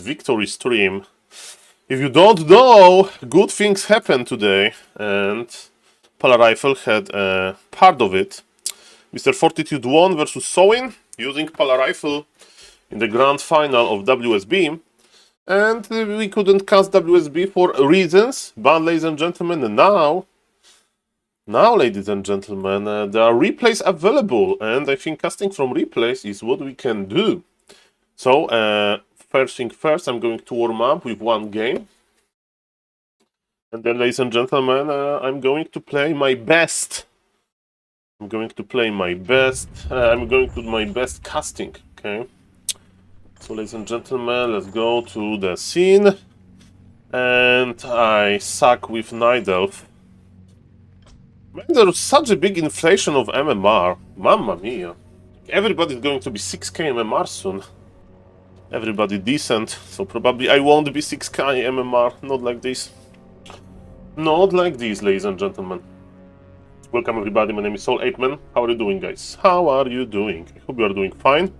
victory stream. If you don't know, good things happened today, and Polar Rifle had part of it. Mr. Fortitude won versus Sowin using Polar Rifle in the grand final of WSB. And we couldn't cast WSB for reasons, but ladies and gentlemen, now, ladies and gentlemen, there are replays available, and I think casting from replays is what we can do. So, first thing first, I'm going to warm up with one game. And then, ladies and gentlemen, I'm going to play my best. I'm going to do my best casting, okay? So, ladies and gentlemen, let's go to the scene. And I suck with Night Elf. Man, there's such a big inflation of MMR. Mamma mia. Everybody's going to be 6k MMR soon. Everybody decent. So probably I won't be 6k MMR. Not like this. Not like this, ladies and gentlemen. Welcome everybody, my name is SaulPlayerMan. How are you doing, guys? How are you doing? I hope you are doing fine.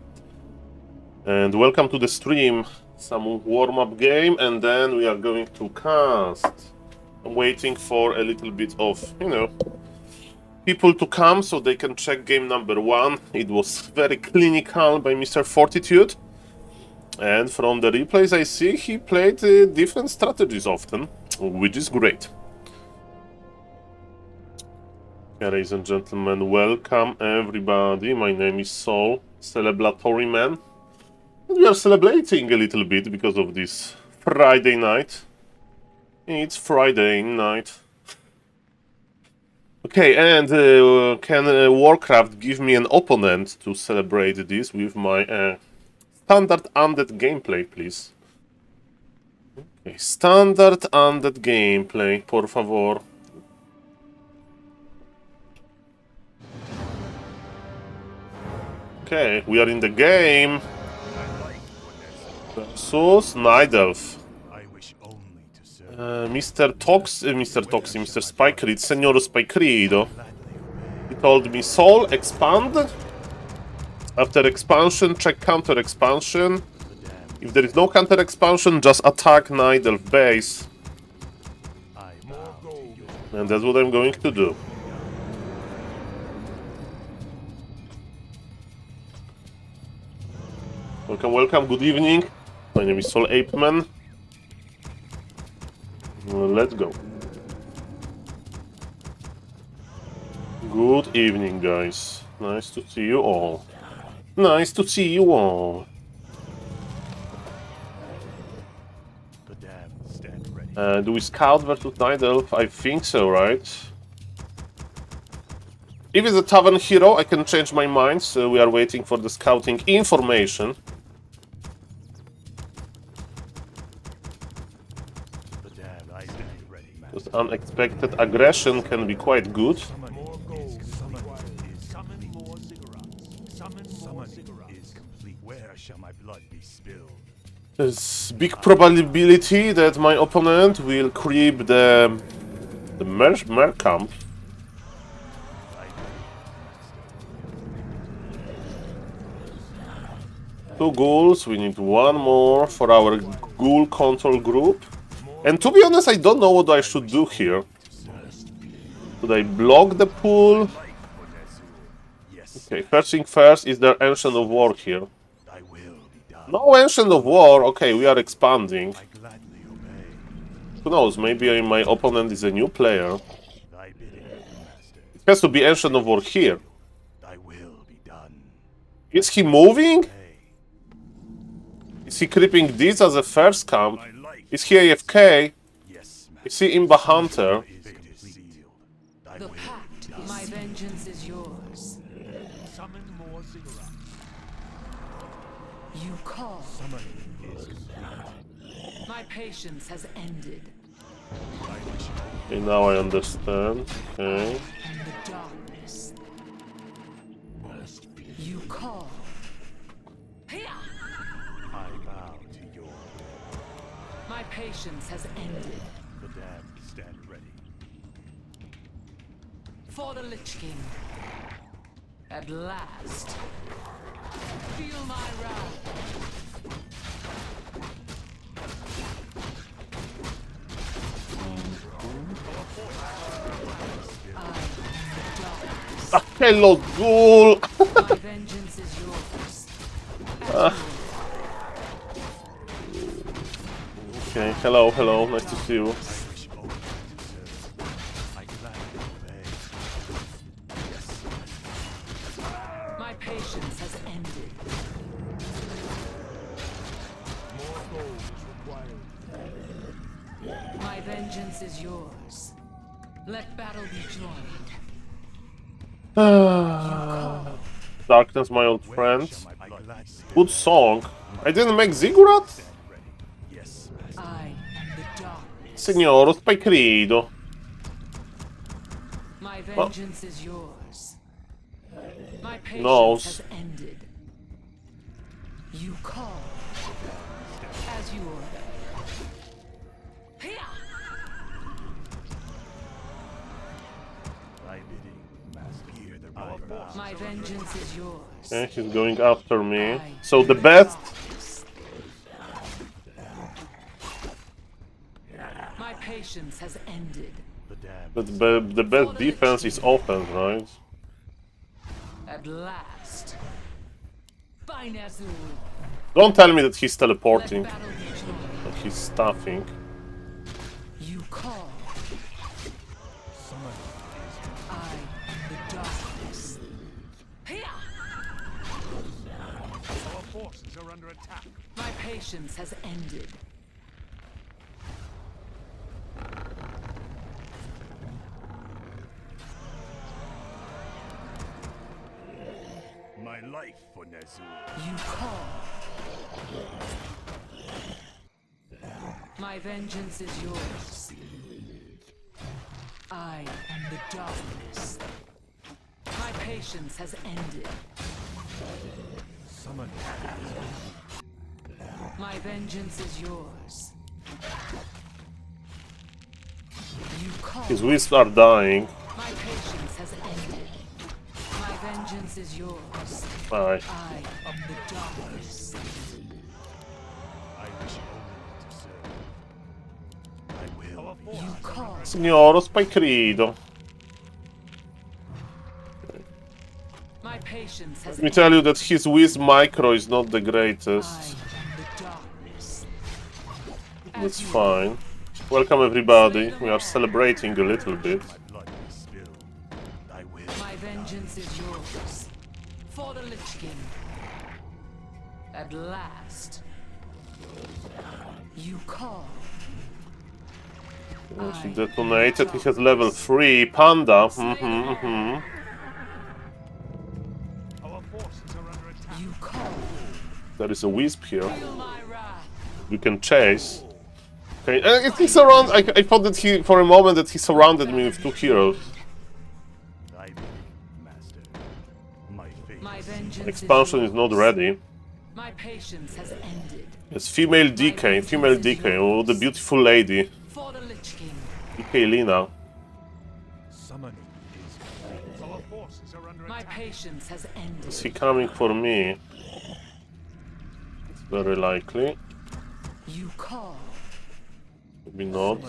And welcome to the stream. Some warm-up game, and then we are going to cast. I'm waiting for a little bit of, people to come so they can check game number 1. It was very clinical by Mr. Fortitude. And from the replays I see, he played different strategies often, which is great. Ladies and gentlemen, welcome everybody. My name is SaulPlayerMan. We are celebrating a little bit because of this Friday night. It's Friday night. Okay, and can Warcraft give me an opponent to celebrate this with my standard undead gameplay, please? Okay, standard undead gameplay, por favor. Okay, we are in the game. Versus Night Elf. Mr. Spikereed, Senor Spikereed. He told me, Saul, expand. After expansion, check counter expansion. If there is no counter expansion, just attack Night Elf base. And that's what I'm going to do. Welcome, welcome, good evening. My name is SaulPlayerMan. Let's go. Good evening, guys. Nice to see you all. Nice to see you all. Do we scout versus Night Elf? I think so, right? If it's a tavern hero, I can change my mind, so we are waiting for the scouting information. Because unexpected aggression can be quite good. There's big probability that my opponent will creep the mer camp. Two ghouls, we need one more for our ghoul control group. And to be honest, I don't know what I should do here. Should I block the pool? Okay, first thing first, is there Ancient of War here? No Ancient of War, okay, we are expanding. Who knows, maybe my opponent is a new player. It has to be Ancient of War here. Is he moving? Is he creeping this as a first camp? Is he AFK? Is he Imba Hunter? The pact, my vengeance is yours. You call. My patience has ended. Okay, now I understand. Okay. And the darkness. You call. My patience has ended. The damned stand ready. For the Lich King. At last. Feel my wrath. Hello, ghoul! My vengeance is yours. As you Okay, hello, hello, nice to see you. I wish only to serve. I gladly obey. Yes. My patience has ended. More gold is required. My vengeance is yours. Let battle be joined. Darkness, my old Where friend. shall my blood spill? Good song. I didn't make Ziggurat? Stand ready. Yes, master. I am the darkness. Signor, spai credo. My vengeance is yours. My patience Nose. has ended. You call as you order. Hiya! Thy bidding, master. Hear the roar. My vengeance is yours. Okay, he's going after me. So the best. My patience has ended. The damned. But the best defense is offense, right? At last. By Nazul. Don't tell me that he's Let teleporting. battle be joined. That he's stuffing. You call. Summon is I am the darkness. Hiya! Our forces are under attack. My patience has ended. My life for Nazul. You call. My vengeance is yours. I am the darkness. My patience has ended. Summon. My vengeance is yours. You call. His wisps are dying. My patience has ended. My vengeance is yours. Bye. I am the darkness. I wish only to serve. I will. You call. Signor, spai credo. My patience has Let me tell you that his Wiz micro is not the I greatest. am the darkness. That's fine. Welcome everybody. We are celebrating a little bit. My blood be spilled. I will. My vengeance is yours. For the Lich King. At last. You call. He detonated. He has level 3. Panda. Mm-hmm. Our forces are under attack. You call. There is a Wisp here. Feel my wrath. We can chase. Okay, if he surround, I thought that he, for a moment, that he surrounded me with 2 heroes. Thy bidding, master. My fate. My vengeance Expansion is not ready. My patience has ended. It's female DK, female DK. Oh, the beautiful lady, For the Lich King. DK Lina. Summoning is complete. Our forces are under My attack. patience has ended. Is he coming for me? It's very likely. You call. Maybe not.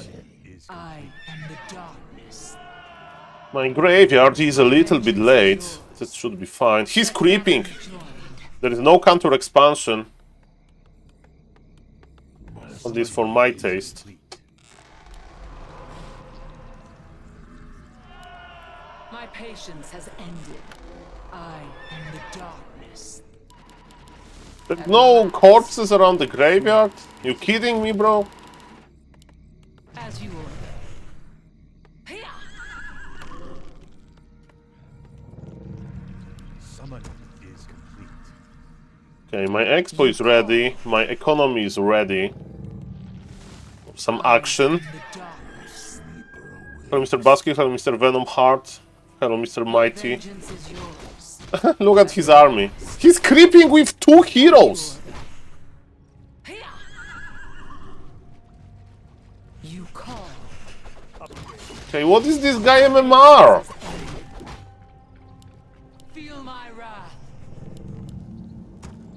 Is I am the darkness. My graveyard is a little bit late. That should be fine. He's creeping. Joined. There is no counter expansion. At least for my taste. complete. My patience has ended. I am the darkness. There's no corpses around the graveyard? You kidding me, bro? As you order. Hiya! Summoning is complete. Okay, my expo is ready. My economy is ready. Some action. The darkness. Hello, Mr. Basket. Hello, Mr. Venom Heart. Hello, Mr. Mighty. Vengeance is yours. Look at his army. He's creeping with 2 heroes. Hiya! You call. Okay, what is this guy MMR? Feel my wrath.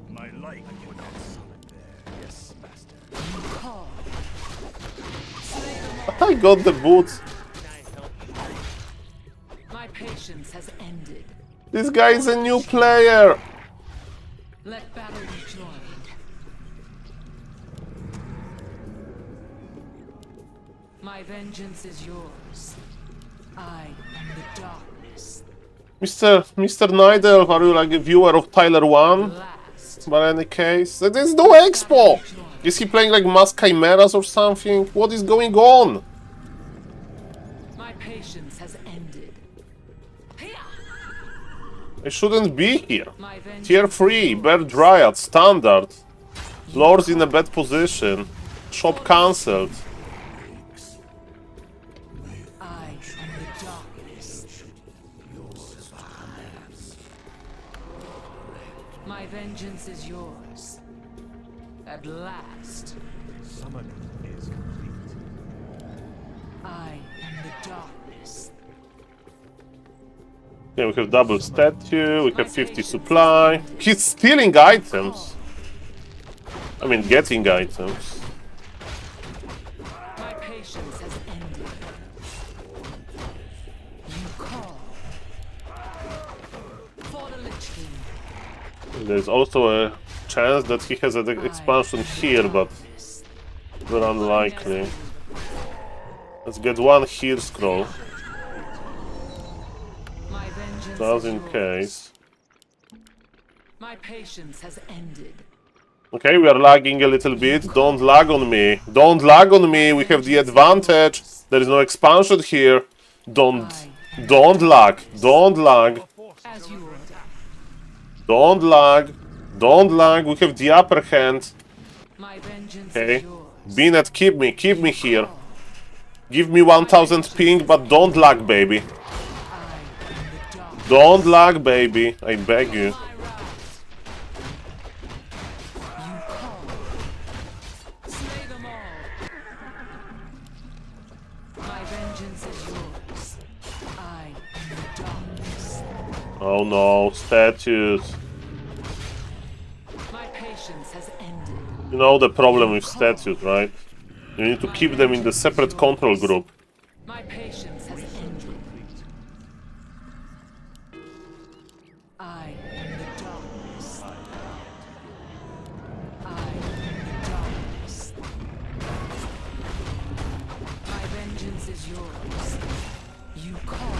My life would not summon there. Yes, master. You call. Slay them all. I got the boots. My patience has ended. This guy is a new player. Let battle be joined. My vengeance is yours. I am the darkness. Mr. Nidal, are you like a viewer of Tyler 1? Last. By any case? There's no expo! Is he playing like Mass Chimeras or something? What is going on? My patience has ended. I shouldn't be here. My vengeance Tier is 3, yours. Bear Dryad, Standard. Lord's in a bad position. Shop cancelled. I am the darkness. My vengeance is yours. At last, Summoning is complete. I am the darkness. Yeah, we have double statue, we have 50 supply. He's stealing items. I mean, getting items. My patience has ended. You call for the Lich King. There's also a chance that he has an expansion here, but very unlikely. Let's get one heal scroll, My vengeance just is in yours. case. My patience has ended. Okay, we are lagging a little bit. Don't lag on me. Don't lag on me. We have the advantage. There is no expansion here. Don't lag. Don't lag. As you order. Don't lag. Don't lag. We have the upper hand. My vengeance Okay. is yours. Binet, keep me here. Give me 1000 ping, but don't lag, baby. I am the dark. Don't lag, baby. I beg you. My wrath. You call. Slay them all. My vengeance is yours. I am the darkness. Oh no, statues. My patience has ended. You know the problem with statues, right? You need to keep them in the separate control group. My patience has ended. I am the darkness. I am the darkness. My vengeance is yours. You call.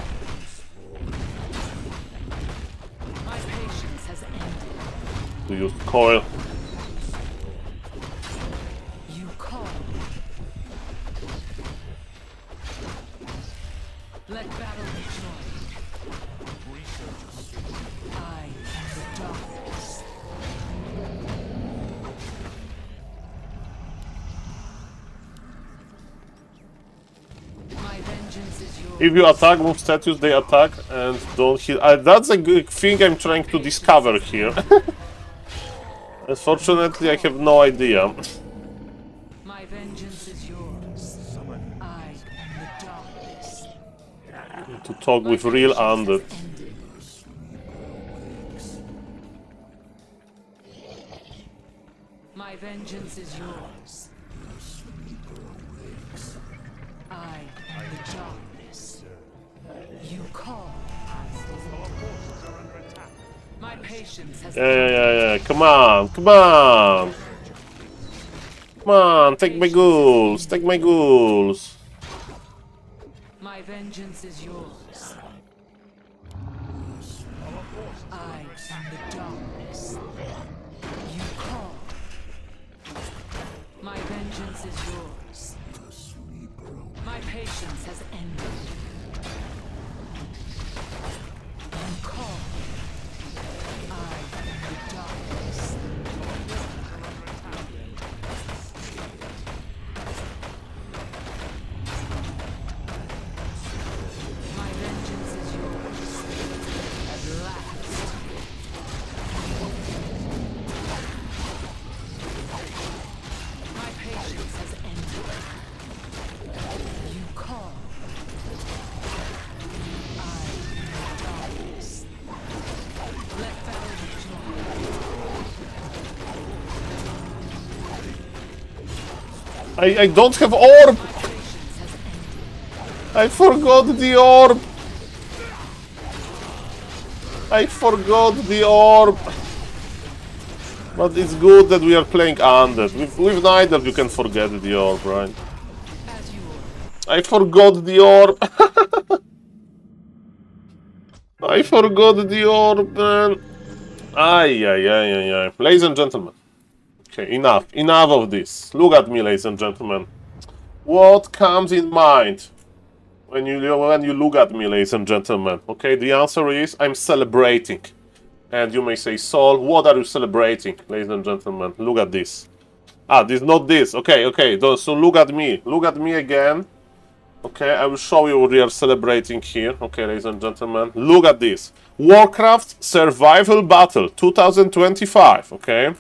My patience has ended. To use coil. You call. Let battle be joined. I am the darkness. My vengeance is yours. If you attack move statues, they attack and don't hit. That's a good thing I'm trying to discover here. Unfortunately, I have no idea. My vengeance is yours. I am the darkness. To talk with real undead. Ended. My vengeance is yours. I am the darkness. You call. My patience has Yeah. Come on. Come on, take my ghouls. Take my ghouls. My vengeance is yours. I am the darkness. You call. My vengeance is yours. My patience has ended. You call. I am the darkness. My vengeance is yours. At last. My patience has ended. You call. I am the darkness. Let battle be joined. I don't have orb. My patience has ended. I forgot the orb. I forgot the orb. But it's good that we are playing undead. With neither you can forget the orb, right? As you order. I forgot the orb. I forgot the orb, man. Ay. Ladies and gentlemen. Okay, enough of this. Look at me, ladies and gentlemen. What comes in mind when you look at me, ladies and gentlemen? Okay, the answer is I'm celebrating. And you may say, Saul, what are you celebrating, ladies and gentlemen? Look at this. This not this. Okay. So look at me. Look at me again. Okay, I will show you what we are celebrating here. Okay, ladies and gentlemen, look at this. Warcraft Survival Battle 2025. Okay.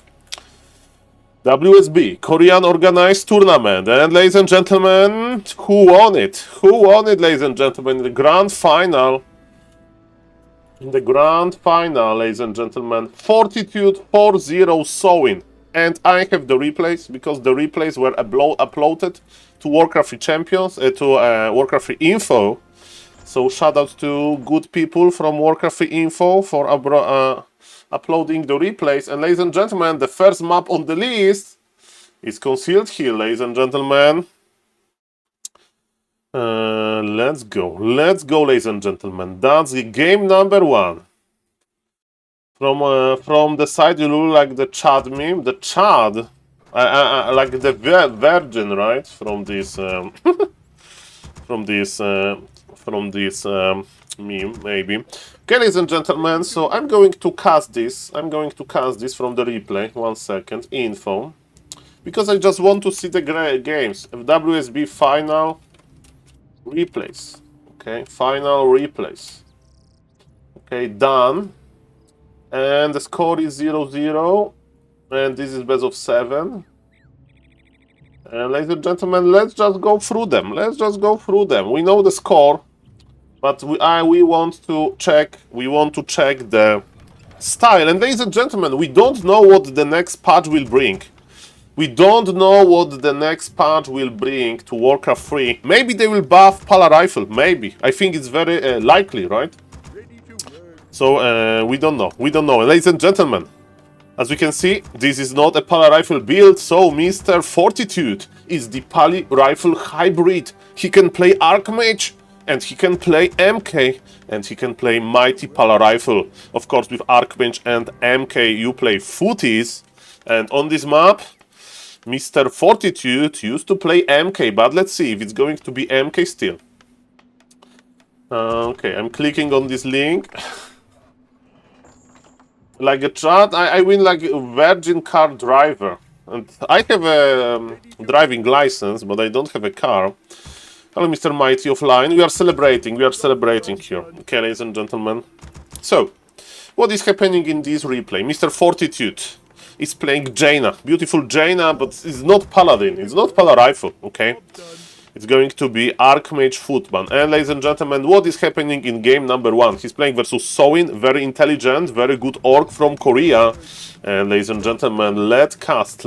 WSB, Korean Organized Tournament. And ladies and gentlemen, who won it? Who won it, ladies and gentlemen, in the grand final? In the grand final, ladies and gentlemen, Fortitude 4-0 Sowin. And I have the replays, because the replays were uploaded to Warcraft 3 Champions, to Warcraft 3 Info. So shout out to good people from Warcraft 3 Info for uploading the replays. And ladies and gentlemen, the first map on the list is Concealed Hill, ladies and gentlemen. Let's go, ladies and gentlemen. That's the game number 1. From the side, you look like the Chad meme. The Chad, like the Virgin, right? From this, from this meme, maybe. Okay, ladies and gentlemen. So I'm going to cast this. I'm going to cast this from the replay. 1 second. Info, because I just want to see the games. WSB final replays. Okay, final replays. Okay, done. And the score is 0-0. And this is best of 7. And ladies and gentlemen, let's just go through them. Let's just go through them. We know the score, but we want to check. We want to check the style. And ladies and gentlemen, we don't know what the next patch will bring. We don't know what the next patch will bring to Warcraft 3. Maybe they will buff Pala Rifle. Maybe. I think it's very likely, right? So we don't know. We don't know. Ladies and gentlemen, as we can see, this is not a Pala Rifle build. So Mr. Fortitude is the Pala Rifle hybrid. He can play Archmage, and he can play MK, and he can play Mighty Pala Rifle. Of course, with Archmage and MK, you play Footies. And on this map, Mr. Fortitude used to play MK, but let's see if it's going to be MK still. Okay, I'm clicking on this link. Like a chat, I win like a Virgin car driver. And I have a driving license, but I don't have a car. Hello, Mr. Mighty offline. We are celebrating here. Okay, ladies and gentlemen. So, what is happening in this replay? Mr. Fortitude is playing Jaina. Beautiful Jaina, but it's not Paladin. It's not Pala Rifle, okay? It's going to be Archmage Footman. And ladies and gentlemen, what is happening in game number 1? He's playing versus Sowin, very intelligent, very good orc from Korea. And ladies and gentlemen, let's cast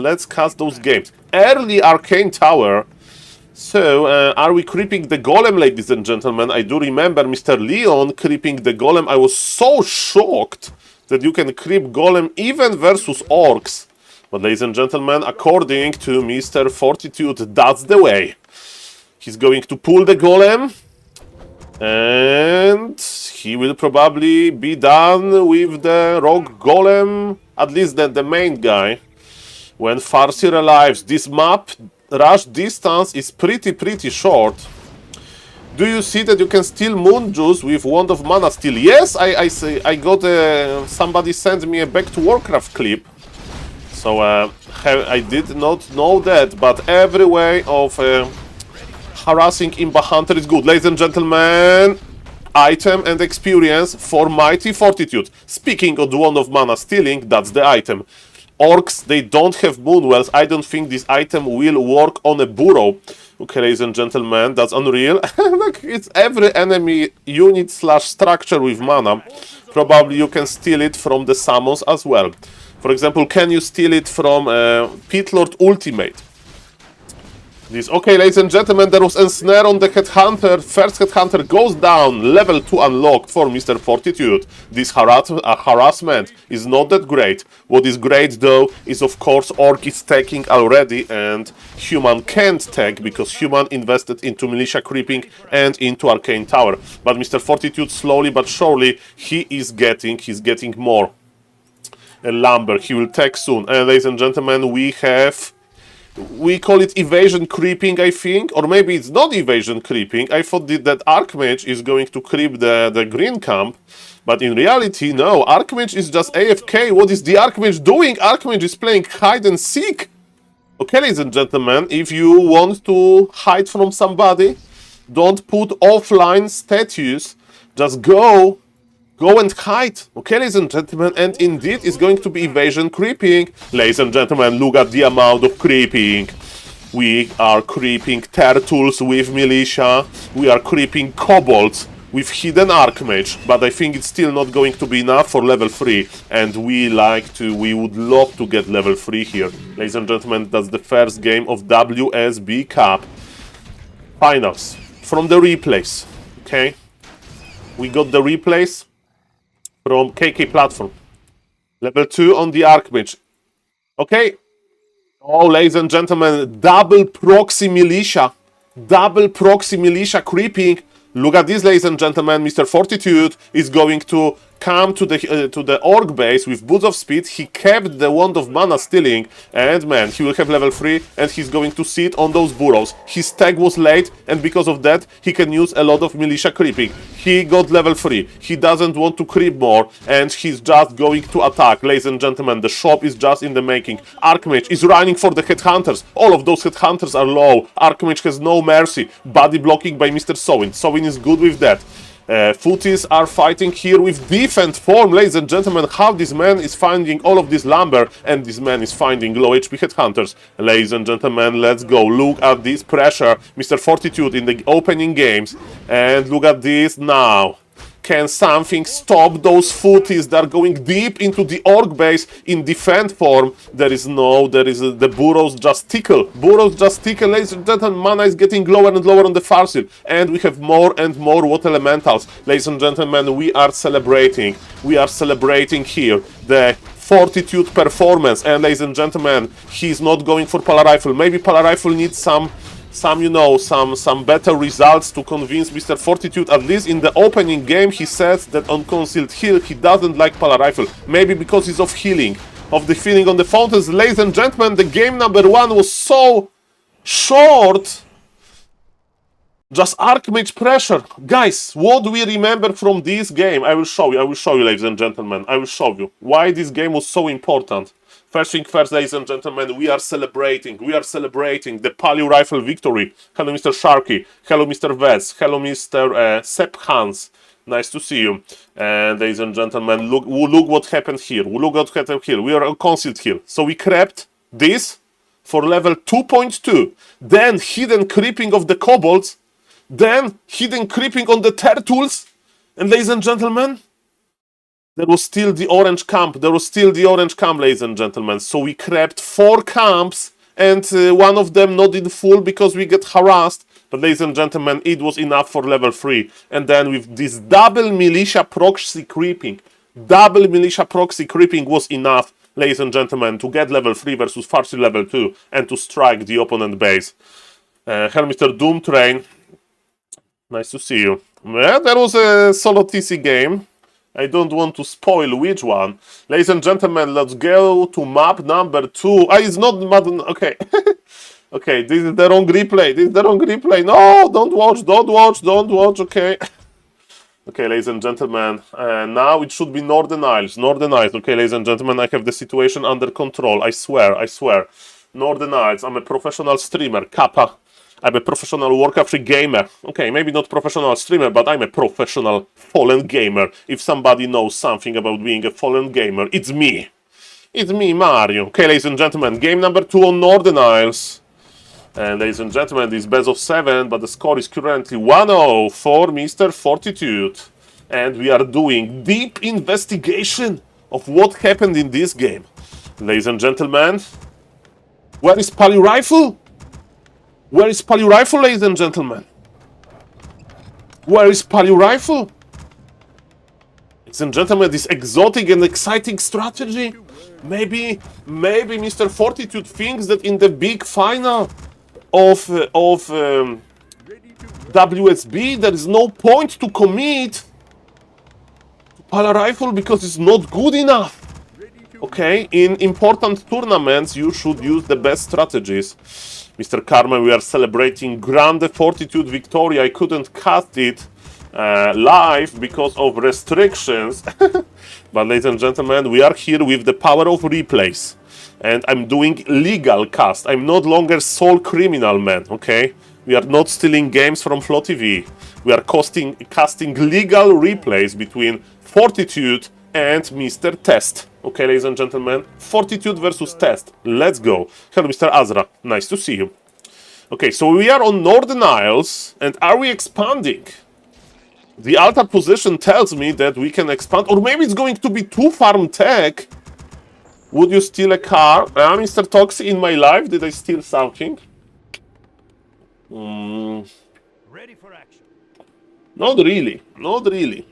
those games. Early Arcane Tower. So, are we creeping the Golem, ladies and gentlemen? I do remember Mr. Leon creeping the Golem. I was so shocked that you can creep Golem even versus orcs. But ladies and gentlemen, according to Mr. Fortitude, that's the way. He's going to pull the Golem, and he will probably be done with the Rogue Golem, at least the main guy, when Farseer arrives. This map, rush distance is pretty short. Do you see that you can steal Moon Juice with Wand of Mana Steal? Yes, I got somebody sent me a Back to Warcraft clip. So I did not know that, but every way of harassing Imba Hunter is good. Ladies and gentlemen, item and experience for Mighty Fortitude. Speaking of the Wand of Mana Stealing, that's the item. Orcs, they don't have Moonwells. I don't think this item will work on a burrow. Okay, ladies and gentlemen, that's unreal. Like, it's every enemy unit / structure with mana. Probably you can steal it from the summons as well. For example, can you steal it from Pitlord Ultimate? This, okay, ladies and gentlemen, there was a snare on the Headhunter. First Headhunter goes down. Level 2 unlocked for Mr. Fortitude. This harassment is not that great. What is great, though, is of course Orc is taking already, and Human can't take because Human invested into Militia Creeping and into Arcane Tower. But Mr. Fortitude, slowly but surely, he's getting more. Lumber, he will take soon. And ladies and gentlemen, we call it evasion creeping, I think, or maybe it's not evasion creeping. I thought that Archmage is going to creep the green camp, but in reality, no. Archmage is just AFK. What is the Archmage doing? Archmage is playing hide and seek. Okay, ladies and gentlemen, if you want to hide from somebody, don't put offline statues. Just go and hide. Okay, ladies and gentlemen, and indeed it's going to be evasion creeping. Ladies and gentlemen, look at the amount of creeping. We are creeping turtles with militia. We are creeping kobolds with hidden archmage. But I think it's still not going to be enough for level 3. And we would love to get level 3 here. Ladies and gentlemen, that's the first game of WSB Cup finals from the replays. Okay, we got the replays from KK platform. Level 2 on the Archmage. Okay. Oh, ladies and gentlemen, double proxy militia. Double proxy militia creeping. Look at this, ladies and gentlemen. Mr. Fortitude is going to come to the Orc base with Boots of Speed. He kept the Wand of Mana stealing, and man, he will have level 3, and he's going to sit on those burrows. His tag was late, and because of that, he can use a lot of militia creeping. He got level 3. He doesn't want to creep more, and he's just going to attack. Ladies and gentlemen, the shop is just in the making. Archmage is running for the Headhunters. All of those Headhunters are low. Archmage has no mercy. Body blocking by Mr. Sowin. Sowin is good with that. Footies are fighting here with defense form. Ladies and gentlemen, how this man is finding all of this lumber, and this man is finding low HP Headhunters. Ladies and gentlemen, let's go. Look at this pressure, Mr. Fortitude in the opening games, and look at this now. Can something stop those footies that are going deep into the Orc base in defend form? The burrows just tickle. Burrows just tickle, ladies and gentlemen. Mana is getting lower and lower on the far side. And we have more and more water elementals. Ladies and gentlemen, we are celebrating. We are celebrating here the Fortitude performance. And ladies and gentlemen, he's not going for Polar Rifle. Maybe Polar Rifle needs some better results to convince Mr. Fortitude. At least in the opening game, he says that on Concealed Heal, he doesn't like Polar Rifle. Maybe because he's of healing, of the feeling on the fountains. Ladies and gentlemen, the game number 1 was so short. Just Archmage pressure. Guys, what do we remember from this game? I will show you, ladies and gentlemen. I will show you why this game was so important. First thing first, ladies and gentlemen, we are celebrating the Palio Rifle victory. Hello, Mr. Sharky. Hello, Mr. Vez. Hello, Mr. Sepp Hans. Nice to see you. And ladies and gentlemen, look what happened here. Look what happened here. We are on Concealed here. So we crept this for level 2.2. Then hidden creeping of the kobolds. Then hidden creeping on the turtles. And ladies and gentlemen, there was still the orange camp. Ladies and gentlemen. So we crept 4 camps, and one of them not in full because we get harassed. But ladies and gentlemen, it was enough for level 3. And then with this double militia proxy creeping was enough, ladies and gentlemen, to get level 3 versus Farsi level 2 and to strike the opponent base. Hello, Mr. Doom Train. Nice to see you. Well, there was a solo TC game. I don't want to spoil which one. Ladies and gentlemen, let's go to map number 2. It's not map... Okay. Okay, this is the wrong replay. No, don't watch. Okay. Okay, ladies and gentlemen. Now it should be Northern Isles. Okay, ladies and gentlemen, I have the situation under control. I swear. Northern Isles. I'm a professional streamer. Kappa. I'm a professional Warcraft gamer. Okay, maybe not professional streamer, but I'm a professional fallen gamer. If somebody knows something about being a fallen gamer, it's me. It's me, Mario. Okay, ladies and gentlemen, game number 2 on Northern Isles. And ladies and gentlemen, this is best of 7, but the score is currently 1-0 for Mr. Fortitude. And we are doing deep investigation of what happened in this game. Ladies and gentlemen, where is Palio Rifle? Where is Palio Rifle, ladies and gentlemen? Where is Palio Rifle? Ladies and gentlemen, this exotic and exciting strategy. Maybe Mr. Fortitude thinks that in the big final of WSB there is no point to commit to Palio Rifle because it's not good enough. Okay, in important tournaments you should use the best strategies. Mr. Carmen, we are celebrating Grande Fortitude victory. I couldn't cast it live because of restrictions. But ladies and gentlemen, we are here with the power of replays. And I'm doing legal cast. I'm no longer Soul Criminal Man, okay? We are not stealing games from Flow TV. We are casting legal replays between Fortitude and Mr. Test. Okay, ladies and gentlemen, Fortitude versus Test. Let's go. Hello, Mr. Azra. Nice to see you. Okay, so we are on Northern Isles, and are we expanding? The altar position tells me that we can expand, or maybe it's going to be too farm tech. Would you steal a car? Mr. Toxi, in my life, did I steal something? Ready for action. Not really. Not really.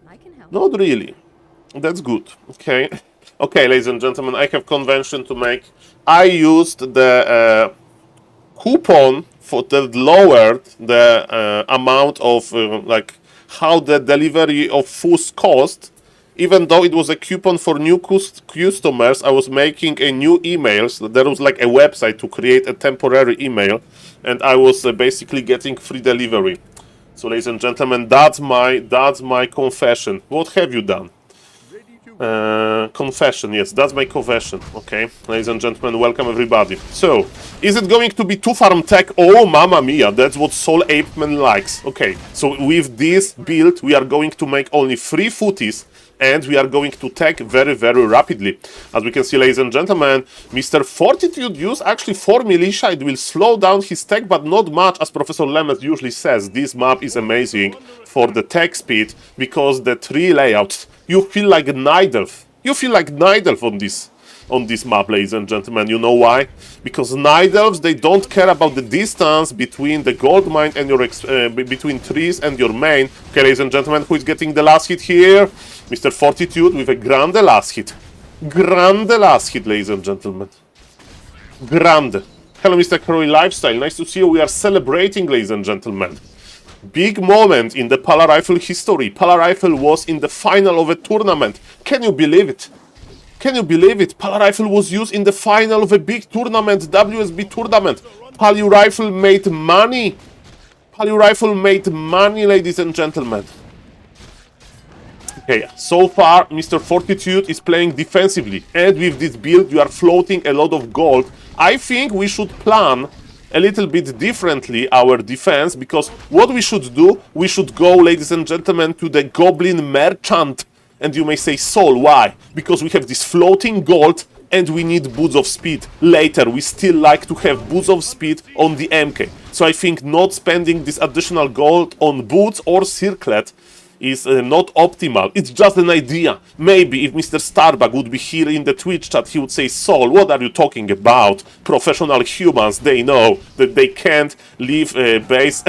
I can help. Not really. That's good. Okay. Okay, ladies and gentlemen, I have convention to make. I used the coupon for that lowered the amount of like how the delivery of food cost. Even though it was a coupon for new customers, I was making a new email. So there was like a website to create a temporary email, and I was basically getting free delivery. So, ladies and gentlemen, that's my confession. What have you done? Confession, yes, that's my confession. Okay, ladies and gentlemen, welcome everybody. So, is it going to be too farm tech? Oh, mamma mia, that's what SaulApeman likes. Okay, so with this build, we are going to make only 3 footies, and we are going to tech very, very rapidly. As we can see, ladies and gentlemen, Mr. Fortitude used actually 4 militia. It will slow down his tech, but not much, as Professor Lemez usually says. This map is amazing for the tech speed, because the tree layout, you feel like Night Elf. You feel like Night Elf on this map, ladies and gentlemen. You know why? Because Night Elves, they don't care about the distance between the gold mine and your between trees and your main. Okay, ladies and gentlemen, who is getting the last hit here? Mr. Fortitude with a grande last hit. Grande last hit, ladies and gentlemen. Grande. Hello, Mr. Curry Lifestyle. Nice to see you. We are celebrating, ladies and gentlemen. Big moment in the Palio Rifle history. Palio Rifle was in the final of a tournament. Can you believe it? Can you believe it? Palio Rifle was used in the final of a big tournament, WSB tournament. Palio Rifle made money. Palio Rifle made money, ladies and gentlemen. Okay, so far, Mr. Fortitude is playing defensively. And with this build, you are floating a lot of gold. I think we should plan a little bit differently our defense, because what we should do, we should go, ladies and gentlemen, to the Goblin Merchant. And you may say, Saul, why? Because we have this floating gold and we need boots of speed. Later, we still like to have boots of speed on the MK. So I think not spending this additional gold on boots or circlet is not optimal. It's just an idea. Maybe if Mr. Starbuck would be here in the Twitch chat, he would say, Saul, what are you talking about? Professional humans, they know that they can't leave base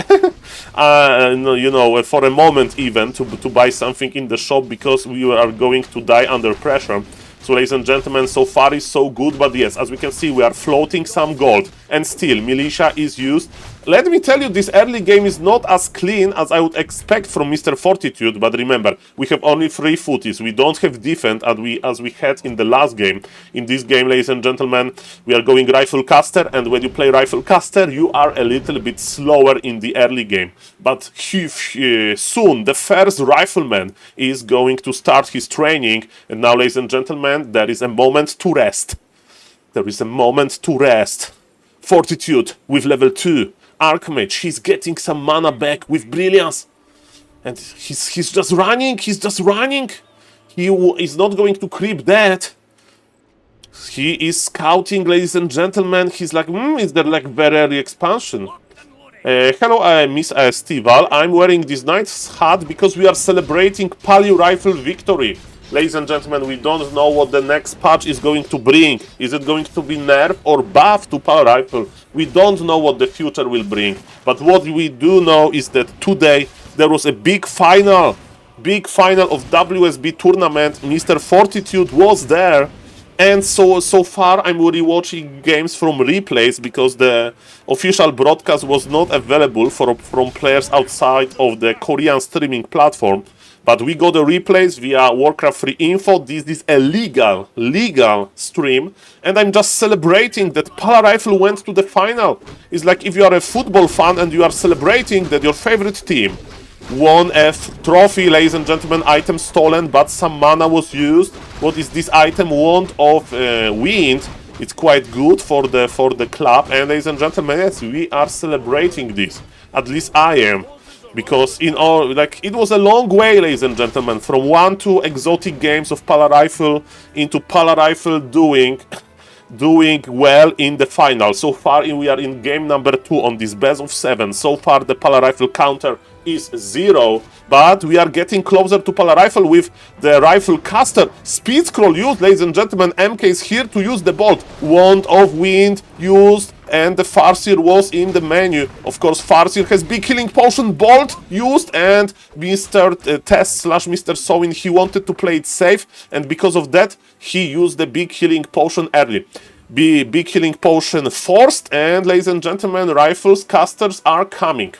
you know, for a moment even to buy something in the shop, because we are going to die under pressure. So, ladies and gentlemen, so far is so good, but yes, as we can see, we are floating some gold, and still, militia is used. Let me tell you, this early game is not as clean as I would expect from Mr. Fortitude, but remember, we have only 3 footies. We don't have defense as we had in the last game. In this game, ladies and gentlemen, we are going Rifle Caster, and when you play Rifle Caster, you are a little bit slower in the early game. But soon, the first Rifleman is going to start his training, and now, ladies and gentlemen, there is a moment to rest. There is a moment to rest. Fortitude with level 2. Archmage, he's getting some mana back with brilliance. And he's just running, He is not going to creep that. He is scouting, ladies and gentlemen. He's like, is there like very early expansion? Hello, Miss Estival. I'm wearing this nice hat because we are celebrating Palio Rifle victory. Ladies and gentlemen, we don't know what the next patch is going to bring. Is it going to be nerf or buff to Power Rifle? We don't know what the future will bring. But what we do know is that today there was a big final of WSB tournament. Mr. Fortitude was there. And so far I'm rewatching games from replays because the official broadcast was not available from players outside of the Korean streaming platform. But we got the replays via Warcraft 3 info. This is a legal stream. And I'm just celebrating that Power Rifle went to the final. It's like if you are a football fan and you are celebrating that your favorite team won a trophy, ladies and gentlemen, item stolen, but some mana was used. What is this item? Wand of Wind. It's quite good for the club. And ladies and gentlemen, yes, we are celebrating this. At least I am. Because it was a long way, ladies and gentlemen, from 1 to exotic games of Power Rifle into Power Rifle doing well in the final. So far, we are in game number 2 on this best of 7. So far, the Power Rifle counter is 0, but we are getting closer to Power Rifle with the Rifle Caster. Speed scroll used, ladies and gentlemen. MK is here to use the bolt. Wand of Wind used, and the Farseer was in the menu. Of course, Farseer has big healing potion, bolt used, and Mr. Test / Mr. Sowin, he wanted to play it safe, and because of that, he used the big healing potion early. Big healing potion forced, and ladies and gentlemen, rifles, casters are coming.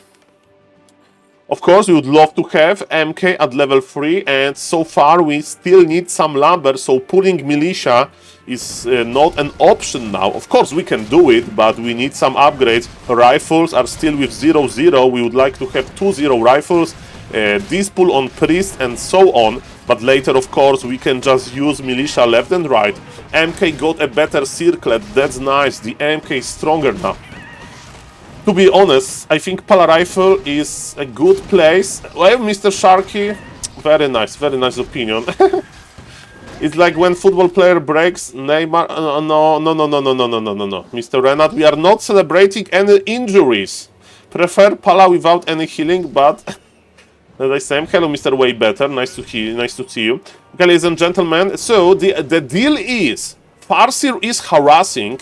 Of course, we would love to have MK at level 3, and so far we still need some lumber, so pulling militia is not an option now. Of course, we can do it, but we need some upgrades. Rifles are still with 0-0. We would like to have 2-0 rifles, this pull on priest and so on, but later, of course, we can just use militia left and right. MK got a better circlet, that's nice. The MK is stronger now. To be honest, I think Power Rifle is a good place. Well, Mr. Sharky, very nice opinion. It's like when football player breaks Neymar. No. Mr. Renat, we are not celebrating any injuries. Prefer Pala without any healing, but as I say, hello, Mr. Way Better. Nice to see you. Okay, ladies and gentlemen. So the deal is Farseer is harassing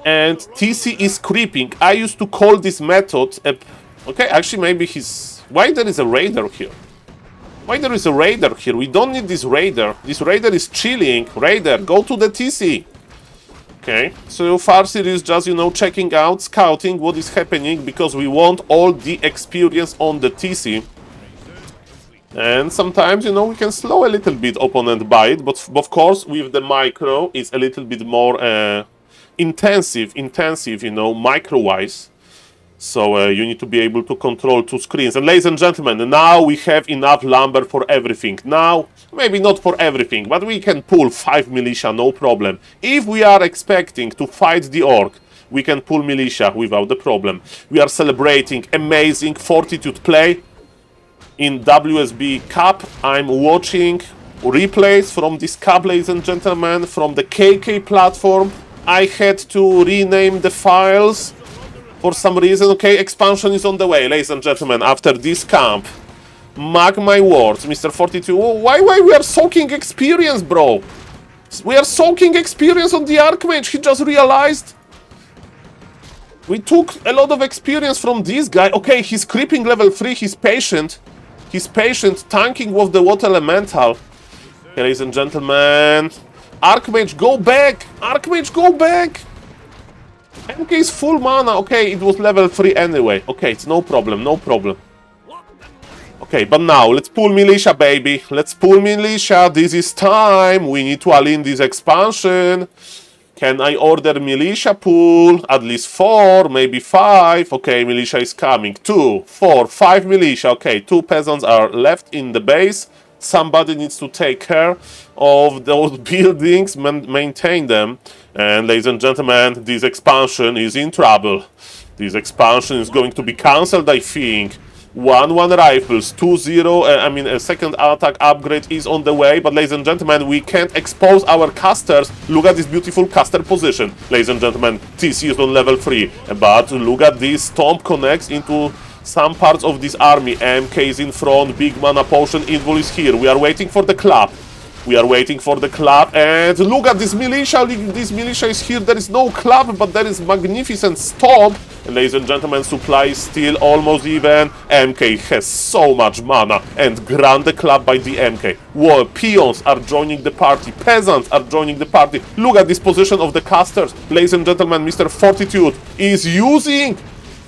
and TC is creeping. I used to call this method. Okay, actually, maybe he's. Why there is a raider here? Why there is a raider here? We don't need this raider. This raider is chilling. Raider, go to the TC. Okay, so Farseer is just, checking out, scouting what is happening, because we want all the experience on the TC. And sometimes, we can slow a little bit opponent by it, but of course, with the micro, it's a little bit more intensive, micro-wise. So you need to be able to control 2 screens. And ladies and gentlemen, now we have enough lumber for everything. Now, maybe not for everything, but we can pull 5 militia, no problem. If we are expecting to fight the orc, we can pull militia without the problem. We are celebrating amazing Fortitude play in WSB Cup. I'm watching replays from this cup, ladies and gentlemen, from the KK platform. I had to rename the files for some reason. Okay, expansion is on the way, ladies and gentlemen, after this camp. Mark my words, Mr. 42. Why we are soaking experience, bro? We are soaking experience on the Archmage. He just realized. We took a lot of experience from this guy. Okay, he's creeping level 3. He's patient. Tanking with the Water Elemental. Okay, ladies and gentlemen. Archmage, go back! Archmage, go back! MK is full mana. Okay, it was level 3 anyway. Okay, it's no problem. Okay, but now, let's pull militia, baby. Let's pull militia. This is time. We need to align this expansion. Can I order militia pool? At least 4, maybe 5. Okay, militia is coming. 2, 4, 5 militia. Okay, 2 peasants are left in the base. Somebody needs to take care of those buildings, maintain them. And ladies and gentlemen, this expansion is in trouble. This expansion is going to be cancelled, I think. 1-1 rifles, 2-0, a second attack upgrade is on the way. But ladies and gentlemen, we can't expose our casters. Look at this beautiful caster position. Ladies and gentlemen, TC is on level 3. But look at this, Stomp connects into some parts of this army. MK is in front, big mana potion, Invul is here. We are waiting for the clap. We are waiting for the clap, and look at this militia. This militia is here. There is no clap, but there is magnificent stomp. And ladies and gentlemen, supply is still almost even. MK has so much mana, and grant the clap by the MK. Whoa, peons are joining the party. Peasants are joining the party. Look at this position of the casters. Ladies and gentlemen, Mr. Fortitude is using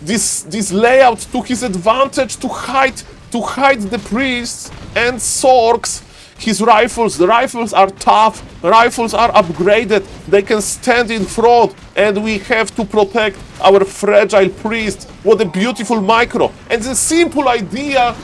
this layout to his advantage to hide the priests and Sorks. His rifles, the rifles are tough, rifles are upgraded, they can stand in front, and we have to protect our fragile priest. What a beautiful micro. And the simple idea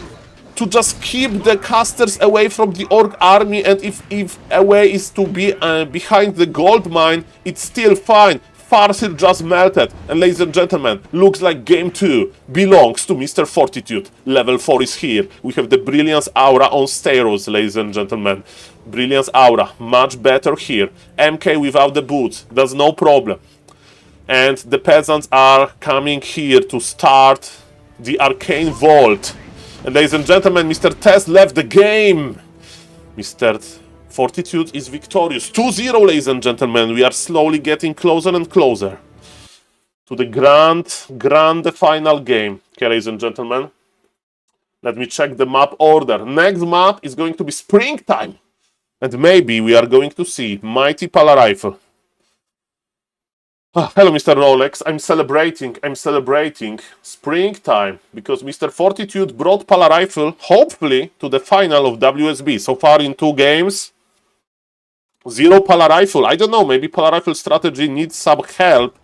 to just keep the casters away from the orc army, and if a way is to be behind the gold mine, it's still fine. Farseer just melted, and ladies and gentlemen, looks like game 2 belongs to Mr. Fortitude. Level 4 is here. We have the Brilliance Aura on steroids, ladies and gentlemen. Brilliance Aura, much better here. MK without the boots, that's no problem. And the peasants are coming here to start the Arcane Vault. And ladies and gentlemen, Mr. Test left the game. Mr. Fortitude is victorious. 2-0, ladies and gentlemen. We are slowly getting closer and closer to the grand final game. Okay, ladies and gentlemen. Let me check the map order. Next map is going to be Springtime. And maybe we are going to see Mighty Pala Rifle. Hello, Mr. Rolex. I'm celebrating Springtime because Mr. Fortitude brought Pala Rifle, hopefully, to the final of WSB. So far in 2 games, 0 Pala Rifle. I don't know, maybe Pala Rifle strategy needs some help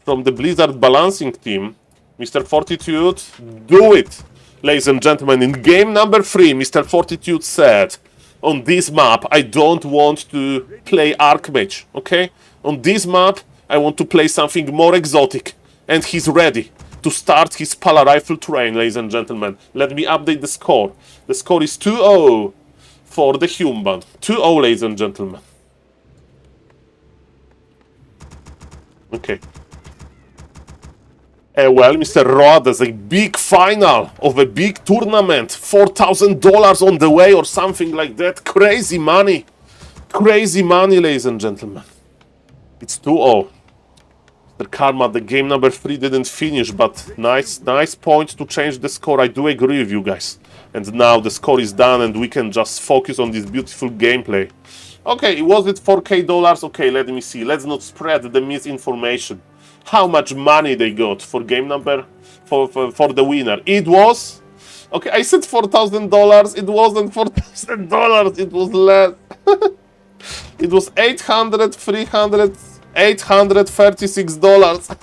from the Blizzard balancing team. Mr. Fortitude, do it! Ladies and gentlemen, in game number 3, Mr. Fortitude said, on this map, I don't want to play Archmage, okay? On this map, I want to play something more exotic. And he's ready to start his Pala Rifle train, ladies and gentlemen. Let me update the score. The score is 2-0 for the human. 2-0, ladies and gentlemen. Okay. Well, Mr. Roa, there's a big final of a big tournament. $4,000 on the way or something like that. Crazy money. Crazy money, ladies and gentlemen. It's 2-0. Mr. Karma, the game number 3 didn't finish, but nice point to change the score. I do agree with you guys. And now the score is done and we can just focus on this beautiful gameplay. Okay, was it $4K? Okay, let me see. Let's not spread the misinformation. How much money they got for game number for the winner? It was, okay, I said $4,000. It wasn't $4,000. It was less. It was $836.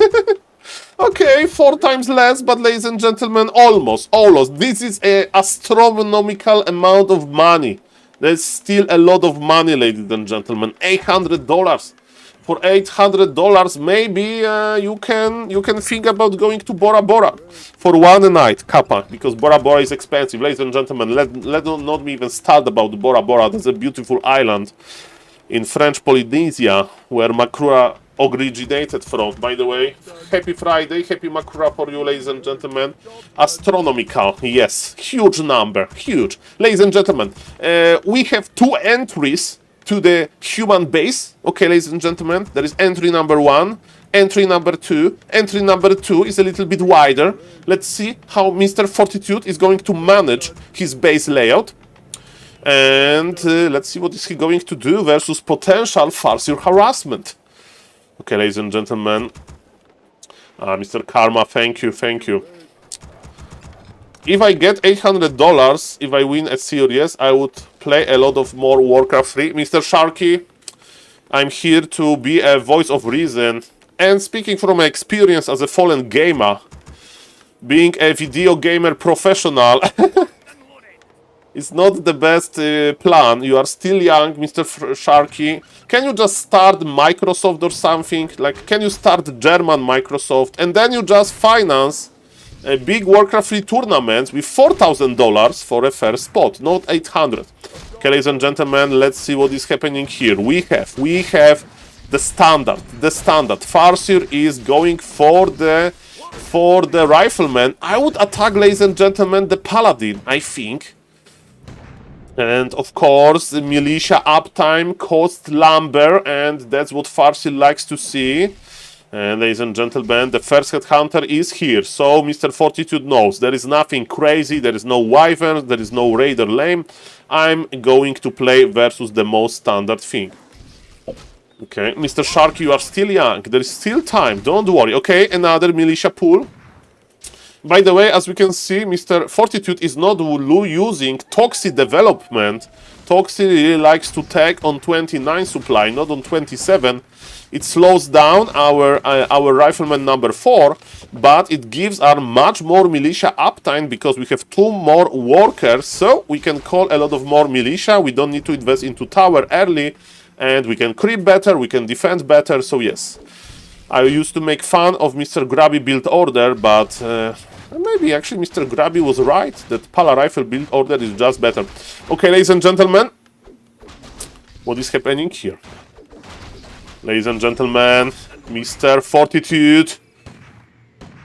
Okay, 4 times less, but ladies and gentlemen, almost. This is an astronomical amount of money. There's still a lot of money, ladies and gentlemen. $800. For $800, maybe you can think about going to Bora Bora for one night, Kappa, because Bora Bora is expensive. Ladies and gentlemen, let not even start about Bora Bora. That's a beautiful island in French Polynesia where Makura originated from. By the way, happy Friday, happy Makura for you, ladies and gentlemen. Astronomical, yes, huge number, huge. Ladies and gentlemen, we have 2 entries to the human base. Okay, ladies and gentlemen, there is entry number 1, entry number 2. Entry number 2 is a little bit wider. Let's see how Mr. Fortitude is going to manage his base layout. And let's see what is he going to do versus potential Farseer harassment. Okay, ladies and gentlemen. Mr. Karma, thank you. If I get $800, if I win a series, I would play a lot of more Warcraft 3. Mr. Sharky, I'm here to be a voice of reason. And speaking from my experience as a fallen gamer, being a video gamer professional, it's not the best plan. You are still young, Mr. Sharky. Can you just start Microsoft or something? Like, can you start German Microsoft and then you just finance a big Warcraft 3 tournament with $4,000 for a first spot, not 800. Okay, ladies and gentlemen, let's see what is happening here. We have the standard. Farseer is going for the for the Rifleman, I would attack, ladies and gentlemen, the Paladin, I think. And of course, the militia uptime costs lumber, and that's what Farseer likes to see. And ladies and gentlemen, the first headhunter is here. So Mr. Fortitude knows there is nothing crazy, there is no Wyvern, there is no Raider lame. I'm going to play versus the most standard thing. Okay, Mr. Shark, you are still young. There is still time, don't worry. Okay, another militia pool. By the way, as we can see, Mr. Fortitude is not using Toxic development. Toxic really likes to tag on 29 supply, not on 27. It slows down our Rifleman number 4, but it gives our much more militia uptime because we have 2 more workers, so we can call a lot of more militia. We don't need to invest into tower early, and we can creep better, we can defend better, so yes. I used to make fun of Mr. Grabby build order, but maybe actually Mr. Grabby was right, that Pala Rifle build order is just better. Okay, ladies and gentlemen, what is happening here? Ladies and gentlemen, Mr. Fortitude,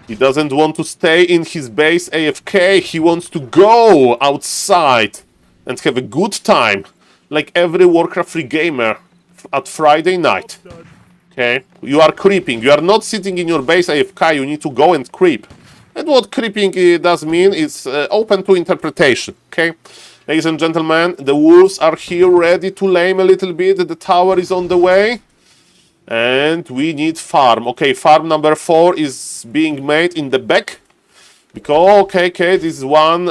he doesn't want to stay in his base AFK, he wants to go outside and have a good time, like every Warcraft 3 gamer at Friday night. Okay, you are creeping, you are not sitting in your base AFK, you need to go and creep. And what creeping does mean is open to interpretation, okay? Ladies and gentlemen, the wolves are here ready to lame a little bit, the tower is on the way. And we need farm. Okay, farm number 4 is being made in the back. Because, okay, this is one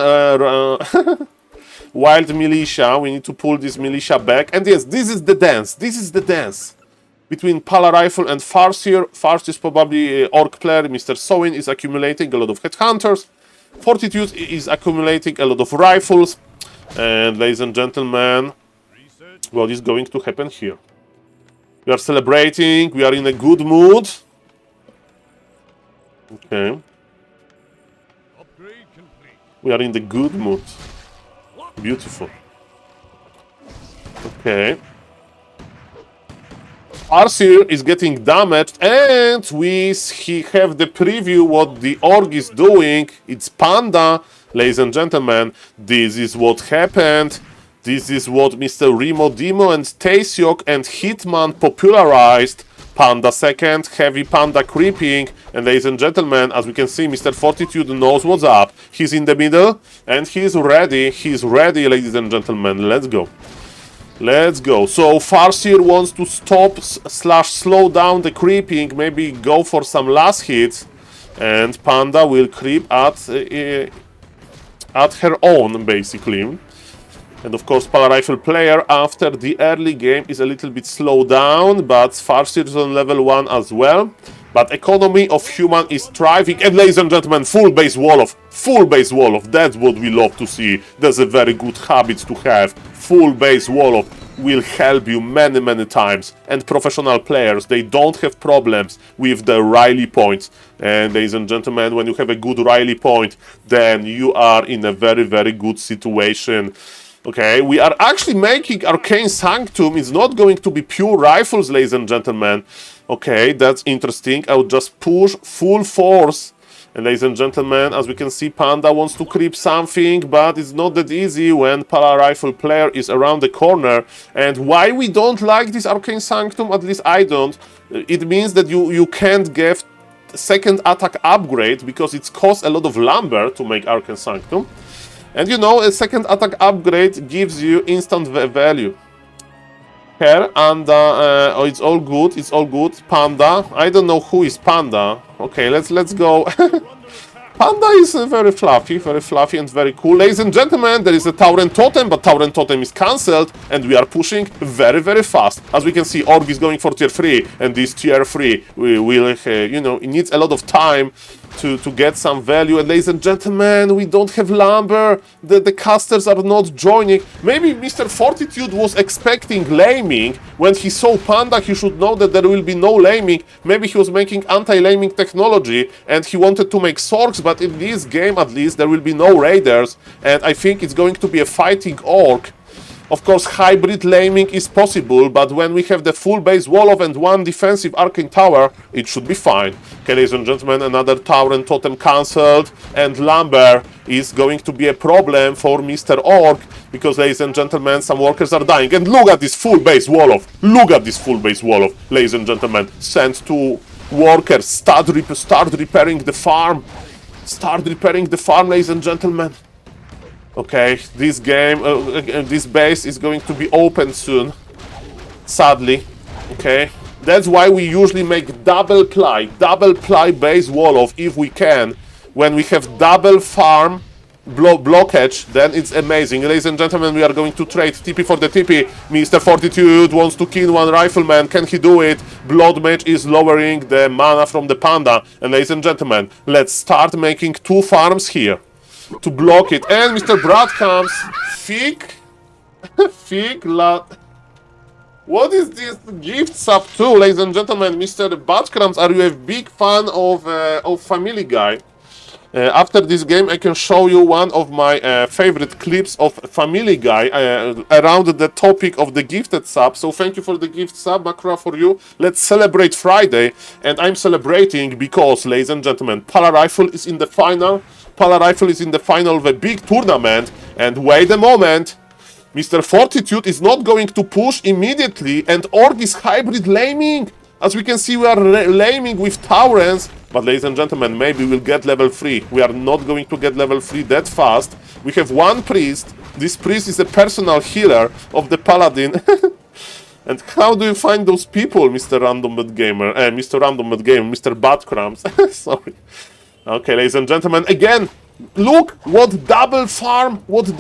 wild militia. We need to pull this militia back. And yes, this is the dance. This is the dance between Pala Rifle and Farseer. Farseer is probably Orc player. Mr. Sowin is accumulating a lot of headhunters. Fortitude is accumulating a lot of rifles. And ladies and gentlemen, what is going to happen here? We are celebrating, we are in a good mood. Okay. We are in the good mood. Beautiful. Okay. Farseer is getting damaged, and we have the preview what the Org is doing. It's Panda, ladies and gentlemen. This is what happened. This is what Mr. Remo Demo and Tasiok and Hitman popularized. Panda second, heavy Panda creeping. And ladies and gentlemen, as we can see, Mr. Fortitude knows what's up. He's in the middle and he's ready. He's ready, ladies and gentlemen. Let's go. Let's go. So Farseer wants to stop / slow down the creeping. Maybe go for some last hits. And Panda will creep at her own, basically. And of course, Pala Rifle player after the early game is a little bit slowed down, but Farseer is on level 1 as well. But economy of human is thriving. And ladies and gentlemen, full base wall off. Full base wall off. That's what we love to see. That's a very good habit to have. Full base wall off will help you many times. And professional players, they don't have problems with the Riley points. And ladies and gentlemen, when you have a good Riley point, then you are in a very good situation. Okay, we are actually making Arcane Sanctum. It's not going to be pure rifles, ladies and gentlemen. Okay, that's interesting. I would just push full force. And ladies and gentlemen, as we can see, Panda wants to creep something, but it's not that easy when Pala Rifle player is around the corner. And why we don't like this Arcane Sanctum, at least I don't, it means that you can't get second attack upgrade because it costs a lot of lumber to make Arcane Sanctum. And you know, a second attack upgrade gives you instant value. Here, and oh, it's all good, it's all good. Panda, I don't know who is Panda. Okay, let's go. Panda is very fluffy and very cool. Ladies and gentlemen, there is a Tauren Totem, but Tauren Totem is cancelled, and we are pushing very fast. As we can see, Org is going for tier 3, and this tier 3 will, you know, it needs a lot of time to get some value. And ladies and gentlemen, we don't have lumber. The casters are not joining. Maybe Mr. Fortitude was expecting laming. When he saw Panda, he should know that there will be no laming. Maybe he was making anti-laming technology, and he wanted to make Sorks, but in this game, at least, there will be no raiders, and I think it's going to be a fighting Orc. Of course, hybrid laming is possible, but when we have the full base wall of and one defensive arcane tower, it should be fine. Okay, ladies and gentlemen, another tower and totem cancelled, and lumber is going to be a problem for Mr. Orc, because, ladies and gentlemen, some workers are dying. And look at this full base wall of, look at this full base wall of, ladies and gentlemen, send to workers, start repairing the farm. Start repairing the farm, ladies and gentlemen. Okay, this game, this base is going to be open soon, sadly. Okay, that's why we usually make double ply base wall of if we can. When we have double farm blockage, then it's amazing. Ladies and gentlemen, we are going to trade TP for the TP. Mr. Fortitude wants to kill one rifleman. Can he do it? Blood Mage is lowering the mana from the panda. And ladies and gentlemen, let's start making 2 farms here to block it. And Mr. Brad comes. What is this gift sub to, ladies and gentlemen? Mr. Badkrams, are you a big fan of Family Guy? After this game, I can show you one of my favorite clips of Family Guy around the topic of the gifted sub. So thank you for the gift sub, Makra, for you. Let's celebrate Friday. And I'm celebrating because, ladies and gentlemen, Pala Rifle is in the final. Pala Rifle is in the final of a big tournament. And wait a moment. Mr. Fortitude is not going to push immediately. And Orc is hybrid laming. As we can see, we are laming with Taurens. But ladies and gentlemen, maybe we'll get level 3. We are not going to get level 3 that fast. We have one priest. This priest is a personal healer of the paladin. And how do you find those people, Mr. Random Gamer? Mr. Random Gamer, Mr. Badcrams. Sorry. Okay, ladies and gentlemen, again, look what double farm would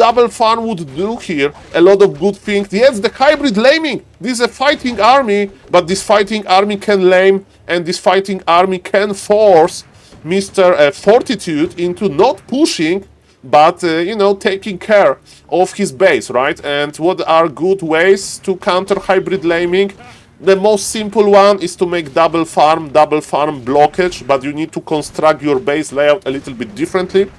do here. A lot of good things. Yes, the hybrid laming. This is a fighting army, but this fighting army can lame, and this fighting army can force Mr. Fortitude into not pushing, but, you know, taking care of his base, right? And what are good ways to counter hybrid laming? The most simple one is to make double farm blockage, but you need to construct your base layout a little bit differently.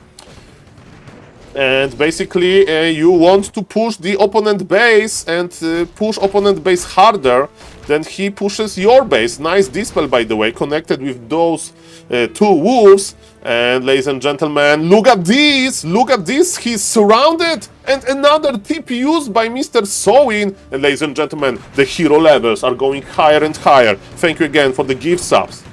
And basically, you want to push the opponent base and push opponent base harder than he pushes your base. Nice dispel, by the way, connected with those 2 wolves. And ladies and gentlemen, look at this! Look at this! He's surrounded! And another tip used by Mr. Sowin. And ladies and gentlemen, the hero levels are going higher and higher. Thank you again for the gift subs.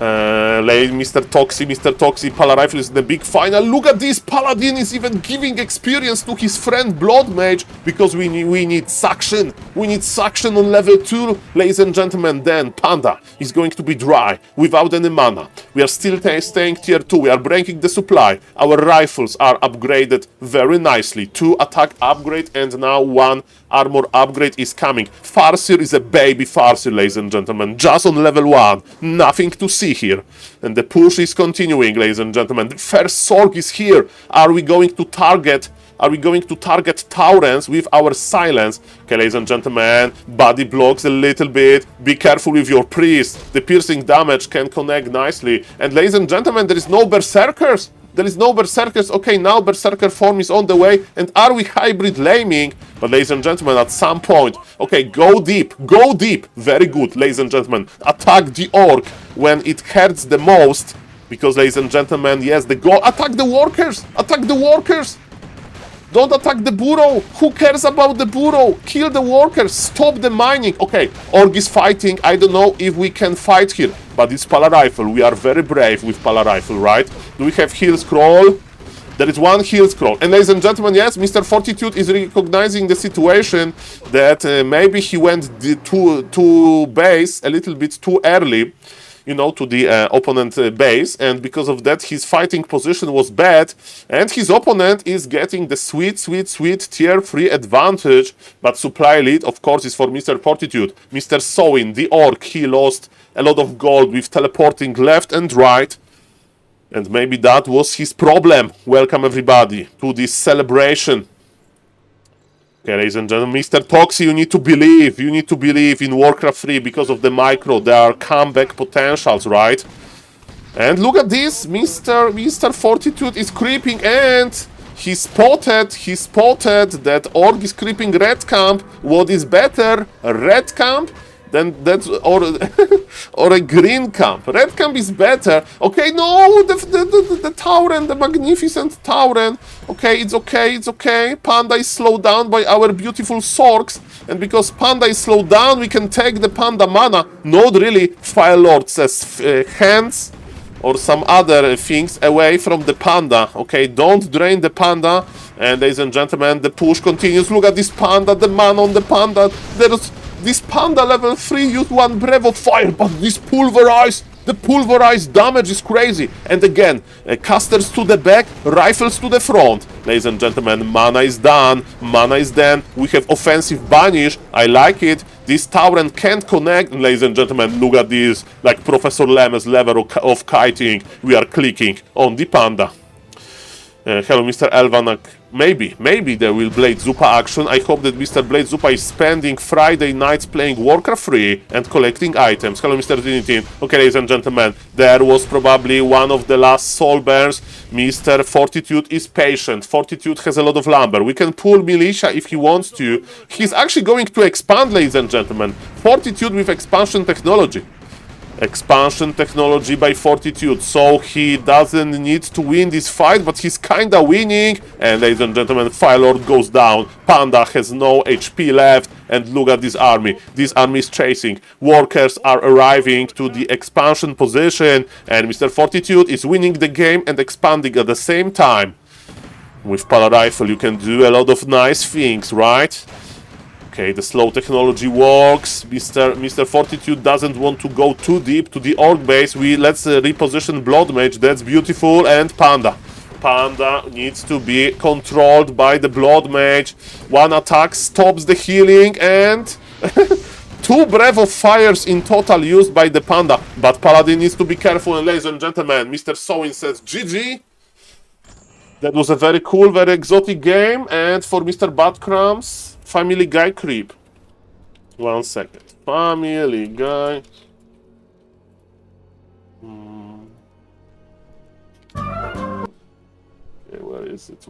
Mr. Toxi, Pala Rifle is in the big final. Look at this, Paladin is even giving experience to his friend Blood Mage, because we need suction. We need suction on level 2, ladies and gentlemen. Then Panda is going to be dry, without any mana. We are still staying tier 2, we are breaking the supply. Our rifles are upgraded very nicely. 2 attack upgrade, and now 1 armor upgrade is coming. Farseer is a baby Farseer, ladies and gentlemen, just on level 1. Nothing to see here. And the push is continuing, ladies and gentlemen. The first Sorg is here. Are we going to target Taurens with our silence? Okay, ladies and gentlemen, body blocks a little bit. Be careful with your priest. The piercing damage can connect nicely. And ladies and gentlemen, there is no berserkers. There is no berserkers. Okay, now berserker form is on the way. And are we hybrid laming? But ladies and gentlemen, at some point, okay, go deep. Very good, ladies and gentlemen. Attack the orc when it hurts the most. Because, ladies and gentlemen, yes, the goal. Attack the workers. Don't attack the burrow. Who cares about the burrow? Kill the workers. Stop the mining. Okay, orc is fighting. I don't know if we can fight here. But it's Pala Rifle. We are very brave with Pala Rifle, right? Do we have heal scroll? There is 1 heal scroll. And ladies and gentlemen, yes, Mr. Fortitude is recognizing the situation that maybe he went to base a little bit too early, you know, to the opponent base, and because of that his fighting position was bad, and his opponent is getting the sweet tier 3 advantage. But supply lead, of course, is for Mr. Fortitude. Mr. Sowin, the orc, he lost a lot of gold with teleporting left and right, and maybe that was his problem. Welcome everybody to this celebration. Okay, ladies and gentlemen, Mr. Toxi, you need to believe in Warcraft 3 because of the micro. There are comeback potentials, right? And look at this, Mr. Fortitude is creeping, and He spotted that Orc is creeping red camp. What is better, red camp or a green camp? Red camp is better. Okay, no, the Tauren, the magnificent Tauren. Okay, it's okay. Panda is slowed down by our beautiful Sorks, and because Panda is slowed down, we can take the Panda mana. Not really. Fire Lord says hands or some other things away from the Panda. Okay, don't drain the Panda. And ladies and gentlemen, the push continues. Look at this Panda, the man on the Panda. There's this Panda level 3 used one Breath of Fire, but this the pulverized damage is crazy. And again, casters to the back, rifles to the front. Ladies and gentlemen, mana is done. Mana is done. We have offensive banish. I like it. This Tauren can't connect. Ladies and gentlemen, look at this. Like Professor Lem's level of kiting. We are clicking on the Panda. Hello, Mr. Elvanak. Maybe there will Blade Zupa action. I hope that Mr. Blade Zupa is spending Friday nights playing Warcraft 3 and collecting items. Hello, Mr. Dinitin. Okay, ladies and gentlemen, there was probably one of the last soul burns. Mr. Fortitude is patient. Fortitude has a lot of lumber. We can pull Militia if he wants to. He's actually going to expand, ladies and gentlemen. Fortitude with expansion technology. Expansion technology by Fortitude, so he doesn't need to win this fight, but he's kinda winning. And ladies and gentlemen, Fire Lord goes down. Panda has no HP left, and look at this army. This army is chasing. Workers are arriving to the expansion position, and Mr. Fortitude is winning the game and expanding at the same time. With Pala Rifle, you can do a lot of nice things, right? Okay, the slow technology works. Mr. Fortitude doesn't want to go too deep to the Orc base. Let's reposition Blood Mage. That's beautiful. And Panda. Panda needs to be controlled by the Blood Mage. One attack stops the healing, and 2 Breath of Fires in total used by the Panda. But Paladin needs to be careful. And ladies and gentlemen, Mr. Sowin says GG. That was a very cool, very exotic game. And for Mr. Badcrams, Family Guy creep. 1 second. Family Guy. Okay, where is it?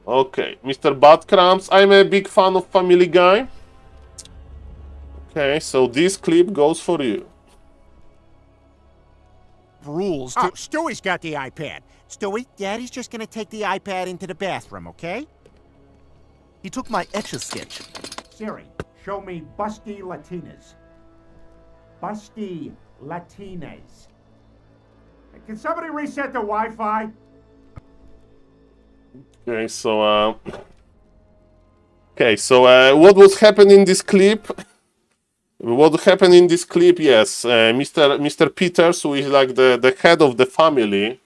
Okay, Mr. Badcrams. I'm a big fan of Family Guy. Okay, so this clip goes for you. Rules. Oh, Stewie's got the iPad. Stewie, Daddy's just gonna take the iPad into the bathroom, okay? He took my Etch-a-Sketch. Siri, show me Busty Latinas. Busty Latinas. Can somebody reset the Wi-Fi? Okay, so what was happening in this clip? What happened in this clip? Yes, Mr. Peters, who is like the head of the family,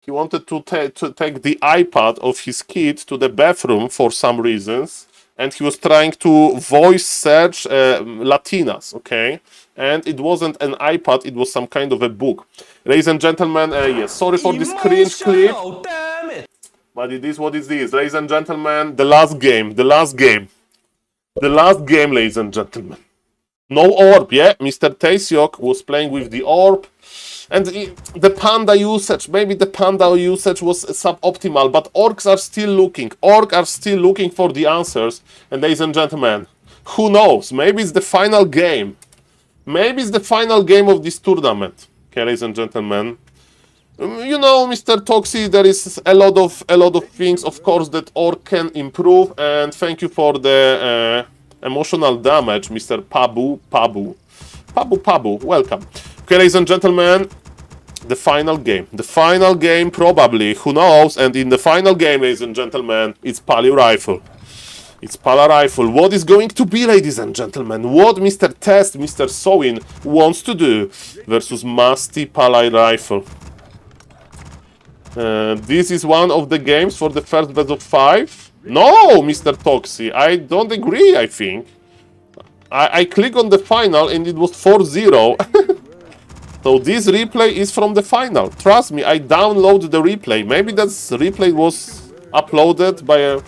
he wanted to take the iPad of his kid to the bathroom for some reasons, and he was trying to voice search Latinas, okay? And it wasn't an iPad, it was some kind of a book. Ladies and gentlemen, yes, sorry for this cringe clip, but it is what it is. Ladies and gentlemen, the last game, ladies and gentlemen. No orb, yeah? Mr. Taesiok was playing with the orb. And the Panda usage, maybe the Panda usage was suboptimal, but Orcs are still looking. Orcs are still looking for the answers. And ladies and gentlemen, who knows? Maybe it's the final game. Maybe it's the final game of this tournament. Okay, ladies and gentlemen. You know, Mr. Toxi, there is a lot of things, of course, that Orc can improve. And thank you for the emotional damage, Mr. Pabu. Welcome. Okay, ladies and gentlemen, the final game. The final game, probably, who knows? And in the final game, ladies and gentlemen, it's Pali Rifle. It's Pala Rifle. What is going to be, ladies and gentlemen? What Mr. Test, Mr. Sowin wants to do versus Musty Pala Rifle. This is one of the games for the first best of 5. No, Mr. Toxi, I don't agree, I think. I click on the final and it was 4-0. So this replay is from the final. Trust me, I download the replay. Maybe that replay was uploaded by a...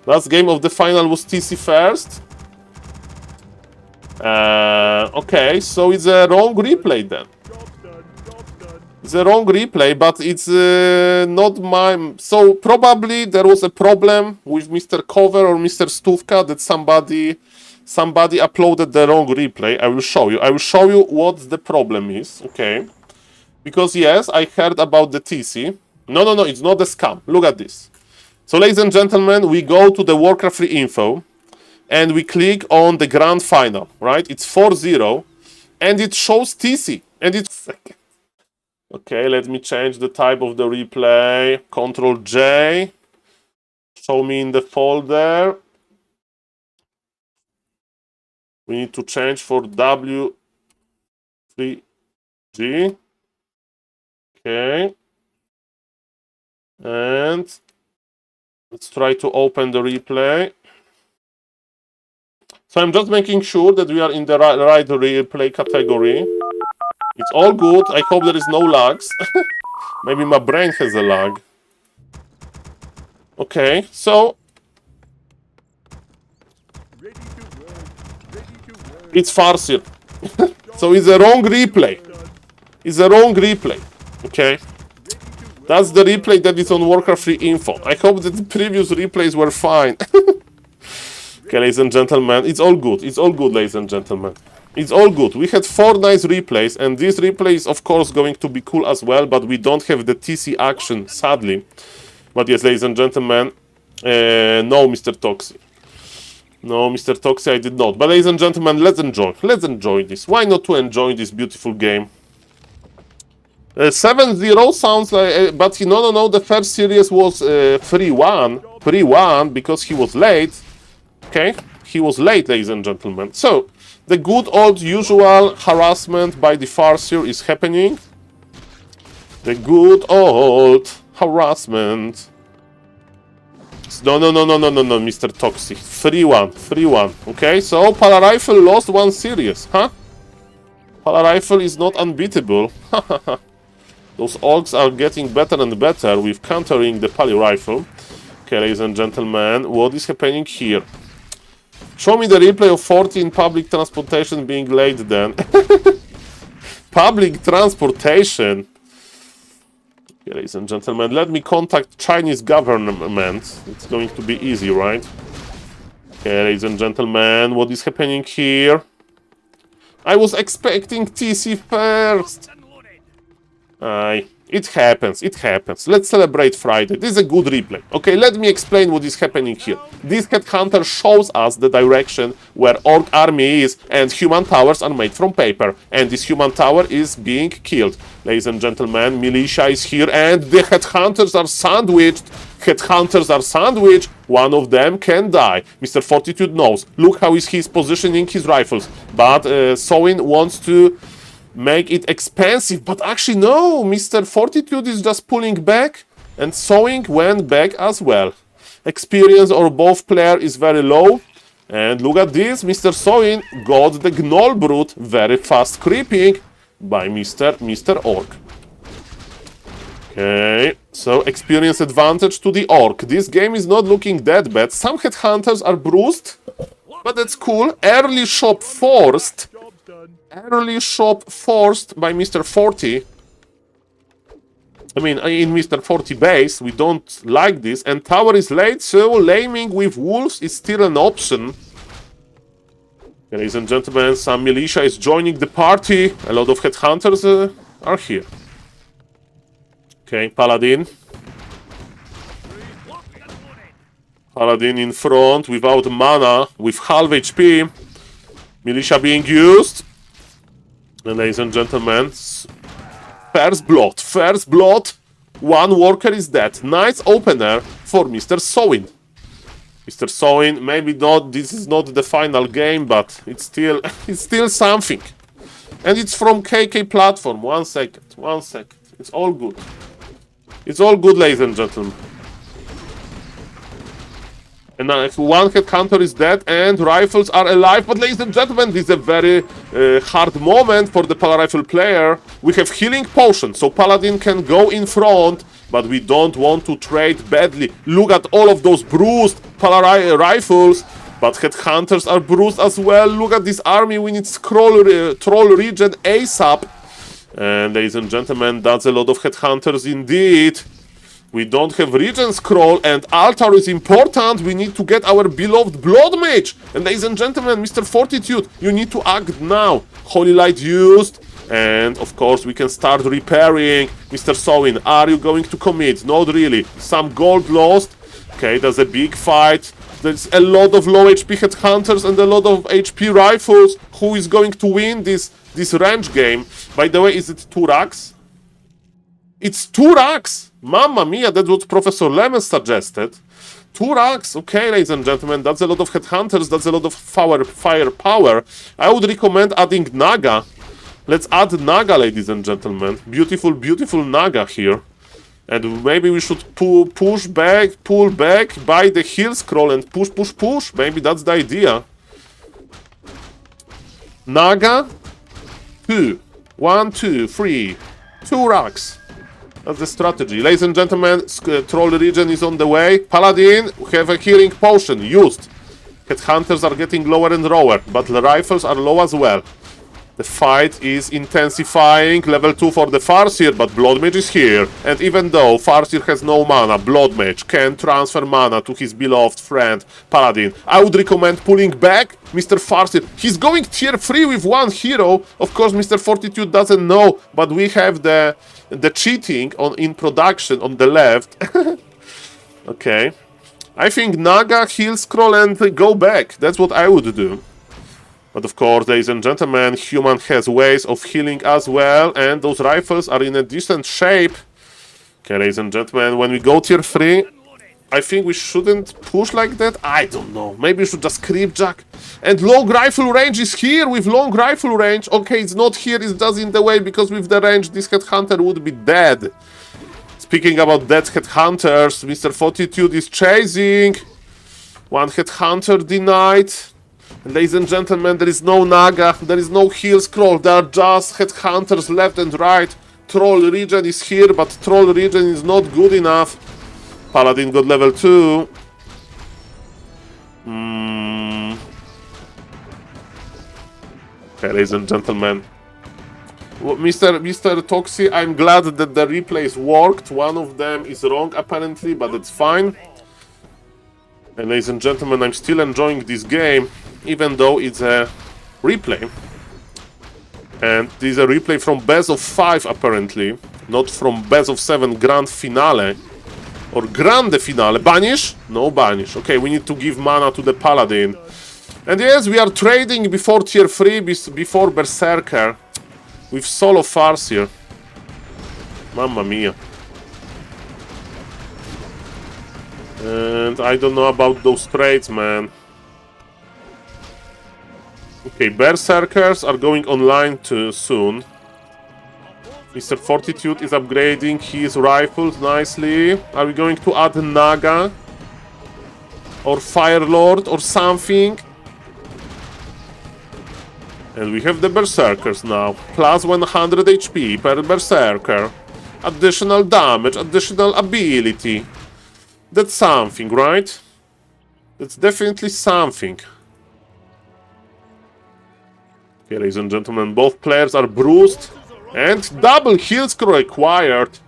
Last game of the final was TC first. Okay, so it's a wrong replay then. It's a wrong replay, but it's not my... So probably there was a problem with Mr. Cover or Mr. Stówka that somebody uploaded the wrong replay. I will show you. I will show you what the problem is, okay? Because yes, I heard about the TC. No, it's not a scam. Look at this. So ladies and gentlemen, we go to the Warcraft 3 info and we click on the grand final, right? It's 4-0 and it shows TC and it's... Okay, let me change the type of the replay. Control J. Show me in the folder. We need to change for W3G. Okay. And let's try to open the replay. So I'm just making sure that we are in the right replay category. It's all good. I hope there is no lags. Maybe my brain has a lag. Okay, so it's Farseer. So it's a wrong replay. It's a wrong replay. Okay. That's the replay that is on Warcraft 3 info. I hope that the previous replays were fine. Okay, ladies and gentlemen, it's all good. It's all good, ladies and gentlemen. It's all good. We had 4 nice replays, and this replay is, of course, going to be cool as well, but we don't have the TC action, sadly. But yes, ladies and gentlemen, no, Mr. Toxi. No, Mr. Toxi, I did not. But ladies and gentlemen, let's enjoy. Let's enjoy this. Why not to enjoy this beautiful game? 7-0 sounds like... but no, the first series was 3-1. 3-1 because he was late. Okay? He was late, ladies and gentlemen. So, the good old usual harassment by the Farseer is happening. The good old harassment. No, Mr. Toxic. 3-1, 3-1. Okay, so Pala Rifle lost 1 series, huh? Pala Rifle is not unbeatable. Those orcs are getting better and better with countering the Pala Rifle. Okay, ladies and gentlemen, what is happening here? Show me the replay of 40 in public transportation being late then. Public transportation. Okay, ladies and gentlemen, let me contact Chinese government. It's going to be easy, right? Okay, ladies and gentlemen, what is happening here? I was expecting TC first. It happens, it happens. Let's celebrate Friday. This is a good replay. Okay, let me explain what is happening here. This headhunter shows us the direction where orc army is and human towers are made from paper. And this human tower is being killed. Ladies and gentlemen, militia is here and the headhunters are sandwiched. Headhunters are sandwiched. One of them can die. Mr. Fortitude knows. Look how he's positioning his rifles. But Soin wants to make it expensive, but actually no, Mr. Fortitude is just pulling back and Sowing went back as well. Experience or both player is very low, and look at this, Mr. Sowing got the Gnoll Brute very fast creeping by Mr. Orc. Okay, so experience advantage to the Orc. This game is not looking that bad. Some headhunters are bruised, but that's cool. Early shop forced. Early shop forced by Mr. 40. I mean, in Mr. 40 base, we don't like this. And tower is late, so laming with wolves is still an option. Ladies and gentlemen, some militia is joining the party. A lot of headhunters are here. Okay, Paladin. Paladin in front, without mana, with half HP. Militia being used. And ladies and gentlemen, first blood, 1 worker is dead. Nice opener for Mr. Sowin. Mr. Sowin, maybe not, this is not the final game, but it's still something. And it's from KK platform. 1 second. It's all good. It's all good, ladies and gentlemen. And now if 1 headhunter is dead and rifles are alive, but ladies and gentlemen, this is a very hard moment for the Pala Rifle player. We have healing potion, so Paladin can go in front, but we don't want to trade badly. Look at all of those bruised Pala Rifles, but headhunters are bruised as well. Look at this army, we need troll regen ASAP. And ladies and gentlemen, that's a lot of headhunters indeed. We don't have Regent Scroll, and Altar is important. We need to get our beloved Blood Mage. And ladies and gentlemen, Mr. Fortitude, you need to act now. Holy Light used. And of course, we can start repairing. Mr. Sowin, are you going to commit? Not really. Some gold lost. Okay, there's a big fight. There's a lot of low HP headhunters and a lot of HP rifles. Who is going to win this range game? By the way, is it 2 racks? It's 2 racks! Mamma mia, that's what Professor Lemon suggested. 2 racks, okay, ladies and gentlemen, that's a lot of headhunters, that's a lot of firepower. I would recommend adding Naga. Let's add Naga, ladies and gentlemen. Beautiful, beautiful Naga here. And maybe we should pull back, buy the heal scroll and push. Maybe that's the idea. Naga, 2. 1, 2, 3. 2 racks. That's the strategy. Ladies and gentlemen, Troll Region is on the way. Paladin, we have a healing potion used. Headhunters are getting lower and lower, but the rifles are low as well. The fight is intensifying. Level 2 for the Farseer, but Blood Mage is here. And even though Farseer has no mana, Blood Mage can transfer mana to his beloved friend Paladin. I would recommend pulling back Mr. Farseer. He's going tier 3 with 1 hero. Of course, Mr. Fortitude doesn't know, but we have the cheating in production on the left. Okay. I think Naga, heal scroll, and go back. That's what I would do. But of course, ladies and gentlemen, human has ways of healing as well, and those rifles are in a decent shape. Okay, ladies and gentlemen, when we go tier 3, I think we shouldn't push like that. I don't know. Maybe we should just creep jack. And long rifle range is here with long rifle range. Okay, it's not here, it's just in the way, because with the range, this headhunter would be dead. Speaking about dead headhunters, Mr. Fortitude is chasing. 1 headhunter denied. And ladies and gentlemen, there is no Naga, there is no heal scroll, there are just headhunters left and right. Troll region is here, but Troll region is not good enough. Paladin got level 2. Okay, ladies and gentlemen. Mr. Toxie, I'm glad that the replays worked. One of them is wrong, apparently, but it's fine. And ladies and gentlemen, I'm still enjoying this game, even though it's a replay. And this is a replay from Best of 5, apparently. Not from Best of 7 Grand Finale. Or Grande Finale. Banish? No banish. Okay, we need to give mana to the Paladin. And yes, we are trading before tier 3, before Berserker. With solo Farseer. Mamma mia. And I don't know about those trades, man. Okay, Berserkers are going online too soon. Mr. Fortitude is upgrading his rifles nicely. Are we going to add Naga? Or Firelord or something? And we have the Berserkers now. Plus 100 HP per Berserker. Additional damage, additional ability. That's something, right? That's definitely something. Okay, ladies and gentlemen, both players are bruised. And double heal scroll required.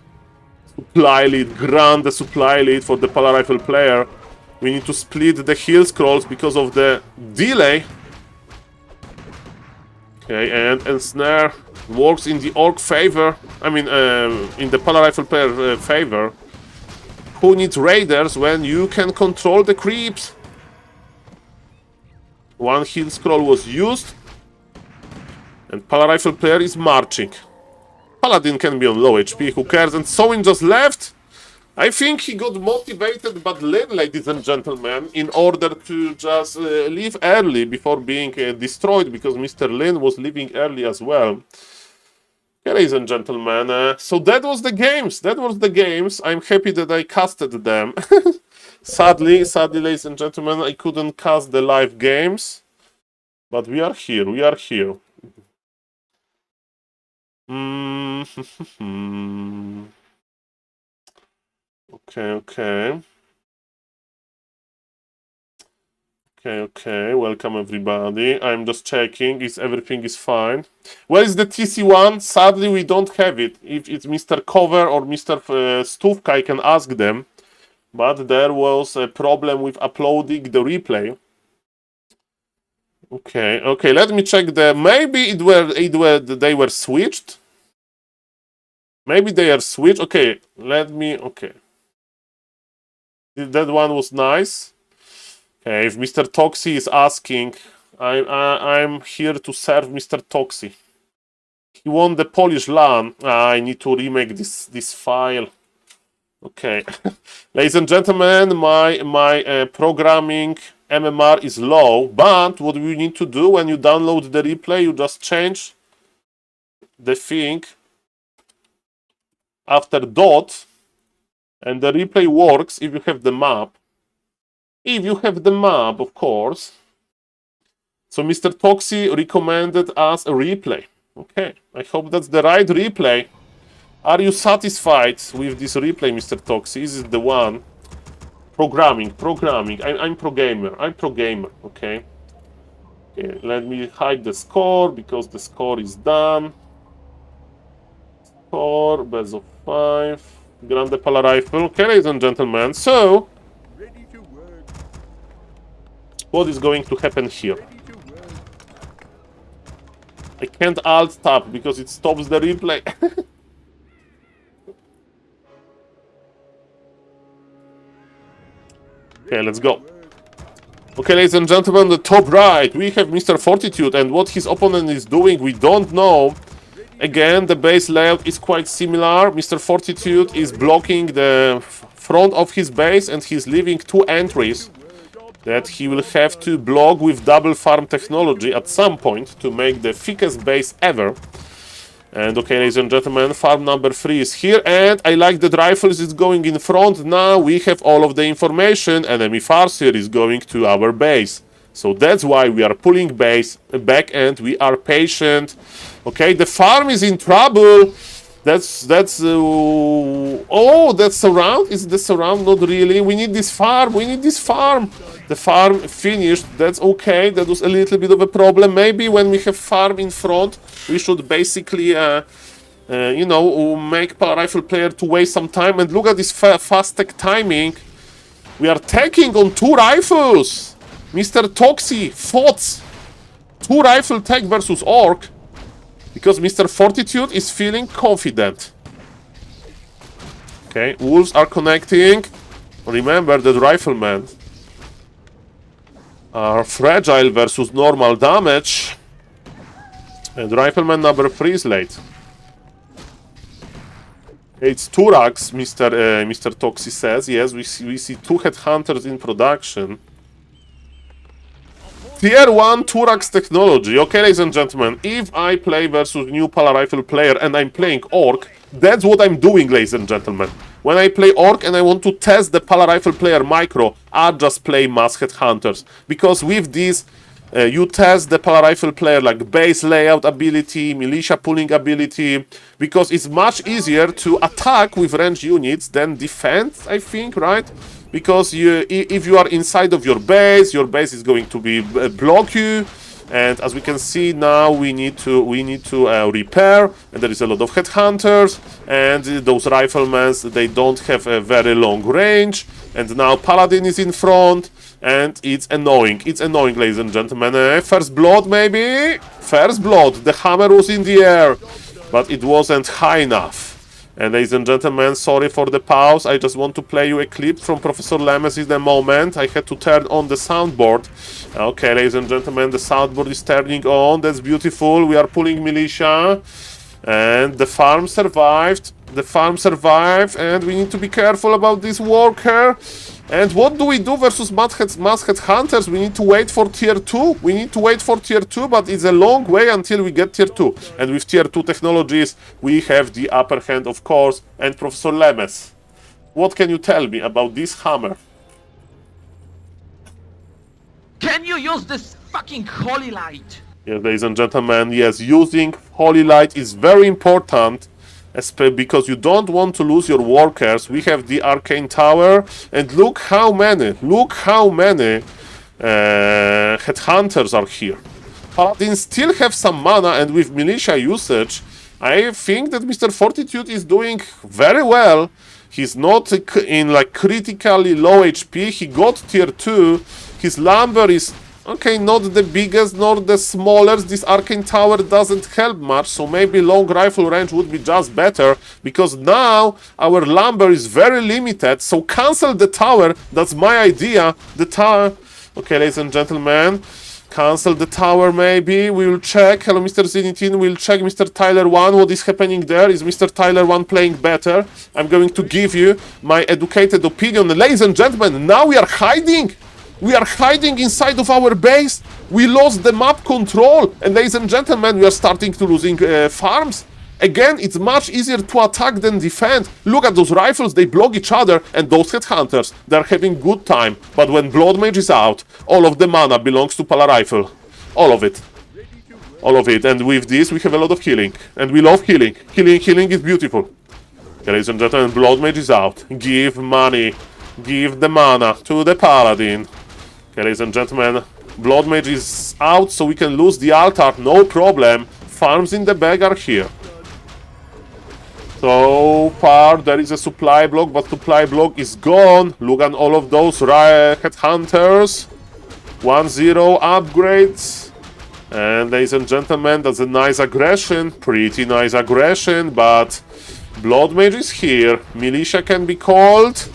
Supply lead, grant the supply lead for the Polar Rifle player. We need to split the heal scrolls because of the delay. Okay, and Ensnare works in the Orc favor. I mean, in the Polar Rifle player favor. Who needs raiders when you can control the creeps? 1 heal scroll was used. And Polar Rifle player is marching. Paladin can be on low HP, who cares? And Sowin just left. I think he got motivated by Lin, ladies and gentlemen, in order to just leave early before being destroyed, because Mr. Lin was leaving early as well. Okay, ladies and gentlemen, so that was the games. That was the games. I'm happy that I casted them. sadly, ladies and gentlemen, I couldn't cast the live games. But we are here. We are here. Okay. Okay. Welcome everybody. I'm just checking if everything is fine. Where is the TC1? Sadly, we don't have it. If it's Mr. Cover or Mr. Stuvka, I can ask them. But there was a problem with uploading the replay. Okay. Let me check maybe they were switched. Maybe they are switched. Okay. That one was nice. Okay, if Mr. Toxi is asking, I'm here to serve Mr. Toxi. He won the Polish LAN. I need to remake this file. Okay, ladies and gentlemen, my programming MMR is low, but what we need to do when you download the replay, you just change the thing after dot, and the replay works if you have the map. If you have the map, of course. So Mr. Toxi recommended us a replay. Okay, I hope that's the right replay. Are you satisfied with this replay, Mr. Toxi? Is it the one? Programming. I'm pro gamer. Okay. Okay, let me hide the score because the score is done. Score, best of 5. Grande Pala Rifle. Okay, ladies and gentlemen. So, what is going to happen here? I can't alt tab because it stops the replay. Okay, let's go. Okay, ladies and gentlemen, the top right, we have Mr. Fortitude, and what his opponent is doing, we don't know. Again, the base layout is quite similar. Mr. Fortitude is blocking the front of his base, and he's leaving 2 entries that he will have to block with double farm technology at some point to make the thickest base ever. And okay, ladies and gentlemen, farm number 3 is here, and I like that rifles is going in front. Now we have all of the information. Enemy Farseer is going to our base. So that's why we are pulling base back and we are patient. Okay, the farm is in trouble. That's oh, that's surround. Is the surround? Not really. We need this farm. The farm finished. That's okay. That was a little bit of a problem. Maybe when we have farm in front, we should basically, make Pala Rifle player to waste some time. And look at this fast tech timing. We are taking on 2 rifles. Mr. Toxi fought 2 rifle tech versus Orc. Because Mr. Fortitude is feeling confident. Okay, wolves are connecting. Remember that riflemen are fragile versus normal damage. And rifleman number 3 is late. It's Turax, Mr. Toxi says. Yes, we see 2 headhunters in production. Tier 1 Turax technology. Okay, ladies and gentlemen, if I play versus new Pala Rifle player and I'm playing Orc, that's what I'm doing, ladies and gentlemen. When I play Orc and I want to test the Pala Rifle player micro, I just play Mass Headhunters. Because with this, you test the Pala Rifle player like base layout ability, militia pulling ability, because it's much easier to attack with ranged units than defend, I think, right? Because if you are inside of your base is going to be block you, and as we can see now, we need to repair, and there is a lot of headhunters, and those riflemen, they don't have a very long range, and now Paladin is in front, and it's annoying. It's annoying, ladies and gentlemen. First blood, maybe? First blood. The hammer was in the air, but it wasn't high enough. And ladies and gentlemen, sorry for the pause. I just want to play you a clip from Professor Lemes in a moment. I had to turn on the soundboard. Okay, ladies and gentlemen, the soundboard is turning on. That's beautiful. We are pulling militia. And the farm survived. The farm survived. And we need to be careful about this worker. And what do we do versus Mass Headhunters? We need to wait for tier 2. We need to wait for tier 2, but it's a long way until we get tier 2. And with tier 2 technologies, we have the upper hand, of course. And Professor Lemes, what can you tell me about this hammer? Can you use this fucking holy light? Yes, ladies and gentlemen, yes, using holy light is very important. Because you don't want to lose your workers. We have the arcane tower, and look how many headhunters are here. Paladins still have some mana, and with militia usage, I think that Mr. Fortitude is doing very well. He's not in like critically low HP. He got tier 2. His lumber is okay, not the biggest nor the smallest. This arcane tower doesn't help much, so maybe long rifle range would be just better, because now our lumber is very limited. So cancel the tower. That's my idea. The tower. Okay, ladies and gentlemen. Cancel the tower, maybe. We will check. Hello, Mr. Zenitin. We'll check Mr. Tyler 1. What is happening there? Is Mr. Tyler 1 playing better? I'm going to give you my educated opinion. Ladies and gentlemen, now we are hiding. We are hiding inside of our base. We lost the map control. And ladies and gentlemen, we are starting to losing farms. Again, it's much easier to attack than defend. Look at those rifles, they block each other, and those headhunters, they're having good time. But when Blood Mage is out, all of the mana belongs to Pala Rifle. All of it. All of it. And with this, we have a lot of healing. And we love healing. Healing is beautiful. Okay, ladies and gentlemen, Blood Mage is out. Give money. Give the mana to the Paladin. Okay, ladies and gentlemen, Blood Mage is out, so we can lose the altar. No problem. Farms in the bag are here. So far, there is a supply block, but supply block is gone. Look at all of those headhunters. 1-0 upgrades. And ladies and gentlemen, that's a nice aggression. Pretty nice aggression, but Blood Mage is here. Militia can be called.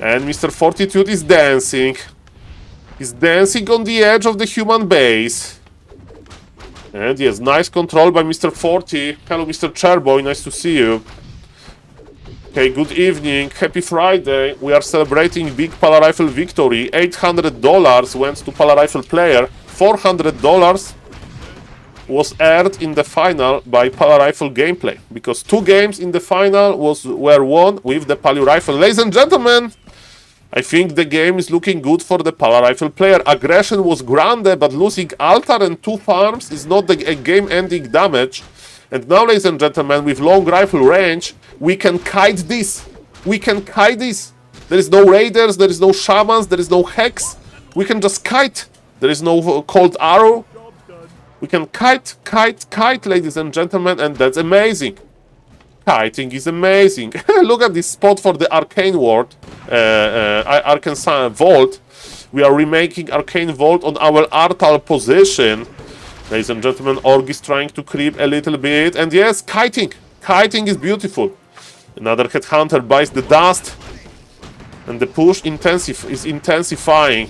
And Mr. Fortitude is dancing. He's dancing on the edge of the human base. And yes, nice control by Mr. 40. Hello, Mr. Chairboy, nice to see you. Okay, good evening. Happy Friday. We are celebrating big Pala Rifle victory. $800 went to Pala Rifle player. $400 was earned in the final by Pala Rifle gameplay, because 2 games in the final were won with the Pala Rifle. Ladies and gentlemen, I think the game is looking good for the Pala Rifle player. Aggression was grande, but losing altar and 2 farms is not a game-ending damage. And now, ladies and gentlemen, with long rifle range, we can kite this. We can kite this. There is no raiders, there is no shamans, there is no hex. We can just kite. There is no cold arrow. We can kite, ladies and gentlemen, and that's amazing. Kiting is amazing. Look at this spot for the Arcane Ward, Arcane Vault. We are remaking Arcane Vault on our Artal position. Ladies and gentlemen, Org is trying to creep a little bit. And yes, kiting. Kiting is beautiful. Another headhunter buys the dust. And the push is intensifying.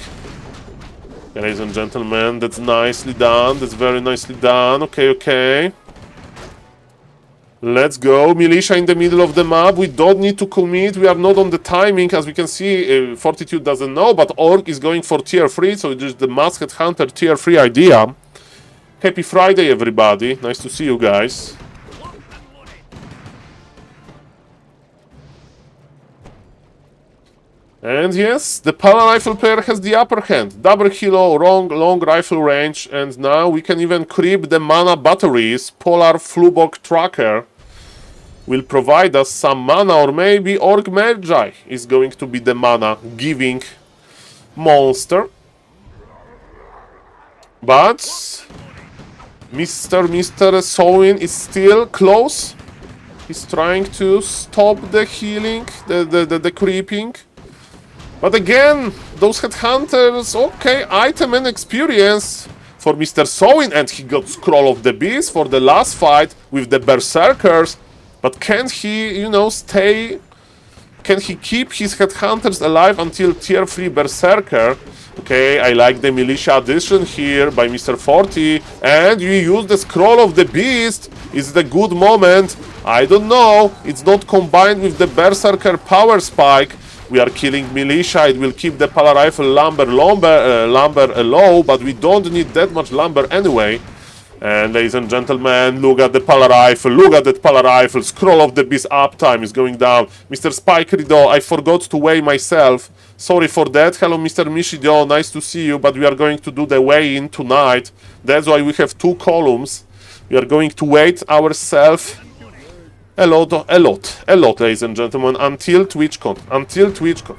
Okay, ladies and gentlemen, that's nicely done. That's very nicely done. Okay. Let's go. Militia in the middle of the map. We don't need to commit. We are not on the timing. As we can see, Fortitude doesn't know, but Orc is going for tier 3. So it is the Masked Hunter tier 3 idea. Happy Friday, everybody. Nice to see you guys. And yes, the Pala Rifle player has the upper hand. Double kilo, long rifle range. And now we can even creep the mana batteries. Polar Flubok Tracker will provide us some mana, or maybe Orc Magi is going to be the mana giving monster. But Mr. Sowin is still close. He's trying to stop the healing, the creeping. But again, those headhunters, okay, item and experience for Mr. Sowin, and he got Scroll of the Beast for the last fight with the Berserkers. But can he, stay? Can he keep his headhunters alive until tier 3 Berserker? Okay, I like the militia addition here by Mr. 40. And you use the Scroll of the Beast. Is the good moment? I don't know. It's not combined with the Berserker power spike. We are killing militia. It will keep the Pala Rifle lumber low, but we don't need that much lumber anyway. And ladies and gentlemen, look at the Pala Rifle. Look at that Pala Rifle. Scroll of the Beast uptime is going down. Mr. Spikerido, I forgot to weigh myself. Sorry for that. Hello, Mr. Mishido. Nice to see you, but we are going to do the weigh-in tonight. That's why we have 2 columns. We are going to weight ourselves a lot, ladies and gentlemen, until TwitchCon.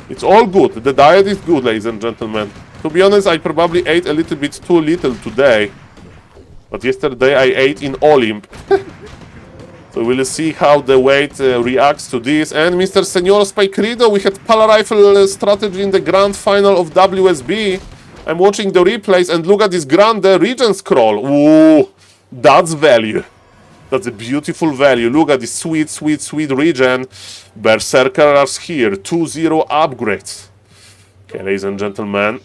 It's all good. The diet is good, ladies and gentlemen. To be honest, I probably ate a little bit too little today. But yesterday I ate in Olymp. So we'll see how the weight reacts to this. And Mr. Senor Spikerido, we had Pala Rifle strategy in the grand final of WSB. I'm watching the replays and look at this Grande Regen scroll. Ooh, that's value. That's a beautiful value. Look at this sweet, sweet, sweet regen. Berserkers here. 2-0 upgrades. Okay, ladies and gentlemen.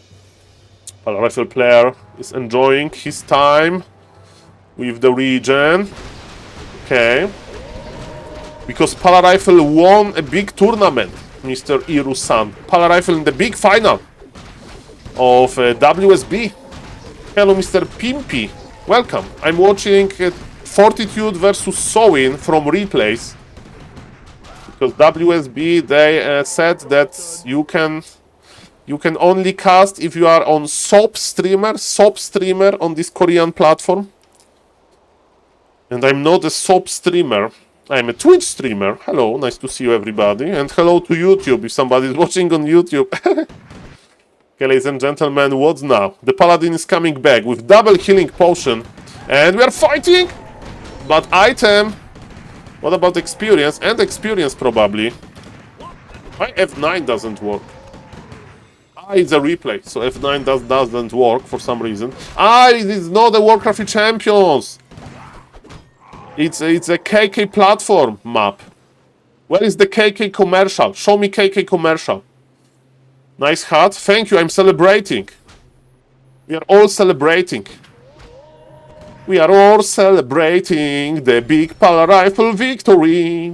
Pala Rifle player is enjoying his time with the regen. Okay. Because Pala Rifle won a big tournament, Mr. Iru-san. Pala Rifle in the big final of WSB. Hello, Mr. Pimpy. Welcome. I'm watching Fortitude versus Sowin from replays. Because WSB, they said that you can only cast if you are on SOP streamer on this Korean platform. And I'm not a SOP streamer. I'm a Twitch streamer. Hello, nice to see you everybody. And hello to YouTube if somebody is watching on YouTube. Okay, ladies and gentlemen, what now? The Paladin is coming back with double healing potion. And we are fighting! But item... What about experience? And experience probably. My F9 doesn't work. It's a replay, so F9 doesn't work for some reason. It is not the Warcraft Champions! It's a KK platform map. Where is the KK commercial? Show me KK commercial. Nice hat. Thank you, I'm celebrating. We are all celebrating. We are all celebrating the big Pala Rifle victory.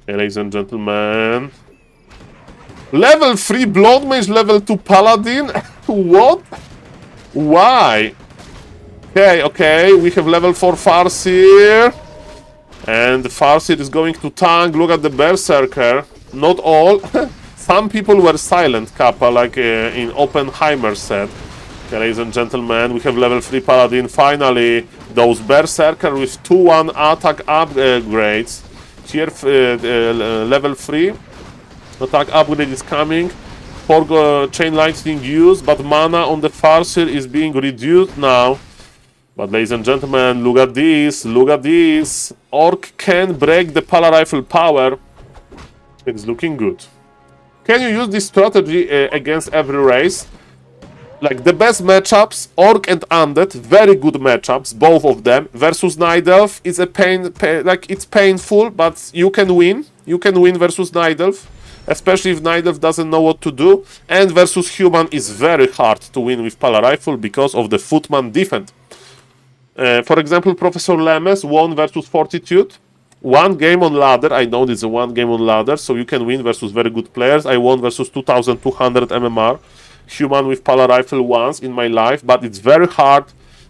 Okay, ladies and gentlemen. Level 3 Blood Mage, level 2 Paladin? What? Why? Okay, we have level 4 Farseer. And the Farseer is going to tank. Look at the Berserker. Not all. Some people were silent, Kappa, like in Oppenheimer said. Okay, ladies and gentlemen, we have level 3 Paladin. Finally, those Berserker with 2-1 attack upgrades. Here, level 3 attack upgrade is coming. 4 Chain Lightning used, but mana on the Farseer is being reduced now. But ladies and gentlemen, look at this, look at this. Orc can break the Pala Rifle power. It's looking good. Can you use this strategy against every race? Like the best matchups, Orc and Undead, very good matchups, both of them. Versus Night Elf is a like it's painful, but you can win. You can win versus Night Elf, especially if Night Elf doesn't know what to do. And versus Human is very hard to win with Pala Rifle because of the Footman defense. For example, Professor Lemes won versus Fortitude. 1 game on ladder. I know this is a 1 game on ladder, so you can win versus very good players. I won versus 2200 MMR. Human with Pala Rifle once in my life, but it's very hard.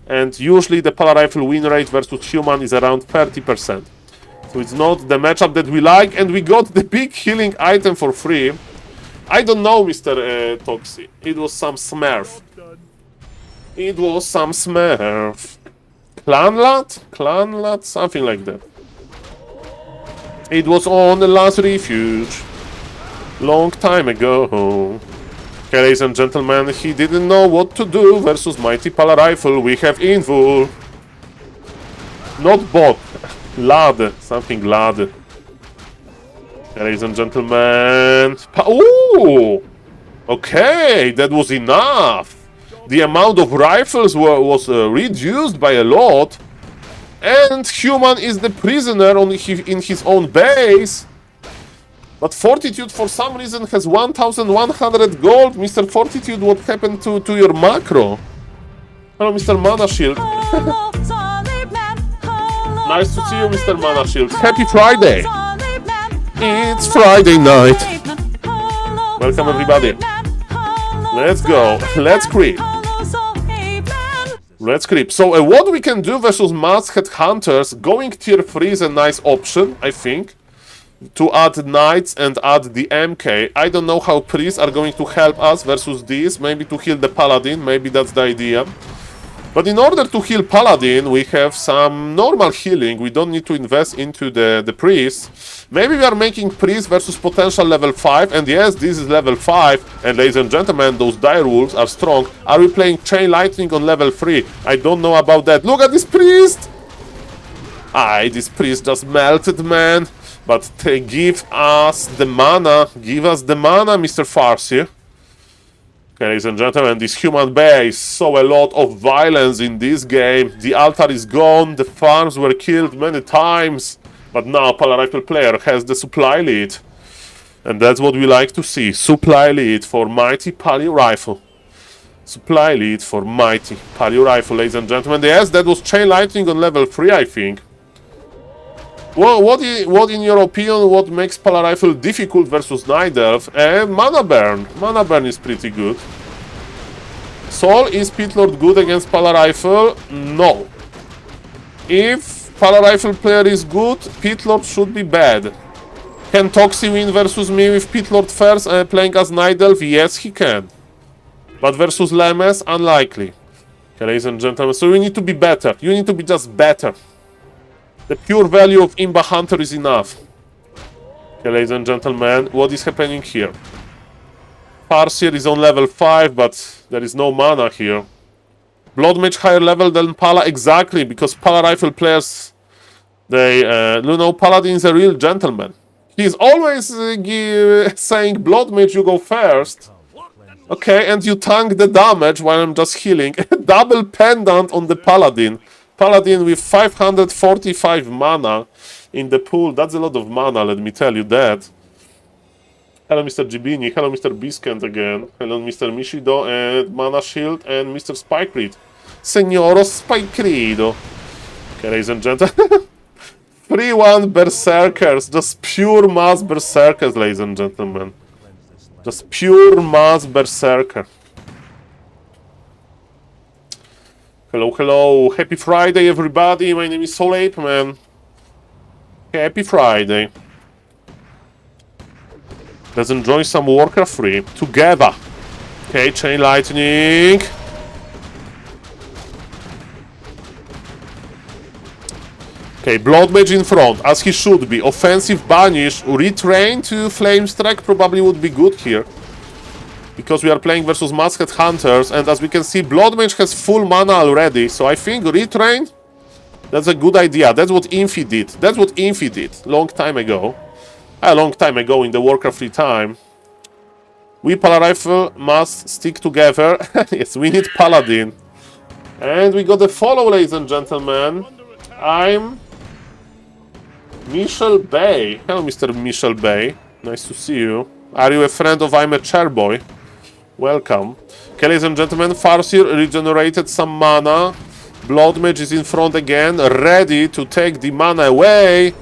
And usually the Pala Rifle win rate versus Human is around 30%. So it's not the matchup that we like. And we got the big healing item for free. I don't know, Mr. Toxi. It was some smurf. It was some smurf. Clanlat? Clanlat? Something like that. It was on the last refuge. Long time ago. Okay, ladies and gentlemen, he didn't know what to do versus Mighty Pala Rifle. We have Invul. Not bot. Lad. Something lad. Okay, ladies and gentlemen. Ooh! Okay, that was enough. The amount of rifles was reduced by a lot. And Human is the prisoner in his own base. But Fortitude for some reason has 1100 gold. Mr. Fortitude, what happened to your macro? Hello, Mr. Mana Shield. Nice to see you, Mr. Mana Shield. Happy Friday. It's Friday night. Welcome, everybody. Let's go. Let's creep. Let's creep. So what we can do versus Masthead Hunters, going tier 3 is a nice option, I think. To add Knights and add the MK. I don't know how Priests are going to help us versus these. Maybe to heal the Paladin, maybe that's the idea. But in order to heal Paladin, we have some normal healing. We don't need to invest into the Priest. Maybe we are making Priest versus potential level 5. And yes, this is level 5. And ladies and gentlemen, those Dire Wolves are strong. Are we playing Chain Lightning on level 3? I don't know about that. Look at this Priest! Aye, this Priest just melted, man. But give us the mana. Give us the mana, Mr. Farseer. Okay, ladies and gentlemen, this human base saw a lot of violence in this game. The altar is gone, the farms were killed many times. But now Polar Rifle player has the supply lead. And that's what we like to see. Supply lead for mighty Palio Rifle. Supply lead for mighty Palio Rifle, ladies and gentlemen. Yes, that was Chain Lightning on level 3, I think. Well, what in your opinion, what makes Polar Rifle difficult versus Night Elf? And Mana Burn. Mana Burn is pretty good. Saul, is Pit Lord good against Polar Rifle? No. If Polar Rifle player is good, Pit Lord should be bad. Can Toxie win versus me with Pit Lord first playing as Night Elf? Yes, he can. But versus Lemes, unlikely. Okay, ladies and gentlemen, so you need to be better. You need to be just better. The pure value of Imba Hunter is enough. Okay, ladies and gentlemen, what is happening here? Farseer is on level 5, but there is no mana here. Blood Mage higher level than Pala, exactly, because Polar Rifle players, they, you know, Paladin is a real gentleman. He's always saying, Blood Mage, you go first. Okay, and you tank the damage while I'm just healing. Double Pendant on the Paladin. Paladin with 545 mana in the pool. That's a lot of mana, let me tell you that. Hello, Mr. Jibini. Hello, Mr. Biskent again. Hello, Mr. Mishido and Mana Shield and Mr. Spikereed. Senoro Spikereedo. Okay, ladies and gentlemen. 3-1 Berserkers. Just pure mass Berserkers, ladies and gentlemen. Just pure mass Berserker. Hello, hello. Happy Friday, everybody. My name is SaulPlayerMan. Happy Friday. Let's enjoy some Warcraft 3 together. Okay, Chain Lightning. Okay, Blood Mage in front, as he should be. Offensive Banish, retrain to Flame Strike probably would be good here. Because we are playing versus Masked Hunters, and as we can see, Blood Mage has full mana already, so I think retrain, that's a good idea. That's what Infi did. That's what Infi did long time ago. A long time ago in the Warcraft 3 time. We Polar Rifle must stick together. Yes, we need Paladin. And we got a follow, ladies and gentlemen. I'm Michel Bay. Hello, Mr. Michel Bay. Nice to see you. Are you a friend of I'm a Chairboy? Welcome. Okay, ladies and gentlemen, Farseer regenerated some mana. Blood Mage is in front again, ready to take the mana away.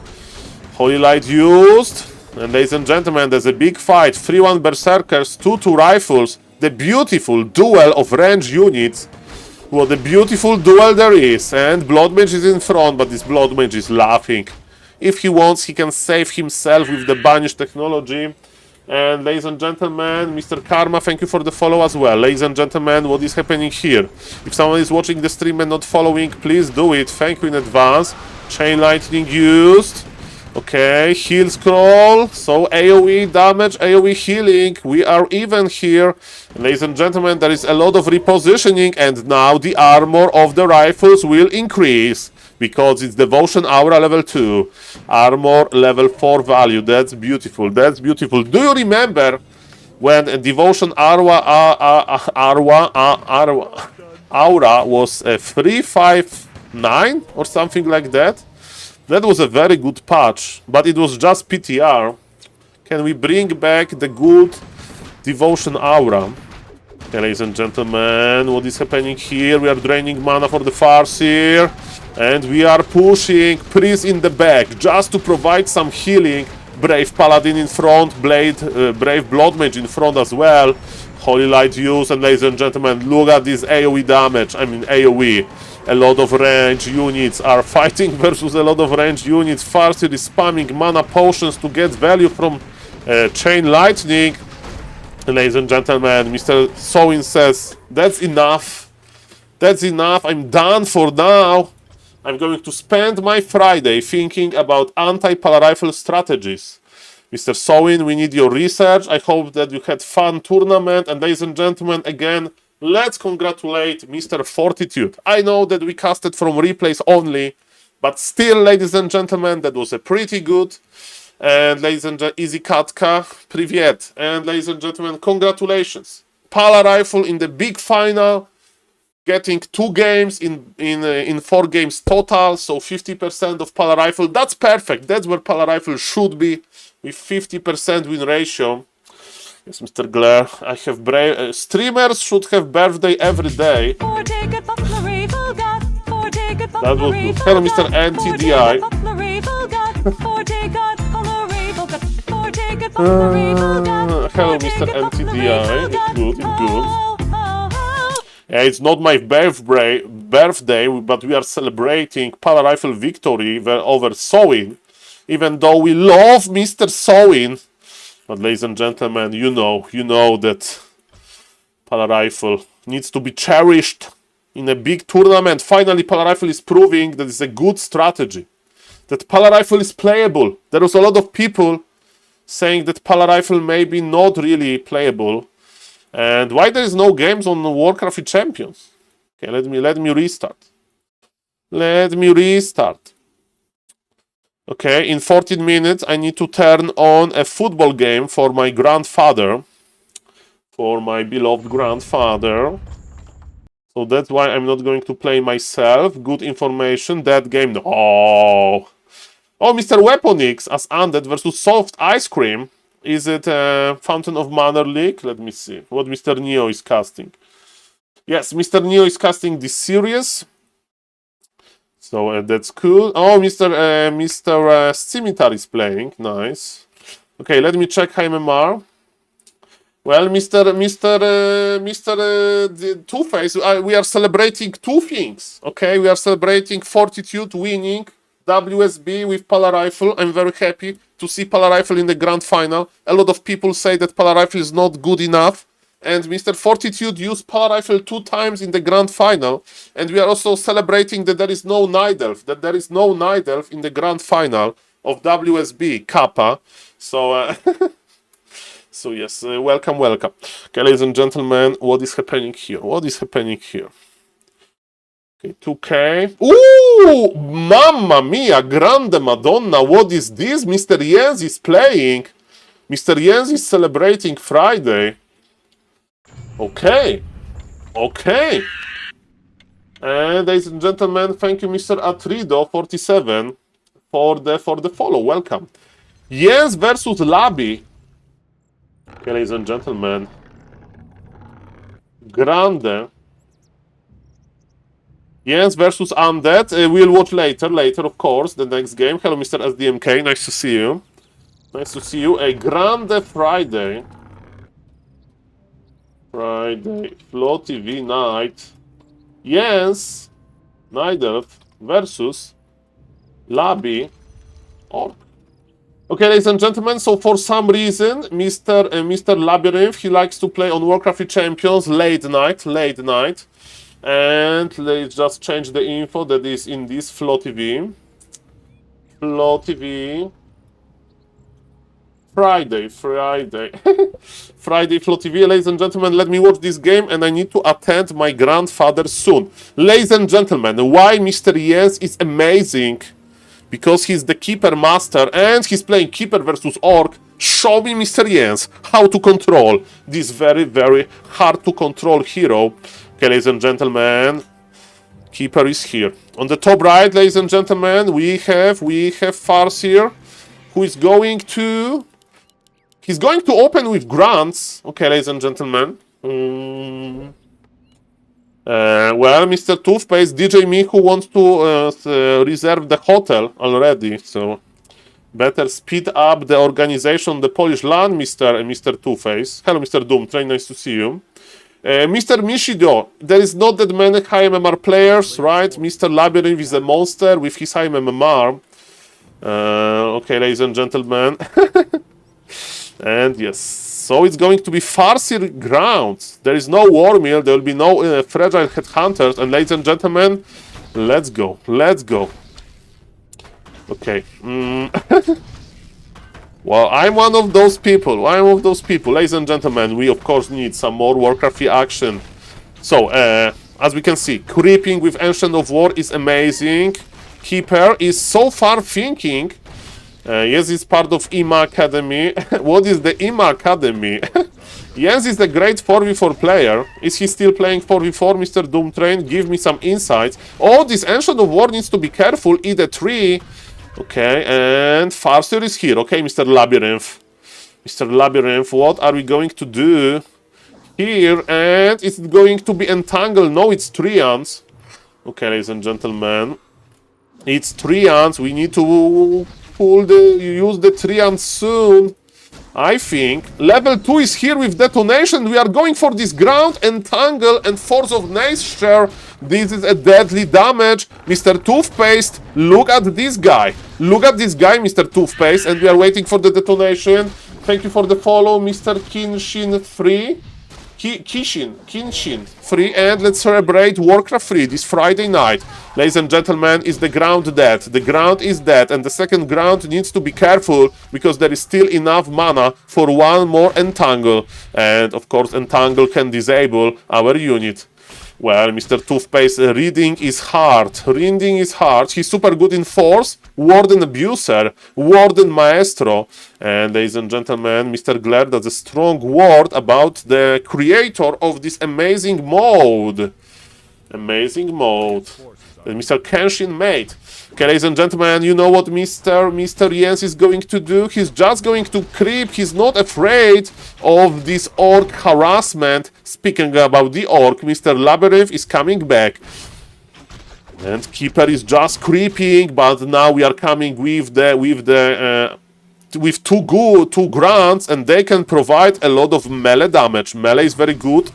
Holy Light used. And ladies and gentlemen, there's a big fight. 3-1 Berserkers, 2-2 Rifles. The beautiful duel of range units. What a beautiful duel there is. And Blood Mage is in front, but this Blood Mage is laughing. If he wants, he can save himself with the Banish technology. And ladies and gentlemen, Mr. Karma, thank you for the follow as well. Ladies and gentlemen, what is happening here? If someone is watching the stream and not following, please do it. Thank you in advance. Chain Lightning used. Okay, heal scroll. So AoE damage, AoE healing. We are even here. Ladies and gentlemen, there is a lot of repositioning, and now the armor of the rifles will increase. Because it's Devotion Aura level 2. Armor level 4 value. That's beautiful. That's beautiful. Do you remember when Devotion Aura was 359 or something like that? That was a very good patch. But it was just PTR. Can we bring back the good Devotion Aura? Okay, ladies and gentlemen, what is happening here? We are draining mana for the Farseer. And we are pushing Priest in the back just to provide some healing. Brave Paladin in front, Brave Blood Mage in front as well. Holy Light use, and ladies and gentlemen, look at this AoE damage. I mean AoE. A lot of range units are fighting versus a lot of range units. Farseer is spamming mana potions to get value from Chain Lightning. And ladies and gentlemen, Mr. Sowin says, that's enough. That's enough. I'm done for now. I'm going to spend my Friday thinking about anti-polar rifle strategies. Mr. Sowin, we need your research. I hope that you had fun tournament. And ladies and gentlemen, again, let's congratulate Mr. Fortitude. I know that we casted from replays only, but still, ladies and gentlemen, that was a pretty good. And ladies and gentlemen, Easy Katka, привет. And ladies and gentlemen, congratulations. Polar Rifle in the big final, getting 2 games in 4 games total, so 50% of Polar Rifle. That's perfect. That's where Polar Rifle should be, with 50% win ratio. Yes, Mr. Glare, I have streamers should have birthday every day. That was good. Hello, Mr. NTDI. Hello, Mr. NTDI. It's good, it's good. Yeah, it's not my birthday, but we are celebrating Polar Rifle victory over Sowin. Even though we love Mr. Sowin. But ladies and gentlemen, you know that Polar Rifle needs to be cherished in a big tournament. Finally, Polar Rifle is proving that it's a good strategy. That Polar Rifle is playable. There was a lot of people saying that Polar Rifle may be not really playable. And why there is no games on Warcraft Champions? Okay, let me restart. Let me restart. Okay, in 14 minutes I need to turn on a football game for my grandfather. For my beloved grandfather. So that's why I'm not going to play myself. Good information. That game. No. Oh, Mr. Weaponix as Undead versus Soft Ice Cream. Is it Fountain of Manor League? Let me see what Mr. Neo is casting. Yes, Mr. Neo is casting this series. So that's cool. Oh, Mr. Scimitar is playing. Nice. Okay, let me check HMMR. Well, Mr. Two-Face, we are celebrating 2 things. Okay, we are celebrating Fortitude winning WSB with Polar Rifle. I'm very happy to see Polar Rifle in the grand final. A lot of people say that Polar Rifle is not good enough. And Mr. Fortitude used Polar Rifle 2 times in the grand final. And we are also celebrating that there is no Night Elf. That there is no Night Elf in the grand final of WSB, Kappa. So, so yes, welcome. Okay, ladies and gentlemen, what is happening here? Okay, 2K. Ooh, mamma mia, grande madonna, what is this? Mr. Jens is playing. Mr. Jens is celebrating Friday. Okay. And ladies and gentlemen, thank you, Mr. Atrido47, for the follow. Welcome. Jens versus Labi. Okay, ladies and gentlemen. Grande. Jens versus Undead. We'll watch later, of course, the next game. Hello, Mr. SDMK. Nice to see you. A Grande Friday. Flow TV night. Jens Night Elf versus Labi Orc. Okay, ladies and gentlemen, so for some reason, Mr. Labyrinth, he likes to play on Warcraft Champions late night. And let's just change the info that is in this Flow TV. Friday. Friday Flow TV. Ladies and gentlemen, let me watch this game and I need to attend my grandfather soon. Ladies and gentlemen, why Mr. Jens is amazing? Because he's the Keeper Master and he's playing Keeper versus Orc. Show me, Mr. Jens, how to control this very, very hard to control hero. Okay, ladies and gentlemen, Keeper is here. On the top right, ladies and gentlemen, we have Farseer, who is going to... He's going to open with grants. Okay, ladies and gentlemen. Well, Mr. Toothpaste, DJ Michu wants to reserve the hotel already, so better speed up the organization, the Polish land, Mr. Two-Face. Hello, Mr. Doomtrain, nice to see you. Mr. Mishido, there is not that many high MMR players, right? Mr. Labyrinth is a monster with his high MMR. Okay, ladies and gentlemen. And yes, So it's going to be Farseer grounds. There is no War Mill, there will be no Fragile Headhunters, and ladies and gentlemen, let's go, let's go. Okay. Well, I'm one of those people, ladies and gentlemen. We of course need some more Warcraft 3 action. So, as we can see, creeping with Ancient of War is amazing. Keeper is so far thinking. Yes, it's part of IMA Academy. What is the IMA Academy? Jens is a great 4v4 player. Is he still playing 4v4, Mr. Doomtrain? Give me some insights. Oh, this Ancient of War needs to be careful. Eat a tree. Okay, and Farseer is here. Okay, Mr. Labyrinth. Mr. Labyrinth, what are we going to do here? And is it going to be Entangled? No, it's Trians. Okay, ladies and gentlemen. It's Trians. We need to use the Trians soon. I think. Level 2 is here with Detonation. We are going for this ground, Entangle, and Force of Nature. This is a deadly damage. Mr. Toothpaste, look at this guy. Look at this guy, Mr. Toothpaste. And we are waiting for the detonation. Thank you for the follow, Mr. Kinshin3. Kinshin 3, and let's celebrate Warcraft 3 this Friday night. Ladies and gentlemen, is the ground dead? The ground is dead, and the second ground needs to be careful because there is still enough mana for one more Entangle. And of course, Entangle can disable our unit. Well, Mr. Toothpaste, reading is hard. Reading is hard. He's super good in Force, Warden Abuser, Warden Maestro. And ladies and gentlemen, Mr. Glare does a strong word about the creator of this amazing mode. Amazing mode. Mr. Kenshin made. Okay, ladies and gentlemen, you know what Mr. Jens is going to do? He's just going to creep. He's not afraid of this orc harassment. Speaking about the orc, Mr. Labyrinth is coming back. And Keeper is just creeping, but now we are coming with two grunts, and they can provide a lot of melee damage. Melee is very good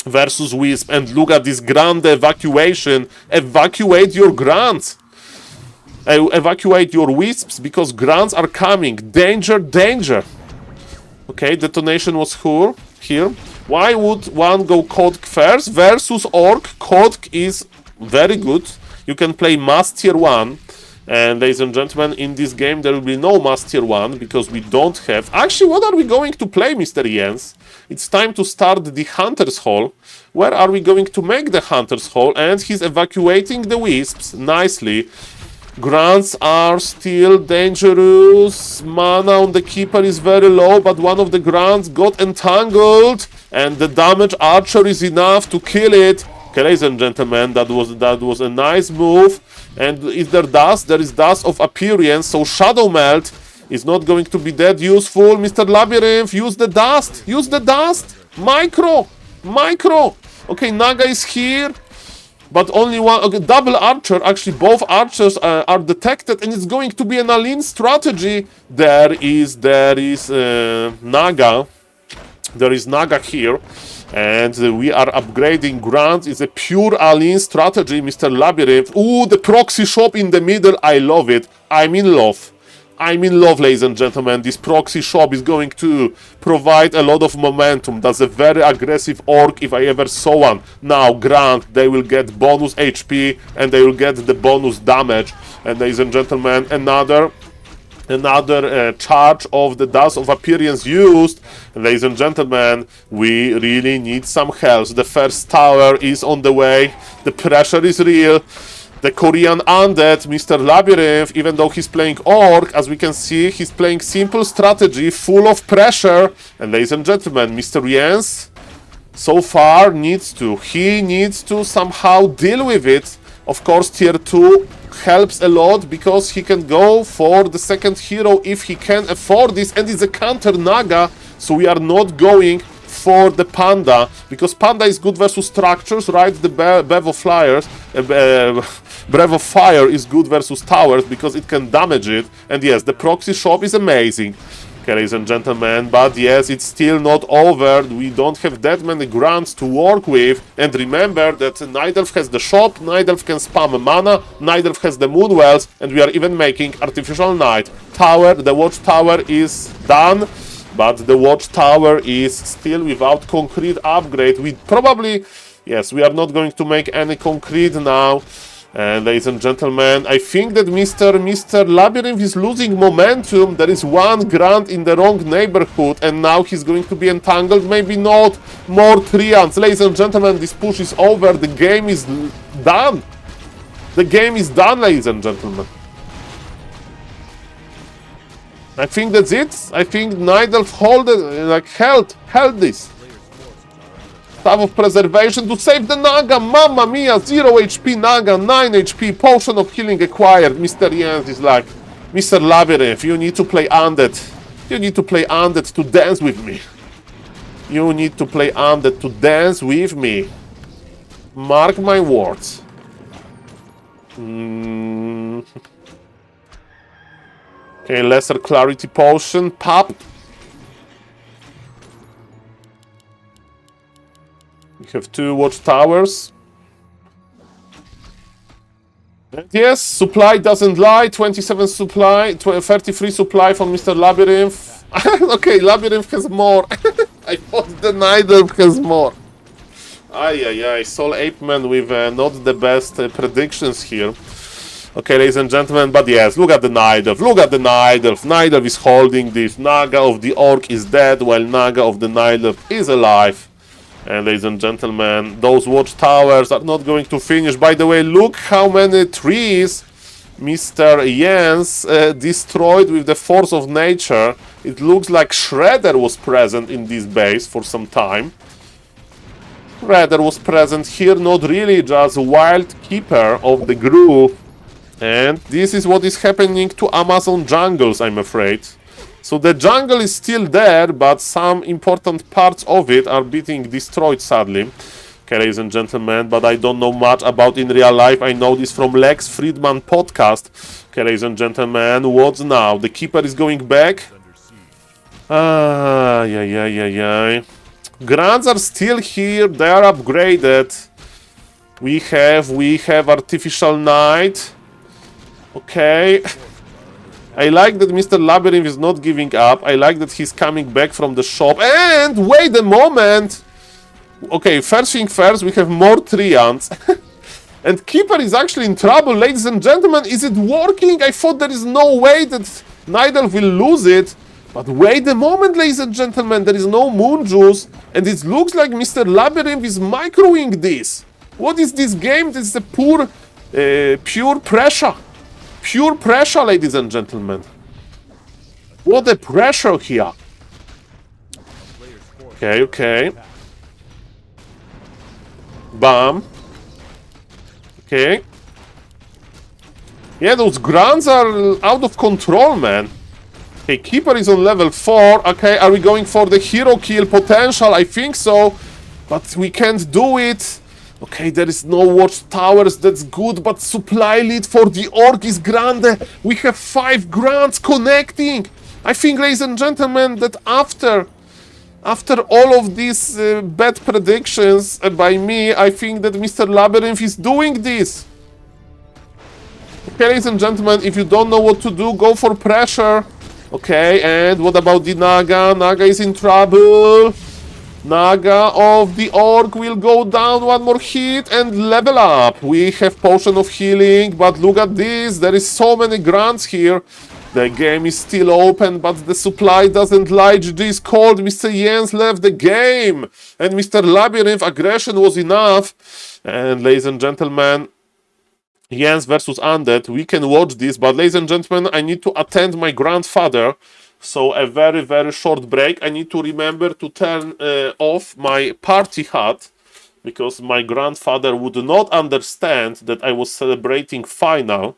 versus Wisp, and look at this grand evacuation. Evacuate your grunts. Evacuate your Wisps, because grunts are coming. Danger, danger. Okay, detonation was here. Why would one go Kodk first? Versus Orc, Kodk is very good. You can play Mass Tier 1. And ladies and gentlemen, in this game there will be no Mass Tier 1 because we don't have... Actually, what are we going to play, Mr. Jens? It's time to start the Hunter's Hall. Where are we going to make the Hunter's Hall? And he's evacuating the Wisps nicely. Grunts are still dangerous. Mana on the Keeper is very low, but one of the grunts got entangled. And the damage archer is enough to kill it. Okay, ladies and gentlemen, that was a nice move. And is there dust? There is dust of appearance, so Shadow Melt is not going to be that useful. Mr. Labyrinth, use the dust! Use the dust! Micro! Micro! Okay, Naga is here, but only one... Okay, double archer, actually both archers are detected, and it's going to be an Aline strategy. There is Naga. There is Naga here. And we are upgrading grunts. It's a pure Aline strategy, Mr. Labyrinth. Ooh, the proxy shop in the middle. I love it. I'm in love. I'm in love, ladies and gentlemen. This proxy shop is going to provide a lot of momentum. That's a very aggressive orc if I ever saw one. Now, grunt, they will get bonus HP and they will get the bonus damage. And ladies and gentlemen, another charge of the dust of appearance used. Ladies and gentlemen, we really need some health. The first tower is on the way. The pressure is real. The Korean undead, Mr. Labyrinth, even though he's playing orc, as we can see, he's playing simple strategy, full of pressure. And ladies and gentlemen, Mr. Jens so far needs to somehow deal with it. Of course, tier 2 helps a lot because he can go for the second hero if he can afford this, and it's a counter Naga, so we are not going for the Panda because Panda is good versus structures, right? The Breath of Fire is good versus towers because it can damage it, and yes, the proxy shop is amazing. Okay, ladies and gentlemen, but yes, it's still not over. We don't have that many grunts to work with. And remember that Nidelf has the shop, Nidelf can spam mana, Nidelf has the Moonwells, and we are even making Artificial Night. Tower, the watchtower is done. but the watchtower is still without concrete upgrade. We probably, yes, we are not going to make any concrete now. And ladies and gentlemen, I think that Mr. Labyrinth is losing momentum. There is one grunt in the wrong neighborhood, and now he's going to be entangled. Maybe not more treants. Ladies and gentlemen, this push is over. The game is done. The game is done, ladies and gentlemen. I think that's it. I think Nidal held this. Staff of Preservation to save the Naga. Mamma mia, 0 HP Naga, 9 HP, Potion of Healing acquired. Mr. Jens is like, Mr. Labyrinth, you need to play Undead. You need to play Undead to dance with me. You need to play Undead to dance with me. Mark my words. Okay, Lesser Clarity Potion, popped. We have 2 watchtowers. And yes, supply doesn't lie. 27 supply, 33 supply from Mr. Labyrinth. Okay, Labyrinth has more. I thought the Nidal has more. Ay, SaulApeman with not the best predictions here. Okay, ladies and gentlemen, but yes, look at the Nidal. Look at the Nidal. Nidal is holding this. Naga of the Orc is dead, while Naga of the Nidal is alive. And ladies and gentlemen, those watchtowers are not going to finish. By the way, look how many trees Mr. Jens destroyed with the force of nature. It looks like Shredder was present in this base for some time. Shredder was present here, not really, just Wild Keeper of the Grove. And this is what is happening to Amazon jungles, I'm afraid. So the jungle is still there, but some important parts of it are being destroyed, sadly. Okay, ladies and gentlemen, but I don't know much about in real life. I know this from Lex Friedman podcast. Okay, ladies and gentlemen, what's now? The Keeper is going back. Grants are still here. They are upgraded. We have Artificial Night. Okay. I like that Mr. Labyrinth is not giving up. I like that he's coming back from the shop. And wait a moment! Okay, first thing first, we have more treants. And Keeper is actually in trouble, ladies and gentlemen. Is it working? I thought there is no way that Nidal will lose it. But wait a moment, ladies and gentlemen. There is no Moon Juice. And it looks like Mr. Labyrinth is microing this. What is this game? This is a pure pressure. Pure pressure, ladies and gentlemen. What a pressure here. Okay. Bam. Okay. Yeah, those grunts are out of control, man. Okay, Keeper is on level 4. Okay, are we going for the hero kill potential? I think so. But we can't do it. Okay, there is no watchtowers, that's good, but supply lead for the Orc is grande. We have 5 grants connecting. I think, ladies and gentlemen, that after all of these bad predictions by me, I think that Mr. Labyrinth is doing this. Okay, ladies and gentlemen, if you don't know what to do, go for pressure. Okay, and what about the Naga? Naga is in trouble. Naga of the Orc will go down one more hit and level up. We have Potion of Healing, but look at this. There is so many grants here. The game is still open, but the supply doesn't lie. GG is called. Mr. Jens left the game. And Mr. Labyrinth aggression was enough. And ladies and gentlemen, Jens versus Undead. We can watch this, but ladies and gentlemen, I need to attend my grandfather. So a very, very short break. I need to remember to turn off my party hat because my grandfather would not understand that I was celebrating final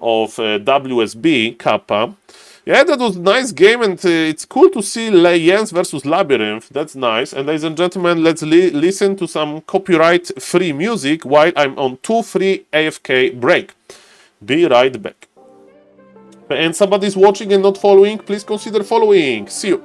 of WSB Kappa. Yeah, that was a nice game, and it's cool to see Jens versus Labyrinth. That's nice. And ladies and gentlemen, let's listen to some copyright-free music while I'm on 2-3 AFK break. Be right back. And somebody's watching and not following, please consider following. See you.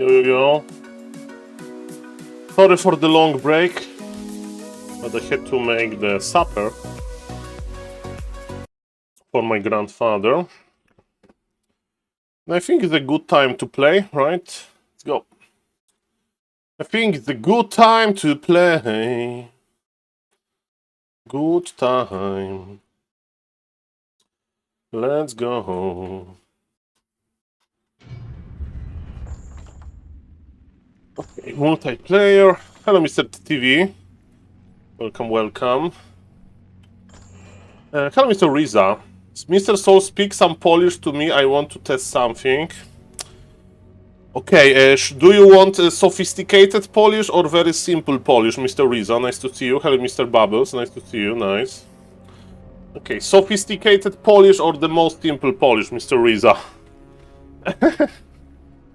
Yo. Sorry for the long break, but I had to make the supper for my grandfather. And I think it's a good time to play, right? Let's go. I think it's a good time to play. Good time. Let's go. Okay, multiplayer. Hello, Mr. TV. Welcome, welcome. Hello, Mr. Riza. Mr. Soul, speak some Polish to me. I want to test something. Okay, do you want sophisticated Polish or very simple Polish, Mr. Riza? Nice to see you. Hello, Mr. Bubbles. Nice to see you. Nice. Okay, sophisticated Polish or the most simple Polish, Mr. Riza?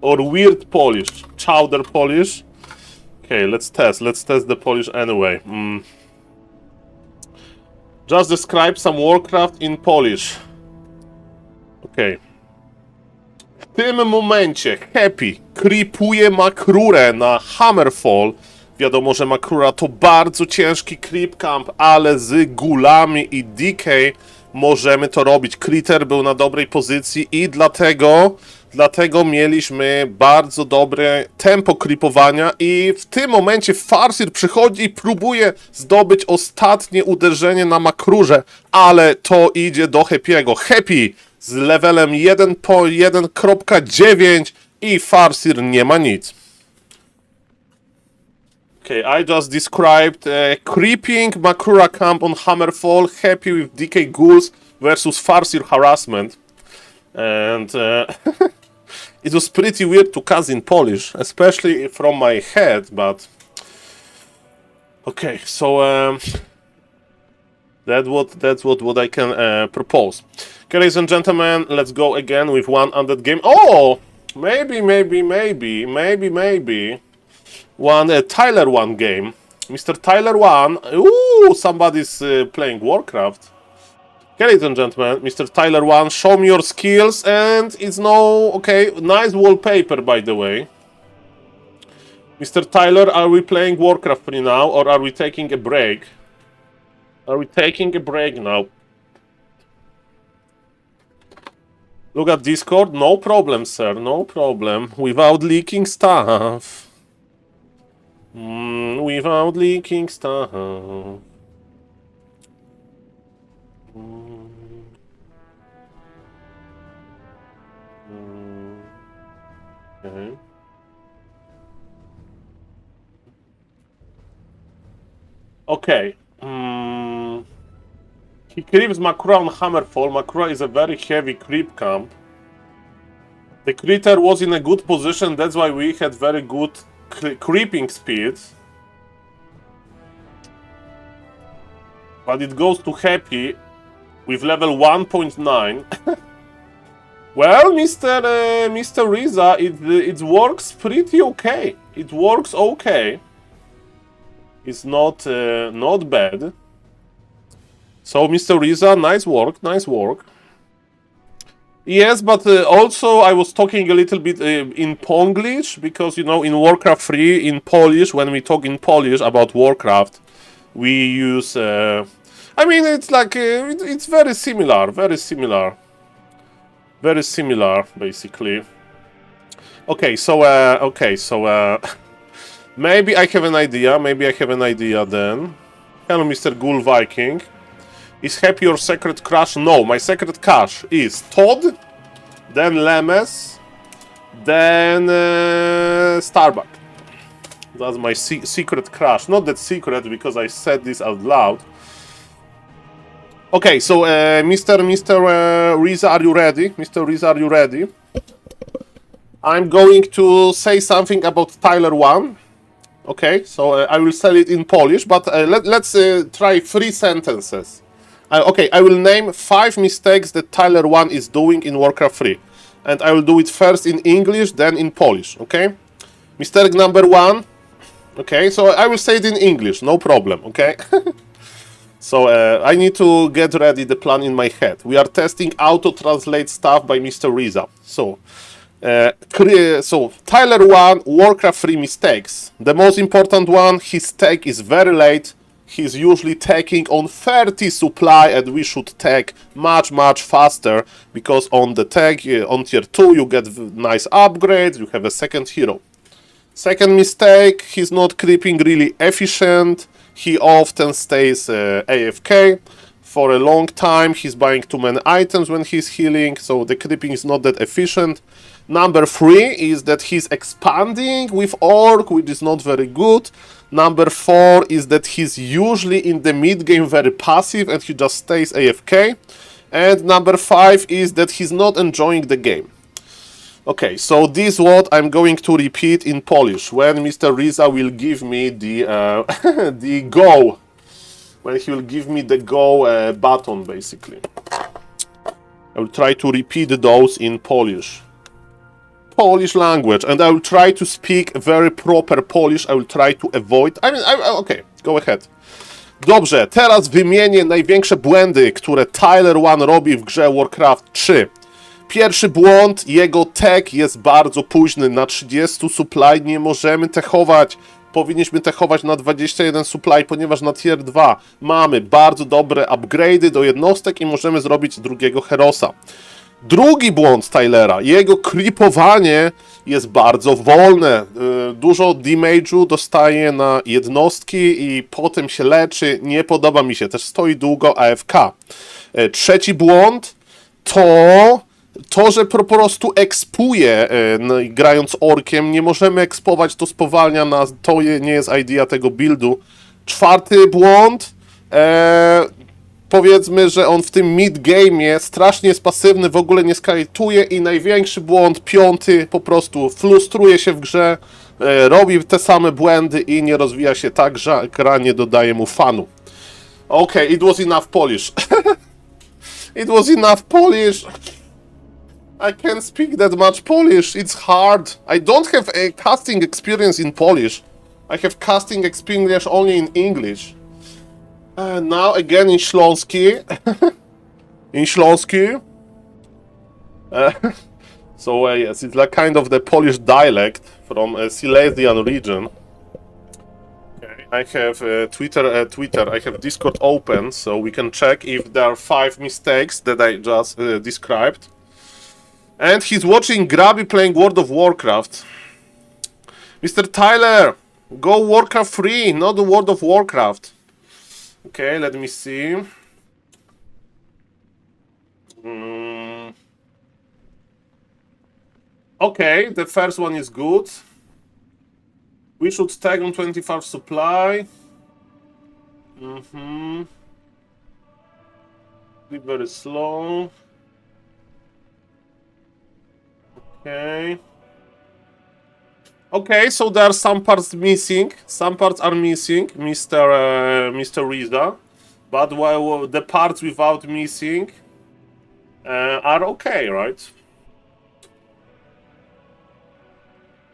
Or weird Polish? Chowder Polish? Okay, let's test. Let's test the Polish anyway. Just describe some Warcraft in Polish. Okay. W tym momencie Happy creepuje Makrurę na Hammerfall. Wiadomo, że Makrura to bardzo ciężki creep camp, ale z gulami i DK możemy to robić. Critter był na dobrej pozycji i dlatego mieliśmy bardzo dobre tempo creepowania i w tym momencie Farseer przychodzi i próbuje zdobyć ostatnie uderzenie na Makrurze, ale to idzie do Happy'ego. Happy z levelem 1.1.9 i Farseer nie ma nic. Okay, I just described creeping Makrura camp on Hammerfall, Happy with DK Ghouls versus Farseer harassment. And it was pretty weird to cast in Polish, especially from my head, but... Okay, so that's what I can propose. Okay, ladies and gentlemen, let's go again with one undead game. Oh! Maybe. One Tyler 1 game. Mr. Tyler 1. Ooh, somebody's playing Warcraft. Okay, ladies and gentlemen, Mr. Tyler 1, show me your skills, and it's no... Okay, nice wallpaper, by the way. Mr. Tyler, are we playing Warcraft 3 now, or are we taking a break? Are we taking a break now? Look at Discord. No problem, sir. No problem. Without leaking stuff. Without leaking stuff. Okay. Okay. He creeps Makrura on Hammerfall. Makrura is a very heavy creep camp. The critter was in a good position, that's why we had very good creeping speed. But it goes to Happy with level 1.9. Well, Mr. Riza, it works pretty okay. It works okay. It's not bad. So, Mr. Riza, nice work, nice work. Yes, but also I was talking a little bit in Ponglish, because, you know, in Warcraft 3, in Polish, when we talk in Polish about Warcraft, we use... I mean, it's like... it's very similar, Very similar, basically. Okay, so... maybe I have an idea, then. Hello, Mr. Ghoul Viking. Is Happy your secret crush? No, my secret crush is Todd, then Lemes, then Starbuck. That's my secret crush. Not that secret, because I said this out loud. Okay, so Mr. Riza, are you ready? Mr. Riza, are you ready? I'm going to say something about Tyler 1. Okay, so I will say it in Polish, but let's try 3 sentences. Okay, I will name 5 mistakes that Tyler 1 is doing in Warcraft 3. And I will do it first in English, then in Polish, okay? Mistake number 1. Okay, so I will say it in English, no problem, okay? So I need to get ready the plan in my head. We are testing auto-translate stuff by Mr. Riza. So, So Tyler 1, Warcraft 3 mistakes. The most important one, his take is very late. He's usually taking on 30 supply, and we should take much faster, because on the tag on tier 2 you get nice upgrades, you have a second hero. Second mistake, he's not creeping really efficient. He often stays AFK for a long time. He's buying too many items when he's healing, so the creeping is not that efficient. Number 3 is that he's expanding with Orc, which is not very good. Number 4 is that he's usually in the mid game very passive and he just stays AFK. And number 5 is that he's not enjoying the game. Okay, so this is what I'm going to repeat in Polish when Mr. Riza will give me the the go. When he will give me the go button, basically. I will try to repeat those in Polish language, and I will try to speak very proper Polish. I will try to avoid... okay, go ahead. Dobrze, teraz wymienię największe błędy, które Tyler 1 robi w grze Warcraft 3. Pierwszy błąd, jego tech jest bardzo późny, na 30 supply nie możemy techować. Powinniśmy techować na 21 supply, ponieważ na tier 2 mamy bardzo dobre upgrade'y do jednostek i możemy zrobić drugiego herosa. Drugi błąd Tylera, jego creepowanie jest bardzo wolne. Dużo damage'u dostaje na jednostki i potem się leczy. Nie podoba mi się, też stoi długo AFK. Trzeci błąd to, że po prostu ekspuje grając orkiem. Nie możemy ekspować, to spowalnia nas, to nie jest idea tego buildu. Czwarty błąd, powiedzmy, że on w tym mid-game'ie strasznie jest pasywny, w ogóle nie skalituje. I największy błąd, piąty, po prostu frustruje się w grze, robi te same błędy i nie rozwija się tak, że gra nie dodaje mu fanu. Okay, it was enough Polish. It was enough Polish. I can't speak that much Polish. It's hard. I don't have a casting experience in Polish. I have casting experience only in English. Now again in Śląski. In Śląski. So yes, it's like kind of the Polish dialect from Silesian region. Okay, I have Twitter. I have Discord open, so we can check if there are 5 mistakes that I just described. And he's watching Grabby playing World of Warcraft. Mr. Tyler, go Warcraft 3, not the World of Warcraft. Okay, let me see. Okay, the first one is good. We should tag on 25 supply. Be very slow. Okay. Okay, so there are some parts missing. Some parts are missing, Mr. Riza. But the parts without missing are okay, right?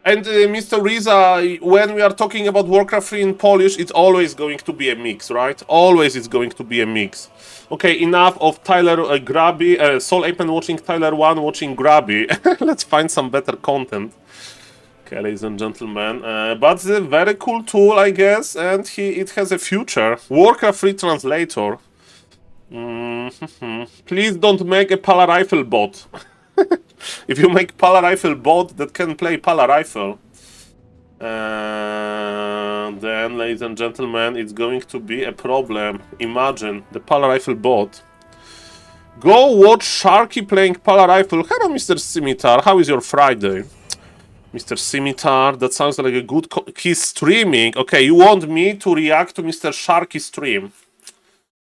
And Mr. Riza, when we are talking about Warcraft 3 in Polish, it's always going to be a mix, right? Always it's going to be a mix. Okay, enough of Tyler Grabby, SaulPlayerMan watching Tyler 1 watching Grabby. Let's find some better content. Okay, ladies and gentlemen. But it's a very cool tool, I guess, and it has a future. Warcraft 3 translator. Please don't make a Pala Rifle bot. If you make Pala Rifle bot that can play Pala Rifle, then, ladies and gentlemen, it's going to be a problem. Imagine the Pala Rifle bot. Go watch Sharky playing Pala Rifle. Hello, Mr. Scimitar. How is your Friday? Mr. Scimitar, that sounds like a good... He's streaming. Okay, you want me to react to Mr. Sharky's stream.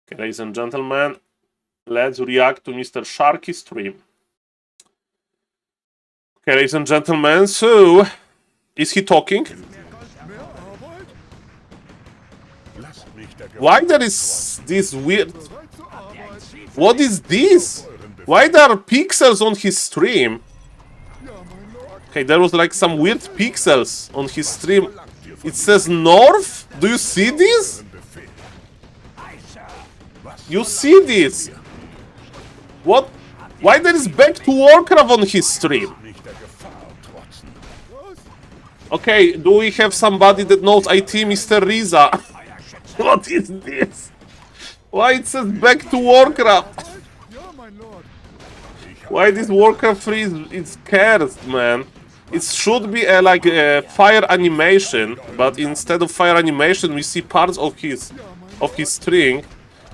Okay, ladies and gentlemen, let's react to Mr. Sharky's stream. Okay, ladies and gentlemen, so... Is he talking? Why there is this weird... What is this? Why there are pixels on his stream? Okay, there was like some weird pixels on his stream. It says North? Do you see this? You see this? What? Why there is back to Warcraft on his stream? Okay, do we have somebody that knows IT, Mr. Riza? What is this? Why it says back to Warcraft? Why this Warcraft 3 is cursed, man? It should be like a fire animation, but instead of fire animation, we see parts of his string.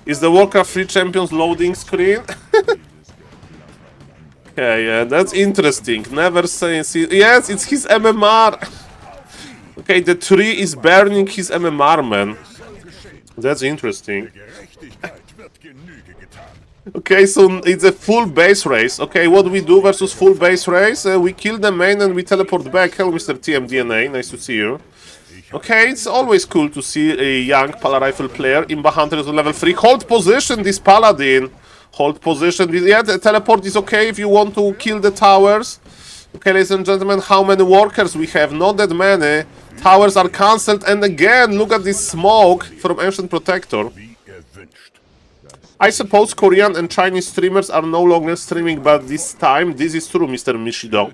Is the Warcraft 3 Champions loading screen? Okay, yeah, that's interesting. Never say. Yes, it's his MMR. Okay, the tree is burning his MMR, man. That's interesting. Okay, so it's a full base race. Okay, what do we do versus full base race? We kill the main and we teleport back. Hello, Mr. TMDNA. Nice to see you. Okay, it's always cool to see a young Pala Rifle player. Imba Hunter is on level 3. Hold position, this Paladin. Hold position. Yeah, the teleport is okay if you want to kill the towers. Okay, ladies and gentlemen, how many workers we have? Not that many. Towers are cancelled. And again, look at this smoke from Ancient Protector. I suppose Korean and Chinese streamers are no longer streaming, but this time, this is true, Mr. Mishido.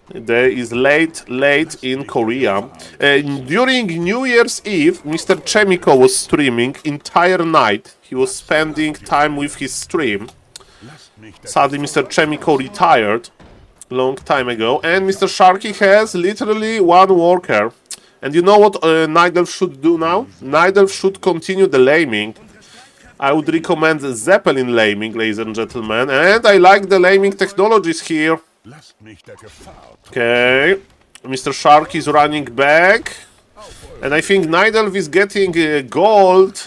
There is late in Korea. During New Year's Eve, Mr. Chemico was streaming entire night. He was spending time with his stream. Sadly, Mr. Chemico retired long time ago, and Mr. Sharky has literally one worker. And you know what Nidelf should do now? Nidelf should continue the laming. I would recommend Zeppelin laming, ladies and gentlemen, and I like the laming technologies here. Okay, Mr. Shark is running back, and I think Nidelf is getting gold,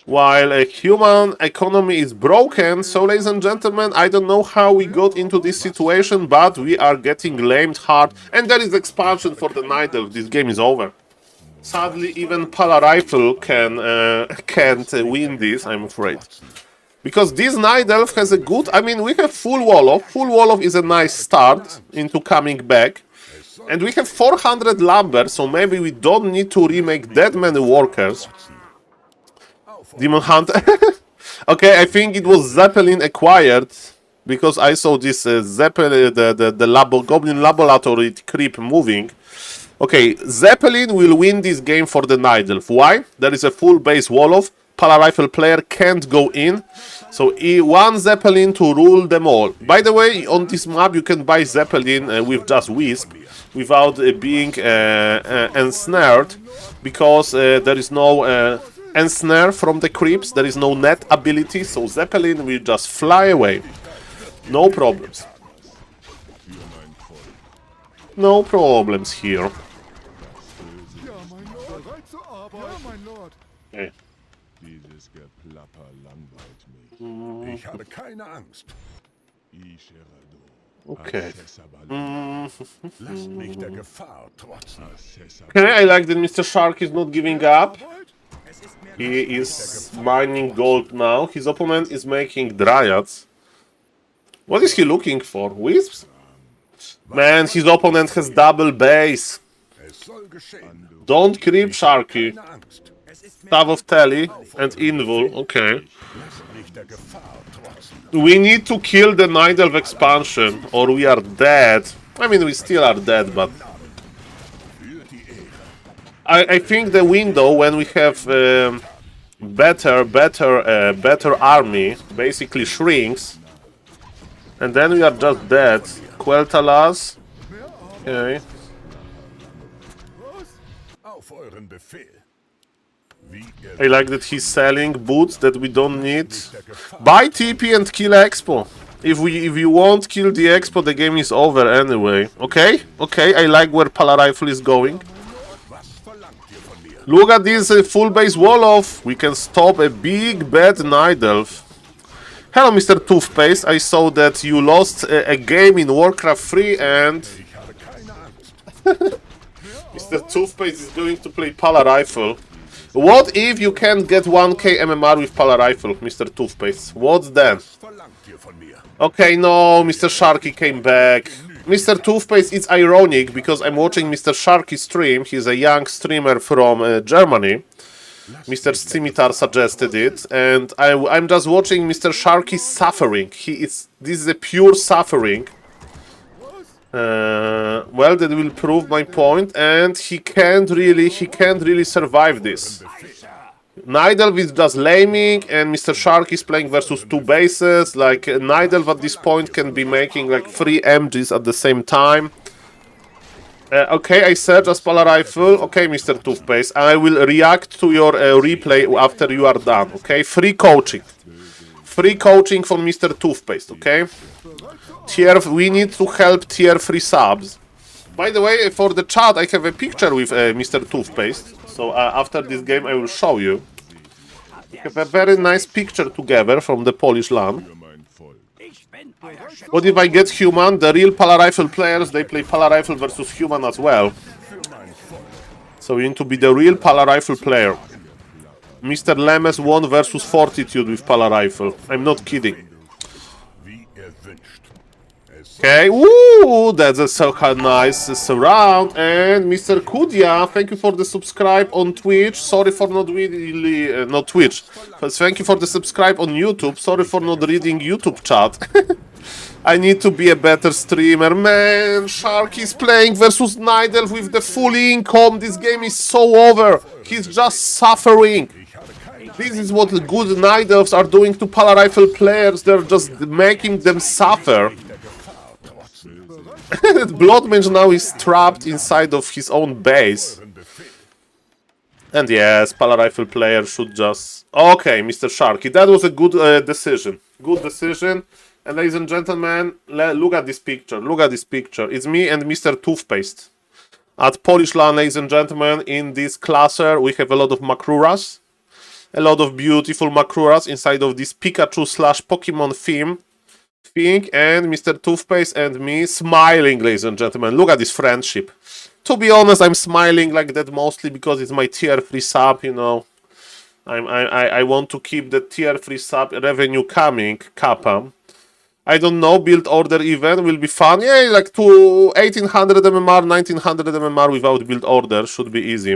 while a human economy is broken. So, ladies and gentlemen, I don't know how we got into this situation, but we are getting lamed hard, and there is expansion for the Nidelf. This game is over. Sadly, even Pala Rifle can't win this, I'm afraid. Because this Night Elf has a good... I mean, we have full Wolof. Full Wolof is a nice start into coming back. And we have 400 lumber, so maybe we don't need to remake that many workers. Demon Hunter... Okay, I think it was Zeppelin acquired. Because I saw this Zeppelin, the Goblin Laboratory creep moving. Okay, Zeppelin will win this game for the Night Elf. Why? There is a full base Wolof. Pala Rifle player can't go in. So one Zeppelin to rule them all. By the way, on this map you can buy Zeppelin with just Wisp. Without being ensnared. Because there is no ensnare from the creeps. There is no net ability. So Zeppelin will just fly away. No problems. No problems here. Okay. Ich habe keine Angst. Okay. Lass mich der Gefahr trotzen. Okay, I like that Mr. Shark is not giving up. He is mining gold now. His opponent is making dryads. What is he looking for? Wisps? Man, his opponent has double base. Don't creep, Sharky. Staff of Telly and Invul. Okay. We need to kill the Night Elf expansion, or we are dead. I mean, we still are dead, but... I think the window, when we have better army, basically shrinks. And then we are just dead. Queltalas. Okay. I like that he's selling boots that we don't need. Buy TP and kill Expo. If you won't kill the Expo, the game is over anyway. Okay? Okay, I like where Pala Rifle is going. Look at this full base Wolof. We can stop a big bad Night Elf. Hello, Mr. Toothpaste. I saw that you lost a game in Warcraft 3 and... Mr. Toothpaste is going to play Pala Rifle. What if you can't get 1k MMR with Pala Rifle, Mr. Toothpaste? What then? Okay, no, Mr. Sharky came back. Mr. Toothpaste, it's ironic because I'm watching Mr. Sharky stream. He's a young streamer from Germany. Mr. Scimitar suggested it, and I'm just watching Mr. Sharky suffering. This is a pure suffering. Well, that will prove my point, and he can't really survive this. Nidelv is just laming, and Mr. Shark is playing versus two bases. Like, Nidelv at this point can be making like 3 MGs at the same time. Okay, I search as Polar Rifle. Okay, Mr. Toothpaste, I will react to your replay after you are done. Okay, free coaching. Free coaching from Mr. Toothpaste, okay? We need to help tier 3 subs. By the way, for the chat, I have a picture with Mr. Toothpaste. So after this game, I will show you. We have a very nice picture together from the Polish LAN. What if I get human? The real Polar Rifle players, they play Polar Rifle versus human as well. So you need to be the real Polar Rifle player. Mr. Lemes won versus Fortitude with Polar Rifle. I'm not kidding. Okay, woo, that's a so nice surround. And Mr. Kudia, thank you for the subscribe on Twitch. Sorry for not really, not Twitch. But thank you for the subscribe on YouTube. Sorry for not reading YouTube chat. I need to be a better streamer. Man, Shark is playing versus Nidelv with the full income. This game is so over. He's just suffering. This is what good Nidelvs are doing to Polar Rifle players. They're just making them suffer. Bloodmage now is trapped inside of his own base. And yes, Polar Rifle player should just... Okay, Mr. Sharky, that was a good decision. Good decision. And ladies and gentlemen, look at this picture. Look at this picture. It's me and Mr. Toothpaste. At Polish LAN, ladies and gentlemen, in this classer, we have a lot of Makruras. A lot of beautiful Makruras inside of this Pikachu/Pokemon theme. And Mr. Toothpaste and me smiling, ladies and gentlemen. Look at this friendship. To be honest, I'm smiling like that mostly because it's my tier 3 sub, you know. I want to keep the tier 3 sub revenue coming, Kappa. I don't know, build order event will be fun. Yeah, like to 1800 MMR, 1900 MMR without build order should be easy.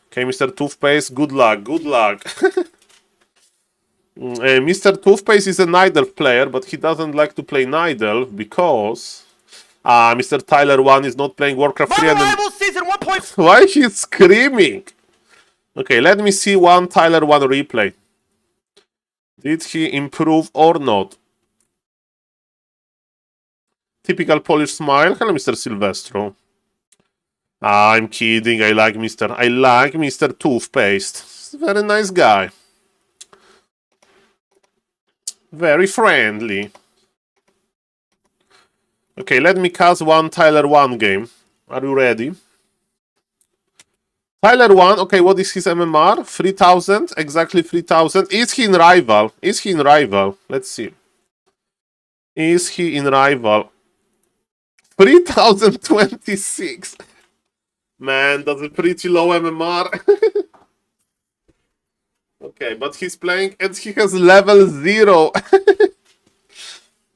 Okay, Mr. Toothpaste, good luck, good luck. Mr. Toothpaste is a Nidelv player, but he doesn't like to play Nidelv because Mr. Tyler 1 is not playing Warcraft 3 Rival Season 1.5. Why he's screaming? Okay, let me see one Tyler 1 replay. Did he improve or not? Typical Polish smile. Hello, Mr. Silvestro. I'm kidding. I like Mr. Toothpaste. He's a very nice guy. Very friendly. Okay, let me cast one Tyler 1 game. Are you ready? Tyler 1, okay, what is his MMR? 3000, exactly 3000. Is he in rival? Is he in rival? Let's see. Is he in rival? 3026. Man, that's a pretty low MMR. Okay, but he's playing and he has level 0.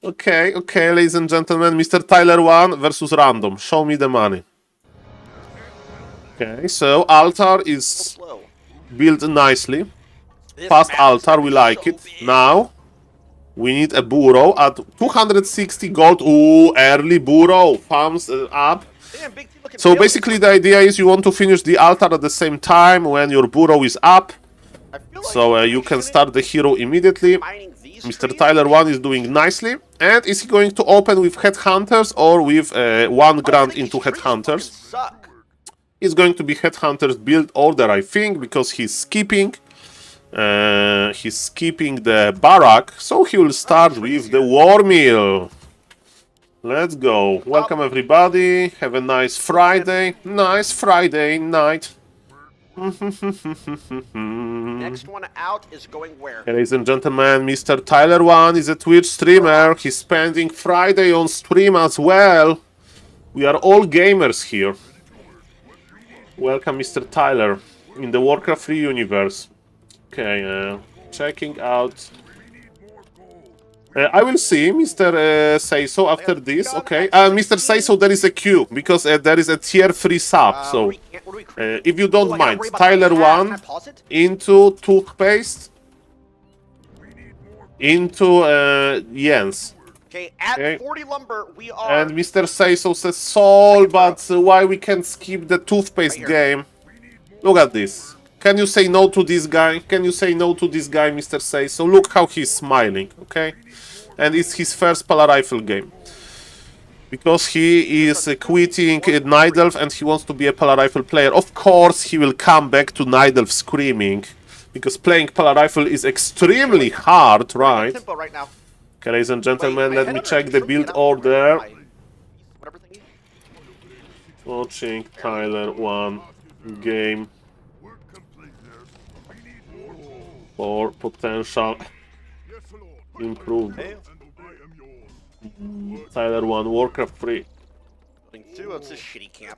Okay, ladies and gentlemen, Mr. Tyler 1 versus random. Show me the money. Okay, so altar is built nicely. Fast altar, we like it. Now, we need a burrow at 260 gold. Ooh, early burrow. Thumbs up. So basically the idea is you want to finish the altar at the same time when your burrow is up. So you can start the hero immediately. Mr. Tyler 1 is doing nicely. And is he going to open with Headhunters or with 1 grand into Headhunters? He's going to be Headhunters build order, I think, because he's skipping. He's skipping the barrack. So he will start with the War Mill. Let's go. Welcome everybody. Have a nice Friday. Nice Friday night. Next one out is going where? Ladies and gentlemen, Mr. Tyler 1 is a Twitch streamer. He's spending Friday on stream as well. We are all gamers here. Welcome, Mr. Tyler, in the Warcraft 3 universe. Okay, checking out. I will see Mr. Say-So after this. Okay, Mr. Say-So, there is a queue because there is a tier 3 sub. So, if you don't mind, Tyler 1 into Toothpaste into Jens. Okay, at Okay. 40 lumber, we are. And Mr. Seiso says, Saul, but why we can't skip the toothpaste Right here. game? Look at this. Can you say no to this guy? Can you say no to this guy, Mr. Seiso? Look how he's smiling, okay? And it's his first Polar Rifle game. Because he is quitting Night Elf and he wants to be a Polar Rifle player. Of course, he will come back to Night Elf screaming. Because playing Polar Rifle is extremely hard, right? Tempo right now. Okay, ladies and gentlemen, Wait, let my me head check under the control build and order. whatever thingy. Watching Tyler 1 game for potential improvement. Tyler 1 Warcraft 3. Building 2, it's a shitty camp.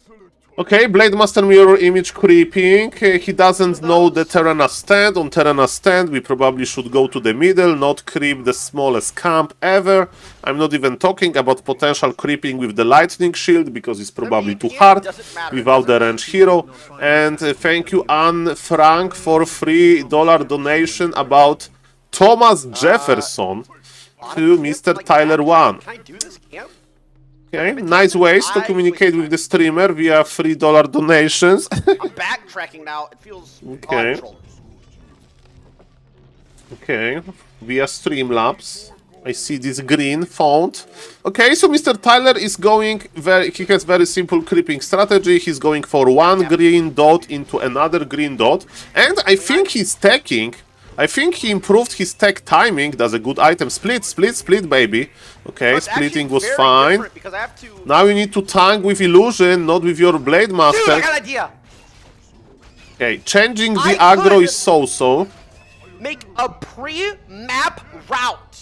Okay, Blade Master mirror image creeping. He doesn't know the Terrana stand. On Terrana stand, we probably should go to the middle, not creep the smallest camp ever. I'm not even talking about potential creeping with the lightning shield, because it's probably too hard without the range hero. And thank you, Anne Frank, for $3 donation about Thomas Jefferson to Mr. Tyler 1. Can I do this camp? Okay, nice ways to communicate with the streamer via $3 donations. I'm backtracking now. It feels Okay. uncontrolled. Okay, via Streamlabs. I see this green font. Okay, so Mr. Tyler is going he has very simple creeping strategy. He's going for one green dot into another green dot. And I think he's stacking. I think he improved his tech timing. That's a good item. Split, split, split, baby. Okay, It's actually splitting was very fine. different because I have to. Now you need to tank with illusion, not with your Blade Dude, Master. I got an idea. Okay, changing the I aggro could- is so-so. Make a pre-map route.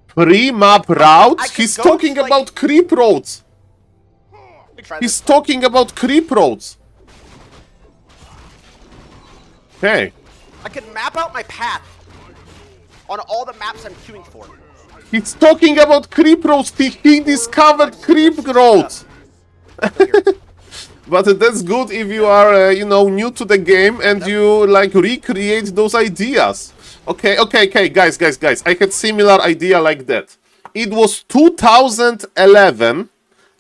Pre-map route? I could He's go talking to, like- about creep roads. Let me try He's this. talking about creep roads. Okay. I could map out my path on all the maps I'm queuing for. He's talking about creep roads. He discovered creep roads. But that's good if you are, you know, new to the game and you, like, recreate those ideas. Okay, guys. I had similar idea like that. It was 2011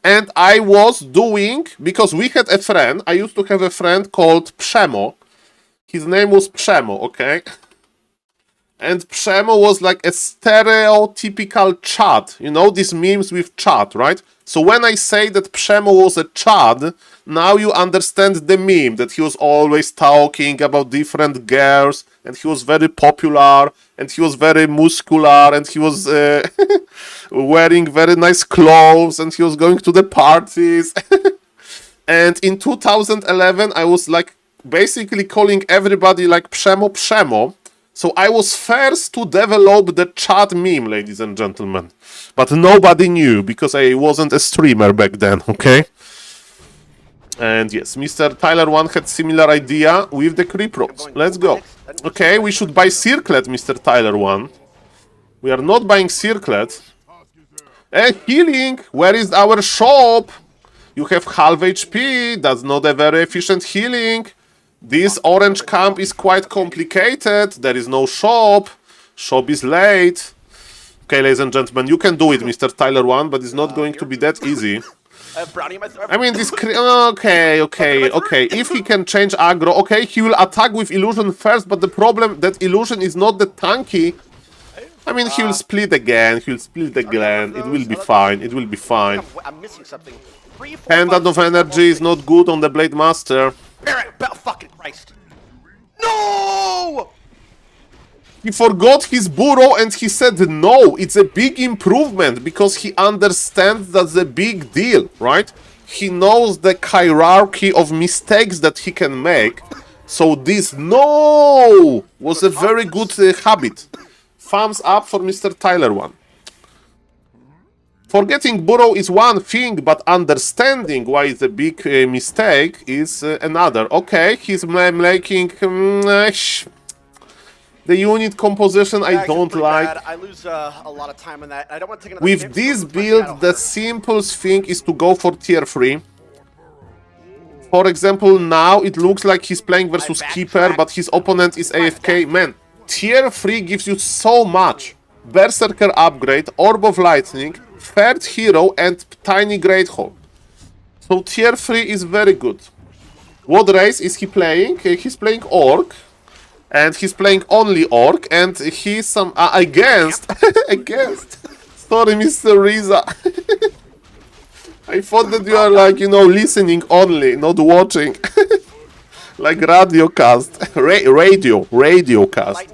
and I was doing, because we had a friend, I used to have a friend called Przemo. His name was Przemo, okay? And Przemo was like a stereotypical Chad. You know, these memes with Chad, right? So when I say that Przemo was a Chad, now you understand the meme, that he was always talking about different girls, and he was very popular, and he was very muscular, and he was wearing very nice clothes, and he was going to the parties. And in 2011, I was like, basically calling everybody like Przemo. So I was first to develop the chat meme, ladies and gentlemen. But nobody knew, because I wasn't a streamer back then, okay? And yes, Mr. Tyler 1 had similar idea with the creep roads. Let's go. Okay, we should buy Circlet, Mr. Tyler 1. We are not buying Circlet. Healing! Where is our shop? You have half HP. That's not a very efficient healing. This orange camp is quite complicated. There is no shop. Shop is late. Okay, ladies and gentlemen, you can do it, Mr. Tyler 1, but it's not going to be that easy. Brownie in my throat. I mean, this... Okay. If he can change aggro, okay, he will attack with illusion first, but the problem that illusion is not that tanky. I mean, he will split again. He will split again. It will be fine. It will be fine. I'm missing something. 3, 4, Pendant 5, of 6, energy is not good on the Blade Master. Barrett, fucking Christ. No! He forgot his burrow and he said no, it's a big improvement because he understands that's a big deal, right? He knows the hierarchy of mistakes that he can make. So this no was a very good habit. Thumbs up for Mr. Tyler 1. Forgetting burrow is one thing, but understanding why it's a big mistake is another. Okay, he's making... the unit composition I don't like. Bad. I lose a lot of time on that. I don't want to take another With chance this with my build, shadow. the simplest thing is to go for tier 3. For example, now it looks like he's playing versus Keeper, but his opponent is AFK. Man, tier 3 gives you so much. Berserker upgrade, Orb of Lightning, third hero, and Tiny Great Hole. So tier 3 is very good. What race is he playing? He's playing Orc. And he's playing only Orc. And he's some... against... against... Sorry, Mr. Riza. I thought that you are like, you know, listening only, not watching. Like radiocast. Radiocast.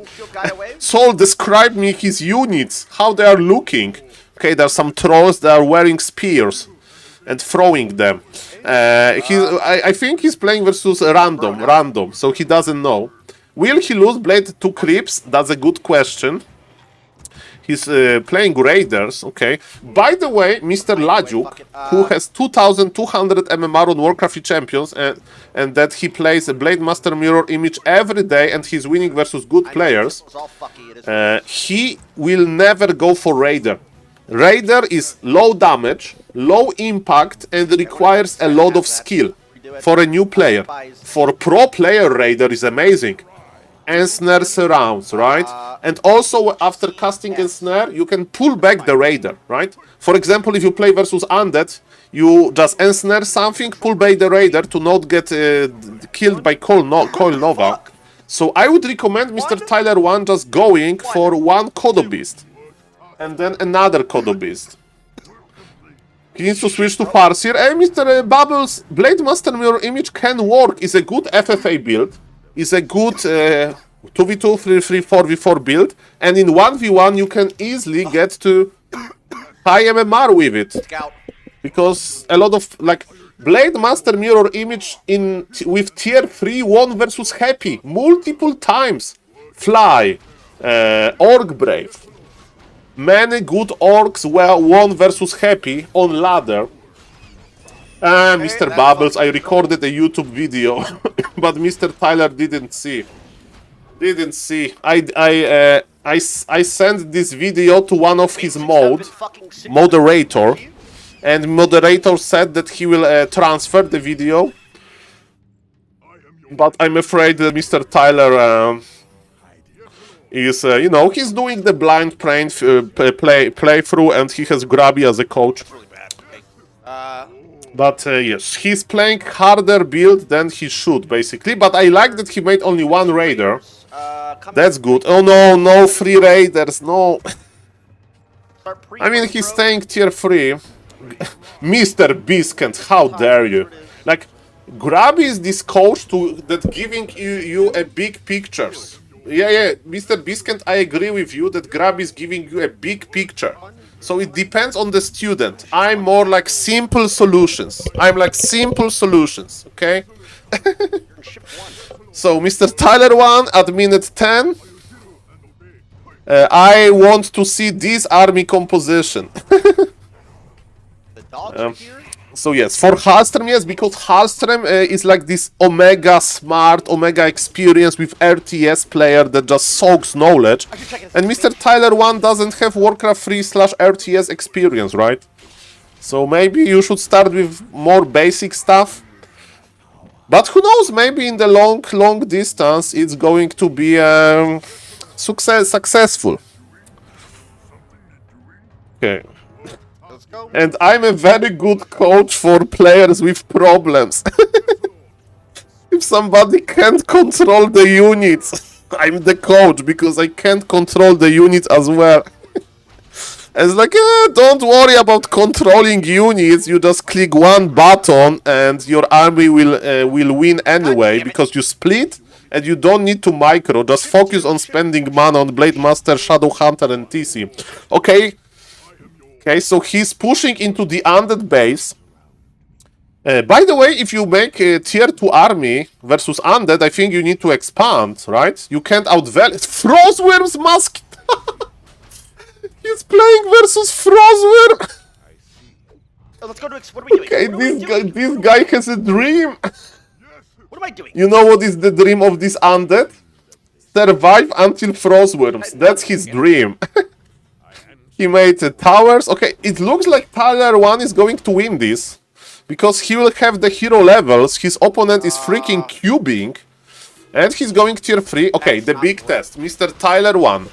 Saul, describe me his units, how they are looking. Okay, there are some trolls that are wearing spears and throwing them. I think he's playing versus random, so he doesn't know. Will he lose Blade to Creeps? That's a good question. He's playing Raiders, okay. By the way, Mr. Lajuk, who has 2,200 MMR on Warcraft Champions, and that he plays a Blade Master Mirror image every day, and he's winning versus good players, he will never go for Raider. Raider is low damage, low impact, and requires a lot of skill for a new player. For pro player, Raider is amazing. Ensnare surrounds, right? And also, after casting Ensnare, you can pull back the Raider, right? For example, if you play versus Undead, you just Ensnare something, pull back the Raider to not get killed by Coil Nova. So I would recommend Mr. Tyler 1 just going for one Kodo Beast. And then another Kodo Beast. He needs to switch to Farseer. Hey, Mr. Bubbles, Blade Master Mirror image can work. Is a good FFA build. Is a good 2v2, 3v3, 4v4 build. And in 1v1 you can easily get to high MMR with it. Because a lot of, like, Blade Master Mirror image with tier 3 won versus Happy multiple times. Fly, Orc Brave. Many good orcs won versus Happy on ladder. Mr. Bubbles, I recorded a YouTube video, but Mr. Tyler didn't see. I sent this video to one of his moderator, and moderator said that he will transfer the video. But I'm afraid that Mr. Tyler is, you know, he's doing the blind playthrough, and he has Grubby as a coach. But yes, he's playing harder build than he should, basically. But I like that he made only one Raider. That's good. Oh no, no 3 Raiders, no. I mean, he's staying tier 3. Mr. Biscuit, how dare you? Like, Grubby is this coach that giving you a big pictures. Yeah, Mr. Biscuit, I agree with you that Grubby is giving you a big picture. So it depends on the student. I'm more like simple solutions. Okay? So, Mr. Tyler 1 at minute 10. I want to see this army composition. So yes, for Hallström, yes, because Hallström is like this Omega smart, Omega experience with RTS player that just soaks knowledge. And Mr. Tyler 1 doesn't have Warcraft 3/RTS experience, right? So maybe you should start with more basic stuff. But who knows, maybe in the long distance it's going to be successful. Okay. And I'm a very good coach for players with problems. If somebody can't control the units, I'm the coach because I can't control the units as well. It's like, don't worry about controlling units, you just click one button and your army will win anyway because you split and you don't need to micro, just focus on spending mana on Blade Master, Shadow Hunter and TC. Okay, so he's pushing into the Undead base. By the way, if you make a tier 2 army versus Undead, I think you need to expand, right? You can't outvalue... Frostworm's mask! He's playing versus Frostworm! Let's go to... What are we doing? Okay, this guy has a dream! What am I doing? You know what is the dream of this Undead? Survive until Frostworms. That's his dream. He made towers. Okay, it looks like Tyler 1 is going to win this. Because he will have the hero levels. His opponent is freaking cubing. And he's going tier 3. Okay, the big test. Mr. Tyler 1.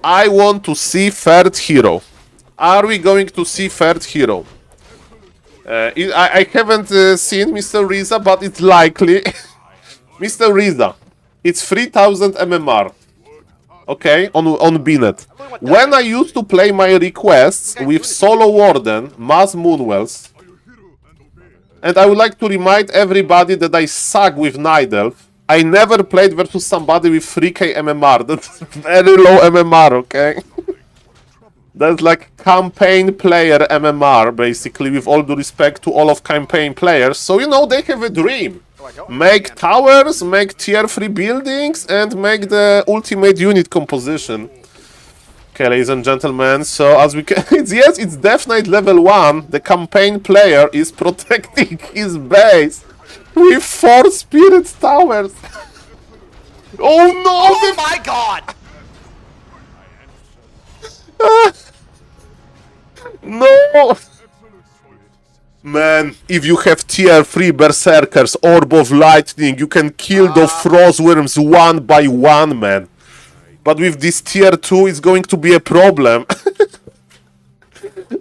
I want to see third hero. Are we going to see third hero? I haven't seen Mr. Riza, but it's likely. Mr. Riza, it's 3000 MMR. Okay, on Binet. When I used to play my requests with Solo Warden, Mass Moonwells, and I would like to remind everybody that I suck with Night Elf. I never played versus somebody with 3k MMR. That's very low MMR, okay? That's like campaign player MMR, basically, with all due respect to all of campaign players. So, you know, they have a dream. Make towers, make tier 3 buildings, and make the ultimate unit composition. Okay, ladies and gentlemen, so as we can... yes, it's Death Knight level 1. The campaign player is protecting his base with 4 spirit towers. Oh no! Oh my god! No! Man, if you have tier 3 berserkers, Orb of Lightning, you can kill the Frostworms one by one, man. But with this tier 2, it's going to be a problem.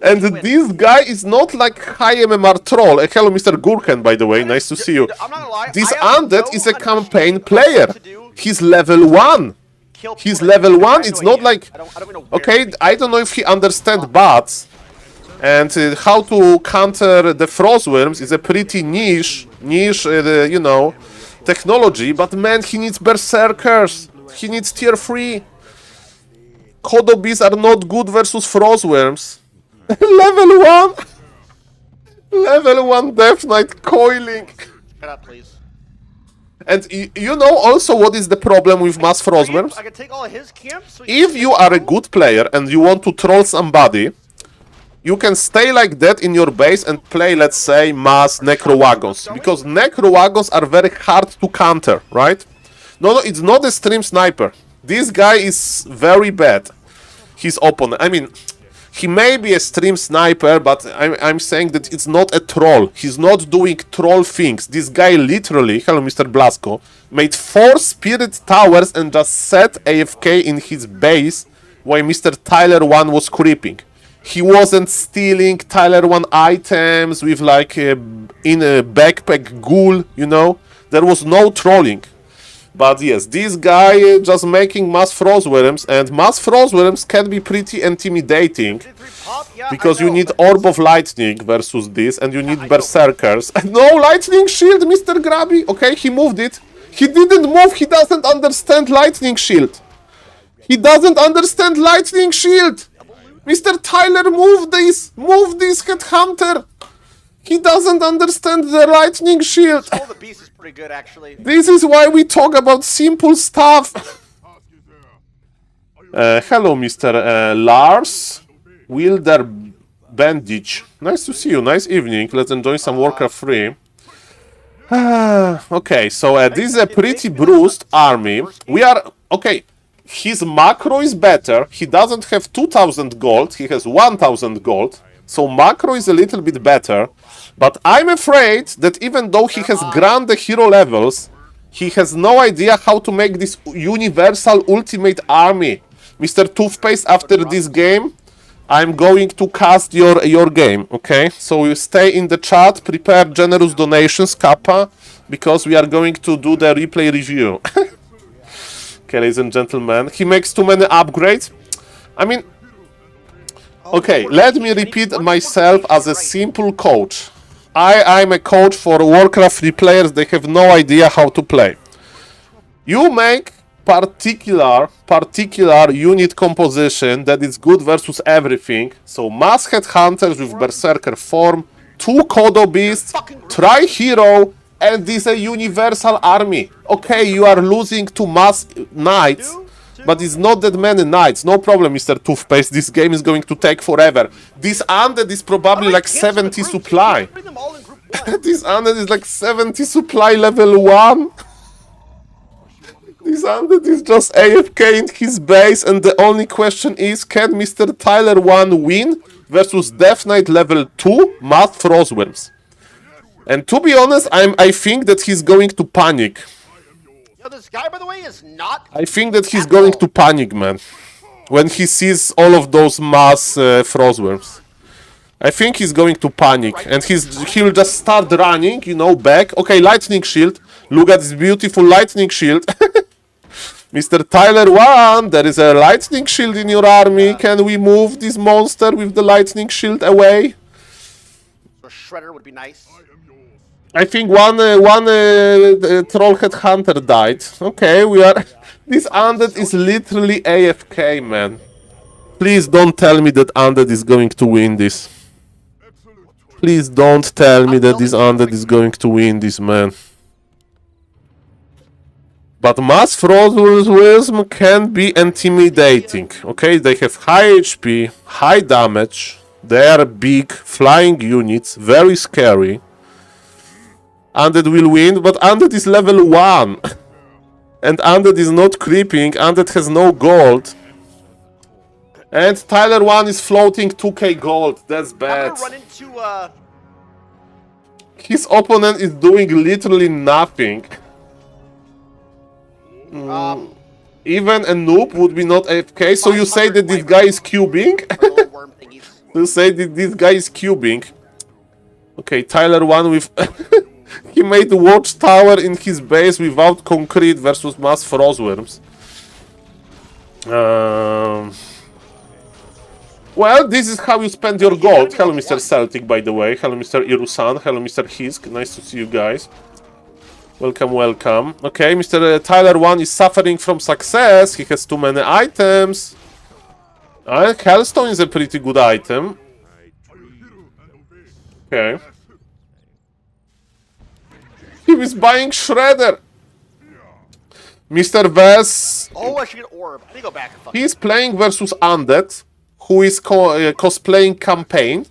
And this guy is not like high MMR troll. Hello, Mr. Gurken, by the way. Nice to see you. I'm not gonna lie, This I have undead no is a campaign understanding of player. what to do. He's level 1. Kill He's people. level I 1. have It's no not idea. like... I don't even know where Okay, to I don't know if he understands bots. And how to counter the Frostworms is a pretty niche, you know, technology. But man, he needs berserkers. He needs tier 3. Kodobis are not good versus Frostworms. Level 1! Level 1 Death Knight coiling. Shut up, please. And you know also what is the problem with mass Frostworms? I can take all of his camps. So If you are a good player and you want to troll somebody, you can stay like that in your base and play, let's say, mass Necro Wagons. Because Necro Wagons are very hard to counter, right? No, it's not a stream sniper. This guy is very bad. His opponent. I mean, he may be a stream sniper, but I'm saying that it's not a troll. He's not doing troll things. This guy literally, hello Mr. Blasco, made 4 spirit towers and just set AFK in his base while Mr. Tyler 1 was creeping. He wasn't stealing Tyler 1 items with like in a backpack ghoul, you know. There was no trolling. But yes, this guy just making mass Frostworms, and mass Frostworms can be pretty intimidating. Because you need Orb of Lightning versus this, and you need Berserkers. No Lightning Shield, Mr. Grabby! Okay, he moved it. He didn't move, he doesn't understand Lightning Shield. He doesn't understand Lightning Shield! Mr. Tyler, move this Headhunter! He doesn't understand the Lightning Shield! all the beast is pretty good, actually. This is why we talk about simple stuff! Hello, Mr. Lars. Wilder Bandage. Nice to see you, nice evening. Let's enjoy some Warcraft 3. Okay, so this is a pretty bruised army. We are... Okay, his macro is better. He doesn't have 2000 gold, he has 1000 gold. So macro is a little bit better. But I'm afraid that even though he has grand hero levels, he has no idea how to make this universal ultimate army. Mr. Toothpaste, after this game, I'm going to cast your game, okay? So you stay in the chat, prepare generous donations, Kappa, because we are going to do the replay review. Okay, ladies and gentlemen, he makes too many upgrades. I mean, okay, let me repeat myself as a simple coach. I'm a coach for Warcraft 3 players, they have no idea how to play. You make particular unit composition that is good versus everything. So mass Headhunters with Berserker form, 2 Kodo Beasts, try Hero, and this is a universal army. Okay, you are losing to mass Knights, but it's not that many Knights. No problem, Mr. Toothpaste, this game is going to take forever. This Undead is probably like 70 supply. This Undead is like 70 supply level 1. This Undead is just AFK in his base, and the only question is, can Mr. Tyler 1 win versus Death Knight level 2 Math Frostworms? And to be honest, I think that he's going to panic. Yo, this guy, by the way, is not... I think that he's going to panic, man. when he sees all of those mass frostworms. I think he's going to panic, and he'll just start running, you know, back. Okay, lightning shield. Look at this beautiful lightning shield. Mr. Tyler 1, there is a lightning shield in your army. Can we move this monster with the lightning shield away? A shredder would be nice. I think one trollhead hunter died. Okay, we are... This undead is literally AFK, man. Please don't tell me that undead is going to win this. Please don't tell me that this undead is going to win this, man. But mass frostworm can be intimidating. Okay, they have high HP, high damage. They are big, flying units, very scary. Undead will win, but Undead is level 1. And Undead is not creeping, Undead has no gold. And Tyler 1 is floating 2k gold, that's bad. I'm gonna run into, His opponent is doing literally nothing. Even a noob would be not AFK, so you say that this guy is cubing? You say that this guy is cubing. Okay, Tyler 1 with... He made the watchtower in his base without concrete versus mass frostworms. Well, this is how you spend your gold. Hello, Mr. Celtic, by the way. Hello, Mr. Irusan. Hello, Mr. Hisk. Nice to see you guys. Welcome, welcome. Okay, Mr. Tyler 1 is suffering from success. He has too many items. Hellstone is a pretty good item. Okay. He was buying Shredder. Mr. Vess. Oh, I should get orb. I need to go back and fuck. He's playing versus Undead, who is cosplaying Campaign.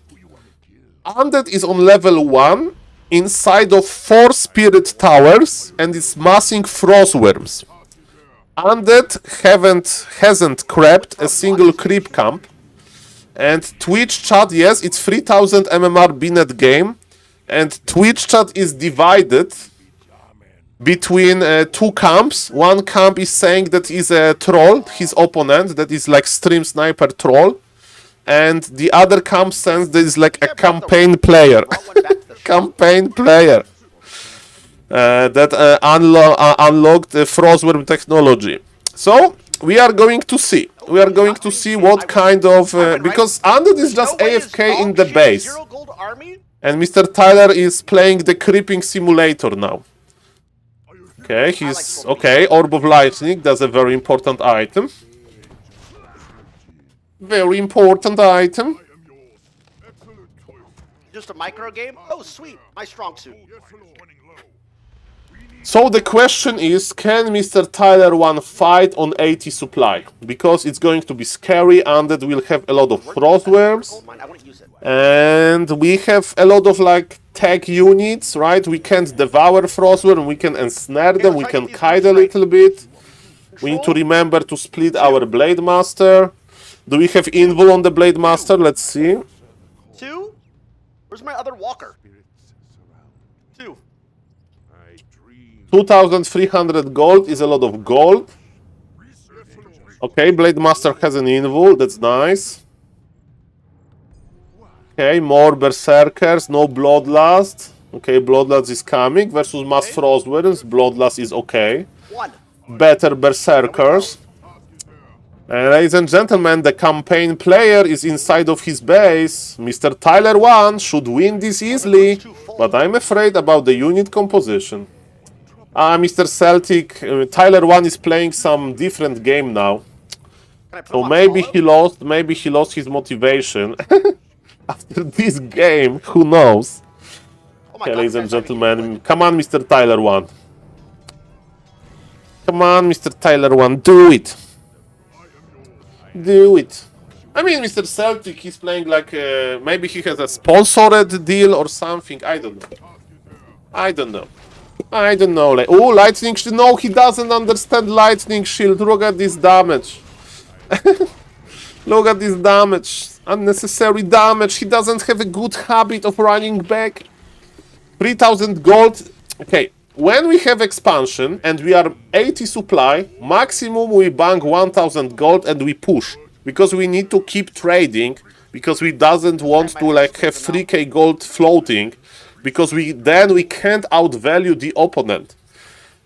Undead is on level 1 inside of 4 spirit towers and is massing frostworms. Undead hasn't crept a single creep camp. And Twitch chat, yes, it's 3000 MMR BNet game. And Twitch chat is divided between 2 camps. One camp is saying that he's a troll, his opponent, that is like stream sniper troll. And the other camp says that is like a campaign player. Campaign player. That unlocked the frostworm technology. So, we are going to see. We are going to see what kind of... because Undead is just AFK in the base. And Mr. Tyler is playing the creeping simulator now. Okay, he's... Okay, Orb of Lightning, that's a very important item. Very important item. Just a micro game? Oh, sweet. My strong suit. So the question is, can Mr. Tyler 1 fight on 80 supply? Because it's going to be scary, and that will have a lot of frostworms. And we have a lot of like tech units, right? We can't devour frostworm, we can ensnare them, we can kite a little bit. We need to remember to split our Blade Master. Do we have invul on the Blade Master? Let's see. 2? Where's my other walker? 2. 2,300 gold is a lot of gold. Okay, Blade Master has an invul, that's nice. Okay, more Berserkers, no Bloodlust. Okay, Bloodlust is coming versus Mass Frostworms. Bloodlust is okay. Better Berserkers. Ladies and gentlemen, the campaign player is inside of his base. Mr. Tyler 1 should win this easily, but I'm afraid about the unit composition. Mr. Celtic, Tyler 1 is playing some different game now. So maybe he lost his motivation. After this game, who knows? Okay, ladies and gentlemen, come on, Mr. Tyler 1. Come on, Mr. Tyler 1, do it. Do it. I mean, Mr. Celtic, he's playing like, maybe he has a sponsored deal or something, I don't know. I don't know. I don't know, like, oh, Lightning Shield, no, he doesn't understand Lightning Shield, look at this damage. Look at this damage, unnecessary damage, he doesn't have a good habit of running back. 3000 gold, okay, when we have expansion and we are 80 supply, maximum we bank 1000 gold and we push. because we need to keep trading, because we doesn't want to like have 3k gold floating, because we can't outvalue the opponent.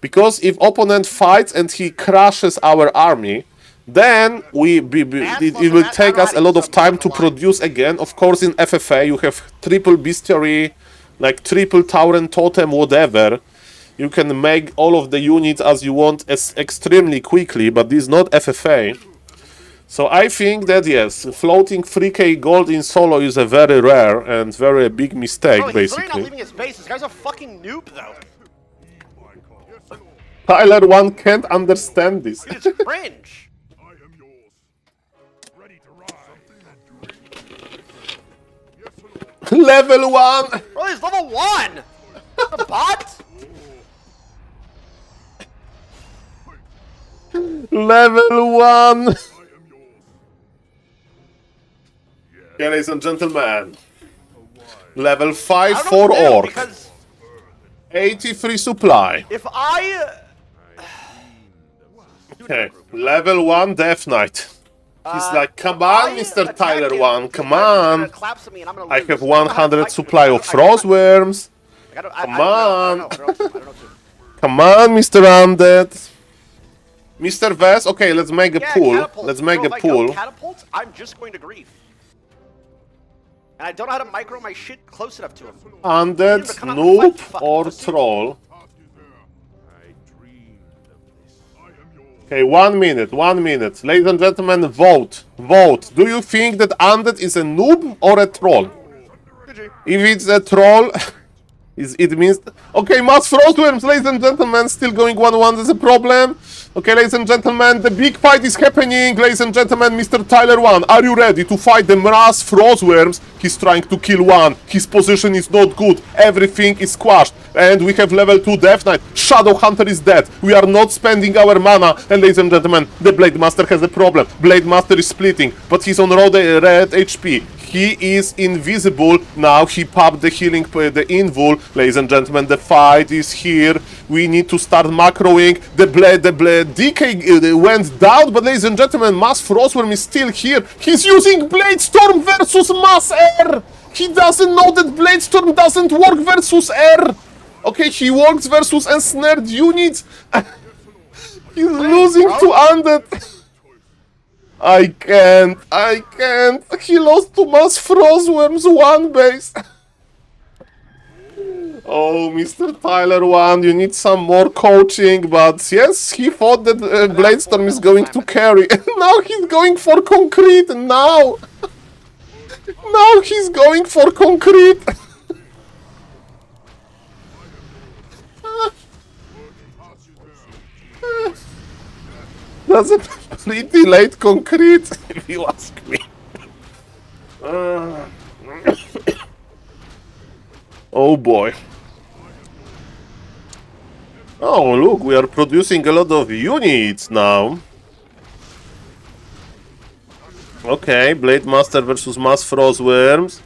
Because if opponent fights and he crushes our army, then it will take us a lot of time to produce again. Of course, in FFA you have triple bestiary, like triple Tauren totem, whatever. You can make all of the units as you want extremely quickly, but this is not FFA. So I think that yes, floating 3k gold in solo is a very rare and very big mistake, Bro, he's basically. literally not leaving his base. This guy's a fucking noob, though. Tyler 1 can't understand this. It's cringe. I am yours. Ready to ride. Level 1! Bro, he's level 1! The bot? Level 1! Okay, ladies and gentlemen. Level 5 for Orc. Because 83 supply. if I... Okay, level 1 Death Knight. He's like, come on, Mr. Tyler 1, come on. I have 100 supply of Frostworms. Come on. Come on, Mr. Undead. Mr. Vest, okay, let's make a pool. Let's make a pool. Catapult, I'm just going to grief. And I don't know how to micro my shit close enough to him. Undead, noob, or troll. Okay, 1 minute, 1 minute. Ladies and gentlemen, vote. Vote. Do you think that Undead is a noob or a troll? If it's a troll, it means... Okay, mass Frostworms, ladies and gentlemen, still going 1-1, there's a problem. Okay, ladies and gentlemen, the big fight is happening. Ladies and gentlemen, Mr. Tyler 1, are you ready to fight the mass Frostworms? He's trying to kill one. His position is not good. Everything is squashed. And we have level 2 Death Knight. Shadow Hunter is dead. We are not spending our mana. And ladies and gentlemen, the Blade Master has a problem. Blade Master is splitting, but he's on red HP. He is invisible. Now he popped the healing, the invul. Ladies and gentlemen, the fight is here. We need to start macroing. The blade DK went down, but ladies and gentlemen, Mass Frostworm is still here. He's using Blade Storm versus Mass Air. He doesn't know that Blade Storm doesn't work versus air. Okay, he works versus ensnared units. He's losing to Undead. I can't. He lost to Mass Frostworms 1 base. Oh, Mr. Tyler 1, you need some more coaching, but yes, he thought that Bladestorm is going to carry. Now he's going for concrete, now! Now he's going for concrete! That's a pretty late concrete, if you ask me. Oh boy. Oh, look, we are producing a lot of units now. Okay, Blade Master versus Mass Frostworms.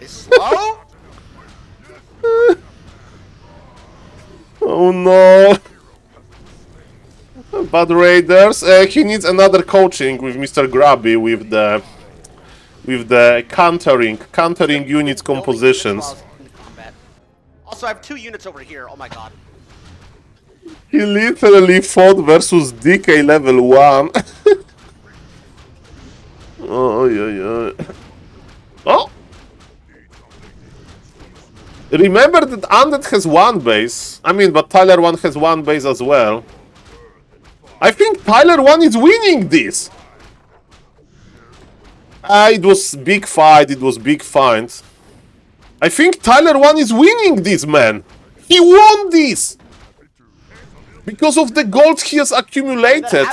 Slow? Oh no. But Raiders, he needs another coaching with Mr. Grubby with the countering units compositions. Also, I have 2 units over here. Oh my god. He literally fought versus DK level 1. Oh, yeah. Oh! Remember that Undead has 1 base. I mean, but Tyler 1 has 1 base as well. I think Tyler 1 is winning this. It was big fight, I think Tyler 1 is winning this, man. He won this. Because of the gold he has accumulated.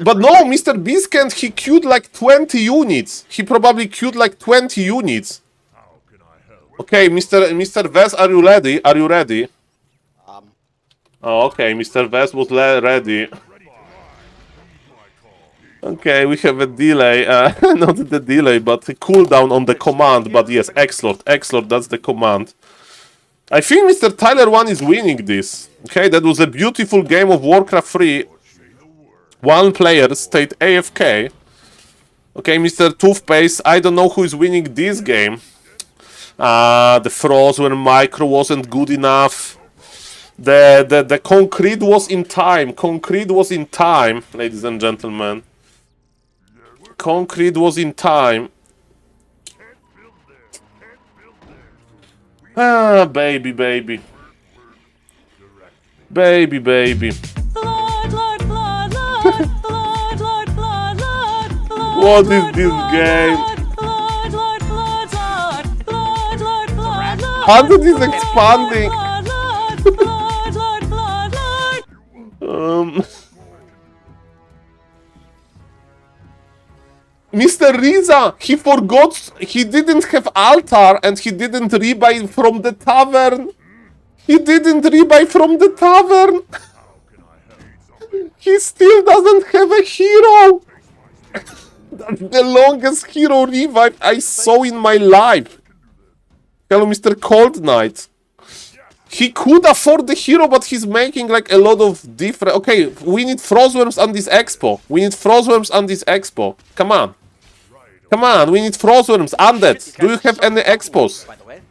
But no, Mr. Beastkent, he queued like 20 units. He probably queued like 20 units. Okay, Mr. Vest, are you ready? Are you ready? Oh, okay, Mr. Vest was ready. Okay, we have a delay, not the delay, but a cooldown on the command, but yes, X-Lord, that's the command. I think Mr. Tyler 1 is winning this. Okay, that was a beautiful game of Warcraft 3. 1 player stayed AFK. Okay, Mr. Toothpaste, I don't know who is winning this game. The Frozen Micro wasn't good enough. The concrete was in time. Concrete was in time, ladies and gentlemen. Concrete was in time. Ah, baby, baby. Baby, baby. What is this game? Hunted is expanding. Mr. Riza, he forgot, he didn't have altar and he didn't rebuy from the tavern. He didn't rebuy from the tavern. He still doesn't have a hero. That's the longest hero revive I saw in my life. Hello, Mr. Cold Knight. He could afford the hero, but he's making like a lot of different... Okay, we need Frostworms on this expo. We need Frostworms on this expo. Come on. Come on, we need Frostworms. Undead. Do you have any expos? By the way.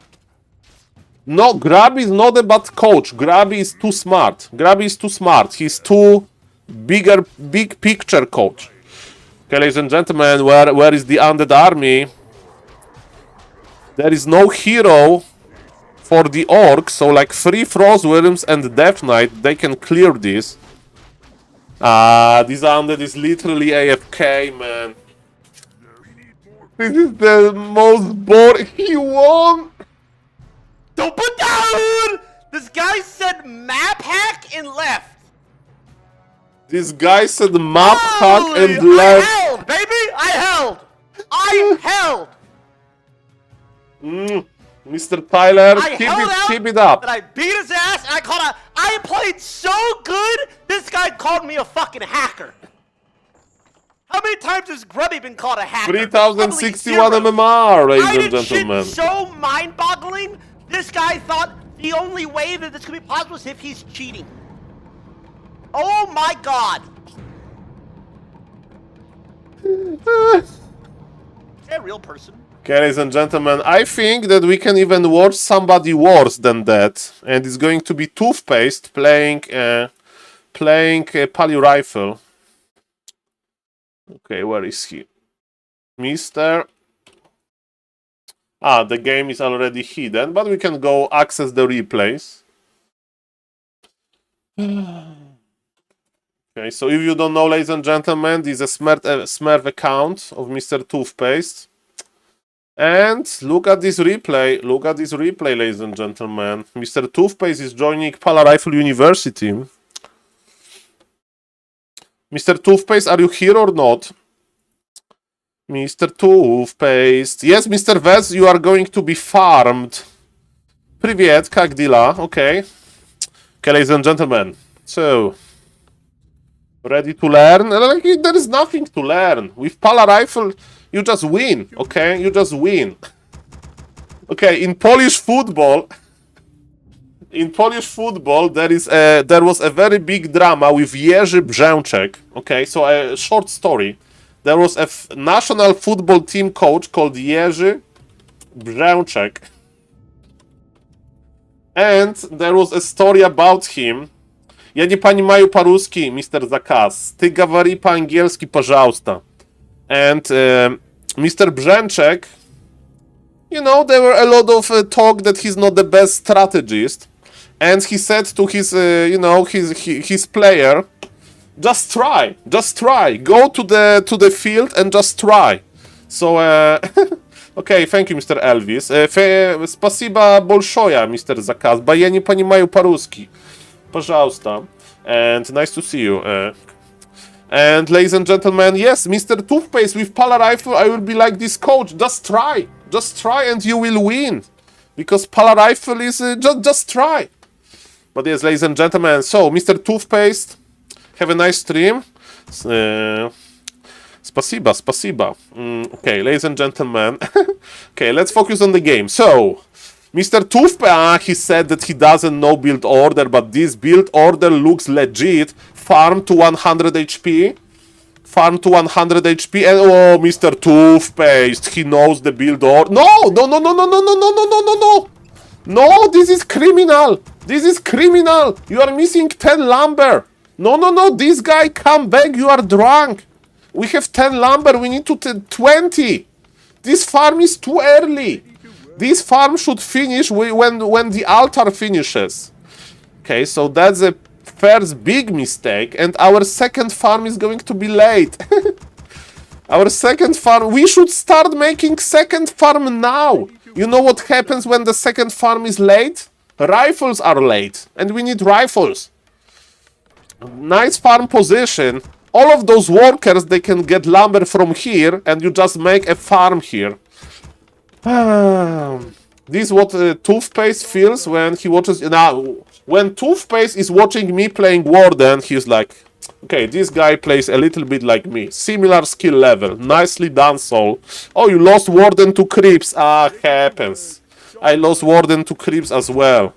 No, Grabby is not a bad coach. Grabby is too smart. Grabby is too smart. He's too big picture coach. Okay, ladies and gentlemen, where is the Undead army? There is no hero for the orcs, so like 3 Frostworms and Death Knight, they can clear this. This Undead is literally AFK, man. This is the most boring. He won! Don't put down! This guy said map hack and left. This guy said map hack Holy, and left. I held, baby! I held! I held! Mr. Tyler, I held out, keep it up. and I beat his ass, and I played so good, this guy called me a fucking hacker. How many times has Grubby been called a hacker? 3061 Probably zero. MMR, ladies I and did gentlemen. shit so mind-boggling, this guy thought the only way that this could be possible is if he's cheating. Oh my god! Is that a real person? Okay, ladies and gentlemen, I think that we can even watch somebody worse than that, and it's going to be Toothpaste playing Pally Rifle. Okay, where is he? Mister. The game is already hidden, but we can go access the replays. Okay, so if you don't know, ladies and gentlemen, this is a Smurf account of Mr. Toothpaste. And look at this replay. Look at this replay, ladies and gentlemen. Mr. Toothpaste is joining Pala Rifle University. Mr. Toothpaste, are you here or not? Mr. Toothpaste. Yes, Mr. Vez, you are going to be farmed. Привет, как дела? Okay. Okay, ladies and gentlemen. So, ready to learn? Like, there is nothing to learn. With Pala Rifle, you just win, okay? You just win. Okay, in Polish football, there was a very big drama with Jerzy Brzęczek. Okay, so a short story. There was a national football team coach called Jerzy Brzęczek. And there was a story about him. Я не понимаю по-русски, мистер Заказ. Ты говори по-английски, пожалуйста. And Mr. Brzęczek, you know, there were a lot of talk that he's not the best strategist. And he said to his, his player, just try, go to the field and just try. So, okay, thank you, Mr. Elvis. Спасибо большое, Mr. Заказ, bo ja nie понимаю по-русски. Пожалуйста. And nice to see you. And ladies and gentlemen, yes, Mr. Toothpaste with Pala Rifle, I will be like this coach. Just try and you will win. Because Pala Rifle is just try. But yes, ladies and gentlemen, so Mr. Toothpaste, have a nice stream. Спасибо. Okay, ladies and gentlemen. Okay, let's focus on the game. So, Mr. Toothpaste, he said that he doesn't know build order, but this build order looks legit. Farm to 100 HP. Farm to 100 HP and oh, Mr. Toothpaste, he knows the build or no, no, no, no, no, no, no, no, no, no, no, no. No, this is criminal. This is criminal. You are missing 10 lumber. No, no, no, this guy, come back, you are drunk. We have 10 lumber, we need to 20. This farm is too early. This farm should finish when the altar finishes. Okay, so that's a first big mistake, and our second farm is going to be late. Our second farm, we should start making second farm now. You know what happens when the second farm is late? Rifles are late, and we need rifles. Nice farm position. All of those workers, they can get lumber from here, and you just make a farm here. This is what Toothpaste feels when he watches... Now, when Toothpaste is watching me playing Warden, he's like, okay, this guy plays a little bit like me. Similar skill level. Nicely done, Saul. Oh, you lost Warden to Creeps. Ah, happens. I lost Warden to Creeps as well.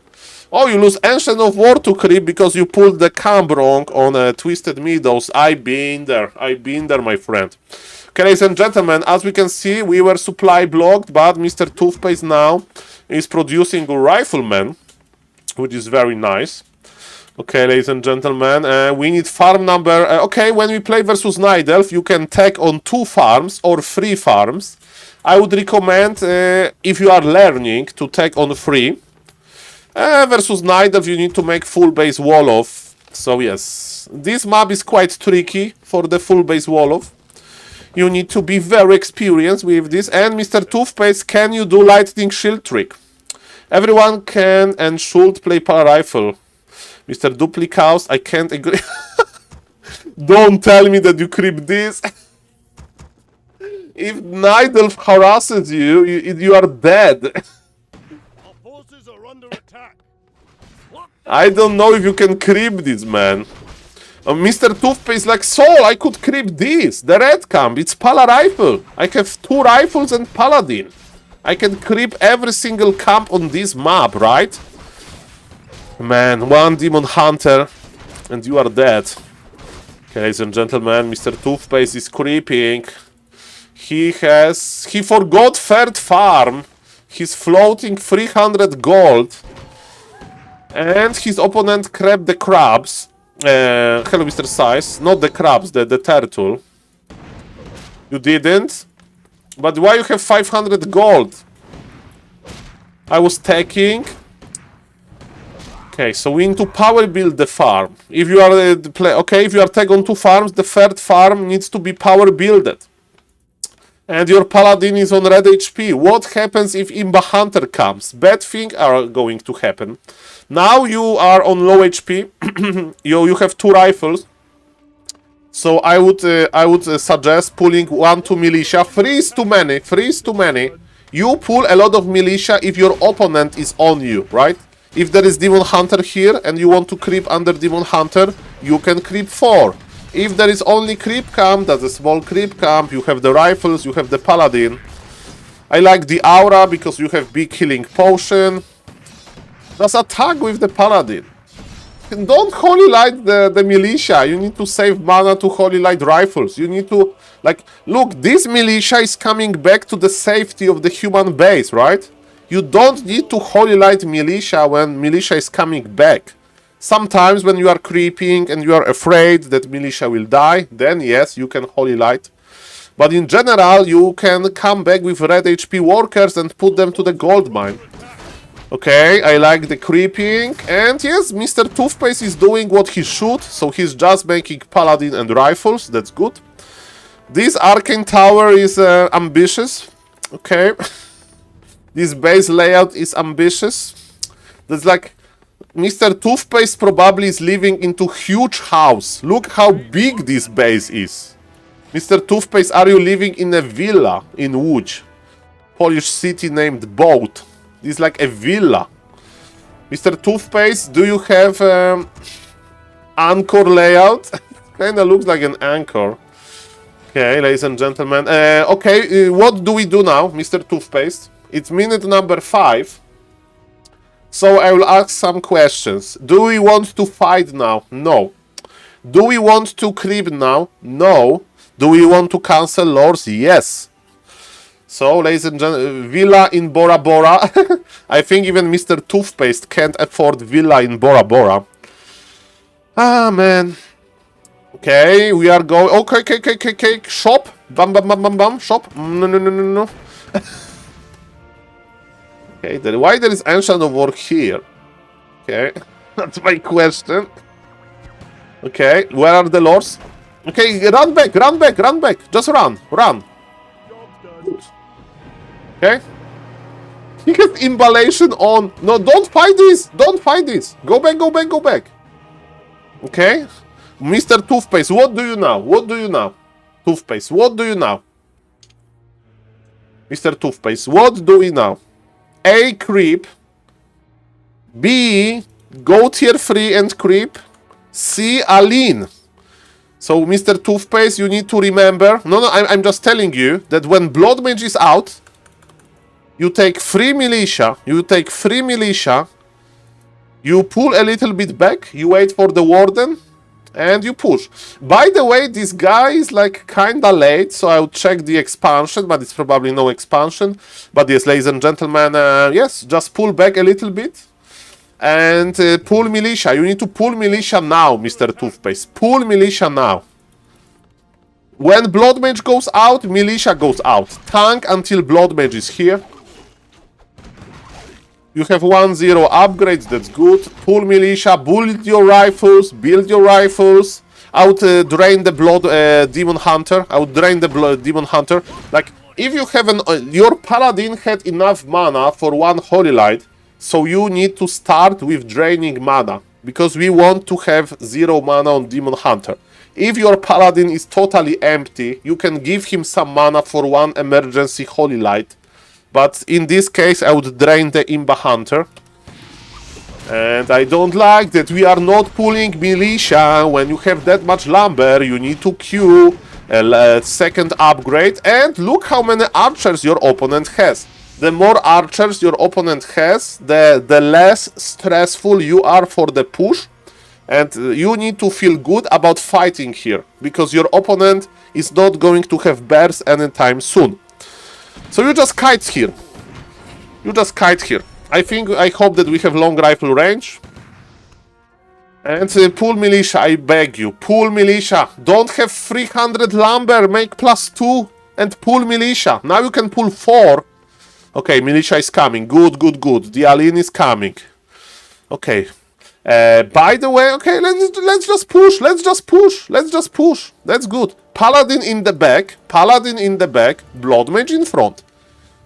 Oh, you lose Ancient of War to Creep because you pulled the camp wrong on Twisted Meadows. I been there, my friend. Okay, ladies and gentlemen, as we can see, we were supply blocked, but Mr. Toothpaste now is producing a Rifleman, which is very nice. Okay, ladies and gentlemen, we need farm number... okay, when we play versus Night Elf, you can take on 2 farms or 3 farms. I would recommend, if you are learning, to take on 3. Versus Night Elf, you need to make full base wall off. So yes, this map is quite tricky for the full base wall off. You need to be very experienced with this. And Mr. Toothpaste, can you do lightning shield trick? Everyone can and should play power rifle. Mr. Duplicaus, I can't agree. Don't tell me that you creep this. If Night Elf harasses you, you are dead. I don't know if you can creep this, man. Mr. Toothpaste like, Saul, I could creep this. The red camp, it's Pala rifle. I have 2 rifles and Paladin. I can creep every single camp on this map, right? Man, 1 Demon Hunter and you are dead. Okay, ladies and gentlemen, Mr. Toothpaste is creeping. He forgot 3rd farm. He's floating 300 gold. And his opponent grabbed the crabs. Hello, Mr. Size. Not the crabs, the turtle. You didn't? But why you have 500 gold? I was taking. Okay, so we need to power build the farm. If you are if you are taking on 2 farms, the 3rd farm needs to be power builded. And your Paladin is on red HP. What happens if Imba Hunter comes? Bad things are going to happen. Now you are on low HP. you have 2 rifles. So I would suggest pulling 1-2 militia. 3 is too many. 3 is too many. You pull a lot of militia if your opponent is on you, right? If there is Demon Hunter here and you want to creep under Demon Hunter, you can creep 4. If there is only creep camp, that's a small creep camp, you have the rifles, you have the Paladin. I like the aura because you have big healing potion. Just attack with the Paladin. Don't Holy Light the militia. You need to save mana to Holy Light rifles. You need to... Like, look, this militia is coming back to the safety of the human base, right? You don't need to Holy Light militia when militia is coming back. Sometimes when you are creeping and you are afraid that militia will die, then yes, you can Holy Light. But in general, you can come back with red HP workers and put them to the gold mine. Okay, I like the creeping. And yes, Mr. Toothpaste is doing what he should. So he's just making Paladin and rifles. That's good. This Arcane Tower is ambitious. Okay. This base layout is ambitious. That's like... Mr. Toothpaste probably is living into huge house. Look how big this base is. Mr. Toothpaste, are you living in a villa in Łódź? Polish city named Boat. This is like a villa. Mr. Toothpaste, do you have anchor layout? Kinda looks like an anchor. Okay, ladies and gentlemen. Okay, what do we do now, Mr. Toothpaste? It's minute number 5. So I will ask some questions. Do we want to fight now? No. Do we want to creep now? No. Do we want to cancel lords? Yes. So, ladies and gentlemen, Villa in Bora Bora. I think even Mr. Toothpaste can't afford Villa in Bora Bora. Ah, man. Okay, we are going... Okay. Shop. Bam. Shop. No. Okay, then why there is Ancient of War here? Okay, that's my question. Okay, where are the lords? Okay, run back. Just run. Okay. He has imballation on. No, don't fight this. Go back. Okay. Mr. Toothpaste, what do you now? Toothpaste, what do you now? Mr. Toothpaste, what do we now? A, creep. B, go tier 3 and creep. C, Aline. So, Mr. Toothpaste, you need to remember... No, I'm just telling you that when Blood Mage is out, you take 3 militia, you pull a little bit back, you wait for the Warden, and you push. By the way, this guy is like kinda late, so I'll check the expansion, but it's probably no expansion. But yes, ladies and gentlemen, yes, just pull back a little bit. And pull militia. You need to pull militia now, Mr. Toothpaste. Pull militia now. When Blood Mage goes out, militia goes out. Tank until Blood Mage is here. You have 1-0 upgrades, that's good. Pull militia, build your rifles. I would drain the blood demon hunter. Like, if you have your paladin had enough mana for 1 holy light, so you need to start with draining mana, because we want to have 0 mana on demon hunter. If your paladin is totally empty, you can give him some mana for 1 emergency holy light. But in this case, I would drain the Imba Hunter. And I don't like that we are not pulling militia. When you have that much lumber, you need to queue a second upgrade. And look how many archers your opponent has. The more archers your opponent has, the less stressful you are for the push. And you need to feel good about fighting here, because your opponent is not going to have bears anytime soon. So you just kite here. I hope that we have long rifle range. And pull militia, I beg you. Pull militia. Don't have 300 lumber. Make +2 and pull militia. Now you can pull 4. Okay, militia is coming. Good. The Aline is coming. Okay. By the way, okay, let's just push. That's good. Paladin in the back. Blood Mage in front.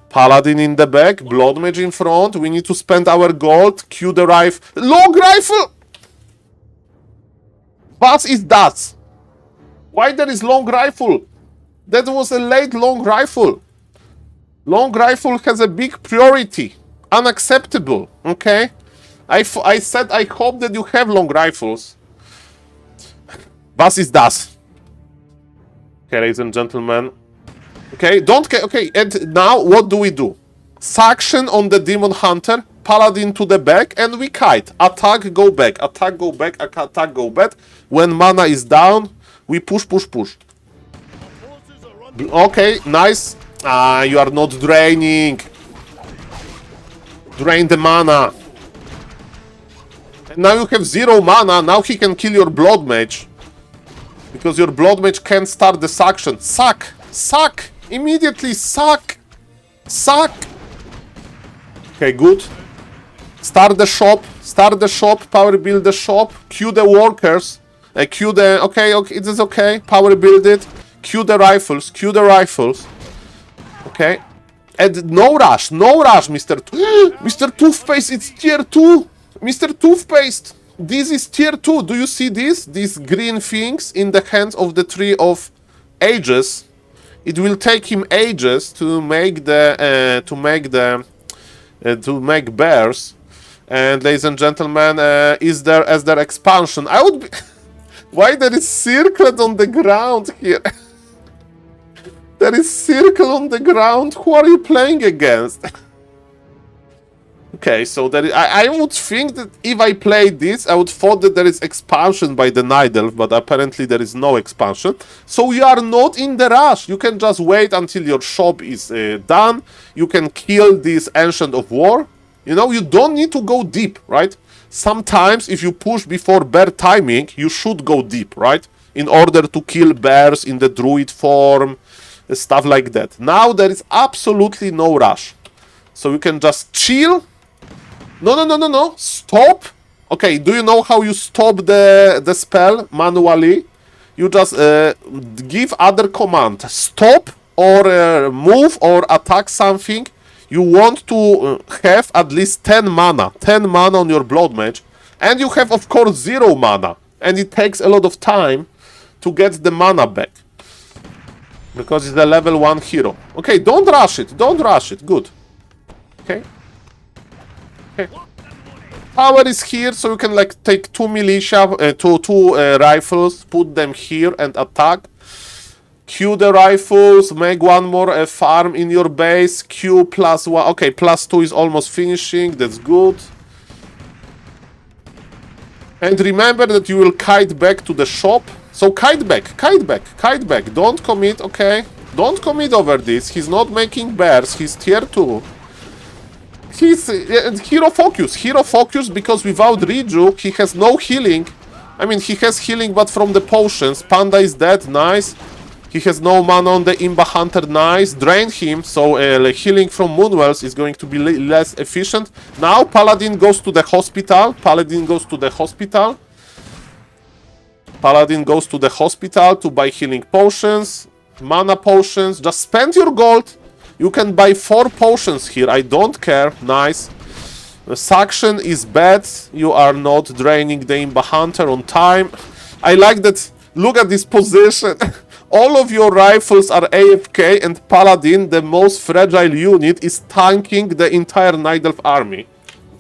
Paladin in the back, Blood Mage in front. We need to spend our gold. Cue the rifle. Long rifle! What is that? Why there is long rifle? That was a late long rifle. Long rifle has a big priority. Unacceptable, okay? I said I hope that you have long rifles. Was ist das? Okay, ladies and gentlemen. Okay, okay, and now what do we do? Suction on the Demon Hunter, Paladin to the back, and we kite. Attack, go back. When mana is down, we push. Okay, nice. Ah, you are not draining. Drain the mana. And now you have 0 mana, now he can kill your Blood Mage. Because your Blood Mage can't start the suction. Suck! Immediately suck! Okay, good. Start the shop, power build the shop, queue the workers, okay, it is okay, power build it, queue the rifles. Okay. And no rush, Mr. Mr. Toothpaste, it's tier 2! Mr. Toothpaste, this is tier 2. Do you see this? These green things in the hands of the Tree of Ages. It will take him ages to make bears. And ladies and gentlemen, is there as their expansion? I would be why there is circlet on the ground here? There is circle on the ground. Who are you playing against? Okay, so there is, I would think that if I played this, I would thought that there is expansion by the Night Elf, but apparently there is no expansion. So you are not in the rush. You can just wait until your shop is done. You can kill this Ancient of War. You know, you don't need to go deep, right? Sometimes if you push before bear timing, you should go deep, right? In order to kill bears in the druid form, stuff like that. Now there is absolutely no rush. So you can just chill. No. Stop. Okay, do you know how you stop the spell manually? You just give other command. Stop or move or attack something. You want to have at least 10 mana. 10 mana on your Blood Mage. And you have, of course, 0 mana. And it takes a lot of time to get the mana back. Because it's a level 1 hero. Okay, don't rush it. Don't rush it. Good. Okay. Tower is here, so you can like take 2 militia, two rifles, put them here and attack. Q the rifles, make one more farm in your base. Q +1. Okay, +2 is almost finishing. That's good. And remember that you will kite back to the shop. So kite back. Don't commit, okay? Don't commit over this. He's not making bears. He's tier 2. He's hero focus because without Riju he has no healing. I mean, he has healing but from the potions. Panda is dead, nice. He has no mana on the Imba Hunter, nice. Drain him, so like healing from Moonwells is going to be less efficient. Now Paladin goes to the hospital. Paladin goes to the hospital to buy healing potions, mana potions. Just spend your gold. You can buy 4 potions here. I don't care. Nice. The suction is bad. You are not draining the Imba Hunter on time. I like that. Look at this position. All of your rifles are AFK and Paladin, the most fragile unit, is tanking the entire Night Elf army.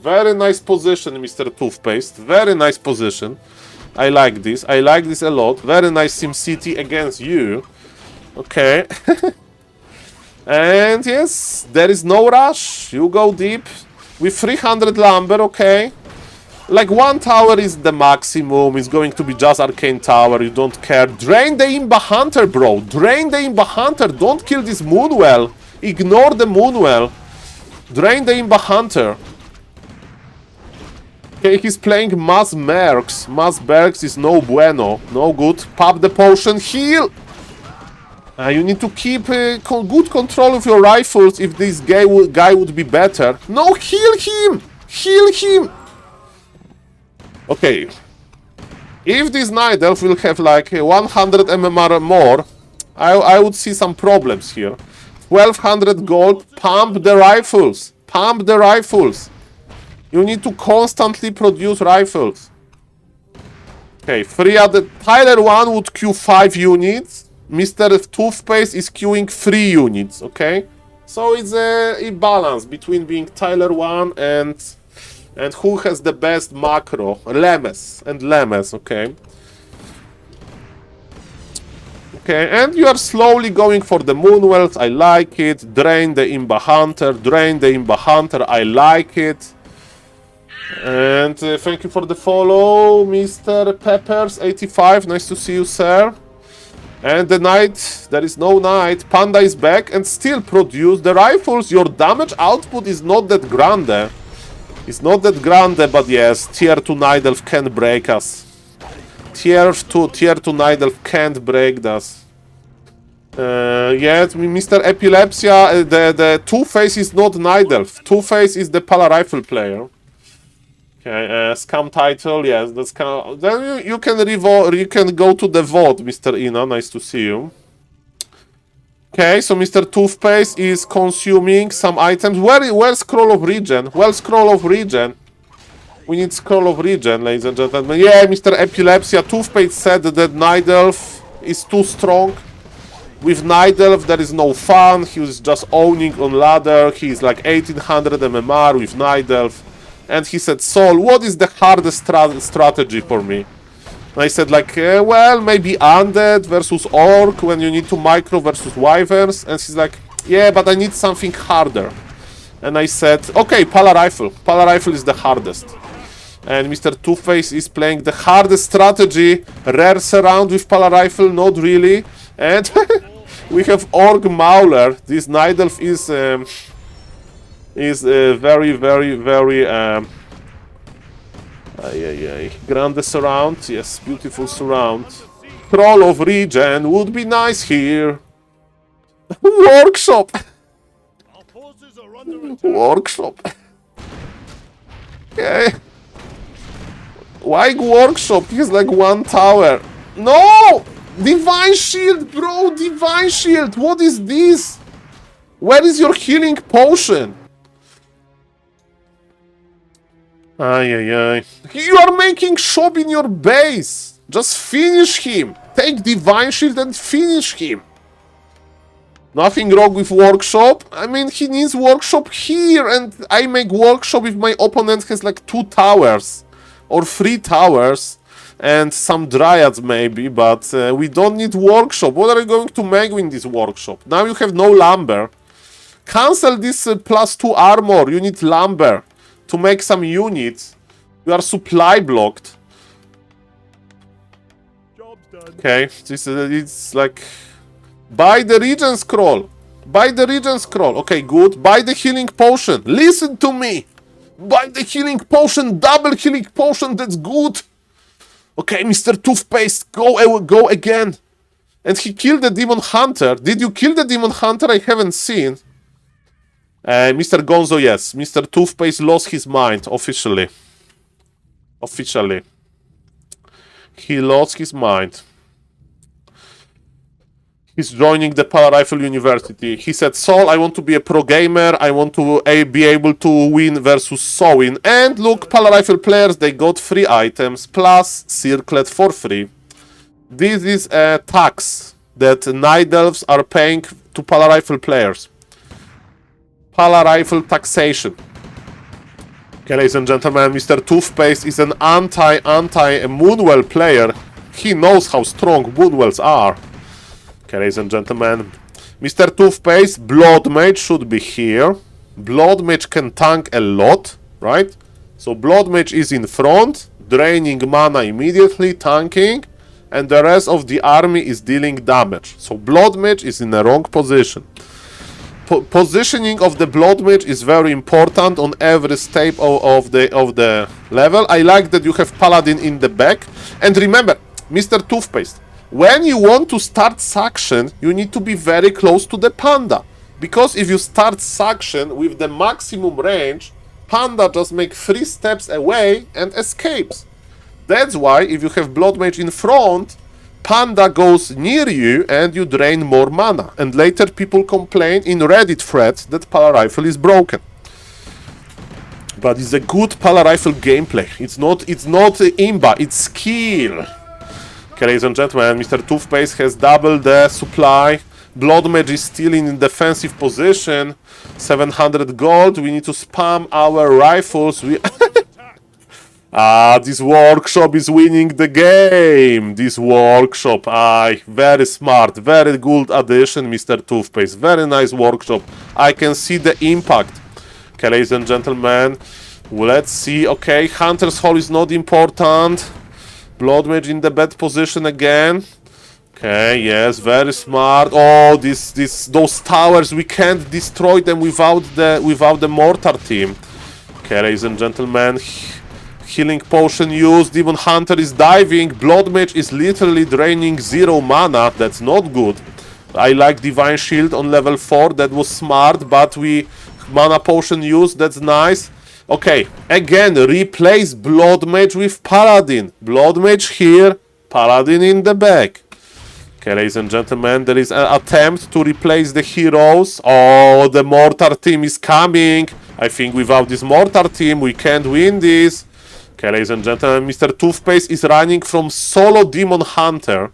Very nice position, Mr. Toothpaste. Very nice position. I like this. I like this a lot. Very nice SimCity against you. Okay. And yes, there is no rush. You go deep. With 300 lumber, okay. Like 1 tower is the maximum. It's going to be just Arcane Tower. You don't care. Drain the Imba Hunter, bro. Drain the Imba Hunter. Don't kill this Moonwell. Ignore the Moonwell. Drain the Imba Hunter. Okay, he's playing Mass Mercs. Mass Mercs is no bueno. No good. Pop the potion. Heal. You need to keep good control of your rifles if this guy would be better. No, heal him! Heal him! Okay. If this Night Elf will have like 100 MMR more, I would see some problems here. 1200 gold, pump the rifles! Pump the rifles! You need to constantly produce rifles. Okay, Tyler 1 would queue 5 units. Mr. Toothpaste is queuing 3 units, okay? So it's a balance between being Tyler 1 and who has the best macro. Lemes, okay? Okay, and you are slowly going for the Moonwells, I like it. Drain the Imba Hunter, I like it. And thank you for the follow, Mr. Peppers85, nice to see you, sir. And the Knight, there is no Knight. Panda is back and still produce the rifles. Your damage output is not that grande. It's not that grande, but yes, tier 2 Night Elf can break us. Tier 2 Night Elf can't break us. Yes, Mr. Epilepsia, the Two-Face is not Night Elf. Two-Face is the Pala Rifle player. Okay, scam title, yes, that's kind of, then you can go to the VOD, Mr. Ina, nice to see you. Okay, so Mr. Toothpaste is consuming some items. Where's Scroll of Regen? Well, Scroll of Regen. We need Scroll of Regen, ladies and gentlemen. Yeah, Mr. Epilepsia, Toothpaste said that Night Elf is too strong. With Night Elf, there is no fun. He was just owning on ladder. He's like 1800 MMR with Night Elf. And he said, Saul, what is the hardest strategy for me? And I said, like, well, maybe Undead versus Orc when you need to micro versus Wyverns. And he's like, yeah, but I need something harder. And I said, okay, Pala Rifle. Pala Rifle is the hardest. And Mr. Two-Face is playing the hardest strategy. Rare surround with Pala Rifle, not really. And we have Org Mauler. This Night Elf is very, very, very grande surround. Yes, beautiful surround. Troll of Regen would be nice here. Workshop. Our forces are under attack. Workshop. Okay. Why workshop? He has like one tower. No! Divine Shield, bro! Divine Shield! What is this? Where is your healing potion? Ay. You are making shop in your base. Just finish him. Take Divine Shield and finish him. Nothing wrong with workshop. I mean, he needs workshop here, and I make workshop if my opponent has like 2 towers or 3 towers and some dryads maybe, but we don't need workshop. What are you going to make in this workshop? Now you have no lumber. Cancel this +2 armor. You need lumber to make some units. You are supply blocked. Job's done. Okay, this it's like buy the regen scroll. Buy the regen scroll. Okay, good. Buy the healing potion. Listen to me. Buy the healing potion. Double healing potion. That's good. Okay, Mr. Toothpaste, go again. And he killed the Demon Hunter. Did you kill the Demon Hunter? I haven't seen. Mr. Gonzo, yes. Mr. Toothpaste lost his mind officially. Officially. He lost his mind. He's joining the Pala Rifle University. He said, Saul, I want to be a pro gamer. I want to be able to win versus Sowin. And look, Pala Rifle players, they got free items plus Circlet for free. This is a tax that Night Elves are paying to Pala Rifle players. Pala Rifle taxation. Okay, ladies and gentlemen, Mr. Toothpaste is an anti-Moonwell player. He knows how strong Moonwells are. Okay, ladies and gentlemen, Mr. Toothpaste, Blood Mage should be here. Blood Mage can tank a lot, right? So Blood Mage is in front, draining mana immediately, tanking, and the rest of the army is dealing damage. So Blood Mage is in the wrong position. Positioning of the Blood Mage is very important on every step of the level. I like that you have Paladin in the back. And remember, Mr. Toothpaste, when you want to start suction, you need to be very close to the Panda. Because if you start suction with the maximum range, Panda just makes 3 steps away and escapes. That's why if you have Blood Mage in front, Panda goes near you and you drain more mana. And later people complain in Reddit threads that Pala Rifle is broken. But it's a good Pala Rifle gameplay. It's not imba, it's skill. Okay, ladies and gentlemen, Mr. Toothpaste has doubled the supply. Blood Mage is still in defensive position. 700 gold. We need to spam our rifles. This workshop is winning the game. This workshop. Very smart. Very good addition, Mr. Toothpaste. Very nice workshop. I can see the impact. Okay, ladies and gentlemen. Let's see. Okay, Hunter's Hall is not important. Blood Mage in the bad position again. Okay, yes, very smart. Oh, those towers, we can't destroy them without the mortar team. Okay, ladies and gentlemen, healing potion used. Demon Hunter is diving. Blood Mage is literally draining 0 mana. That's not good. I like Divine Shield on level 4. That was smart, but mana potion used. That's nice. Okay, again, replace Blood Mage with Paladin. Blood Mage here, Paladin in the back. Okay, ladies and gentlemen, there is an attempt to replace the heroes. Oh, the Mortar team is coming. I think without this Mortar team, we can't win this. Okay, ladies and gentlemen, Mr. Toothpaste is running from solo Demon Hunter.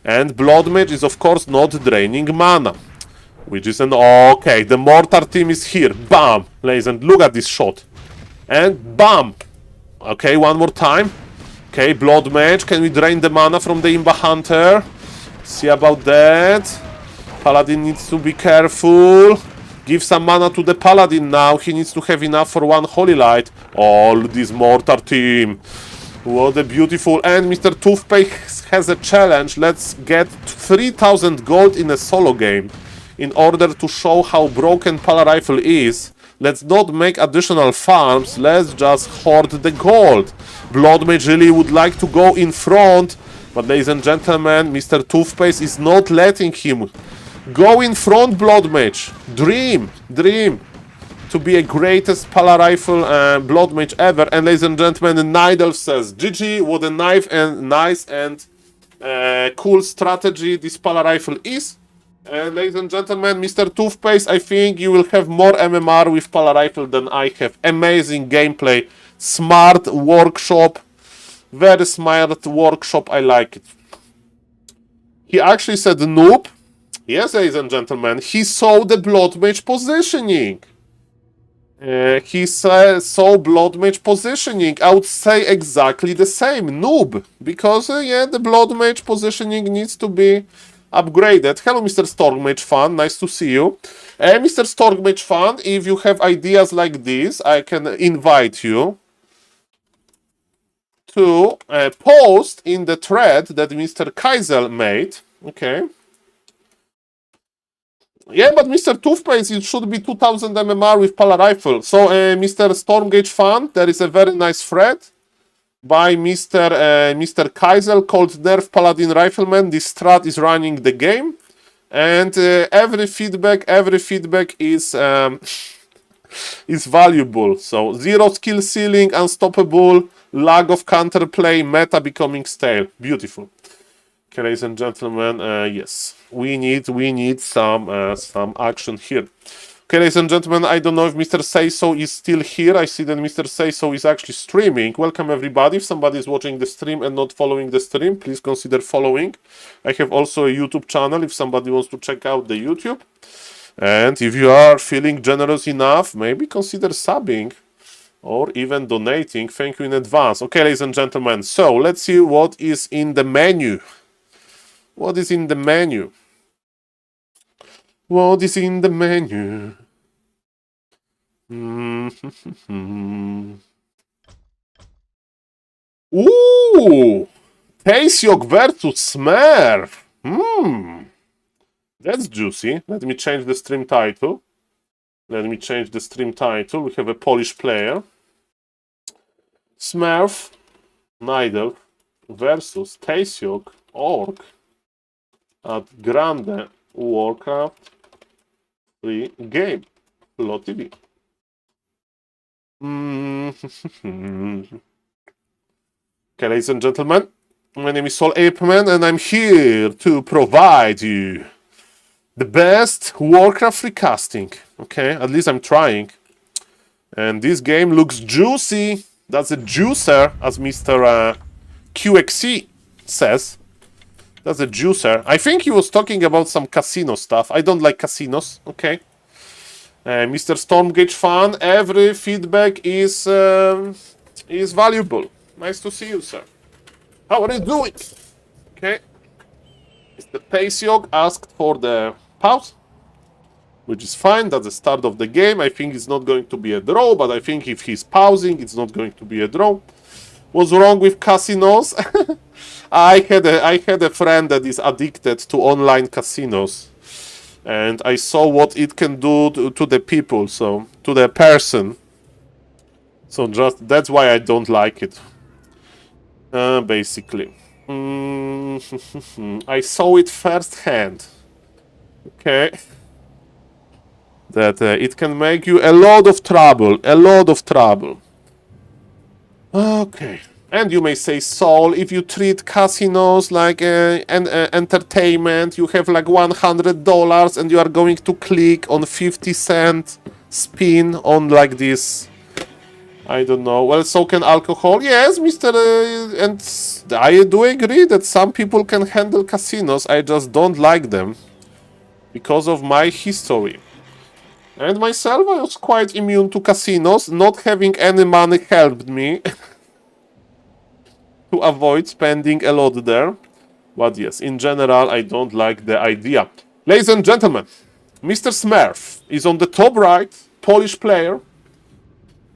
And Blood Mage is, of course, not draining mana. Which is an... Okay, the Mortar team is here. Bam! Ladies and look at this shot. And bam! Okay, one more time. Okay, Blood Mage. Can we drain the mana from the Imba Hunter? See about that. Paladin needs to be careful. Give some mana to the Paladin now. He needs to have enough for one Holy Light. All this Mortar team. What a beautiful... And Mr. Toothpaste has a challenge. Let's get 3000 gold in a solo game. In order to show how broken Pala Rifle is. Let's not make additional farms. Let's just hoard the gold. Blood Mage really would like to go in front. But ladies and gentlemen, Mr. Toothpaste is not letting him go in front. Blood Mage. Dream to be a greatest Pala Rifle Blood Mage ever. And ladies and gentlemen, Nidal says, GG, what a nice and cool strategy this Pala Rifle is. And ladies and gentlemen, Mr. Toothpaste, I think you will have more MMR with Pala Rifle than I have. Amazing gameplay, smart workshop, very smart workshop, I like it. He actually said noob. Yes, ladies and gentlemen, he saw the Blood Mage positioning. He saw Blood Mage positioning. I would say exactly the same, noob. Because, yeah, the Blood Mage positioning needs to be upgraded. Hello, Mr. Stormmage fan, nice to see you. Mr. Stormmage fan, if you have ideas like this, I can invite you to post in the thread that Mr. Kaisel made. Okay. Yeah, but Mr. Toothpaste, it should be 2000 MMR with Pala Rifle. So, Mr. Stormgage fan, there is a very nice thread by Mr. Kaisel called Nerf Paladin Rifleman. This strat is running the game. And every feedback is is valuable. So, zero skill ceiling, unstoppable, lag of counterplay, meta becoming stale. Beautiful. Okay, ladies and gentlemen, yes, we need some action here. Okay, ladies and gentlemen, I don't know if Mr. Sayso is still here. I see that Mr. Sayso is actually streaming. Welcome everybody. If somebody is watching the stream and not following the stream, please consider following. I have also a YouTube channel if somebody wants to check out the YouTube. And if you are feeling generous enough, maybe consider subbing or even donating. Thank you in advance. Okay, ladies and gentlemen, so let's see what is in the menu. What is in the menu? What is in the menu? Ooh! Taesiok versus Smurf. That's juicy. Let me change the stream title. We have a Polish player. Smurf, Nidal versus Taesiok, Orc at Grande Warcraft free game. Flow TV. Okay, ladies and gentlemen, my name is SaulPlayerMan and I'm here to provide you the best Warcraft free casting. Okay, at least I'm trying. And this game looks juicy. That's a juicer, as Mr. QXC says. That's a juicer. I think he was talking about some casino stuff. I don't like casinos. Okay. Mr. Stormgage fan, every feedback is valuable. Nice to see you, sir. How are you doing? Okay. Mr. Taesiok asked for the pause, which is fine. That's the start of the game. I think it's not going to be a draw, but I think if he's pausing, it's not going to be a draw. What's wrong with casinos? I had a friend that is addicted to online casinos, and I saw what it can do to the people, so to the person. So just that's why I don't like it. Basically, I saw it firsthand. Okay, that it can make you a lot of trouble. Okay. And you may say, Saul, if you treat casinos like an entertainment, you have like $100 and you are going to click on 50-cent spin on like this. I don't know. Well, so can alcohol. Yes, Mr. And I do agree that some people can handle casinos. I just don't like them because of my history. And myself, I was quite immune to casinos. Not having any money helped me. To avoid spending a lot there. But yes, in general, I don't like the idea. Ladies and gentlemen, Mr. Smurf is on the top right, Polish player.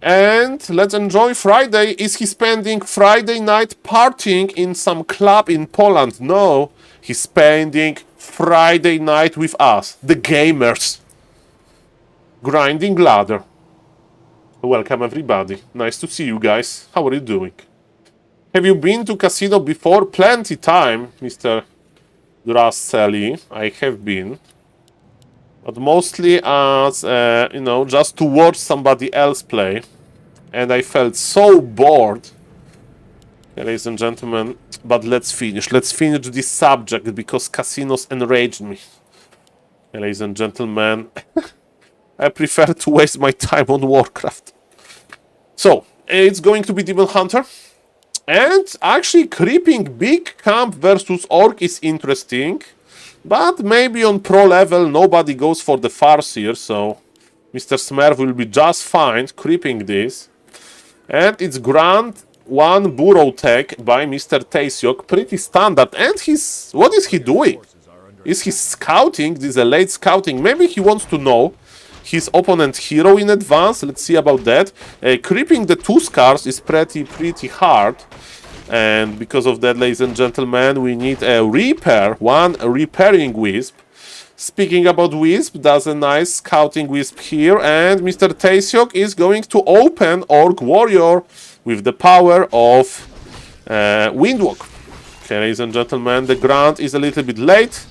And let's enjoy Friday. Is he spending Friday night partying in some club in Poland? No, he's spending Friday night with us, the gamers. Grinding ladder. Welcome everybody. Nice to see you guys. How are you doing? Have you been to casino before? Plenty time, Mr. Grasseli. I have been. But mostly as, you know, just to watch somebody else play. And I felt so bored. Okay, ladies and gentlemen, but let's finish. Let's finish this subject because casinos enraged me. Okay, ladies and gentlemen, I prefer to waste my time on Warcraft. So, it's going to be Demon Hunter. And actually, creeping big camp versus orc is interesting. But maybe on pro level, nobody goes for the Farseer, so Mr. Smurf will be just fine creeping this. And it's Grand 1 Burrow tech by Mr. Taesiok, pretty standard. And he's... what is he doing? Is he scouting? This is a late scouting. Maybe he wants to know his opponent hero in advance. Let's see about that. Creeping the 2 scars is pretty hard. And because of that, ladies and gentlemen, we need a repair, one repairing wisp. Speaking about wisp, does a nice scouting wisp here, and Mr. Taesiok is going to open Orc Warrior with the power of Windwalk. Okay, ladies and gentlemen, the grant is a little bit late,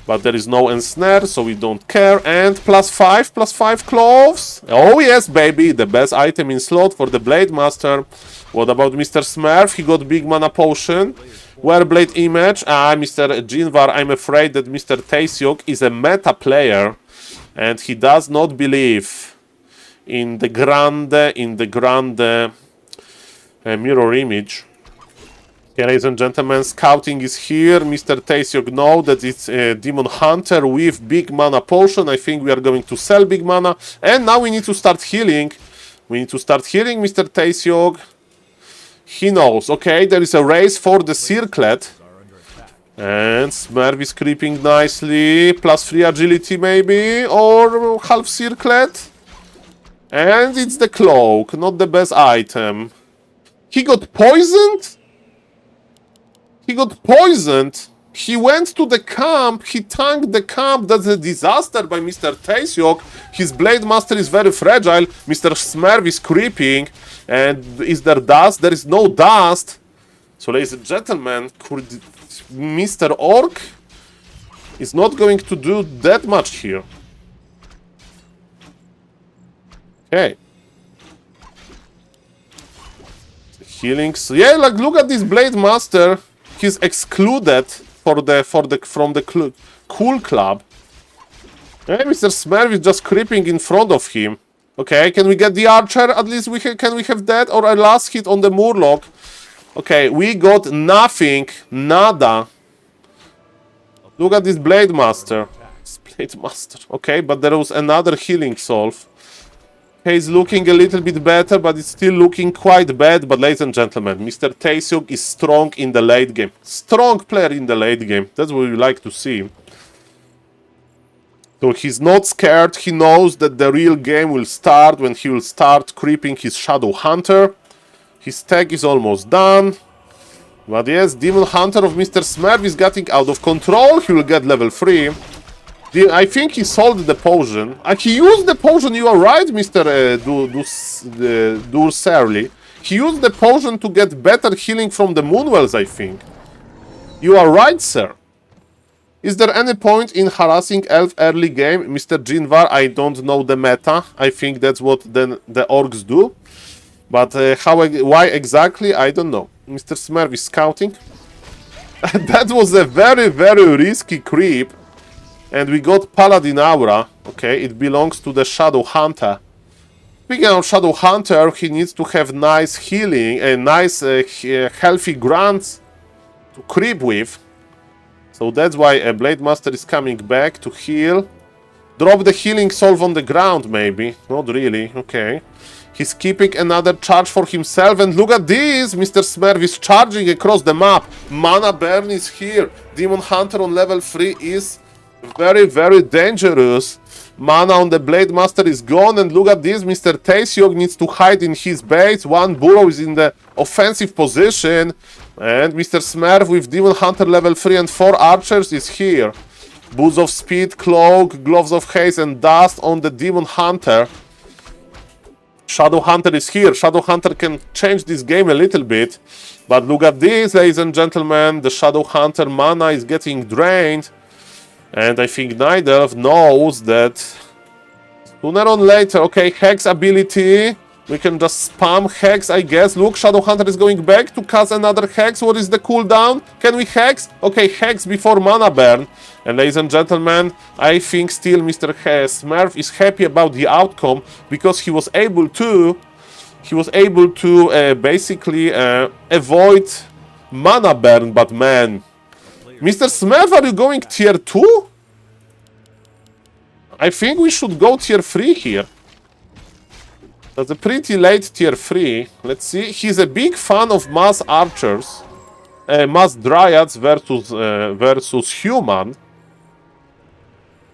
but there is no ensnare, so we don't care. And +5 cloves. Oh yes, baby, the best item in slot for the Blade Master. What about Mr. Smurf? He got big mana potion. Wereblade image. Mr. Jinvar, I'm afraid that Mr. Taesiok is a meta player and he does not believe in the grande mirror image. Okay, ladies and gentlemen, scouting is here. Mr. Taesiok knows that it's a Demon Hunter with big mana potion. I think we are going to sell big mana. And now we need to start healing. We need to start healing, Mr. Taesiok. He knows. Okay, there is a race for the circlet. And Smurf is creeping nicely. +3 agility maybe. Or half circlet. And it's the cloak. Not the best item. He got poisoned? He got poisoned. He went to the camp. He tanked the camp. That's a disaster by Mr. Taesiok. His Blade Master is very fragile. Mr. Smurf is creeping. And is there dust? There is no dust. So, ladies and gentlemen, Mr. Orc is not going to do that much here. Okay. Healing. So, yeah, like look at this Blade Master. He's excluded from the cool club. Hey, Mr. Smurf is just creeping in front of him. Okay, can we get the archer? At least can we have that? Or a last hit on the Murloc? Okay, we got nothing. Nada. Look at this Blade Master. This Blade Master. Okay, but there was another healing solve. Okay, it's looking a little bit better, but it's still looking quite bad. But ladies and gentlemen, Mr. Taesiok is strong in the late game. Strong player in the late game. That's what we like to see. So he's not scared. He knows that the real game will start when he will start creeping his Shadow Hunter. His tag is almost done. But yes, Demon Hunter of Mr. Smurf is getting out of control. He will get level 3. I think he sold the potion. He used the potion, you are right, Mr. Durserly. He used the potion to get better healing from the Moonwells, I think. You are right, sir. Is there any point in harassing Elf early game? Mr. Jinvar, I don't know the meta. I think that's what the orcs do. But why exactly, I don't know. Mr. Smurf is scouting. That was a very, very risky creep. And we got Paladin Aura. Okay, it belongs to the Shadow Hunter. Speaking of Shadow Hunter, he needs to have nice healing and nice healthy grants to creep with. So that's why a Blade Master is coming back to heal. Drop the healing solve on the ground, maybe. Not really, okay. He's keeping another charge for himself. And look at this! Mr. Smurf is charging across the map. Mana burn is here. Demon Hunter on level 3 is Very, very dangerous. Mana on the Blade Master is gone, and look at this, Mr. Taesiok needs to hide in his base. One Burrow is in the offensive position, and Mr. Smurf with Demon Hunter level 3 and 4 archers is here. Boots of Speed, Cloak, Gloves of Haze, and Dust on the Demon Hunter. Shadow Hunter is here. Shadow Hunter can change this game a little bit, but look at this, ladies and gentlemen. The Shadow Hunter mana is getting drained. And I think Night Elf knows that sooner or later, okay, Hex ability, we can just spam Hex, I guess. Look, Shadow Hunter is going back to cast another Hex. What is the cooldown? Can we Hex? Okay, Hex before mana burn. And ladies and gentlemen, I think still Mr. Smurf is happy about the outcome because he was able to basically avoid mana burn, but man, Mr. Smurf, are you going tier 2? I think we should go tier 3 here. That's a pretty late tier 3. Let's see. He's a big fan of mass archers. Mass dryads versus human.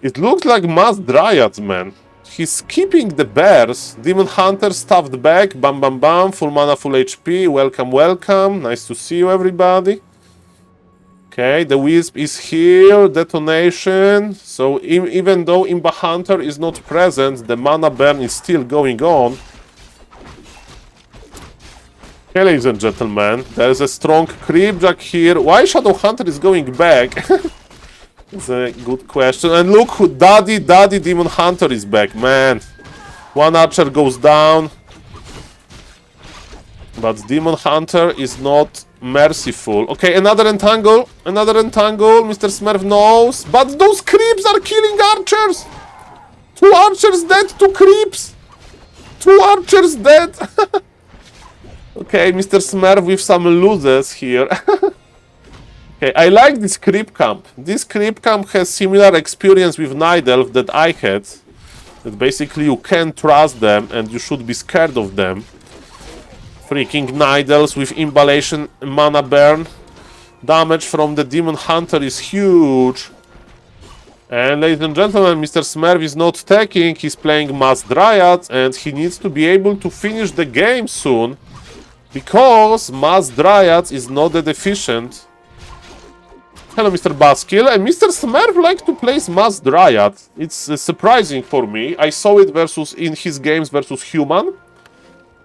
It looks like mass dryads, man. He's skipping the bears. Demon Hunter stuffed back. Bam bam bam. Full mana, full HP. Welcome, welcome. Nice to see you, everybody. Okay, the Wisp is here, detonation. So even though Imba Hunter is not present, the mana burn is still going on. Okay, ladies and gentlemen, there is a strong Creepjack here. Why Shadow Hunter is going back? It's a good question. And look who Daddy Demon Hunter is back, man. One archer goes down. But Demon Hunter is not merciful. Okay, another entangle. Mr. Smurf knows. But those creeps are killing archers. 2 archers dead, 2 creeps. 2 archers dead. Okay, Mr. Smurf with some losers here. Okay, I like this creep camp. This creep camp has similar experience with Night Elf that I had. That basically you can't trust them and you should be scared of them. Freaking Night Elves with Imballation, mana burn. Damage from the Demon Hunter is huge. And ladies and gentlemen, Mr. Smurf is not taking, he's playing Mass Dryad and he needs to be able to finish the game soon. Because Mass Dryad is not that efficient. Hello, Mr. Baskill. And Mr. Smurf likes to play Mass Dryad. It's surprising for me. I saw it in his games versus Human.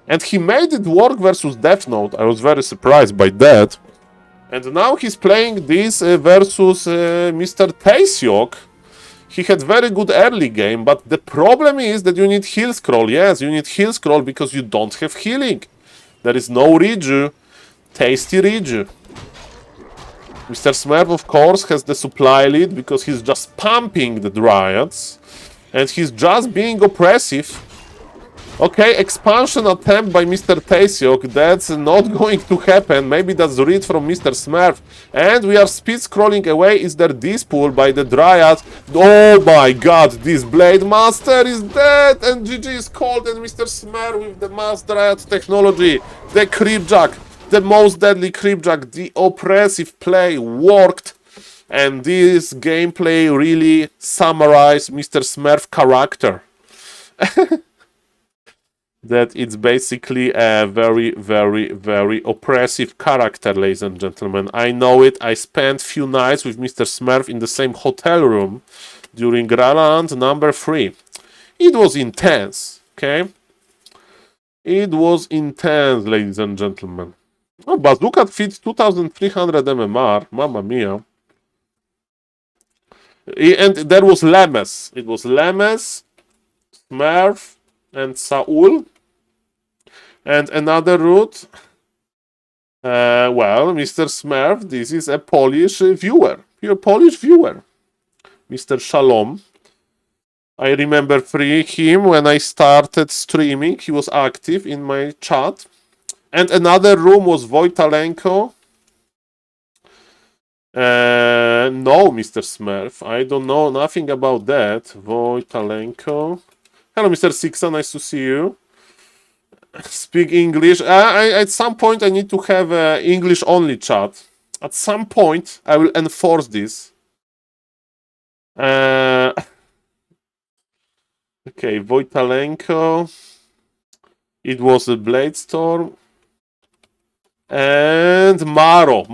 And he made it work versus Death Note. I was very surprised by that. And now he's playing this versus Mr. Taesiok. He had very good early game, but the problem is that you need heal scroll. Yes, you need heal scroll because you don't have healing. There is no Riju. Tasty Riju. Mr. Smurf, of course, has the supply lead because he's just pumping the Dryads. And he's just being oppressive. Okay, expansion attempt by Mr. Taesiok. That's not going to happen. Maybe that's read from Mr. Smurf. And we are speed scrolling away. Is there this pull by the Dryad? Oh my god, this Blade Master is dead. And GG is called. And Mr. Smurf with the Mass Dryad technology. The Creepjack. The most deadly Creepjack. The oppressive play worked. And this gameplay really summarized Mr. Smurf character. That it's basically a very, very, very oppressive character, ladies and gentlemen. I know it. I spent few nights with Mr. Smurf in the same hotel room during round number 3. It was intense, okay? It was intense, ladies and gentlemen. Oh, Bazooka fits 2300 MMR. Mamma mia. And there was Lemes. It was Lemes, Smurf, and Saul. And another route. Well, Mr. Smurf, this is a Polish viewer. You're a Polish viewer. Mr. Shalom. I remember him when I started streaming. He was active in my chat. And another room was Wojtalenko. No, Mr. Smurf. I don't know nothing about that. Wojtalenko. Hello, Mr. Sixa. Nice to see you. Speak English. At some point, I need to have an English-only chat. At some point, I will enforce this. Okay, Wojtalenko. It was a Blade Storm. And Maro.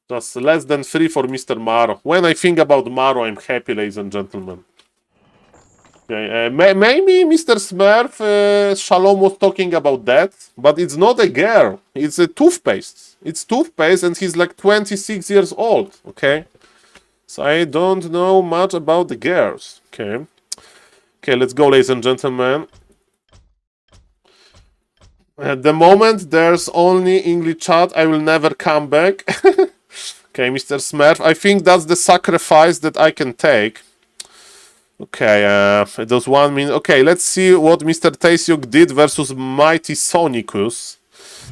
Just less than 3 for Mr. Maro. When I think about Maro, I'm happy, ladies and gentlemen. Okay, maybe Mr. Smurf, Shalom was talking about that, but it's not a girl. It's a toothpaste. It's toothpaste, and he's like 26 years old. Okay, so I don't know much about the girls. Okay, let's go, ladies and gentlemen. At the moment, there's only English chat. I will never come back. Okay, Mr. Smurf, I think that's the sacrifice that I can take. Okay, it was 1 minute. Okay, let's see what Mr. Taesiuk did versus Mighty Sonicus.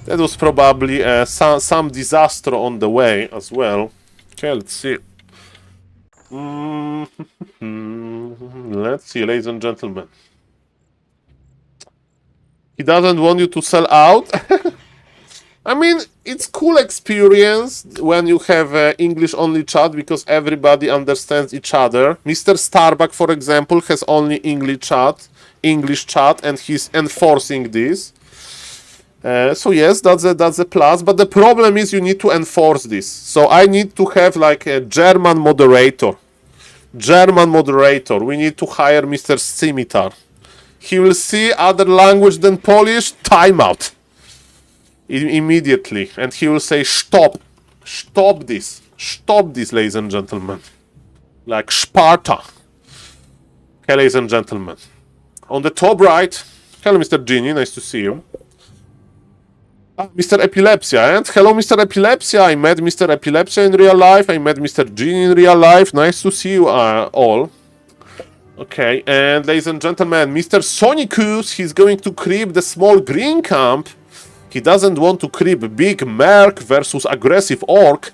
That was probably some disaster on the way as well. Okay, let's see. Let's see, ladies and gentlemen. He doesn't want you to sell out. I mean, it's cool experience when you have English only chat because everybody understands each other. Mr. Starbuck, for example, has only English chat, and he's enforcing this. So yes, that's a plus. But the problem is you need to enforce this. So I need to have like a German moderator. We need to hire Mr. Scimitar. He will see other language than Polish, timeout. Immediately. And he will say, stop this, ladies and gentlemen. Like Sparta. Okay, ladies and gentlemen. On the top right, hello, Mr. Genie, nice to see you. Mr. Epilepsia, and hello, Mr. Epilepsia. I met Mr. Epilepsia in real life. I met Mr. Genie in real life. Nice to see you all. Okay, and ladies and gentlemen, Mr. Sonicus, he's going to creep the small green camp. He doesn't want to creep big Merc versus aggressive Orc.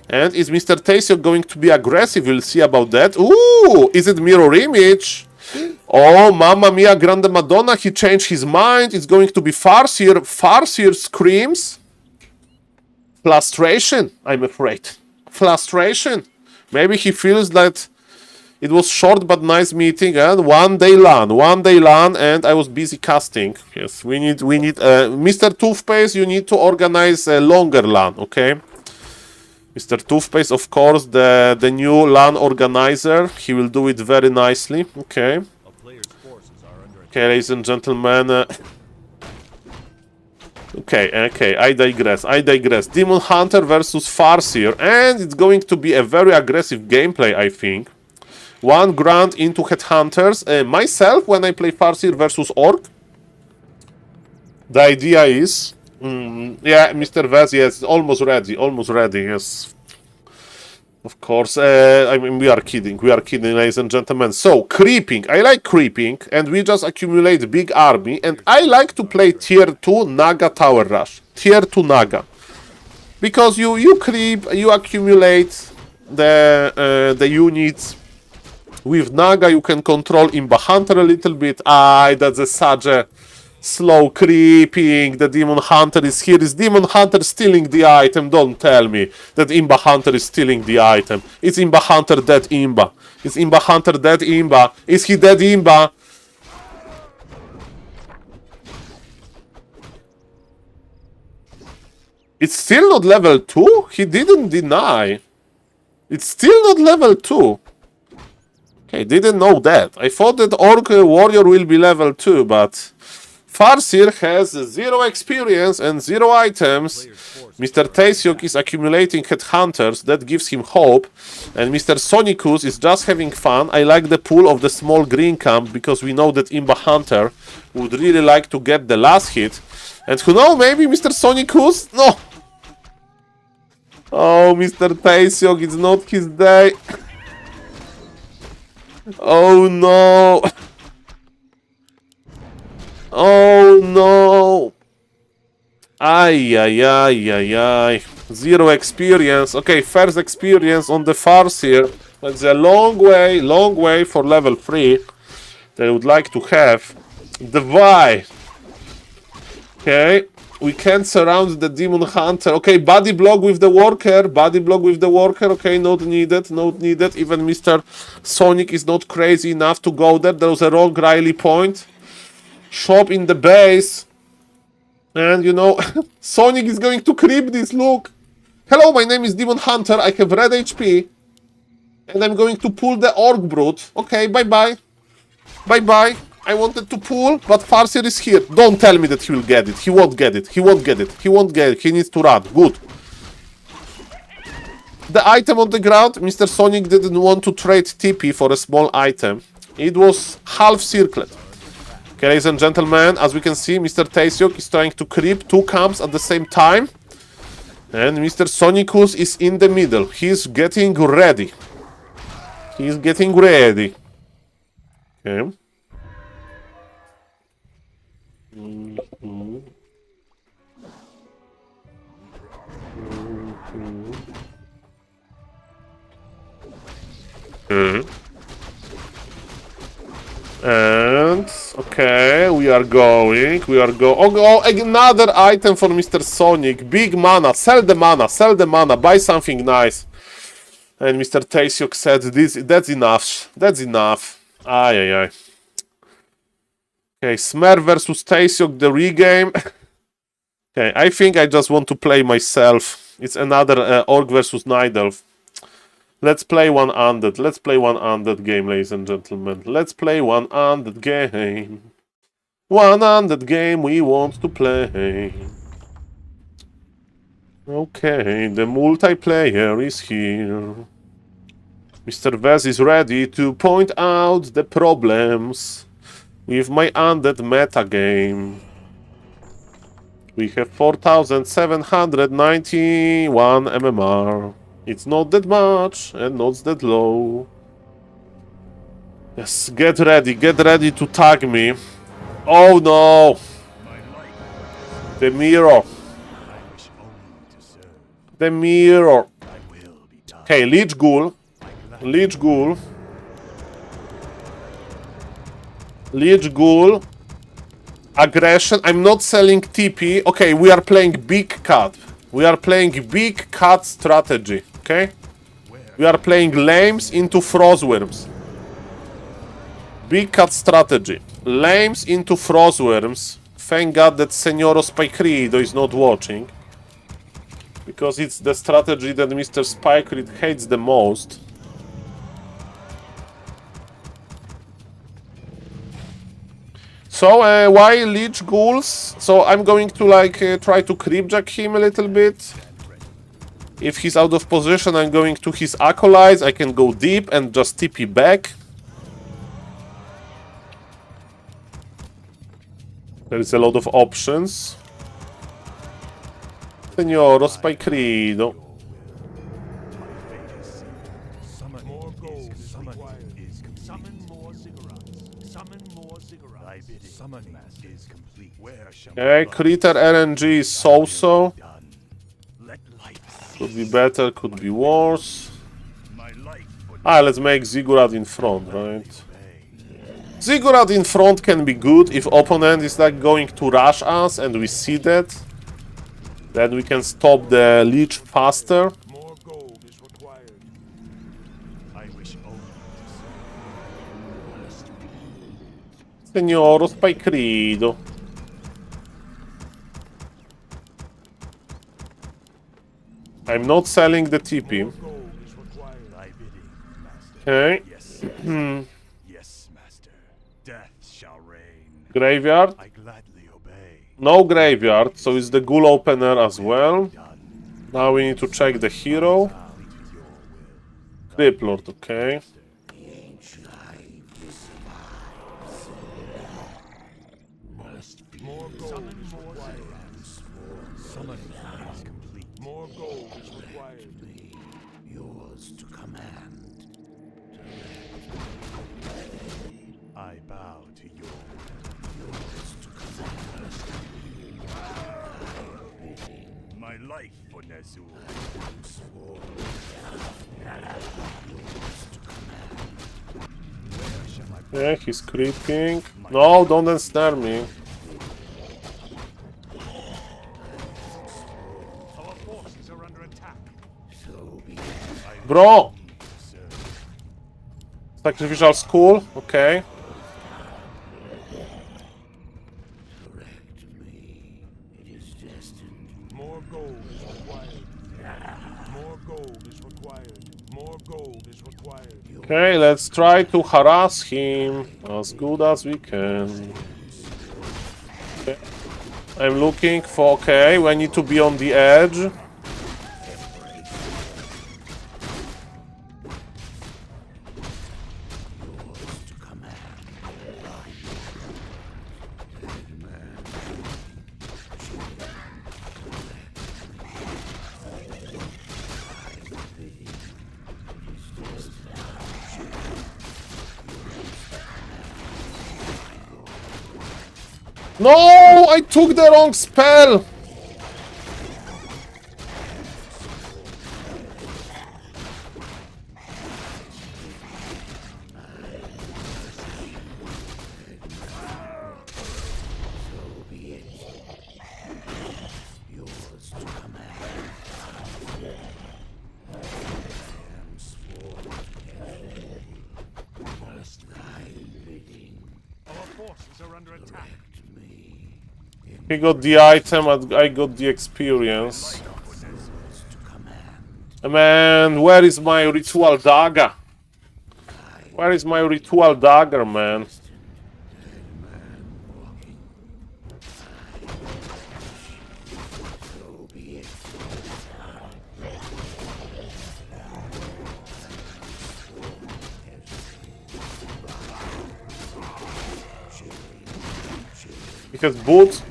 And is Mr. Taesiuk going to be aggressive? We'll see about that. Ooh, is it mirror image? Oh, Mamma Mia, Grande Madonna, he changed his mind. It's going to be Farseer. Farseer screams. Frustration, I'm afraid. Frustration. Maybe he feels that it was short but nice meeting, and one day LAN, and I was busy casting. Yes, we need Mr. Toothpaste, you need to organize a longer LAN, okay? Mr. Toothpaste, of course, the new LAN organizer, he will do it very nicely, okay? Okay, ladies and gentlemen, okay, I digress. Demon Hunter versus Farseer, and it's going to be a very aggressive gameplay, I think. 1 grand into Headhunters. Myself, when I play Farseer versus Orc, the idea is... yeah, Mr. Vez, yes, almost ready, yes. Of course, I mean, we are kidding, ladies and gentlemen. So, creeping, I like creeping, and we just accumulate big army, and I like to play tier 2 Naga Tower Rush. Tier 2 Naga. Because you creep, you accumulate the units. With Naga, you can control Imba Hunter a little bit. That's such a slow creeping. The Demon Hunter is here. Is Demon Hunter stealing the item? Don't tell me that Imba Hunter is stealing the item. Is Imba Hunter dead Imba? Is Imba Hunter dead Imba? Is he dead Imba? It's still not level 2? He didn't deny. It's still not level 2. Okay, didn't know that. I thought that Orc Warrior will be level 2, but Farseer has 0 experience and 0 items. Mr. Taesiuk is accumulating Headhunters, that gives him hope. And Mr. Sonicus is just having fun. I like the pull of the small green camp, because we know that Imba Hunter would really like to get the last hit. And who knows, maybe Mr. Sonicus? No! Oh, Mr. Taesiuk, it's not his day. Oh no! Oh no! Ay. 0 experience. Okay, first experience on the Farseer. That's a long way for level 3. They would like to have. The Y. Okay. We can't surround the demon hunter. Okay, body block with the worker. Body block with the worker. Okay, not needed. Not needed. Even Mr. Sonic is not crazy enough to go there. There was a wrong Riley point. Shop in the base. And you know, Sonic is going to creep this. Look. Hello, my name is Demon Hunter. I have red HP. And I'm going to pull the Orc Brute. Okay, bye-bye. Bye-bye. I wanted to pull, but Farseer is here. Don't tell me that he will get it. He won't get it. He won't get it. He won't get it. He needs to run. Good. The item on the ground, Mr. Sonic didn't want to trade TP for a small item. It was half circled. Okay, ladies and gentlemen, as we can see, Mr. Taesiok is trying to creep 2 camps at the same time. And Mr. Sonicus is in the middle. He's getting ready. He's getting ready. Okay. And okay, we are going. Oh, another item for Mr. Sonic. Big mana. Sell the mana. Sell the mana. Buy something nice. And Mr. Taesiok said, that's enough. That's enough. Ay. Okay, Smer versus Taesiok, the regame. Okay, I think I just want to play myself. It's another Orc versus Night Elf. Let's play one undead. Let's play one undead game, ladies and gentlemen. Let's play one undead game. One undead game we want to play. Okay, the multiplayer is here. Mr. Vez is ready to point out the problems with my undead metagame. We have 4,791 MMR. It's not that much and not that low. Yes, get ready to tag me. Oh no! The mirror. The mirror. Okay, Lich Ghoul. Lich Ghoul. Lich Ghoul. Aggression. I'm not selling TP. Okay, we are playing Big Cat. We are playing Big Cat strategy. Okay? We are playing Lames into Frostworms. Big Cat strategy. Lames into Frostworms. Thank God that Senoro Spikeredo is not watching. Because it's the strategy that Mr. Spikeredo hates the most. So, why Lich Ghouls? So, I'm going to, like, try to creepjack him a little bit. If he's out of position, I'm going to his Acolytes. I can go deep and just TP back. There is a lot of options. Senoro Spikeredo. Okay, Critter RNG is so-so. Could be better, could be worse. Let's make Ziggurat in front, right? Ziggurat in front can be good if opponent is like going to rush us and we see that. Then we can stop the Lich faster. Senoro Spikeredo. I'm not selling the TP. Okay. Graveyard. No graveyard, so it's the ghoul opener as well. Now we need to check the hero. Criplord, okay. Yeah, he's creeping. No, don't ensnare me. attack. Bro! Sacrificial skull, okay. More gold is required. More gold is required. More gold is required. Okay, let's try to harass him as good as we can. Okay. I'm looking for... Okay, we need to be on the edge. No! I took the wrong spell! Our forces are under attack. He got the item and I got the experience. Man, where is my ritual dagger? Where is my ritual dagger, man? Because boots.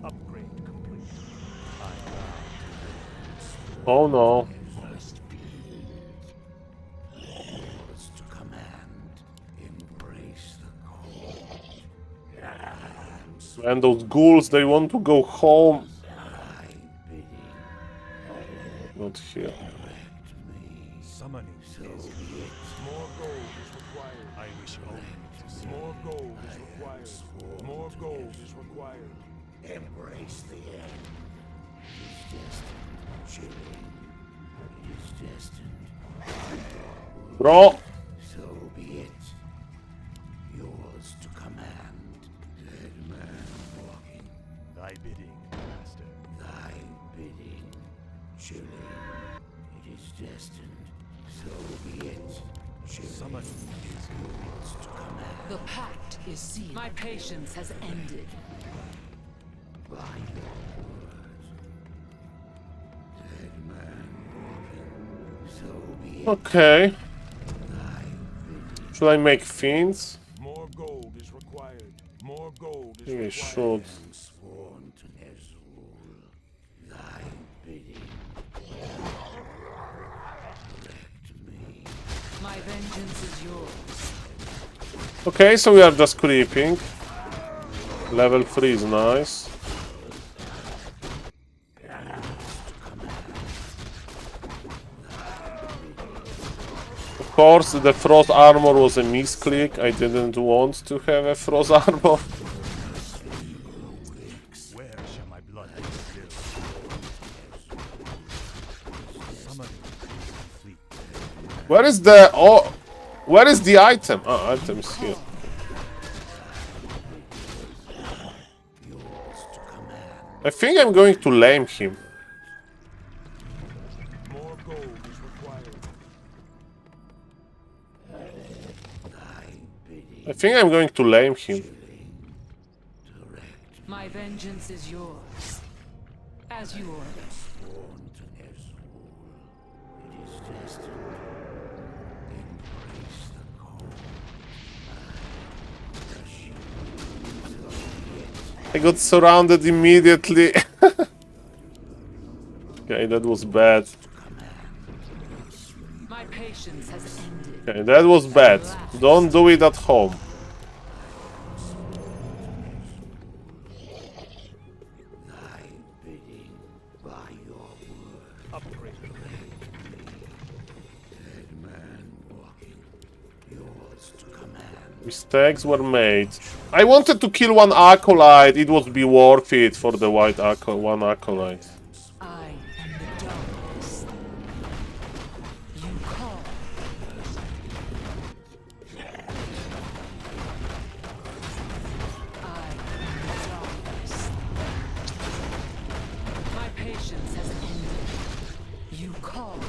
Upgrade complete. Oh no. And those ghouls, they want to go home. Not here. Summoning is more gold is required. I wish only more gold is required. More gold is required. Embrace the end. It is destined, chilling. It is destined. Bro. So be it. Yours to command. Dead man walking. Thy bidding, master. Thy bidding, chilling. It is destined. So be it. Chilling. Summoning is Yours to command. The pact is sealed. My patience has ended. By your words. Dead man walking. So be it. Okay. Should I make fiends? more gold is required. More gold is I required. should. Sworn to Nezul. Thy bidding. Direct me. My vengeance is yours. Okay, so we are just creeping. Level 3 is nice. Of course, the frost armor was a misclick. I didn't want to have a frost armor. Where shall my blood be spilled? Summoning complete. Where is the... Oh, where is the item? Oh, item is here. I think I'm going to lame him. More gold is required. I think I'm going to lame him. My vengeance is yours. As you order. Sworn to Nezul. It is destined. Embrace the cold. I crush you. I got surrounded immediately. Okay, that was bad. My patience has ended. Okay, that was bad. Don't do it at home. Mistakes were made. I wanted to kill one acolyte. It would be worth it for the one acolyte. I am the darkness. You call. I am the darkness. My patience has ended. You call.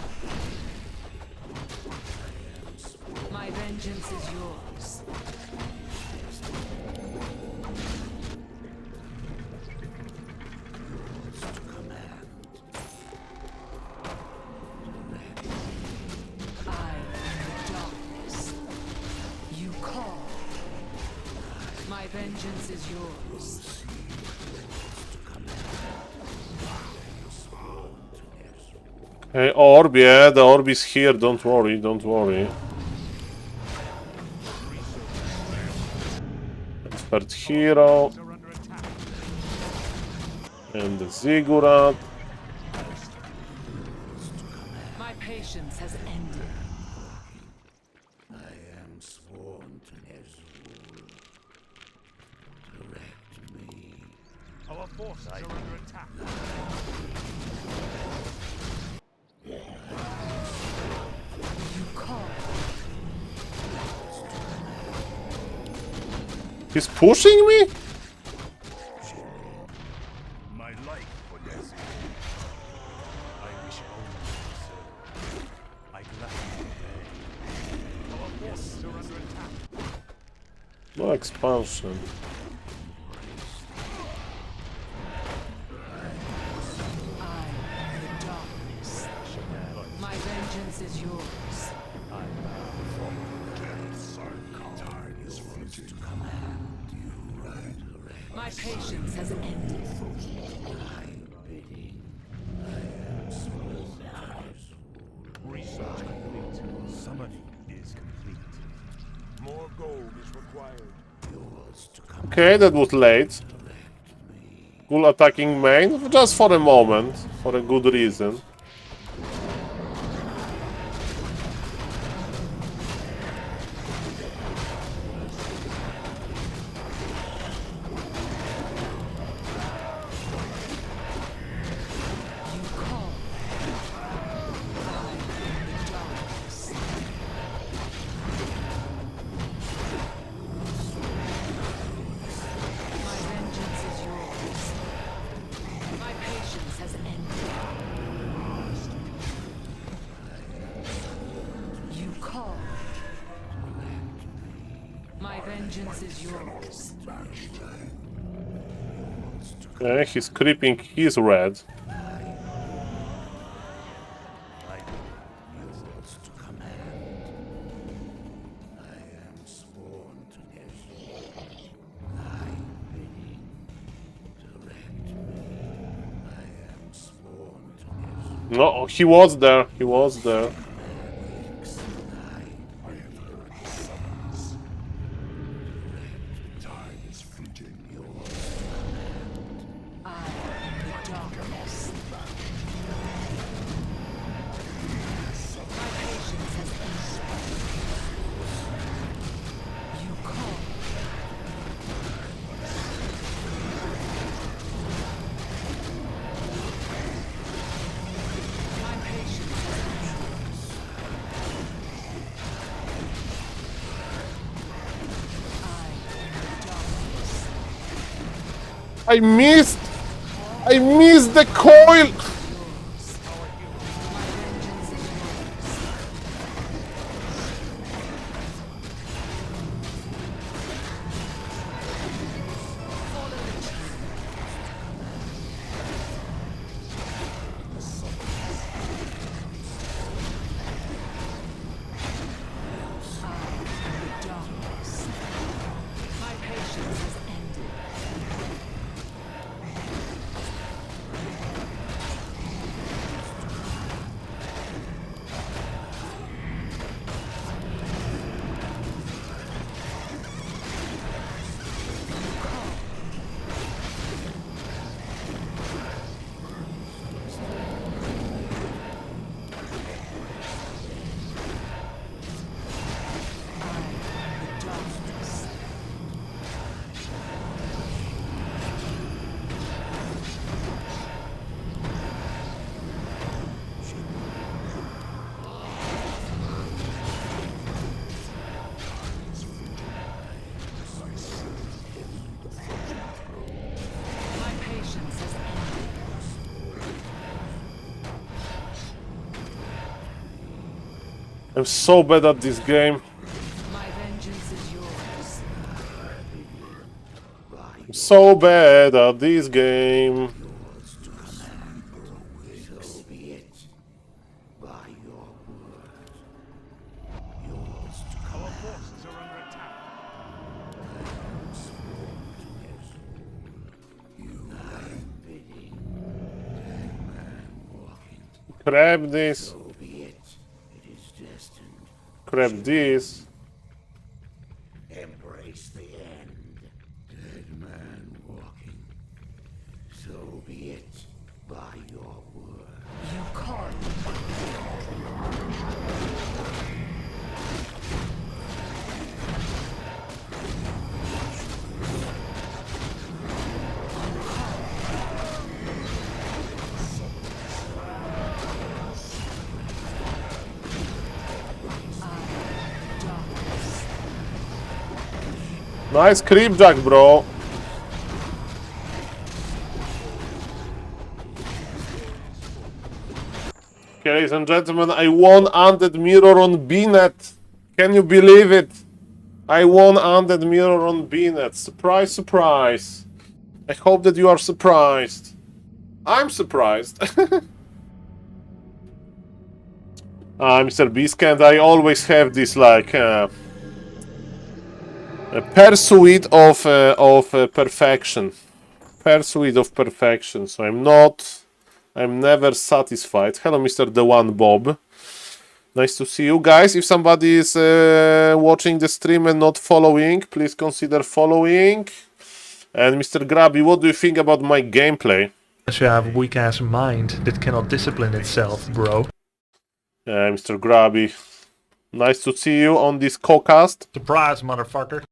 My vengeance is yours. I am the darkness. You call. My vengeance is yours. Hey, orb, yeah, the orb is here. Don't worry, don't worry. Expert hero. And the ziggurat. My patience has ended. I am sworn to Nezul. Direct me. Our forces are under attack. You call. He's pushing me? My life for Nezul. I wish only to serve. I gladly obey. Our forces are under attack. No expansion. I am the darkness. My vengeance is yours. My patience has ended. Research complete. Summoning is complete. More gold is required. Okay, that was late. Cool attacking main, just for a moment, for a good reason. You call. I am the darkness. My vengeance is yours. My patience has ended. You call. My vengeance is yours. Okay, he's creeping, he's red. No, he was there, he was there. I am the darkness. My patience has ended. You call. My patience has ended. I am the darkness. I missed! I missed the coil! Yours. My vengeance is yours. For the Lich King. I am the darkness. My patience has ended. I'm so bad at this game. My vengeance is yours. I'm so bad at this game. So be it. By your word. Yours to Our command. forces are under attack. Grab this. So be it. It is destined. Grab this. Embrace the end. Dead man walking. So be it. By your word. You call Nice creep jack, bro. Okay, ladies and gentlemen, I won Undead Mirror on B-Net. Can you believe it? I won Undead Mirror on B-Net. Surprise, surprise. I hope that you are surprised. I'm surprised. Mr. Beascant, I always have this like a pursuit of perfection. Pursuit of perfection. So I'm never satisfied. Hello, Mr. The One Bob. Nice to see you guys. If somebody is watching the stream and not following, please consider following. And Mr. Grabby, what do you think about my gameplay? Unless you have a weak ass mind that cannot discipline itself, bro. Mr. Grabby, nice to see you on this co-cast. Surprise, motherfucker.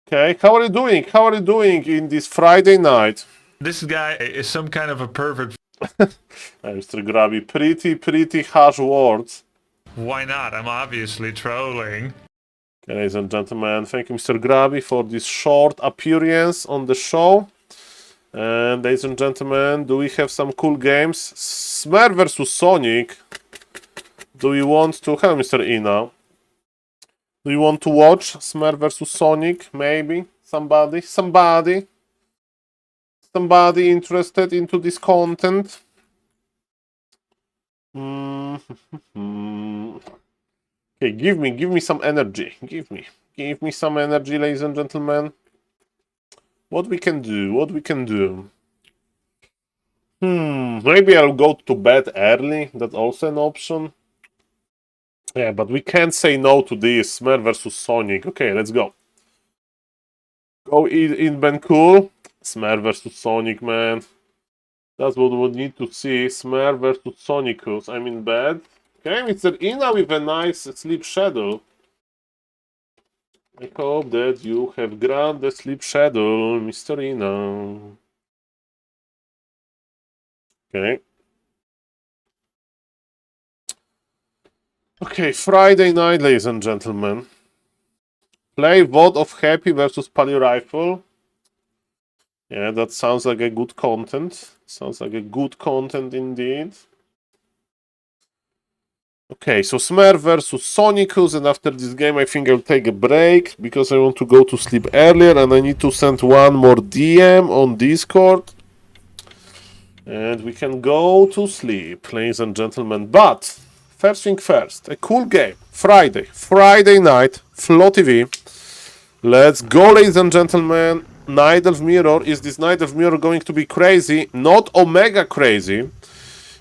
Okay, how are you doing? How are you doing in this Friday night? This guy is some kind of a pervert. Mr. Grabby, pretty harsh words. Why not? I'm obviously trolling. Okay, ladies and gentlemen, thank you, Mr. Grabby, for this short appearance on the show. And ladies and gentlemen, do we have some cool games? Smurf versus Sonic. Do you want to... Hello, Mr. Ina. Do you want to watch Smurf versus Sonic? Maybe? Somebody interested into this content? Okay, give me some energy. Give me some energy, ladies and gentlemen. What we can do? Maybe I'll go to bed early. That's also an option. Yeah, but we can't say no to this. Smurf versus Sonic. Okay, let's go. Go in Ben Cool. Smurf versus Sonic, man. That's what we need to see. Smurf versus Sonicus. I'm in bed. Okay, Mr. Ina with a nice sleep schedule. I hope that you have grand sleep schedule, Mr. Ina. Okay. Okay, Friday night, ladies and gentlemen. Play Vote of Happy versus Pally Rifle. Yeah, that sounds like a good content. Sounds like a good content indeed. Okay, so Smurf versus Sonicus, and after this game I think I'll take a break because I want to go to sleep earlier and I need to send one more DM on Discord. And we can go to sleep, ladies and gentlemen. But first thing first, a cool game. Friday night, Flow TV. Let's go, ladies and gentlemen. Night of Mirror. Is this Night of Mirror going to be crazy? Not Omega crazy,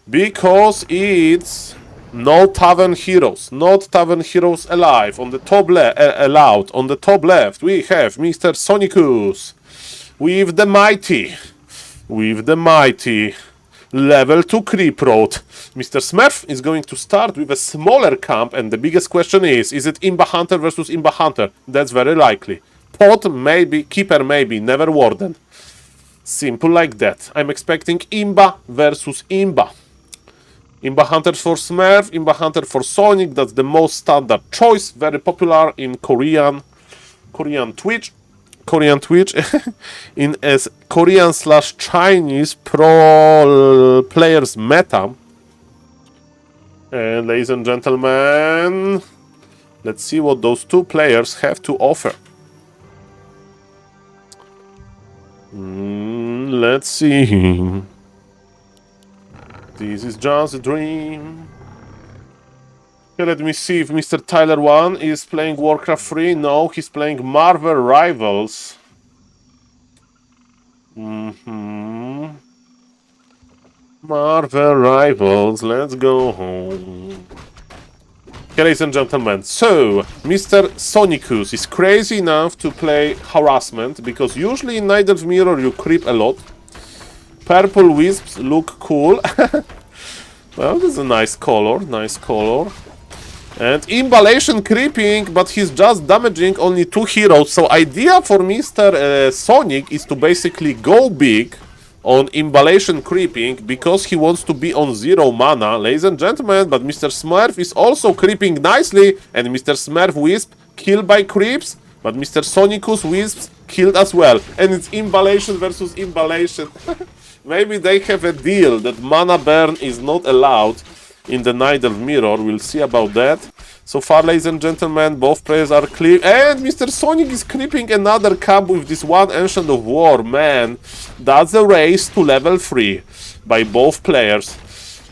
because it's no Tavern Heroes. Not Tavern Heroes alive. On the top allowed. On the top left, we have Mr. Sonicus with the mighty level 2 creep road. Mr. Smurf is going to start with a smaller camp, and the biggest question is it Imba Hunter versus Imba Hunter? That's very likely. Pot maybe, Keeper maybe, never Warden. Simple like that. I'm expecting Imba versus Imba. Imba Hunter for Smurf, Imba Hunter for Sonic. That's the most standard choice. Very popular in Korean Twitch. In as Korean/Chinese pro players meta. And ladies and gentlemen, let's see what those two players have to offer. Let's see. This is just a dream. Okay, let me see if Mr. Tyler 1 is playing Warcraft 3. No, he's playing Marvel Rivals. Marvel Rivals, let's go home. Okay, ladies and gentlemen, so Mr. Sonicus is crazy enough to play Harassment, because usually in Night's Mirror you creep a lot. Purple Wisps look cool. Well, this is a nice color, nice color. And Imballation creeping, but he's just damaging only 2 heroes. So idea for Mr. Sonic is to basically go big on Imballation creeping, because he wants to be on 0 mana, ladies and gentlemen. But Mr. Smurf is also creeping nicely, and Mr. Smurf Wisp killed by creeps, but Mr. Sonicus Wisps killed as well. And it's Imballation versus Imballation. Maybe they have a deal that mana burn is not allowed in the Night of Mirror. We'll see about that. So far, ladies and gentlemen, both players are clear. And Mr. Sonic is creeping another cab with this one Ancient of War. Man, that's a race to level 3 by both players.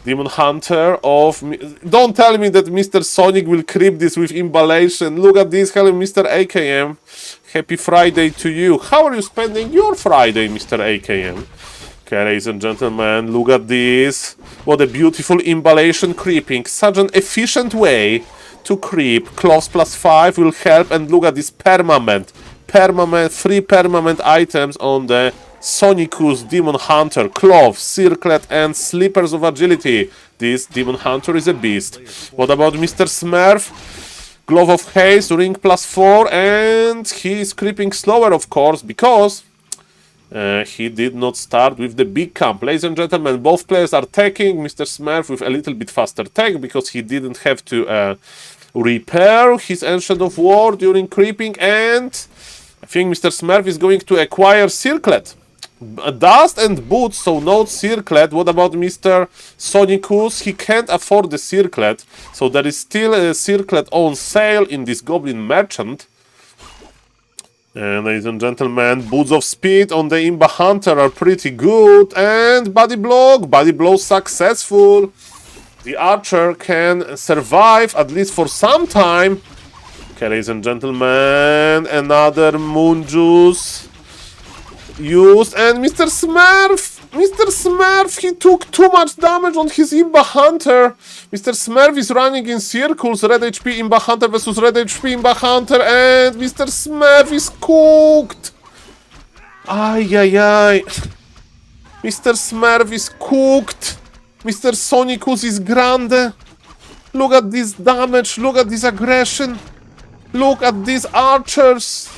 Demon Hunter of... Don't tell me that Mr. Sonic will creep this with Imballation. Look at this. Hello, Mr. AKM. Happy Friday to you. How are you spending your Friday, Mr. AKM? Okay, ladies and gentlemen, look at this. What a beautiful Imballation creeping. Such an efficient way to creep. Cloves +5 will help. And look at this permanent. 3 permanent items on the Sonicus Demon Hunter. Cloves, Circlet, and Slippers of Agility. This Demon Hunter is a beast. What about Mr. Smurf? Glove of Haste, Ring +4. And he is creeping slower, of course, because... he did not start with the big camp. Ladies and gentlemen, both players are taking. Mr. Smurf with a little bit faster tech, because he didn't have to repair his Ancient of War during creeping. And I think Mr. Smurf is going to acquire Circlet. Dust and Boots, so no Circlet. What about Mr. Sonicus? He can't afford the Circlet, so there is still a Circlet on sale in this Goblin Merchant. And ladies and gentlemen, Boots of Speed on the Imba Hunter are pretty good. And Body Blow successful. The Archer can survive, at least for some time. Okay, ladies and gentlemen, another Moon Juice used. And Mr. Smurf, he took too much damage on his Imba Hunter. Mr. Smurf is running in circles. Red HP Imba Hunter versus Red HP Imba Hunter. And Mr. Smurf is cooked. Ay. Mr. Smurf is cooked. Mr. Sonicus is grande. Look at this damage. Look at this aggression. Look at these archers.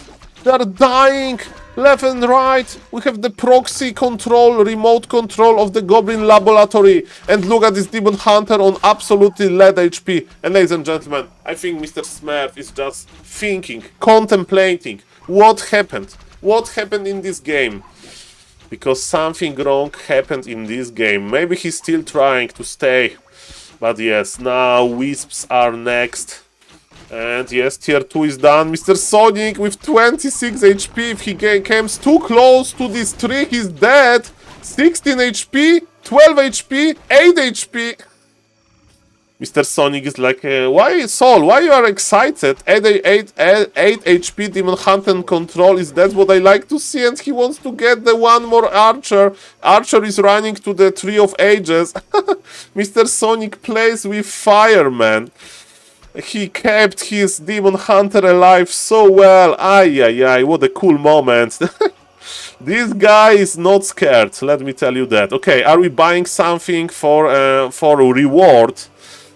They are dying. Left and right, we have the proxy control, remote control of the Goblin Laboratory. And look at this Demon Hunter on absolutely lead HP. And ladies and gentlemen, I think Mr. Smurf is just thinking, contemplating what happened. What happened in this game? Because something wrong happened in this game. Maybe he's still trying to stay. But yes, now Wisps are next. And yes, tier 2 is done. Mr. Sonic with 26 HP. If he comes too close to this tree, he's dead. 16 HP, 12 HP, 8 HP. Mr. Sonic is like, why, Saul, why you are excited? 8 HP Demon Hunter control is that what I like to see. And he wants to get the one more Archer. Archer is running to the Tree of Ages. Mr. Sonic plays with fire, man. He kept his Demon Hunter alive so well. Ay, what a cool moment. This guy is not scared, let me tell you that. Okay, are we buying something for reward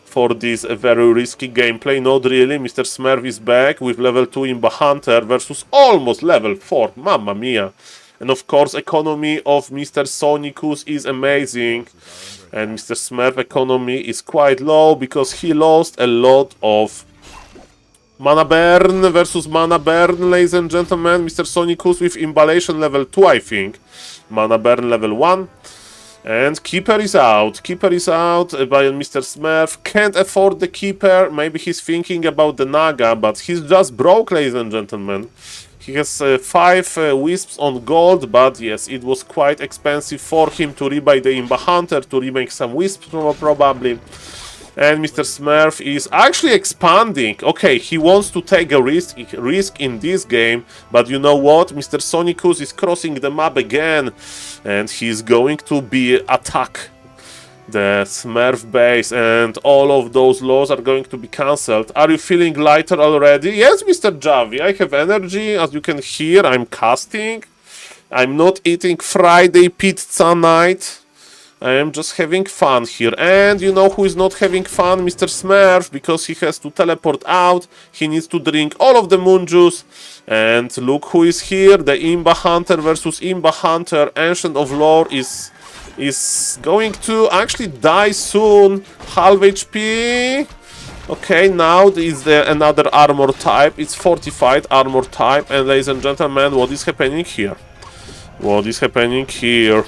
for this very risky gameplay? Not really. Mr. Smurf is back with level 2 Imba Hunter versus almost level 4. Mamma mia. And of course, economy of Mr. Sonicus is amazing. And Mr. Smurf economy is quite low because he lost a lot of mana burn versus mana burn, ladies and gentlemen. Mr. Sonicus with Imballation level 2, I think. Mana burn level 1. And Keeper is out. Keeper is out by Mr. Smurf. Can't afford the Keeper. Maybe he's thinking about the Naga, but he's just broke, ladies and gentlemen. He has 5 Wisps on gold, but yes, it was quite expensive for him to rebuy the Imba Hunter, to remake some Wisps probably. And Mr. Smurf is actually expanding. Okay, he wants to take a risk in this game, but you know what? Mr. Sonicus is crossing the map again, and he's going to be attack the Smurf base, and all of those laws are going to be cancelled. Are you feeling lighter already? Yes, Mr. Javi, I have energy. As you can hear, I'm casting. I'm not eating Friday pizza night. I am just having fun here. And you know who is not having fun? Mr. Smurf, because he has to teleport out. He needs to drink all of the moon juice. And look who is here. The Imba Hunter versus Imba Hunter. Ancient of Lore is going to actually die soon. Half HP. Okay, now is there another armor type. It's fortified armor type. And ladies and gentlemen, what is happening here? What is happening here?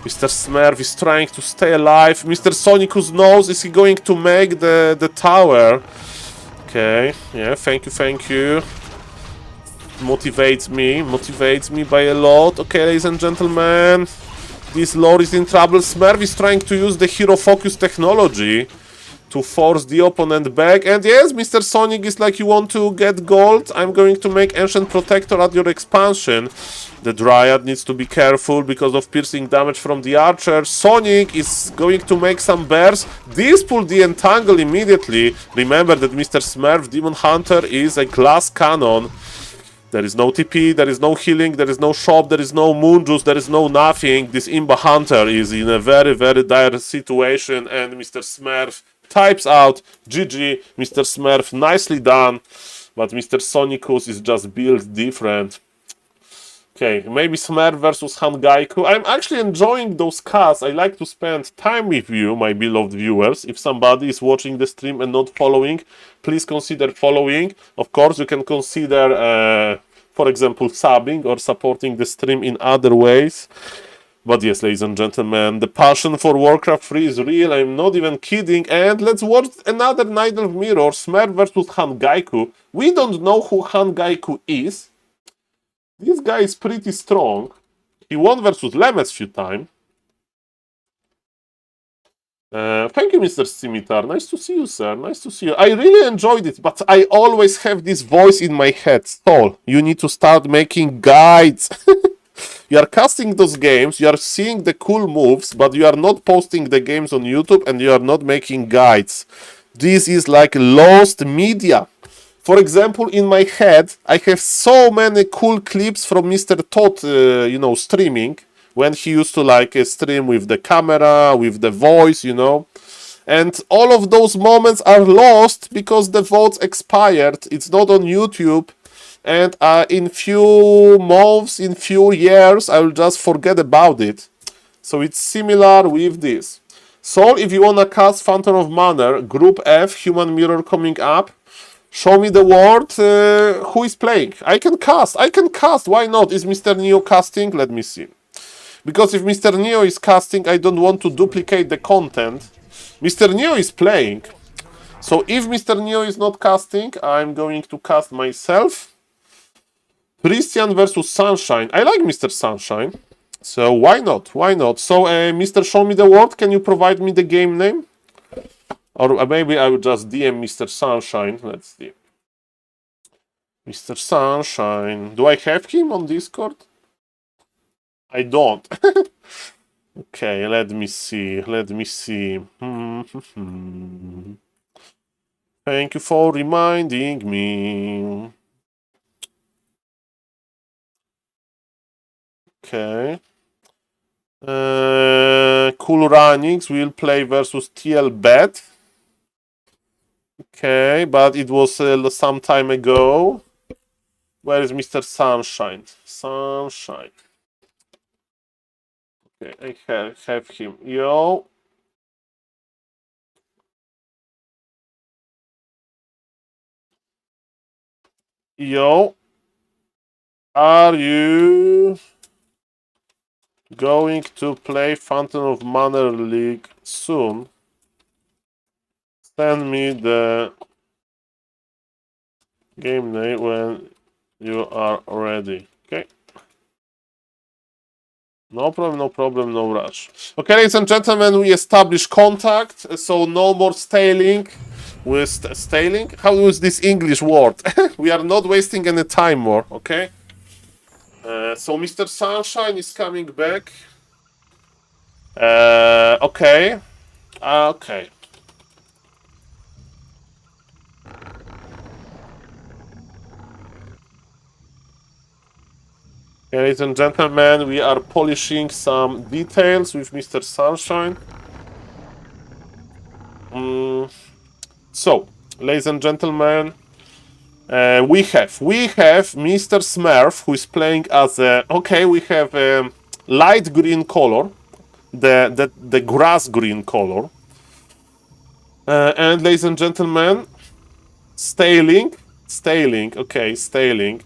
Mr. Smurf is trying to stay alive. Mr. Sonicus knows, is he going to make the tower? Okay, yeah, thank you. Motivates me by a lot. Okay, ladies and gentlemen, this lore is in trouble. Smurf is trying to use the hero focus technology to force the opponent back. And yes, Mr. Sonic is like, you want to get gold? I'm going to make Ancient Protector at your expansion. The Dryad needs to be careful because of piercing damage from the archer. Sonic is going to make some bears. This pulled the entangle immediately. Remember that Mr. Smurf Demon Hunter is a glass cannon. There is no TP, there is no healing, there is no shop, there is no moon juice, there is no nothing. This Imba Hunter is in a very, very dire situation, and Mr. Smurf types out GG. Mr. Smurf, nicely done, but Mr. Sonicus is just built different. Okay, maybe Smurf versus Hangaiku. I'm actually enjoying those casts. I like to spend time with you, my beloved viewers. If somebody is watching the stream and not following, please consider following. Of course, you can consider, for example, subbing or supporting the stream in other ways. But yes, ladies and gentlemen, the passion for Warcraft 3 is real. I'm not even kidding. And let's watch another Night of Mirror, Smurf versus Hangaiku. We don't know who Hangaiku is. This guy is pretty strong. He won versus Lemes few times. Thank you, Mr. Scimitar. Nice to see you, sir. Nice to see you. I really enjoyed it, but I always have this voice in my head. Saul, you need to start making guides. You are casting those games, you are seeing the cool moves, but you are not posting the games on YouTube and you are not making guides. This is like lost media. For example, in my head, I have so many cool clips from Mr. Todd, streaming, when he used to stream with the camera, with the voice, And all of those moments are lost because the votes expired. It's not on YouTube. And in few months, in few years, I will just forget about it. So it's similar with this. So if you wanna cast Phantom of Manor, Group F, Human Mirror coming up, show me the word, who is playing. I can cast, why not? Is Mr. Neo casting? Let me see. Because if Mr. Neo is casting, I don't want to duplicate the content. Mr. Neo is playing. So if Mr. Neo is not casting, I'm going to cast myself. Christian versus Sunshine. I like Mr. Sunshine. So why not? Why not? So Mr. Show Me the Word, can you provide me the game name? Or maybe I will just DM Mr. Sunshine. Let's see. Mr. Sunshine. Do I have him on Discord? I don't. Okay, let me see. Thank you for reminding me. Okay. Cool Runnings will play versus TL Bet. Okay, but it was some time ago. Where is Mr. Sunshine? Sunshine. Okay, I have him. Yo. Yo. Are you going to play Fountain of Manor League soon. Send me the game name when you are ready. Okay. No problem, no rush. Okay, ladies and gentlemen, we established contact, so no more staling. With staling? How is this English word? We are not wasting any time more, okay? So Mr. Sunshine is coming back. Okay. Okay. Ladies and gentlemen, we are polishing some details with Mr. Sunshine. So, ladies and gentlemen, we have Mr. Smurf, who is playing as a... Okay, we have a light green color, the grass green color. And ladies and gentlemen, Staling, okay, Staling.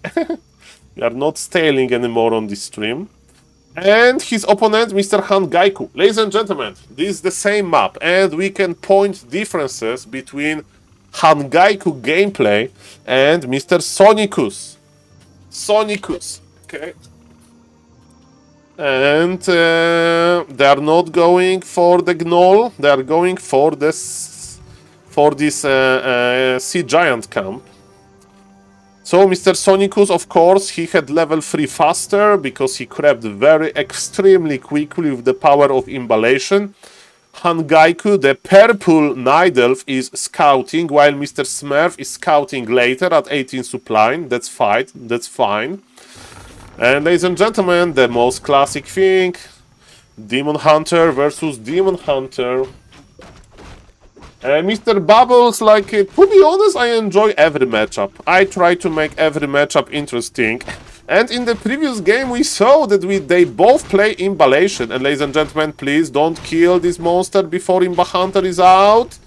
We are not Staling anymore on this stream. And his opponent, Mr. Hangaiku. Ladies and gentlemen, this is the same map, and we can point differences between Hangaiku gameplay and Mr. Sonicus. Okay. And they are not going for the Gnoll, they are going for this Sea Giant camp. So Mr. Sonicus, of course, he had level 3 faster because he crept very extremely quickly with the power of Imballation. Hangaiku, the purple Night Elf, is scouting, while Mr. Smurf is scouting later at 18 supply. That's fine. And ladies and gentlemen, the most classic thing, Demon Hunter versus Demon Hunter. Mr. Bubbles, like, to be honest, I enjoy every matchup. I try to make every matchup interesting. And in the previous game, we saw that they both play Imballation. And ladies and gentlemen, please don't kill this monster before Imba Hunter is out.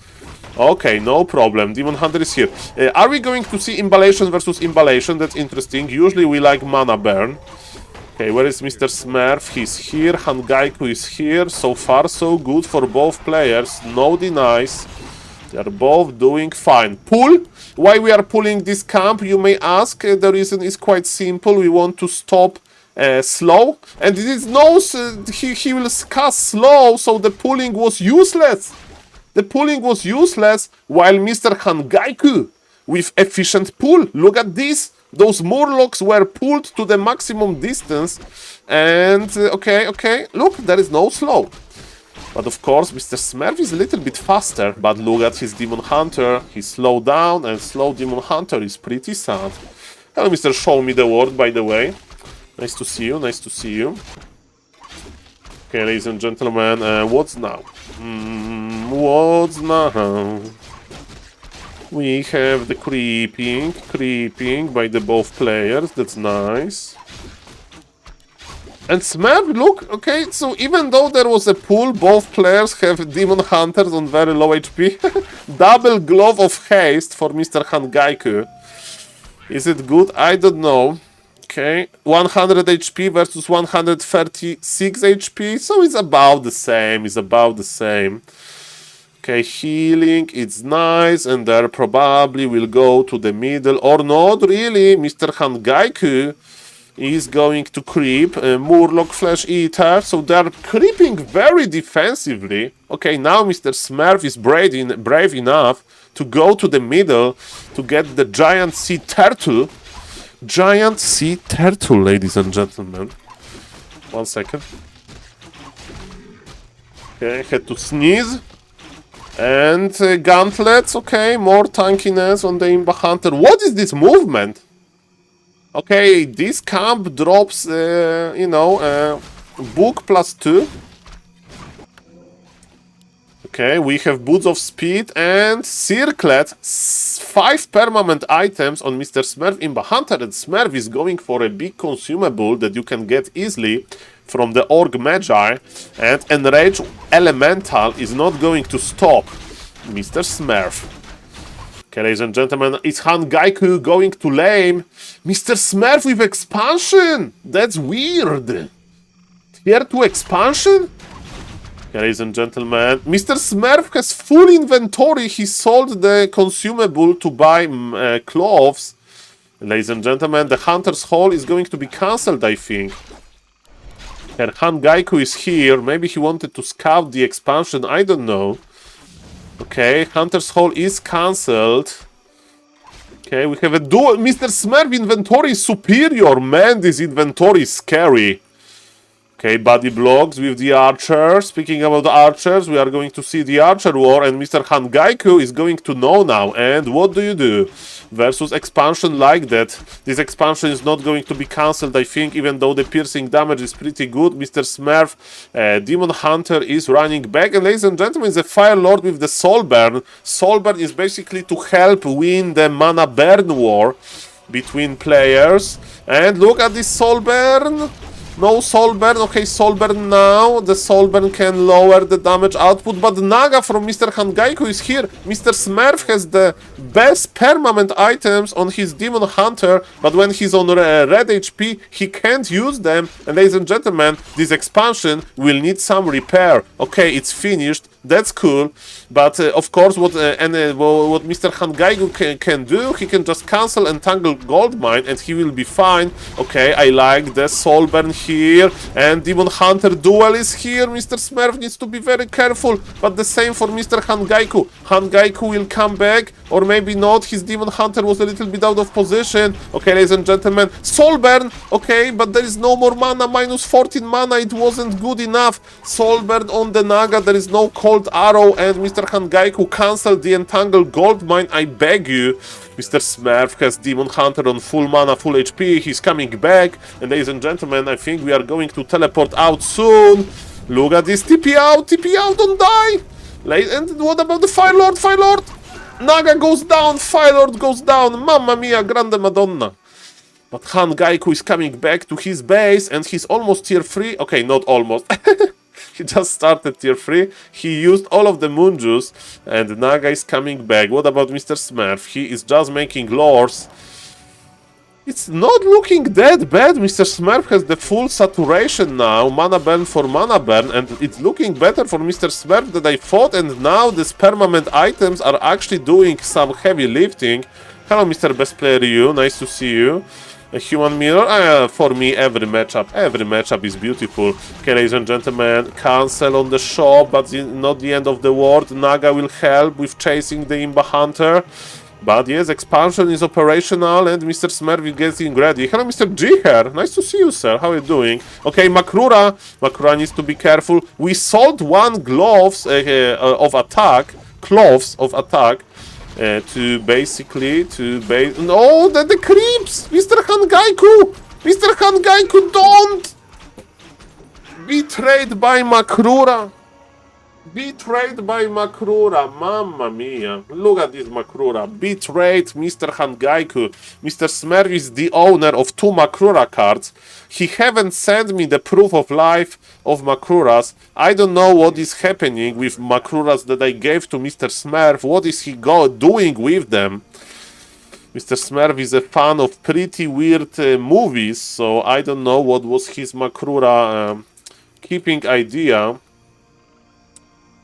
Okay, no problem. Demon Hunter is here. Are we going to see Imballation versus Imballation? That's interesting. Usually we like Mana Burn. Okay, where is Mr. Smurf? He's here. Hangaiku is here. So far, so good for both players. No denies. They are both doing fine. Pull? Why we are pulling this camp, you may ask. The reason is quite simple. We want to stop slow. And it knows he will cast slow, so the pulling was useless. The pulling was useless, while Mr. Hangaiku with efficient pull. Look at this. Those Murlocs were pulled to the maximum distance. And, okay. Look, there is no slow. But of course, Mr. Smurf is a little bit faster, but look at his Demon Hunter. He slowed down, and slow Demon Hunter is pretty sad. Hello, Mr. Show Me the World, by the way. Nice to see you. Okay, ladies and gentlemen, what's now? What's now? We have the creeping by the both players. That's nice. And Smurf, look, okay, so even though there was a pull, both players have Demon Hunters on very low HP. Double Glove of Haste for Mr. Hangaiku. Is it good? I don't know. Okay, 100 HP versus 136 HP, so it's about the same. Okay, healing, it's nice, and there probably will go to the middle, or not really. Mr. Hangaiku is going to creep Murloc Flesh Eater, so they're creeping very defensively. Okay, now Mr. Smurf is brave enough to go to the middle to get the Giant Sea Turtle. Giant Sea Turtle, ladies and gentlemen. 1 second. Okay, had to sneeze. And gauntlets, okay, more tankiness on the Imba Hunter. What is this movement? Okay, this camp drops, book +2. Okay, we have Boots of Speed and Circlet. 5 permanent items on Mr. Smurf Imba Hunter, and Smurf is going for a big consumable that you can get easily from the Org Magi, and Enrage Elemental is not going to stop Mr. Smurf. Okay, ladies and gentlemen, is Hangaiku going to lame Mr. Smurf with expansion? That's weird. Tier 2 expansion? Okay, ladies and gentlemen, Mr. Smurf has full inventory. He sold the consumable to buy clothes. Ladies and gentlemen, the Hunter's Hall is going to be cancelled, I think. And Han Gaiku is here. Maybe he wanted to scout the expansion. I don't know. Okay, Hunter's Hall is cancelled. Okay, we have a dual. Mr. Smurf inventory is superior. Man, this inventory is scary. Okay, body blocks with the archer. Speaking about the archers, we are going to see the archer war, and Mr. Han Gaiku is going to know now. And what do you do? Versus expansion like that. This expansion is not going to be cancelled, I think, even though the piercing damage is pretty good. Mr. Smurf, Demon Hunter is running back. And ladies and gentlemen, the Fire Lord with the Soul Burn. Soul Burn is basically to help win the Mana Burn war between players. And look at this Soul Burn. No Soul Burn. Okay, Soul Burn now. The Soul Burn can lower the damage output, but Naga from Mr. Han Gaiku is here. Mr. Smurf has the best permanent items on his Demon Hunter, but when he's on red HP, he can't use them. And ladies and gentlemen, this expansion will need some repair. Okay, it's finished. That's cool, but of course, what Mr. Han Gaiku can do, he can just cancel Entangle Goldmine and he will be fine. Okay, I like the Soul Burn here, and Demon Hunter Duel is here. Mr. Smurf needs to be very careful, but the same for Mr. Han Gaiku. Han Gaiku will come back, or maybe not. His Demon Hunter was a little bit out of position. Okay, ladies and gentlemen, Soul Burn. Okay, but there is no more mana, minus 14 mana. It wasn't good enough. Soul Burn on the Naga. There is no Cold Arrow, and Mr. Han Gaiku cancelled the Entangled Goldmine. I beg you. Mr. Smurf has Demon Hunter on full mana, full HP. He's coming back. And ladies and gentlemen, I think we are going to teleport out soon. Look at this. TP out, don't die. And what about the Fire Lord? Fire Lord. Naga goes down, Fire Lord goes down. Mamma mia, grande madonna. But Han Gaiku is coming back to his base, and he's almost tier 3. Okay, not almost. He just started tier 3. He used all of the moon juice, and Naga is coming back. What about Mr. Smurf? He is just making lores. It's not looking that bad. Mr. Smurf has the full saturation now. Mana burn for mana burn, and it's looking better for Mr. Smurf than I thought. And now these permanent items are actually doing some heavy lifting. Hello, Mr. Best Player You. Nice to see you. A human mirror? For me, every matchup is beautiful. Okay, ladies and gentlemen, cancel on the shop, but not the end of the world. Naga will help with chasing the Imba Hunter. But yes, expansion is operational, and Mr. Smurf is getting ready. Hello, Mr. G-Hair. Nice to see you, sir. How are you doing? Okay, Makrura. Makrura needs to be careful. We sold one cloves of attack. To basically, no, the creeps! Mr. Han Gaiku! Mr. Han Gaiku, don't! Betrayed by Makrura. Betrayed by Makrura. Mamma mia. Look at this Makrura. Betrayed Mr. Han Gaiku. Mr. Smurf is the owner of 2 Makrura cards. He haven't sent me the proof of life of Makruras. I don't know what is happening with Makruras that I gave to Mr. Smurf. What is he doing with them? Mr. Smurf is a fan of pretty weird movies, so I don't know what was his Makrura keeping idea.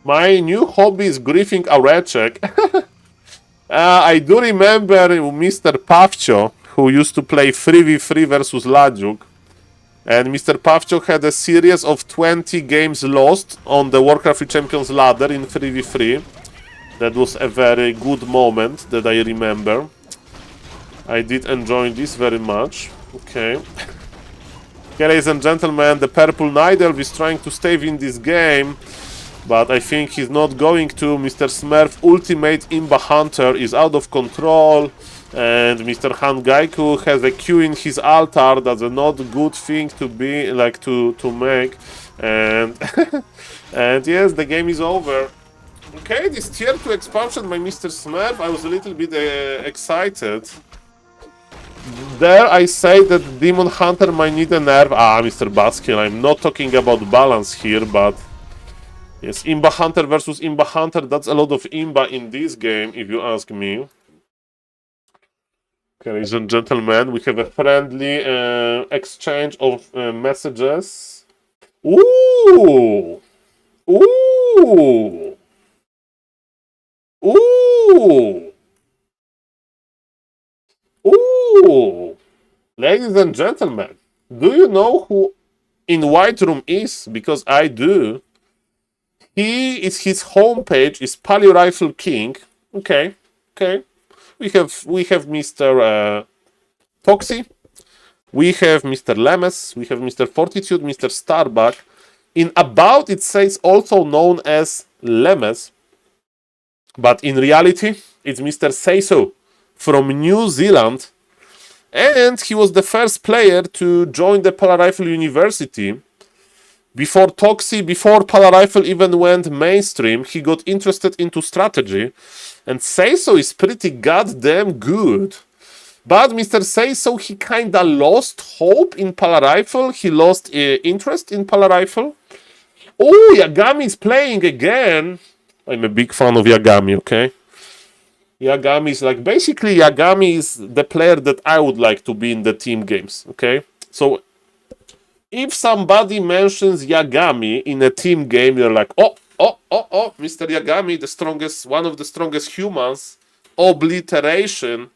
My new hobby is griefing Arechek. I do remember Mr. Pavcho, who used to play 3v3 versus Ladjuk. And Mr. Pavcho had a series of 20 games lost on the Warcraft Champions ladder in 3v3. That was a very good moment that I remember. I did enjoy this very much. Okay. Okay, ladies and gentlemen, the Purple Night Elf is trying to stay in this game, but I think he's not going to. Mr. Smurf Ultimate Imba Hunter is out of control, and Mr. Han Gaiku has a Q in his altar. That's a not good thing to be like to make, and and yes, the game is over. Okay, this tier 2 expansion by Mr. Smurf, I was a little bit excited. There I say that Demon Hunter might need a nerf. Mr. Baskill, I'm not talking about balance here, but yes, Imba Hunter versus Imba Hunter, that's a lot of Imba in this game, if you ask me. Okay, ladies and gentlemen, we have a friendly exchange of messages. Ooh! Ooh! Ooh! Ooh! Ladies and gentlemen, do you know who in White Room is? Because I do. His homepage is Palio Rifle King. Okay. We have Mr. Toxie. We have Mr. Lemes. We have Mr. Fortitude, Mr. Starbuck. In About it says also known as Lemes. But in reality, it's Mr. Seiso from New Zealand. And he was the first player to join the Polar Rifle University. Before Toxie, before Polar Rifle even went mainstream, he got interested into strategy. And Seiso is pretty goddamn good. But Mr. Seiso, he kinda lost hope in Polar Rifle. He lost interest in Polar Rifle. Oh, Yagami is playing again. I'm a big fan of Yagami, okay? Yagami is like, basically Yagami is the player that I would like to be in the team games, okay? So if somebody mentions Yagami in a team game, you're like, oh, Mr. Yagami, the strongest, one of the strongest humans. Obliteration.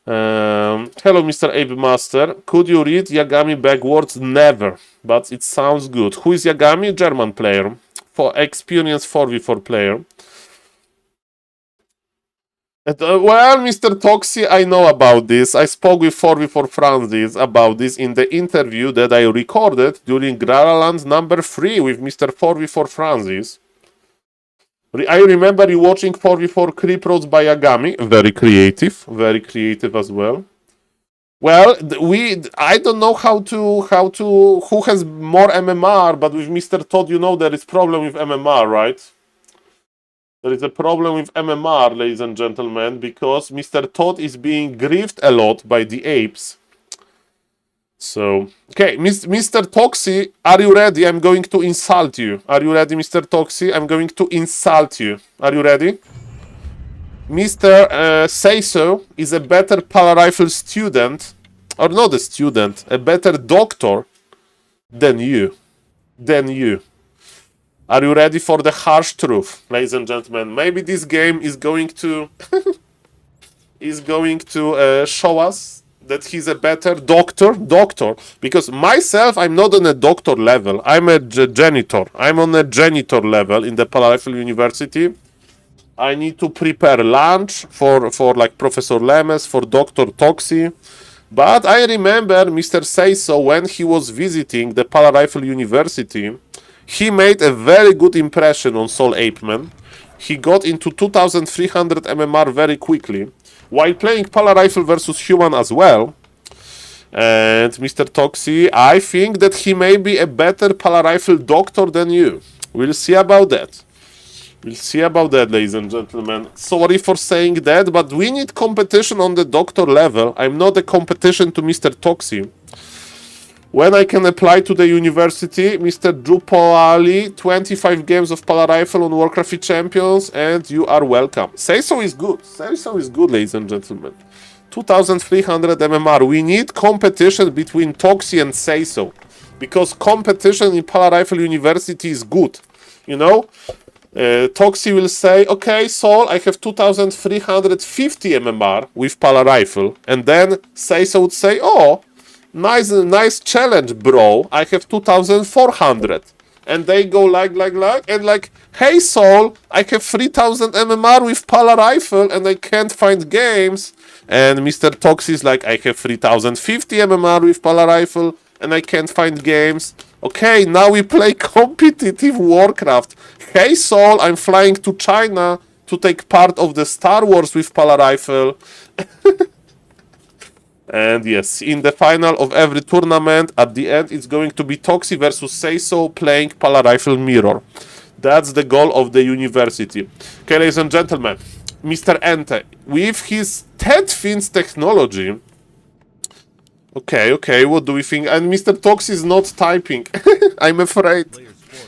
Hello, Mr. Abe Master. Could you read Yagami backwards? Never, but it sounds good. Who is Yagami? German player. For experienced 4v4 player. And, well, Mr. Toxie, I know about this. I spoke with 4v4 Francis about this in the interview that I recorded during Graraland number 3 with Mr. 4v4 Francis. I remember you watching 4v4 Creep Roads by Yagami. Very creative as well. Well, I don't know how to who has more MMR, but with Mr. Todd, you know there is problem with MMR, right? There is a problem with MMR, ladies and gentlemen, because Mr. Todd is being griefed a lot by the apes. So, okay, Mr. Toxie, are you ready? I'm going to insult you. Are you ready, Mr. Toxie? I'm going to insult you. Are you ready? Mr. Seiso is a better Polar Rifle student, or not a student, a better doctor than you. Are you ready for the harsh truth, ladies and gentlemen? Maybe this game is going to show us that he's a better doctor. Because myself, I'm not on a doctor level. I'm a janitor. I'm on a janitor level in the Polar Rifle University. I need to prepare lunch for like Professor Lemes, for Dr. Toxie. But I remember Mr. Seiso, when he was visiting the Polar Rifle University, he made a very good impression on SaulApeman. He got into 2300 MMR very quickly, while playing Polar Rifle versus Human as well. And Mr. Toxie, I think that he may be a better Polar Rifle doctor than you. We'll see about that. Ladies and gentlemen. Sorry for saying that, but we need competition on the doctor level. I'm not a competition to Mr. Toxie. When I can apply to the university, Mr. Drupoali, 25 games of Polar Rifle on Warcraft Champions, and you are welcome. Seiso is good, ladies and gentlemen. 2300 MMR. We need competition between Toxie and Seiso, because competition in Polar Rifle University is good. You know? Toxie will say, okay, Saul, I have 2350 MMR with Polar Rifle. And then Seiso would say, oh, nice challenge, bro. I have 2400. And they go like, and like, hey, Saul, I have 3000 MMR with Polar Rifle and I can't find games. And Mr. Toxie is like, I have 3050 MMR with Polar Rifle and I can't find games. Okay, now we play competitive Warcraft. Hey, Saul, I'm flying to China to take part of the Star Wars with Polar Rifle. And yes, in the final of every tournament, at the end, it's going to be Toxie versus Seiso playing Polar Rifle Mirror. That's the goal of the university. Okay, ladies and gentlemen, Mr. Ente, with his Ted Fins technology... Okay, what do we think? And Mr. Toxie is not typing. I'm afraid.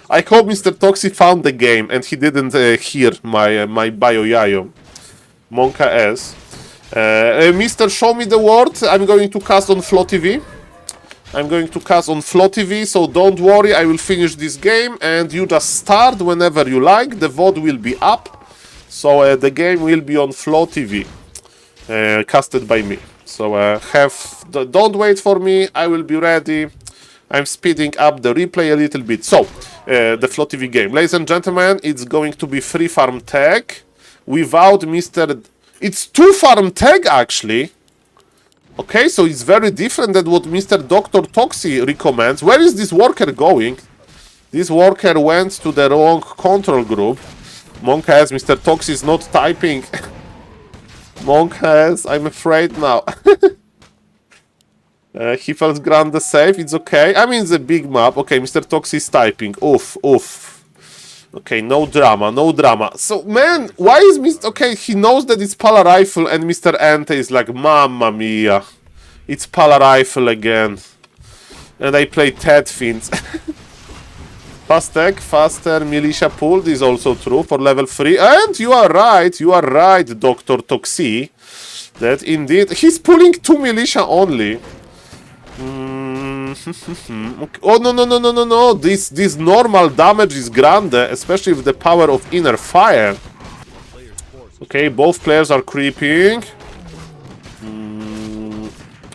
I hope Mr. Toxie found the game and he didn't hear my bio yayo. Monka S. Mr. Show Me the Word, I'm going to cast on Flow TV. I'm going to cast on Flow TV, so don't worry, I will finish this game and you just start whenever you like. The VOD will be up, so the game will be on Flow TV, casted by me. So don't wait for me, I will be ready. I'm speeding up the replay a little bit. So, the Flow TV game. Ladies and gentlemen, it's going to be free farm tag without Mr. It's 2 farm tag actually. Okay, so it's very different than what Mr. Dr. Toxi recommends. Where is this worker going? This worker went to the wrong control group. Monk has, Mr. Toxi is not typing. Monk has, I'm afraid now. He felt grant the save, it's okay. I mean, it's a big map. Okay, Mr. Toxi is typing. Oof, oof. Okay, no drama, no drama. So, man, why is Mr. Okay, he knows that it's Pala Rifle and Mr. Ente is like, Mamma mia. It's Pala Rifle again. And I play Ted Fins. Fast tech, faster militia pool. This is also true for level 3. And you are right, Dr. Toxi. That indeed, he's pulling 2 militia only. Okay. Oh no! This normal damage is grande, especially with the power of inner fire. Okay, both players are creeping.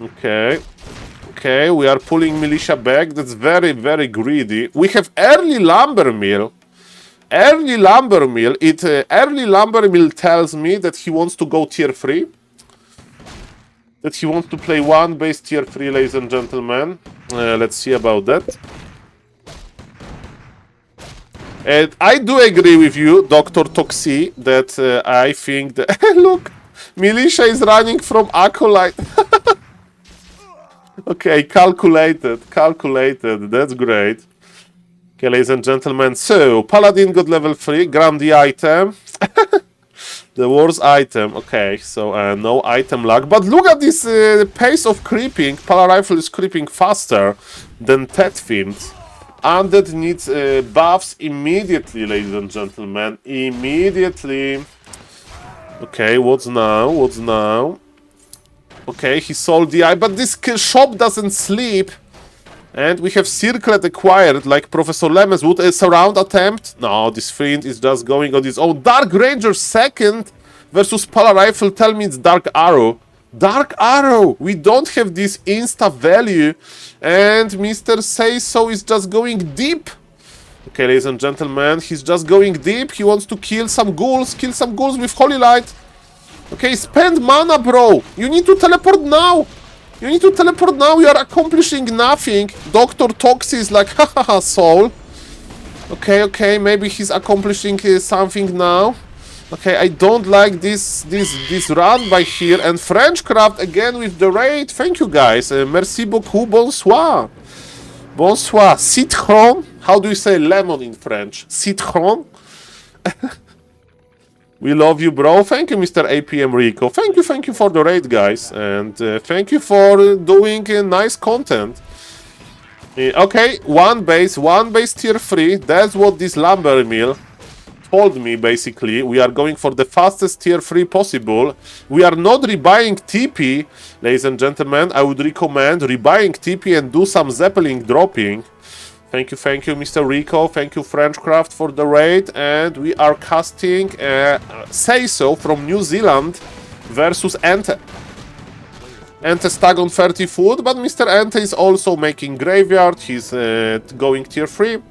Okay, we are pulling militia back. That's very, very greedy. We have early lumber mill. Early lumber mill tells me that he wants to go tier 3. That he wants to play 1 base tier 3, ladies and gentlemen. Let's see about that. And I do agree with you, Dr. Toxi, that I think that... Look! Militia is running from Acolyte. Okay, calculated. That's great. Okay, ladies and gentlemen. So, Paladin got level 3. Grab the item. The worst item. Okay, so no item lag. But look at this pace of creeping. Pala Rifle is creeping faster than Tetfiend. Undead needs buffs immediately, ladies and gentlemen. Immediately. Okay, what's now? Okay, he sold the eye, but this shop doesn't sleep. And we have Circlet acquired, like Professor Lemes would. A surround attempt? No, this fiend is just going on his own. Dark Ranger second versus Pala Rifle. Tell me it's Dark Arrow. Dark Arrow! We don't have this insta value. And Mr. Say So is just going deep. Okay, ladies and gentlemen, he's just going deep. He wants to kill some ghouls. Kill some ghouls with Holy Light. Okay, spend mana, bro. You need to teleport now. You are accomplishing nothing. Dr. Toxi is like, hahaha, Soul. Okay, maybe he's accomplishing something now. Okay, I don't like this run by here. And Frenchcraft again with the raid. Thank you, guys. Merci beaucoup, bonsoir. Bonsoir. Citron. How do you say lemon in French? Citron. We love you, bro. Thank you, Mr. APM Rico. Thank you for the raid, guys. And thank you for doing nice content. Okay, one base tier 3. That's what this lumber mill told me, basically. We are going for the fastest tier 3 possible. We are not rebuying TP. Ladies and gentlemen, I would recommend rebuying TP and do some Zeppelin dropping. Thank you, Mr. Rico. Thank you, Frenchcraft, for the raid. And we are casting Say So from New Zealand versus Ente. Ente stuck on 30 foot, but Mr. Ente is also making Graveyard. He's going tier 3.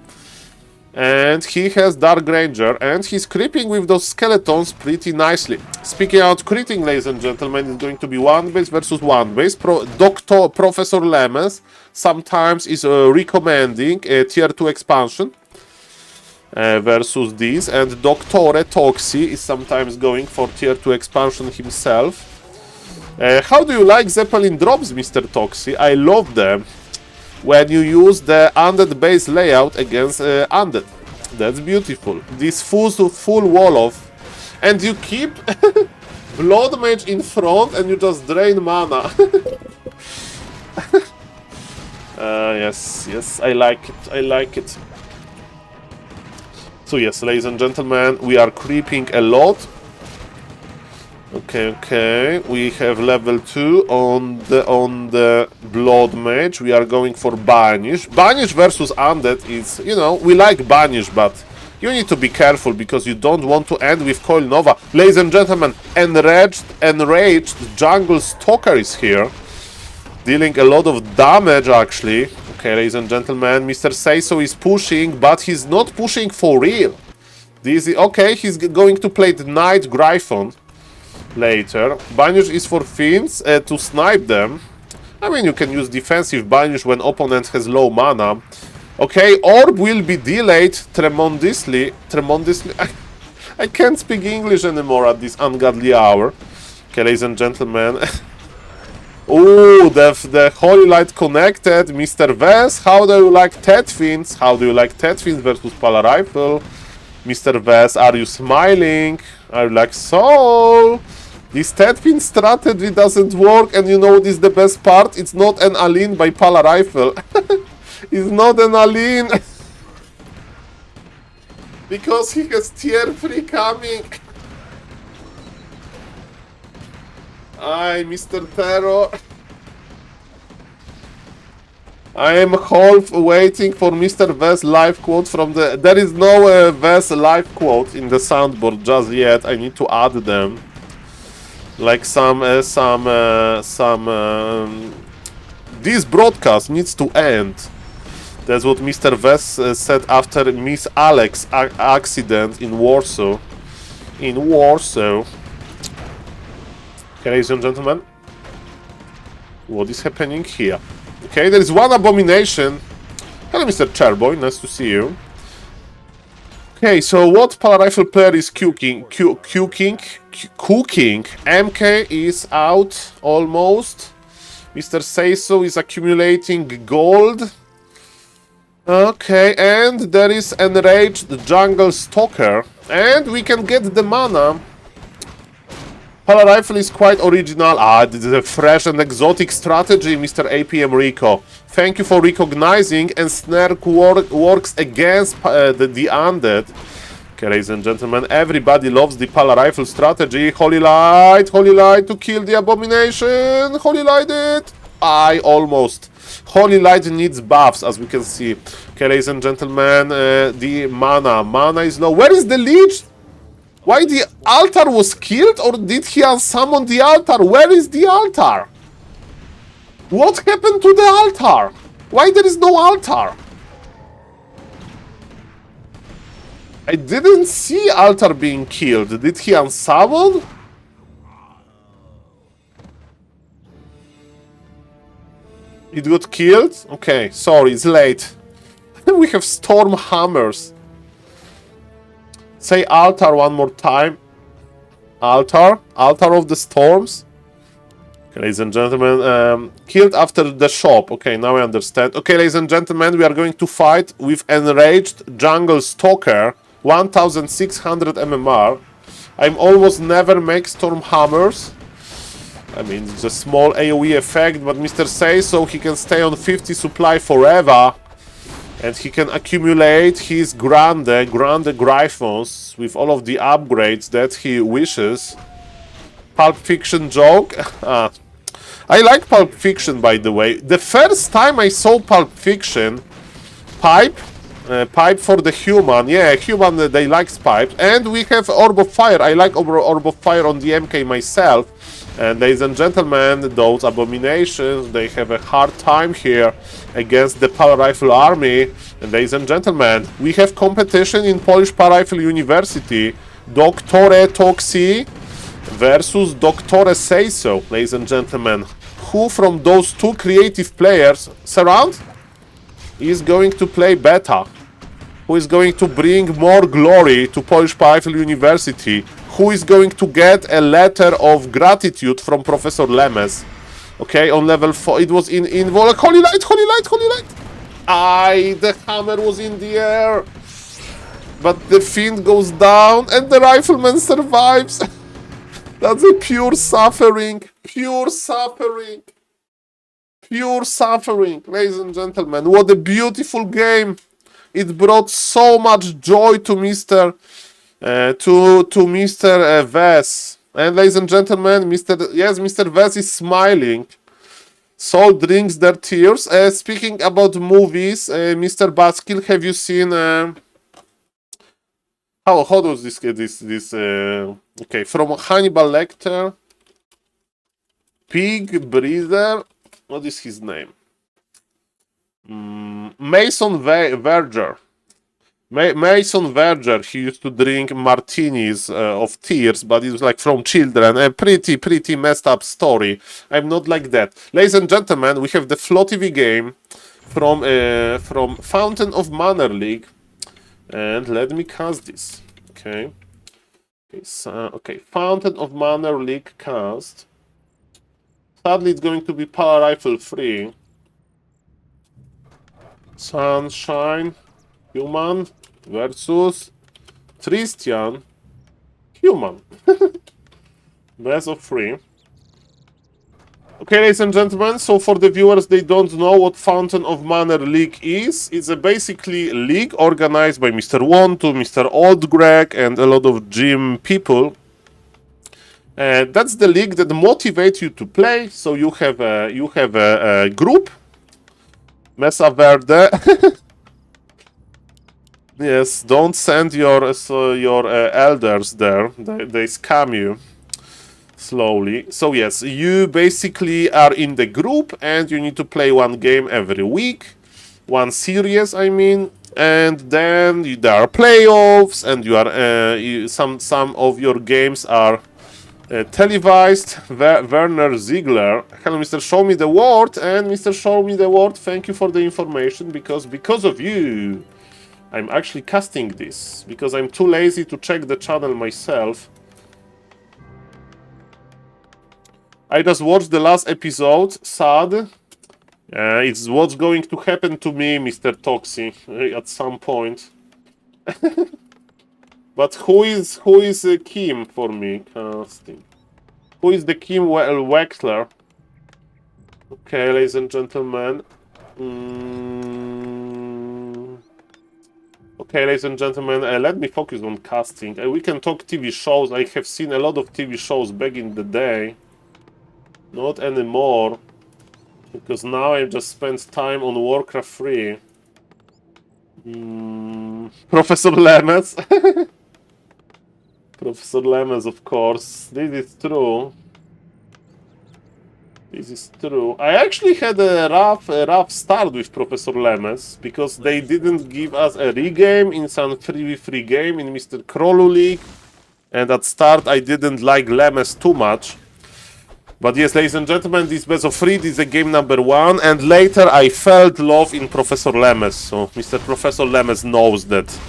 And he has Dark Ranger. And he's creeping with those skeletons pretty nicely. Speaking out critting, ladies and gentlemen, it's going to be 1 base versus 1 base. Professor Lemes sometimes is recommending a tier 2 expansion versus this. And Dr. Toxi is sometimes going for tier 2 expansion himself. How do you like Zeppelin drops, Mr. Toxi? I love them. When you use the undead base layout against undead. That's beautiful. This full wall off. And you keep Blood Mage in front and you just drain mana. Yes, I like it. So yes, ladies and gentlemen, we are creeping a lot. Okay. We have level 2 on the Blood Mage. We are going for Banish. Banish versus Undead is, you know, we like Banish, but you need to be careful because you don't want to end with Coil Nova. Ladies and gentlemen, enraged Jungle Stalker is here. Dealing a lot of damage, actually. Okay, ladies and gentlemen, Mr. Seiso is pushing, but he's not pushing for real. Okay, he's going to play the Night Gryphon later. Banish is for Fiends to snipe them. I mean, you can use defensive Banish when opponent has low mana. Okay, Orb will be delayed tremendously. I can't speak English anymore at this ungodly hour. Okay, ladies and gentlemen. Ooh, the Holy Light connected. Mr. Vess, how do you like Ted Fiends? How do you like Ted Fiends versus Pala Rifle? Mr. Vess, are you smiling? Are you like, Soul? This Ted Fiend strategy doesn't work, and you know this is the best part? It's not an Aline by Pala Rifle. It's not an Aline. Because he has tier 3 coming. Aye, Mr. Terror. I am half waiting for Mr. Vess live quote from the... There is no Vess live quote in the soundboard just yet. I need to add them. Like this broadcast needs to end. That's what Mr. Vess said after Miss Alex accident in Warsaw. Okay, ladies and gentlemen, what is happening here? Okay, there is one abomination. Hello, Mr. Chairboy, nice to see you. Okay, so what Pala Rifle player is cooking? MK is out almost. Mr. Seiso is accumulating gold. Okay, and there is enraged Jungle Stalker. And we can get the mana. Pala Rifle is quite original. This is a fresh and exotic strategy, Mr. APM Rico. Thank you for recognizing, and Snare works against the Undead. Okay, ladies and gentlemen, everybody loves the Pala Rifle strategy. Holy Light to kill the abomination. Holy Light it. Almost. Holy Light needs buffs, as we can see. Okay, ladies and gentlemen, the mana is low. Where is the Leech? Why the altar was killed, or did he unsummon the altar? Where is the altar? What happened to the altar? Why there is no altar? I didn't see altar being killed. Did he unsummon? It got killed? Okay, sorry, it's late. We have storm hammers. Say altar one more time. Altar of the storms. Okay, ladies and gentlemen, killed after the shop. Okay, now I understand. Okay, ladies and gentlemen, we are going to fight with enraged Jungle Stalker, 1600 MMR. I'm almost never make storm hammers. I mean, it's a small AoE effect, but Mr. says so he can stay on 50 supply forever. And he can accumulate his Grande Gryphons with all of the upgrades that he wishes. Pulp Fiction joke. I like Pulp Fiction, by the way. The first time I saw Pulp Fiction, pipe for the human. Yeah, human, they like pipes. And we have Orb of Fire. I like Orb of Fire on the MK myself. And ladies and gentlemen, those abominations, they have a hard time here against the Pala Rifle army. And ladies and gentlemen, we have competition in Polish Pala Rifle University. Doktore Toxi versus Doktore Seiso, ladies and gentlemen. Who from those two creative players, Surround, is going to play better? Who is going to bring more glory to Polish Pala Rifle University? Who is going to get a letter of gratitude from Professor Lemes? Okay, on level 4, it was in Holy Light! The hammer was in the air. But the Fiend goes down and the Rifleman survives. That's a pure suffering. Pure suffering. Ladies and gentlemen, what a beautiful game. It brought so much joy to Mr. Vess. And ladies and gentlemen, Mr. Vez is smiling. Saul drinks their tears. Speaking about movies, Mr. Baskill, have you seen? How does this? Okay, from Hannibal Lecter, Pig Breather. What is his name? Mason Verger. Mason Verger, he used to drink martinis of tears, but it was like from children. A pretty messed up story. I'm not like that. Ladies and gentlemen, we have the Flow TV game from Fountain of Manor League. And let me cast this. Okay. Okay, Fountain of Manor League cast. Sadly, it's going to be power rifle free. Sunshine. Human versus Tristian. Human. Best of 3. Okay, ladies and gentlemen, so for the viewers, they don't know what Fountain of Manor League is. It's a basically league organized by Mr. Wontu, Mr. Old Greg, and a lot of gym people. That's the league that motivates you to play. So you have a group. Mesa Verde. Yes, don't send your elders there. They scam you slowly. So yes, you basically are in the group and you need to play one game every week, one series, I mean, and then there are playoffs, and you are some of your games are televised. Werner Ziegler, hello, Mr. Show Me the World, and Mr. Show Me the World, thank you for the information, because of you. I'm actually casting this, because I'm too lazy to check the channel myself. I just watched the last episode, sad. It's what's going to happen to me, Mr. Toxie, at some point. But who is Kim for me casting? Who is the Kim Wexler? Okay, ladies and gentlemen. Okay, ladies and gentlemen, let me focus on casting. We can talk TV shows. I have seen a lot of TV shows back in the day. Not anymore. Because now I just spent time on Warcraft 3. Professor Lemes. Professor Lemes, of course. This is true. This is true. I actually had a rough start with Professor Lemes, because they didn't give us a regame in some 3v3 game in Mr. Krolu League. And at start I didn't like Lemes too much. But yes, ladies and gentlemen, this best of 3, this is a game number 1, and later I felt love in Professor Lemes. So Mr. Professor Lemes knows that's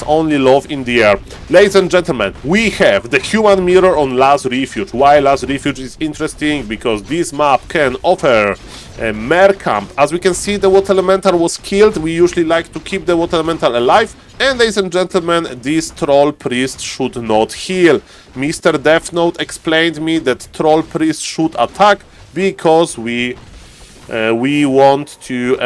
only love in the air. Ladies and gentlemen, we have the human mirror on Last Refuge. Why Last Refuge is interesting? Because this map can offer a mare camp. As we can see, the water elemental was killed. We usually like to keep the water elemental alive. And ladies and gentlemen, this troll priest should not heal. Mr. Death Note explained me that troll priest should attack because we want to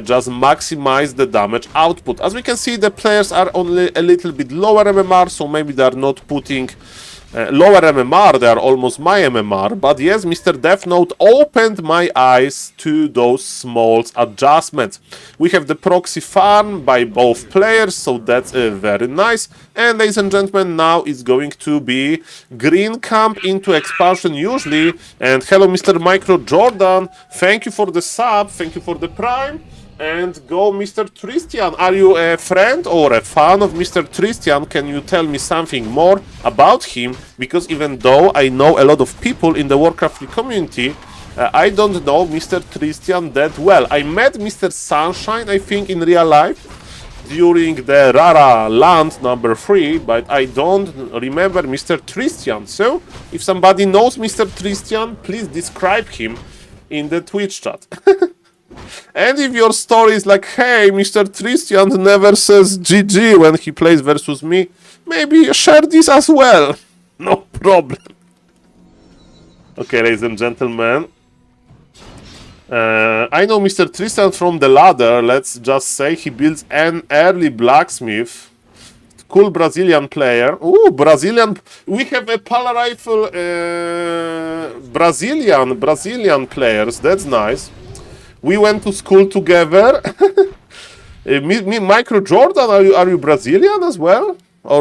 just maximize the damage output. As we can see, the players are only a little bit lower MMR, so maybe they are not putting lower MMR, they are almost my MMR. But yes, Mr. Death Note opened my eyes to those small adjustments. We have the proxy farm by both players, so that's very nice. And ladies and gentlemen, now it's going to be green camp into expansion usually. And hello, Mr. Micro Jordan, thank you for the sub, thank you for the prime. And go, Mr. Tristian. Are you a friend or a fan of Mr. Tristian? Can you tell me something more about him? Because even though I know a lot of people in the Warcraft community, I don't know Mr. Tristian that well. I met Mr. Sunshine, I think, in real life during the Rara Land number 3, but I don't remember Mr. Tristian. So, if somebody knows Mr. Tristian, please describe him in the Twitch chat. And if your story is like, hey, Mr. Tristian never says GG when he plays versus me, maybe share this as well. No problem. Okay, ladies and gentlemen. I know Mr. Tristian from the ladder. Let's just say he builds an early blacksmith. cool Brazilian player. Ooh, Brazilian. We have a Pala Rifle Brazilian players. That's nice. We went to school together. Me, Micro Jordan, are you Brazilian as well? Or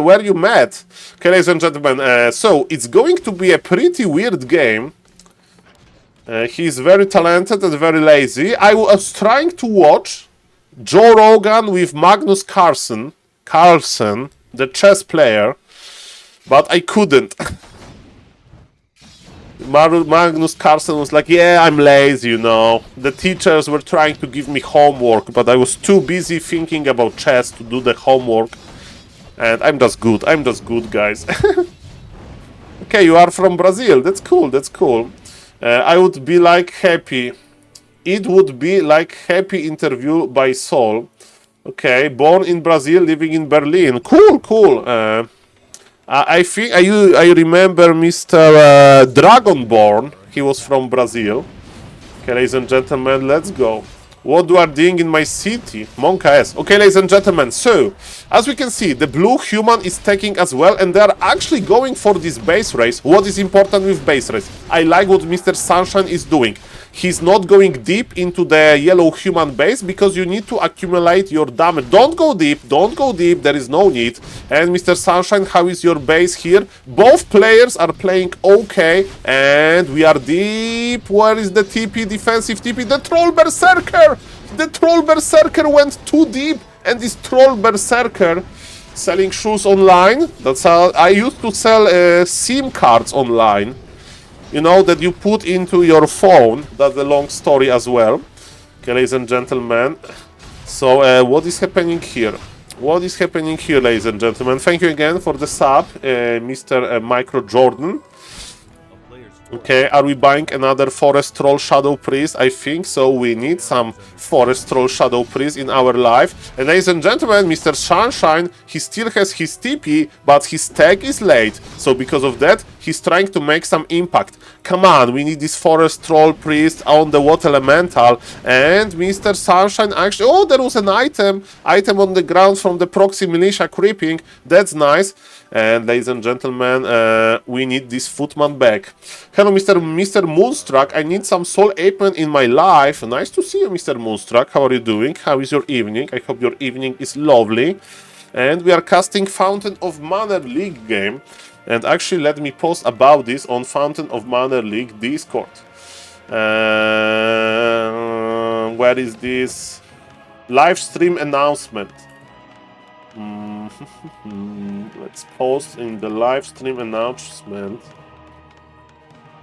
where you met? Okay, ladies and gentlemen, so it's going to be a pretty weird game. He's very talented and very lazy. I was trying to watch Joe Rogan with Magnus Carlsen, the chess player, but I couldn't. Magnus Carlsen was like, yeah, I'm lazy, you know. The teachers were trying to give me homework, but I was too busy thinking about chess to do the homework. And I'm just good, guys. Okay, you are from Brazil. That's cool, that's cool. I would be like happy. It would be like happy interview by Saul. Okay, born in Brazil, living in Berlin. Cool, cool. I think I remember Mr. Dragonborn. He was from Brazil. Okay, ladies and gentlemen, let's go. What you are doing in my city? Monka S. Okay, ladies and gentlemen, so, as we can see, the blue human is taking as well, and they are actually going for this base race. What is important with base race? I like what Mr. Sunshine is doing. He's not going deep into the yellow human base because you need to accumulate your damage. Don't go deep, there is no need. And Mr. Sunshine, how is your base here? Both players are playing okay, and we are deep. Where is the TP, defensive TP? The Troll Berserker! The Troll Berserker went too deep, and this Troll Berserker selling shoes online. That's how I used to sell SIM cards online. You know, that you put into your phone. That's a long story as well. Okay, ladies and gentlemen. So, what is happening here? What is happening here, ladies and gentlemen? Thank you again for the sub, Mr. Micro Jordan. Okay, are we buying another Forest Troll Shadow Priest? I think so. We need some Forest Troll Shadow Priest in our life. And ladies and gentlemen, Mr. Sunshine, he still has his TP, but his tag is late. So because of that, he's trying to make some impact. Come on, we need this Forest Troll Priest on the Water Elemental. And Mr. Sunshine actually... Oh, there was an item on the ground from the Proxy Militia creeping. That's nice. And ladies and gentlemen, we need this footman back. Hello, Mr. Moonstruck. I need some soul apeman in my life. Nice to see you, Mr. Moonstruck. How are you doing? How is your evening? I hope your evening is lovely. And we are casting Fountain of Mana League game. And actually, let me post about this on Fountain of Mana League Discord. Where is this live stream announcement? Let's post in the live stream announcement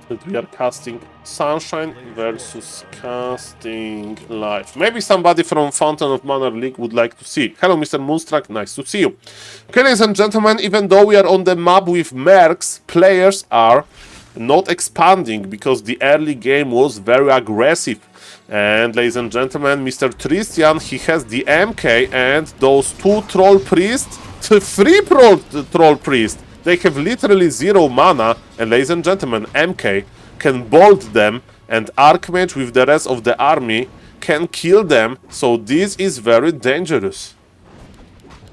that we are casting Sunshine versus casting live. Maybe somebody from Fountain of Mana League would like to see. Hello, Mr. Moonstruck, nice to see you. Okay, ladies and gentlemen, even though we are on the map with mercs, players are not expanding because the early game was very aggressive. And ladies and gentlemen, Mr. Tristian, he has the MK and those two troll priests, three troll priests. They have literally 0 mana, and ladies and gentlemen, MK can bolt them, and Archmage with the rest of the army can kill them, so this is very dangerous.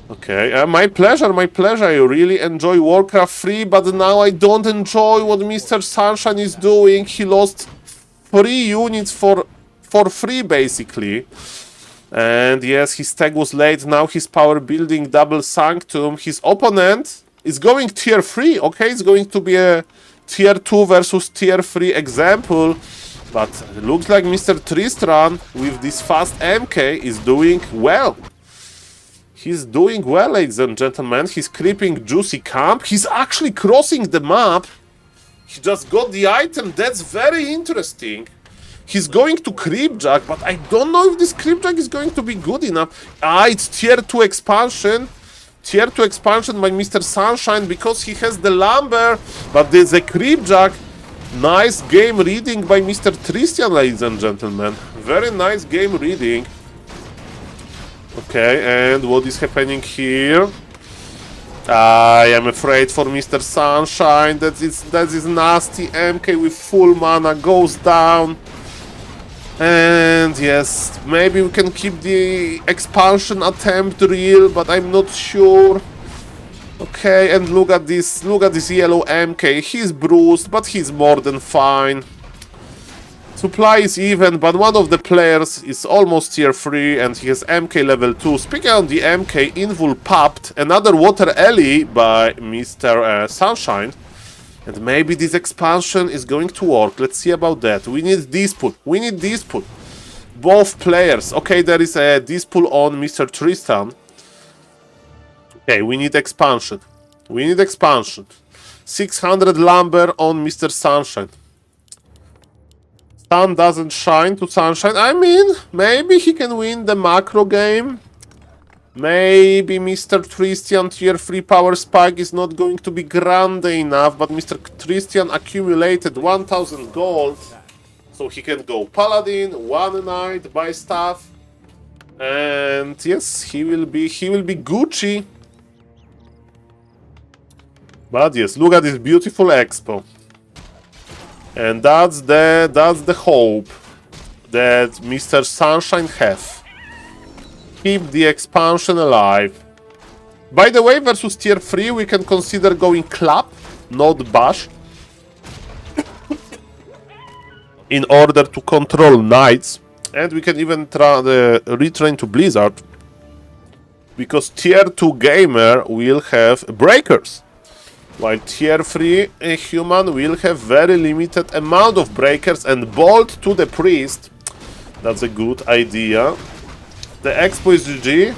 Okay, my pleasure, I really enjoy Warcraft 3, but now I don't enjoy what Mr. Sunshine is doing. He lost 3 units for free, basically. And yes, his tag was late, now he's power building double Sanctum. His opponent is going tier 3, okay, it's going to be a tier 2 versus tier 3 example. But it looks like Mr. Tristran with this fast MK is doing well. He's doing well, ladies and gentlemen. He's creeping Juicy Camp. He's actually crossing the map. He just got the item. That's very interesting. He's going to Creepjack, but I don't know if this Creepjack is going to be good enough. It's tier 2 expansion. Tier 2 expansion by Mr. Sunshine because he has the Lumber, but there's a Creepjack. Nice game reading by Mr. Tristian, ladies and gentlemen. Very nice game reading. Okay, and what is happening here? I am afraid for Mr. Sunshine that this nasty MK with full mana goes down. And yes, maybe we can keep the expansion attempt real, but I'm not sure. Okay, and look at this yellow MK. He's bruised, but he's more than fine. Supply is even, but one of the players is almost tier 3 and he has MK level 2. Speaking of the MK, Invul popped another Water Alley by Mr. Sunshine. And maybe this expansion is going to work. Let's see about that. We need Disput. We need Disput. Both players. Okay, there is a Disput on Mr. Tristan. Okay, we need expansion. We need expansion. 600 lumber on Mr. Sunshine. Sun doesn't shine to Sunshine. I mean, maybe he can win the macro game. Maybe Mr. Tristan tier 3 power spike is not going to be grande enough, but Mr. Tristan accumulated 1000 gold. So he can go Paladin, one knight, buy stuff. And yes, he will be Gucci. But yes, look at this beautiful expo. And that's the hope that Mr. Sunshine have. Keep the expansion alive. By the way, versus tier 3 we can consider going Clap, not Bash. In order to control Knights. And we can even retrain to Blizzard. Because tier 2 gamer will have breakers. While tier 3 human will have very limited amount of breakers and bolt to the priest. That's a good idea. The expo is GG.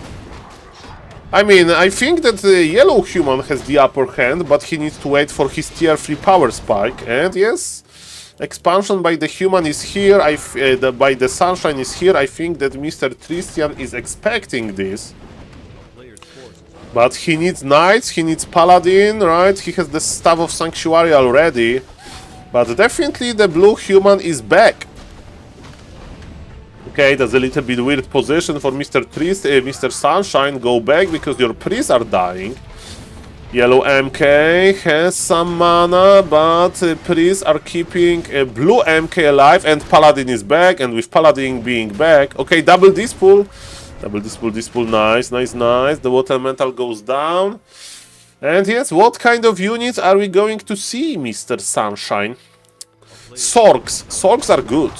I mean, I think that the yellow human has the upper hand, but he needs to wait for his tier 3 power spike. And yes, expansion by the human is here, by the Sunshine is here. I think that Mr. Tristan is expecting this. But he needs Knights, he needs Paladin, right? He has the Staff of Sanctuary already. But definitely the blue human is back. Okay, that's a little bit weird position for Mr. Sunshine. Go back because your priests are dying. Yellow MK has some mana, but priests are keeping blue MK alive and Paladin is back. And with Paladin being back, okay, double Dispul. Double Dispul, nice, nice, nice. The water mental goes down. And yes, what kind of units are we going to see, Mr. Sunshine? Sorks. Sorks are good.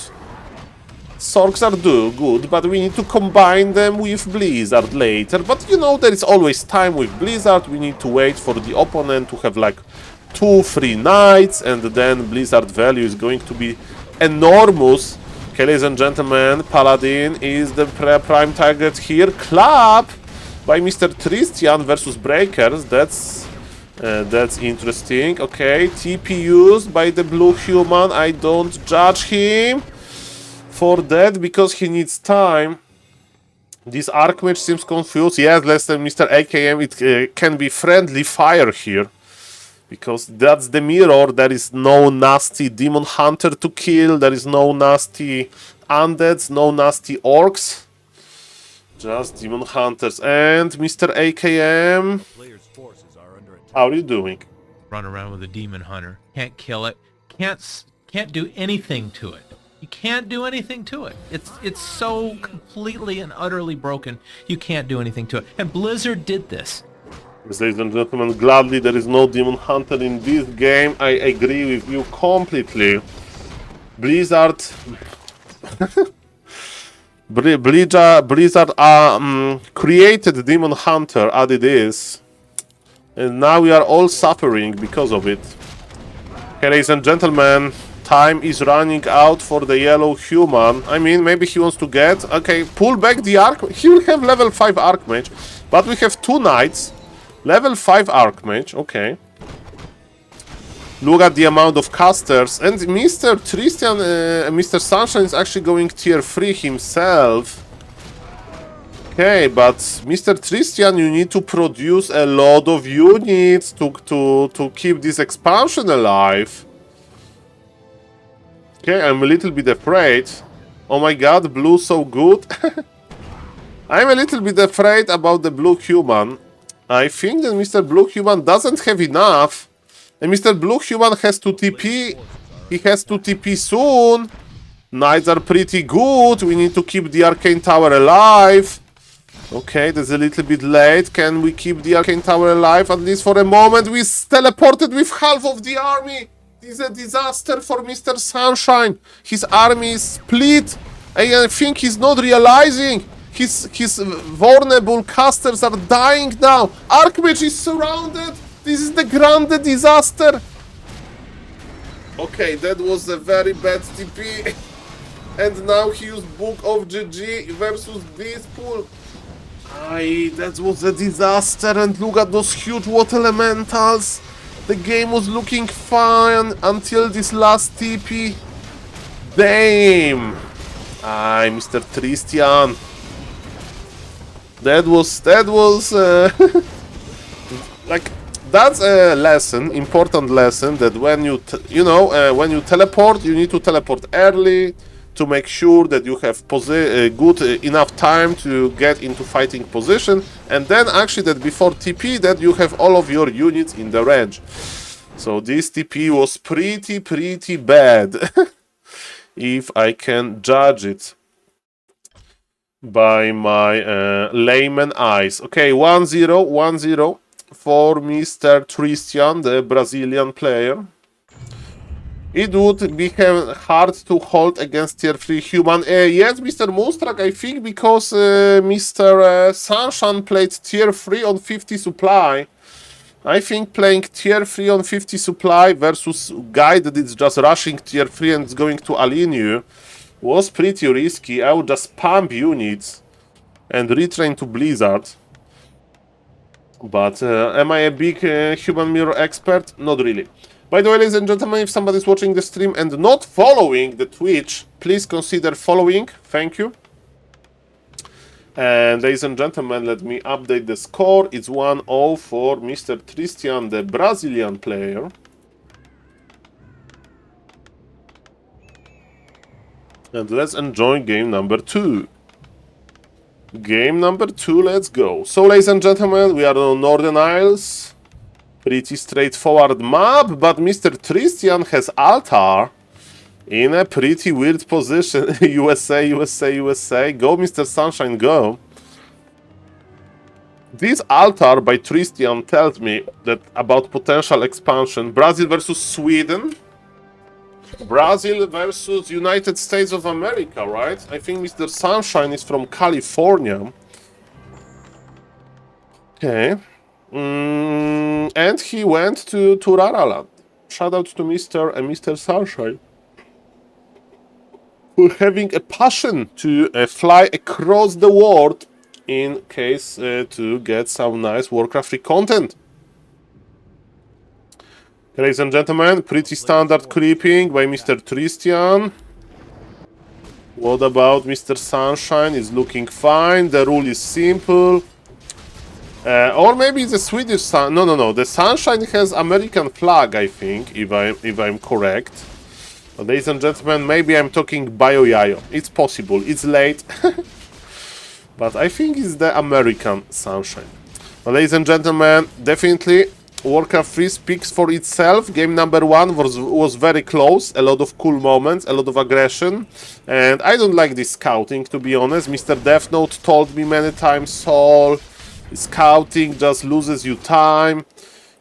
Sorks are good, but we need to combine them with Blizzard later. But you know, there is always time with Blizzard. We need to wait for the opponent to have like 2-3 knights, and then Blizzard value is going to be enormous. Okay, ladies and gentlemen, Paladin is the prime target here. Clap by Mr. Tristan versus Breakers. That's interesting. Okay, TP used by the blue human. I don't judge him for that because he needs time. This Archmage seems confused. Yes, less than Mr. AKM. It can be friendly fire here. Because that's the mirror. There is no nasty Demon Hunter to kill. There is no nasty Undeads, no nasty Orcs. Just Demon Hunters. And Mr. AKM, how are you doing? Run around with a demon hunter. Can't kill it. Can't do anything to it. You can't do anything to it. It's so completely and utterly broken. You can't do anything to it. And Blizzard did this. Ladies and gentlemen, gladly there is no Demon Hunter in this game. I agree with you completely. Blizzard created Demon Hunter, added this, and now we are all suffering because of it. Okay, ladies and gentlemen, time is running out for the yellow human. I mean, maybe he wants to get... Okay, pull back the Archmage. He will have level 5 Archmage, but we have 2 knights. Level 5 Archmage, okay. Look at the amount of casters. And Mr. Tristan, Mr. Sunshine is actually going tier 3 himself. Okay, but Mr. Tristan, you need to produce a lot of units to keep this expansion alive. Okay, I'm a little bit afraid. Oh my god, blue so good. I'm a little bit afraid about the blue human. I think that Mr. Blue Human doesn't have enough. And Mr. Blue Human has to TP. He has to TP soon. Knights are pretty good. We need to keep the Arcane Tower alive. Okay, that's a little bit late. Can we keep the Arcane Tower alive at least for a moment? We teleported with half of the army. This is a disaster for Mr. Sunshine. His army is split. I think he's not realizing. His vulnerable casters are dying now. Archmage is surrounded. This is the grand disaster. Okay, that was a very bad TP. And now he used Book of GG versus this pool. Aye, that was a disaster. And look at those huge water elementals. The game was looking fine until this last TP. Damn. Aye, Mr. Tristian. That was like, that's a lesson, important lesson, that when you when you teleport, you need to teleport early to make sure that you have good enough time to get into fighting position, and then actually that before TP that you have all of your units in the range. So this TP was pretty bad, if I can judge it by my layman eyes. Okay, 1-0 for Mr. Tristian, the Brazilian player. It would be hard to hold against tier 3 human. Yes, Mr. Moonstruck, I think because Mr. Sunshine played tier 3 on 50 supply. I think playing tier 3 on 50 supply versus guy that is just rushing tier 3 and is going to align you was pretty risky. I would just pump units and retrain to Blizzard. But am I a big human mirror expert? Not really. By the way, ladies and gentlemen, if somebody is watching the stream and not following the Twitch, please consider following. Thank you. And ladies and gentlemen, let me update the score. It's 1-0 for Mr. Tristian, the Brazilian player. And let's enjoy game number 2. Game number 2, let's go. So, ladies and gentlemen, we are on Northern Isles. Pretty straightforward map, but Mr. Tristian has altar in a pretty weird position. USA. Go, Mr. Sunshine, go. This altar by Tristian tells me that about potential expansion. Brazil versus Sweden. Brazil versus United States of America, right? I think Mr. Sunshine is from California. Okay. And he went to Raraland. Shout out to Mr. Sunshine for having a passion to fly across the world in case to get some nice Warcraft 3 content. Ladies and gentlemen, pretty standard creeping by Mr. Tristian. What about Mr. Sunshine? Is looking fine. The rule is simple. Or maybe the Swedish sun. No. The Sunshine has American flag, I think, if I'm correct. But ladies and gentlemen, maybe I'm talking Bayo-Yayo. It's possible. It's late. But I think it's the American Sunshine. But ladies and gentlemen, definitely Warcraft 3 speaks for itself. Game number 1 was very close. A lot of cool moments, a lot of aggression. And I don't like this scouting, to be honest. Mr. Death Note told me many times, Saul, scouting just loses you time.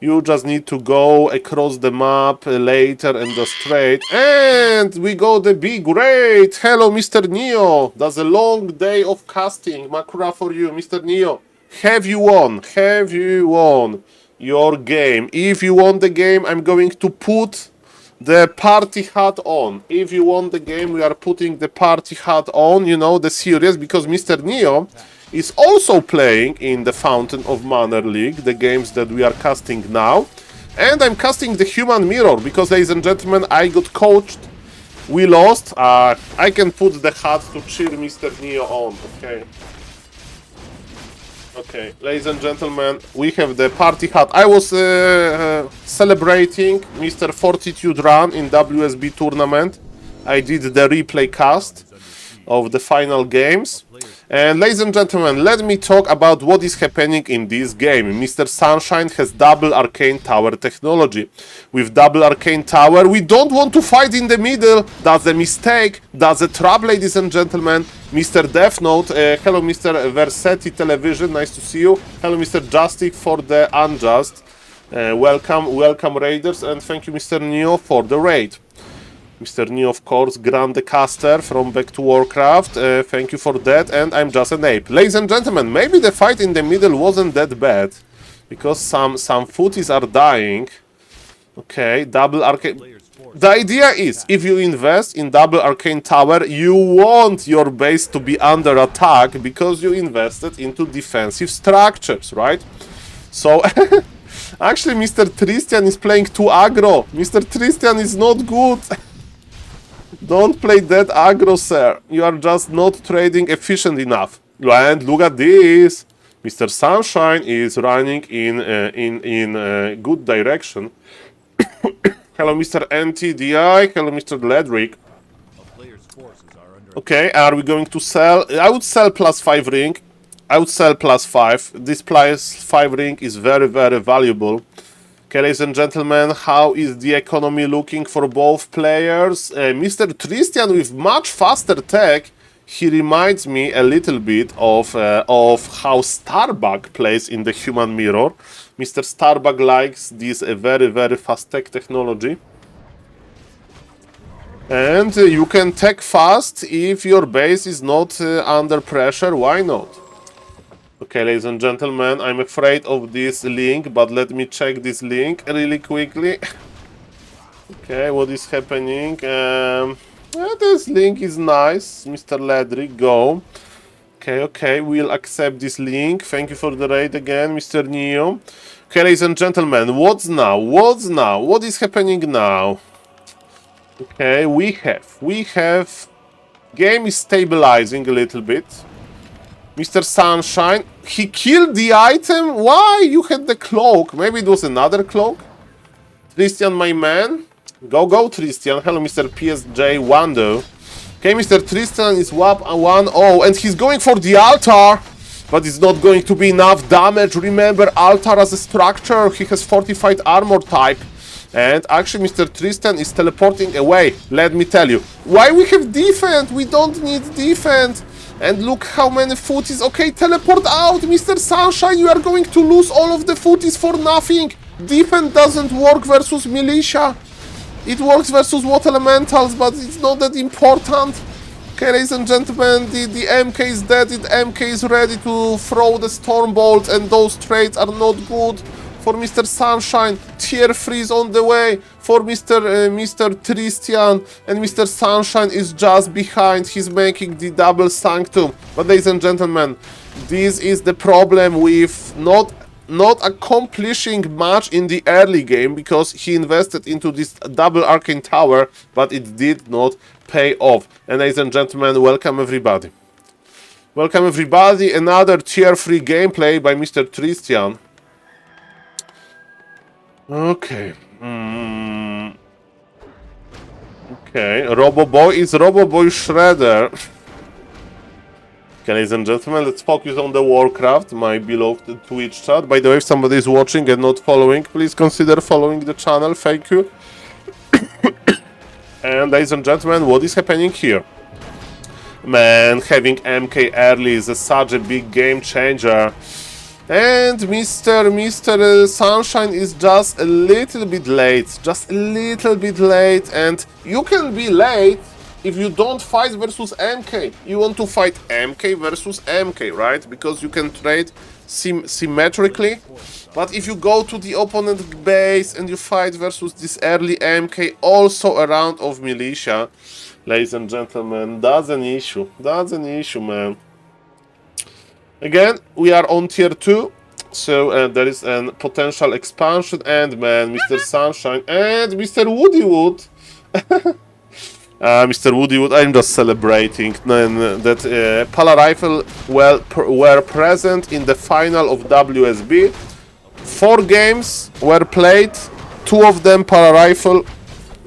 You just need to go across the map later and just trade. And we got the big raid. Hello, Mr. Neo. That's a long day of casting. Makura for you, Mr. Neo. Have you won? Have you won your game? If you won the game, I'm going to put the party hat on. If you won the game, we are putting the party hat on, you know, the series, because Mr. Neo is also playing in the Fountain of Manor League, the games that we are casting now. And I'm casting the Human Mirror, because, ladies and gentlemen, I got coached. We lost. I can put the hat to cheer Mr. Neo on, okay? Okay, ladies and gentlemen, we have the party hat. I was celebrating Mr. Fortitude run in WSB tournament. I did the replay cast. of the final games. And ladies and gentlemen, let me talk about what is happening in this game. Mr. Sunshine has double arcane tower technology. With double arcane tower, we don't want to fight in the middle. That's a mistake. That's a trap, ladies and gentlemen. Mr. Death Note, hello Mr. Versetti Television, nice to see you. Hello Mr. Justic for the Unjust. Welcome Raiders, and thank you Mr. Neo for the raid. Mr. Neo, of course, Grande Caster from Back to Warcraft, thank you for that, and I'm just an ape. Ladies and gentlemen, maybe the fight in the middle wasn't that bad, because some footies are dying. Okay, double arcane. The idea is, if you invest in double arcane tower, you want your base to be under attack, because you invested into defensive structures, right? So... Actually, Mr. Tristian is playing too aggro. Mr. Tristian is not good. Don't play that aggro, sir. You are just not trading efficient enough. And look at this. Mr. Sunshine is running in good direction. Hello, Mr. NTDI. Hello, Mr. Ledrick. Okay, are we going to sell? I would sell +5 ring. I would sell +5. This +5 ring is very, very valuable. Okay, ladies and gentlemen, how is the economy looking for both players? Mr. Tristian with much faster tech. He reminds me a little bit of how Starbuck plays in the Human Mirror. Mr. Starbuck likes this very, very fast tech technology. And you can tech fast if your base is not under pressure. Why not? Okay, ladies and gentlemen, I'm afraid of this link, but let me check this link really quickly. Okay, what is happening? This link is nice, Mr. Ledrick, go. Okay, we'll accept this link. Thank you for the raid again, Mr. Neo. Okay, ladies and gentlemen, what's now? What is happening now? Okay, we have... Game is stabilizing a little bit. Mr. Sunshine, he killed the item? Why? You had the cloak. Maybe it was another cloak? Tristian, my man. Go, Tristian. Hello, Mr. PSJ Wando. Okay, Mr. Tristian is WAP 1-0, and he's going for the altar, but it's not going to be enough damage. Remember, altar as a structure, he has fortified armor type. And actually, Mr. Tristian is teleporting away. Let me tell you. Why we have defense? We don't need defense. And look how many footies. Okay, teleport out, Mr. Sunshine. You are going to lose all of the footies for nothing. Defense doesn't work versus militia. It works versus water elementals, but it's not that important. Okay, ladies and gentlemen, the MK is dead. The MK is ready to throw the Stormbolt, and those trades are not good for Mr. Sunshine. Tier 3 is on the way for Mr. Tristian, and Mr. Sunshine is just behind. He's making the double Sanctum. But ladies and gentlemen, this is the problem with not accomplishing much in the early game, because he invested into this double arcane tower, but it did not pay off. And ladies and gentlemen, welcome everybody. Welcome everybody, another tier 3 gameplay by Mr. Tristian. Okay. Okay, Roboboy is Roboboy Shredder. Okay, ladies and gentlemen, let's focus on the Warcraft, my beloved Twitch chat. By the way, if somebody is watching and not following, please consider following the channel, thank you. And ladies and gentlemen, what is happening here? Man, having MK early is such a big game changer. And Mr. Sunshine is just a little bit late. Just a little bit late. And you can be late if you don't fight versus MK. You want to fight MK versus MK, right? Because you can trade symmetrically. But if you go to the opponent base and you fight versus this early MK, also a round of militia, ladies and gentlemen, that's an issue. That's an issue, man. Again, we are on tier 2, so there is a potential expansion, and man, Mr. Sunshine and Mr. Woodywood. Mr. Woodywood, I'm just celebrating that Pala Rifle were present in the final of WSB. 4 games were played, 2 of them Pala Rifle,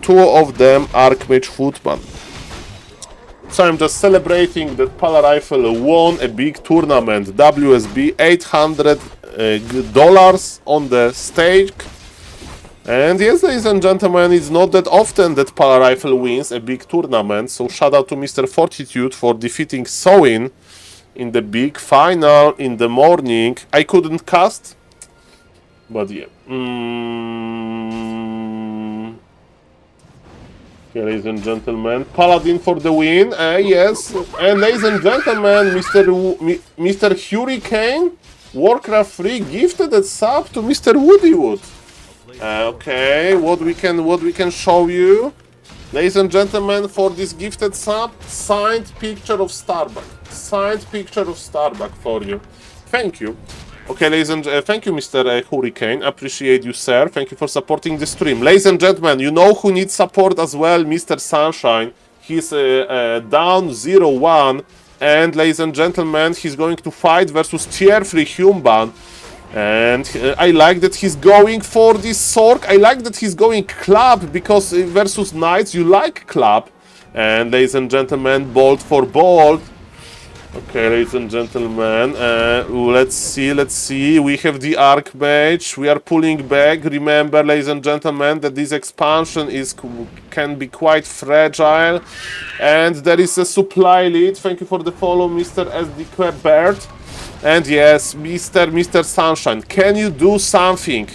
2 of them Archmage Footman. So I'm just celebrating that Pala Rifle won a big tournament, WSB, $800 on the stake. And yes, ladies and gentlemen, it's not that often that Pala Rifle wins a big tournament. So shout out to Mr. Fortitude for defeating Soin in the big final in the morning. I couldn't cast, but yeah. Okay, ladies and gentlemen, Paladin for the win. Yes, and ladies and gentlemen, Mr. Hurricane, Warcraft 3 gifted a sub to Mr. Woodywood. Okay, what we can show you, ladies and gentlemen, for this gifted sub, signed picture of Starbuck. Signed picture of Starbuck for you. Thank you. Okay, ladies and thank you, Mr. Hurricane. Appreciate you, sir. Thank you for supporting the stream. Ladies and gentlemen, you know who needs support as well, Mr. Sunshine. He's down 0-1, and ladies and gentlemen, he's going to fight versus tier 3 Humban. And I like that he's going for this Sork. I like that he's going club, because versus Knights you like club. And ladies and gentlemen, bolt for bolt. Okay, ladies and gentlemen, let's see, we have the Archmage, we are pulling back. Remember, ladies and gentlemen, that this expansion can be quite fragile, and there is a supply lead. Thank you for the follow, Mr. SD Bird. And yes, Mr. Sunshine, can you do something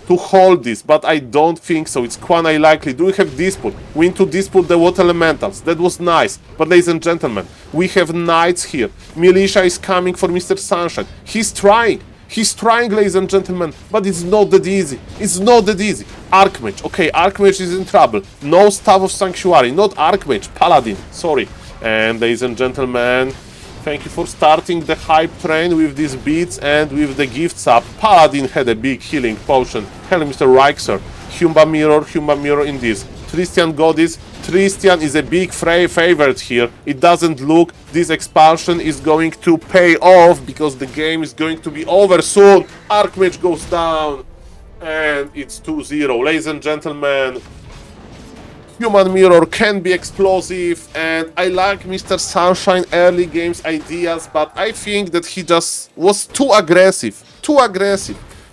to hold this? But I don't think so. It's quite unlikely. Do we have dispute? We need to dispute the water elementals. That was nice. But ladies and gentlemen, we have knights here. Militia is coming for Mr. Sunshine. He's trying. He's trying, ladies and gentlemen, but it's not that easy. It's not that easy. Archmage. Okay, Archmage is in trouble. No Staff of Sanctuary. Not Archmage. Paladin. Sorry. And ladies and gentlemen, thank you for starting the hype train with these beats and with the gifts up. Paladin had a big healing potion. Hello, Mr. Reichser. Humba Mirror in this. Tristian Goddess. Tristian is a big favorite here. It doesn't look this expansion is going to pay off, because the game is going to be over soon. Archmage goes down. And it's 2-0. Ladies and gentlemen, Human Mirror can be explosive, and I like Mr. Sunshine early games ideas, but I think that he just was too aggressive,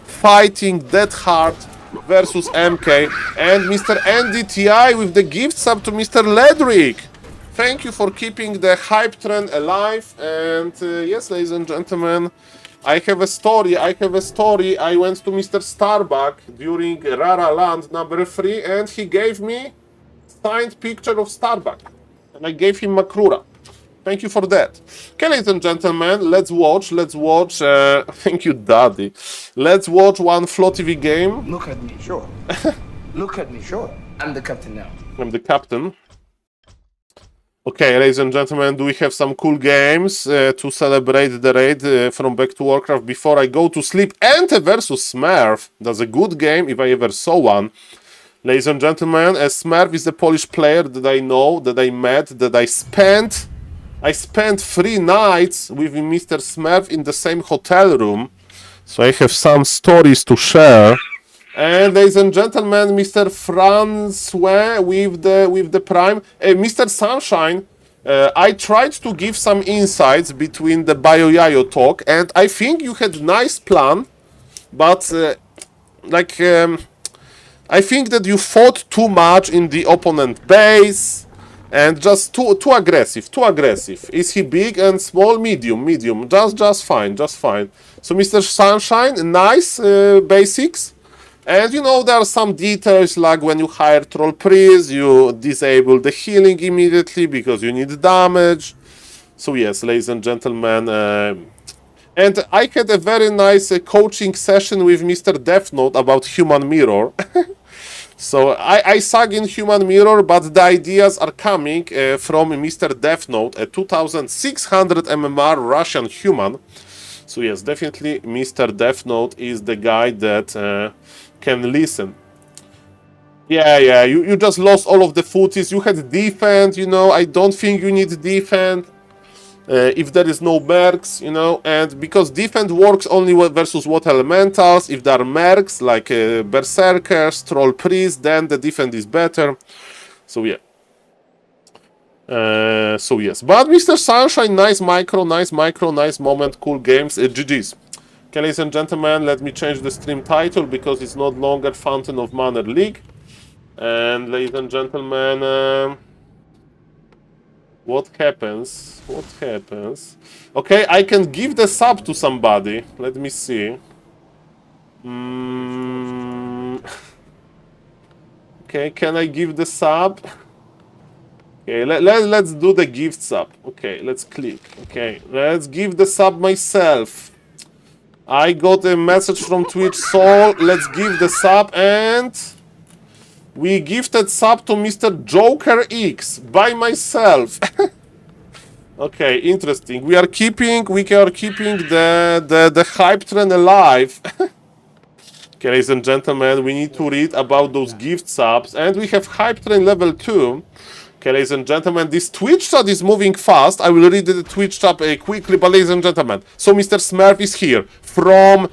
fighting that hard versus MK, and Mr. NDTI with the gift sub to Mr. Ledrick. Thank you for keeping the hype trend alive, and yes, ladies and gentlemen, I have a story. I went to Mr. Starbuck during Rara Land number 3, and he gave me signed picture of Starbuck, and I gave him Makrura. Thank you for that. Okay, ladies and gentlemen, let's watch, thank you, Daddy. Let's watch one Flow TV game. Look at me, sure. Look at me, sure. I'm the captain now. I'm the captain. Okay, ladies and gentlemen, do we have some cool games to celebrate the raid from Back to Warcraft before I go to sleep? Ente versus Smurf. That's a good game if I ever saw one. Ladies and gentlemen, Smurf is a Polish player that I know, that I met, that I spent 3 nights with Mr. Smurf in the same hotel room. So I have some stories to share. And ladies and gentlemen, Mr. Francois with the Prime. Mr. Sunshine, I tried to give some insights between the Bayo-Yayo talk, and I think you had nice plan, but I think that you fought too much in the opponent base and just too aggressive. Is he big and small? Medium. Just fine. So Mr. Sunshine, nice basics. And you know, there are some details, like when you hire Troll Priest, you disable the healing immediately because you need damage. So yes, ladies and gentlemen, and I had a very nice coaching session with Mr. Death Note about Human Mirror. So I suck in Human Mirror, but the ideas are coming from Mr. Death Note, a 2600 MMR Russian human. So yes, definitely Mr. Death Note is the guy that can listen. Yeah, you just lost all of the footies. You had defend, you know, I don't think you need defend. If there is no mercs, you know, and because defense works only versus water elementals, if there are mercs like berserkers, troll priests, then the defense is better. So yeah. So yes, but Mr. Sunshine, nice micro, nice moment, cool games, GG's. Okay, ladies and gentlemen, let me change the stream title because it's not longer Fountain of Manor League. And ladies and gentlemen, what happens? What happens? Okay, I can give the sub to somebody. Let me see. Okay, can I give the sub? Okay, let's do the gift sub. Okay, let's click. Okay, let's give the sub myself. I got a message from Twitch Soul. Let's give the sub, and we gifted sub to Mr. Joker X by myself. Okay, interesting. We are keeping the hype train alive. Okay, ladies and gentlemen, we need to read about those gift subs, and we have hype train level 2. Okay, ladies and gentlemen, this Twitch chat is moving fast. I will read the Twitch chat quickly, but ladies and gentlemen, so Mr. Smurf is here from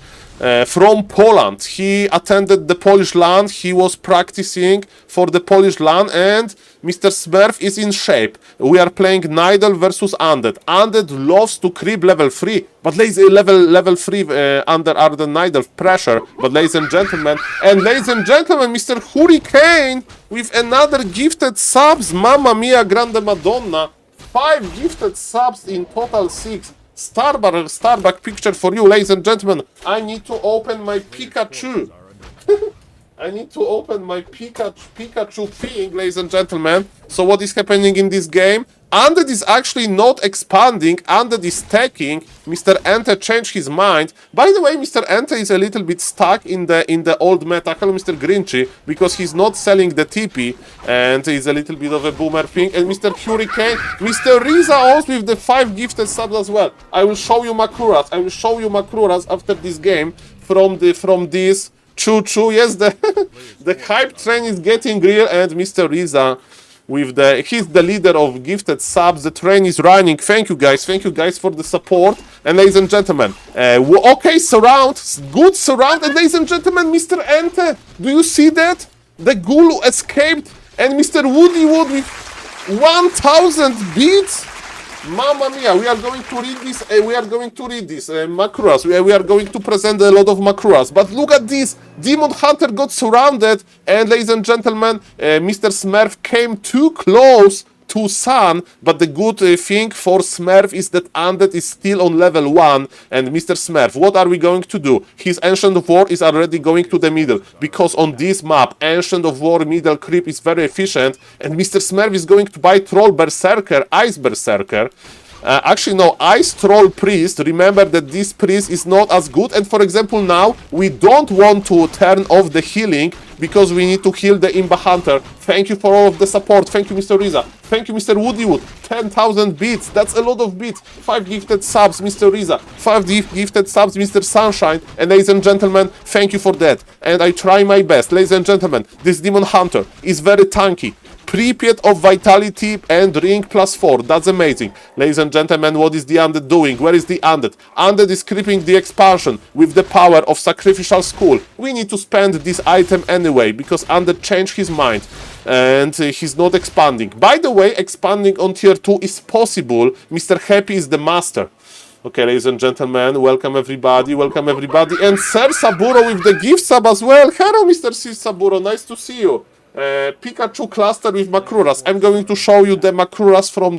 Poland. He attended the Polish LAN. He was practicing for the Polish LAN, and Mr. Smurf is in shape. We are playing Nidal versus Undead. Undead loves to creep level 3, but level 3 under are the Nidal pressure. But ladies and gentlemen, Mr. Hurricane with another gifted subs. Mamma mia, grande madonna. 5 gifted subs in total, 6. Starbuck picture for you, ladies and gentlemen. I need to open my Pikachu. I need to open my Pikachu thing, ladies and gentlemen. So what is happening in this game? Undead is actually not expanding. Undead is stacking. Mr. Ente changed his mind. By the way, Mr. Ente is a little bit stuck in the old meta. Hello, Mr. Grinchy, because he's not selling the TP, and he's a little bit of a boomer thing. And Mr. Hurricane, Mr. Riza also with the 5 gifted subs as well. I will show you Makuras. I will show you Makuras after this game from this. Choo-choo, yes, the hype train is getting real, and Mr. Riza with he's the leader of gifted subs. The train is running. Thank you guys for the support. And ladies and gentlemen, okay, surround, good surround. And ladies and gentlemen, Mr. Ente, do you see that? The ghoul escaped, and Mr. Woody Wood with 1000 beats. Mamma mia, we are going to read this. Makuras. We are going to present a lot of Makuras. But look at this. Demon Hunter got surrounded. And ladies and gentlemen, Mr. Smurf came too close to Sun. But the good thing for Smurf is that Undead is still on level 1. And Mr. Smurf, what are we going to do? His Ancient of War is already going to the middle. Because on this map, Ancient of War middle creep is very efficient. And Mr. Smurf is going to buy Troll Berserker, Ice Berserker. Actually, no, Ice Troll Priest. Remember that this priest is not as good. And for example, now we don't want to turn off the healing because we need to heal the Imba Hunter. Thank you for all of the support. Thank you, Mr. Riza. Thank you, Mr. Woodywood. 10,000 beats. That's a lot of beats. 5 gifted subs, Mr. Riza. 5 gifted subs, Mr. Sunshine. And ladies and gentlemen, thank you for that. And I try my best. Ladies and gentlemen, this Demon Hunter is very tanky. Pripyat of Vitality and Ring +4. That's amazing. Ladies and gentlemen, what is the Undead doing? Where is the Undead? Undead is creeping the expansion with the power of Sacrificial Skull. We need to spend this item anyway, because Undead changed his mind. And he's not expanding. By the way, expanding on tier 2 is possible. Mr. Happy is the master. Okay, ladies and gentlemen, welcome everybody. And Sir Saburo with the gift sub as well. Hello, Mr. Sir Saburo, nice to see you. Pikachu cluster with Makuras. I'm going to show you the Makuras from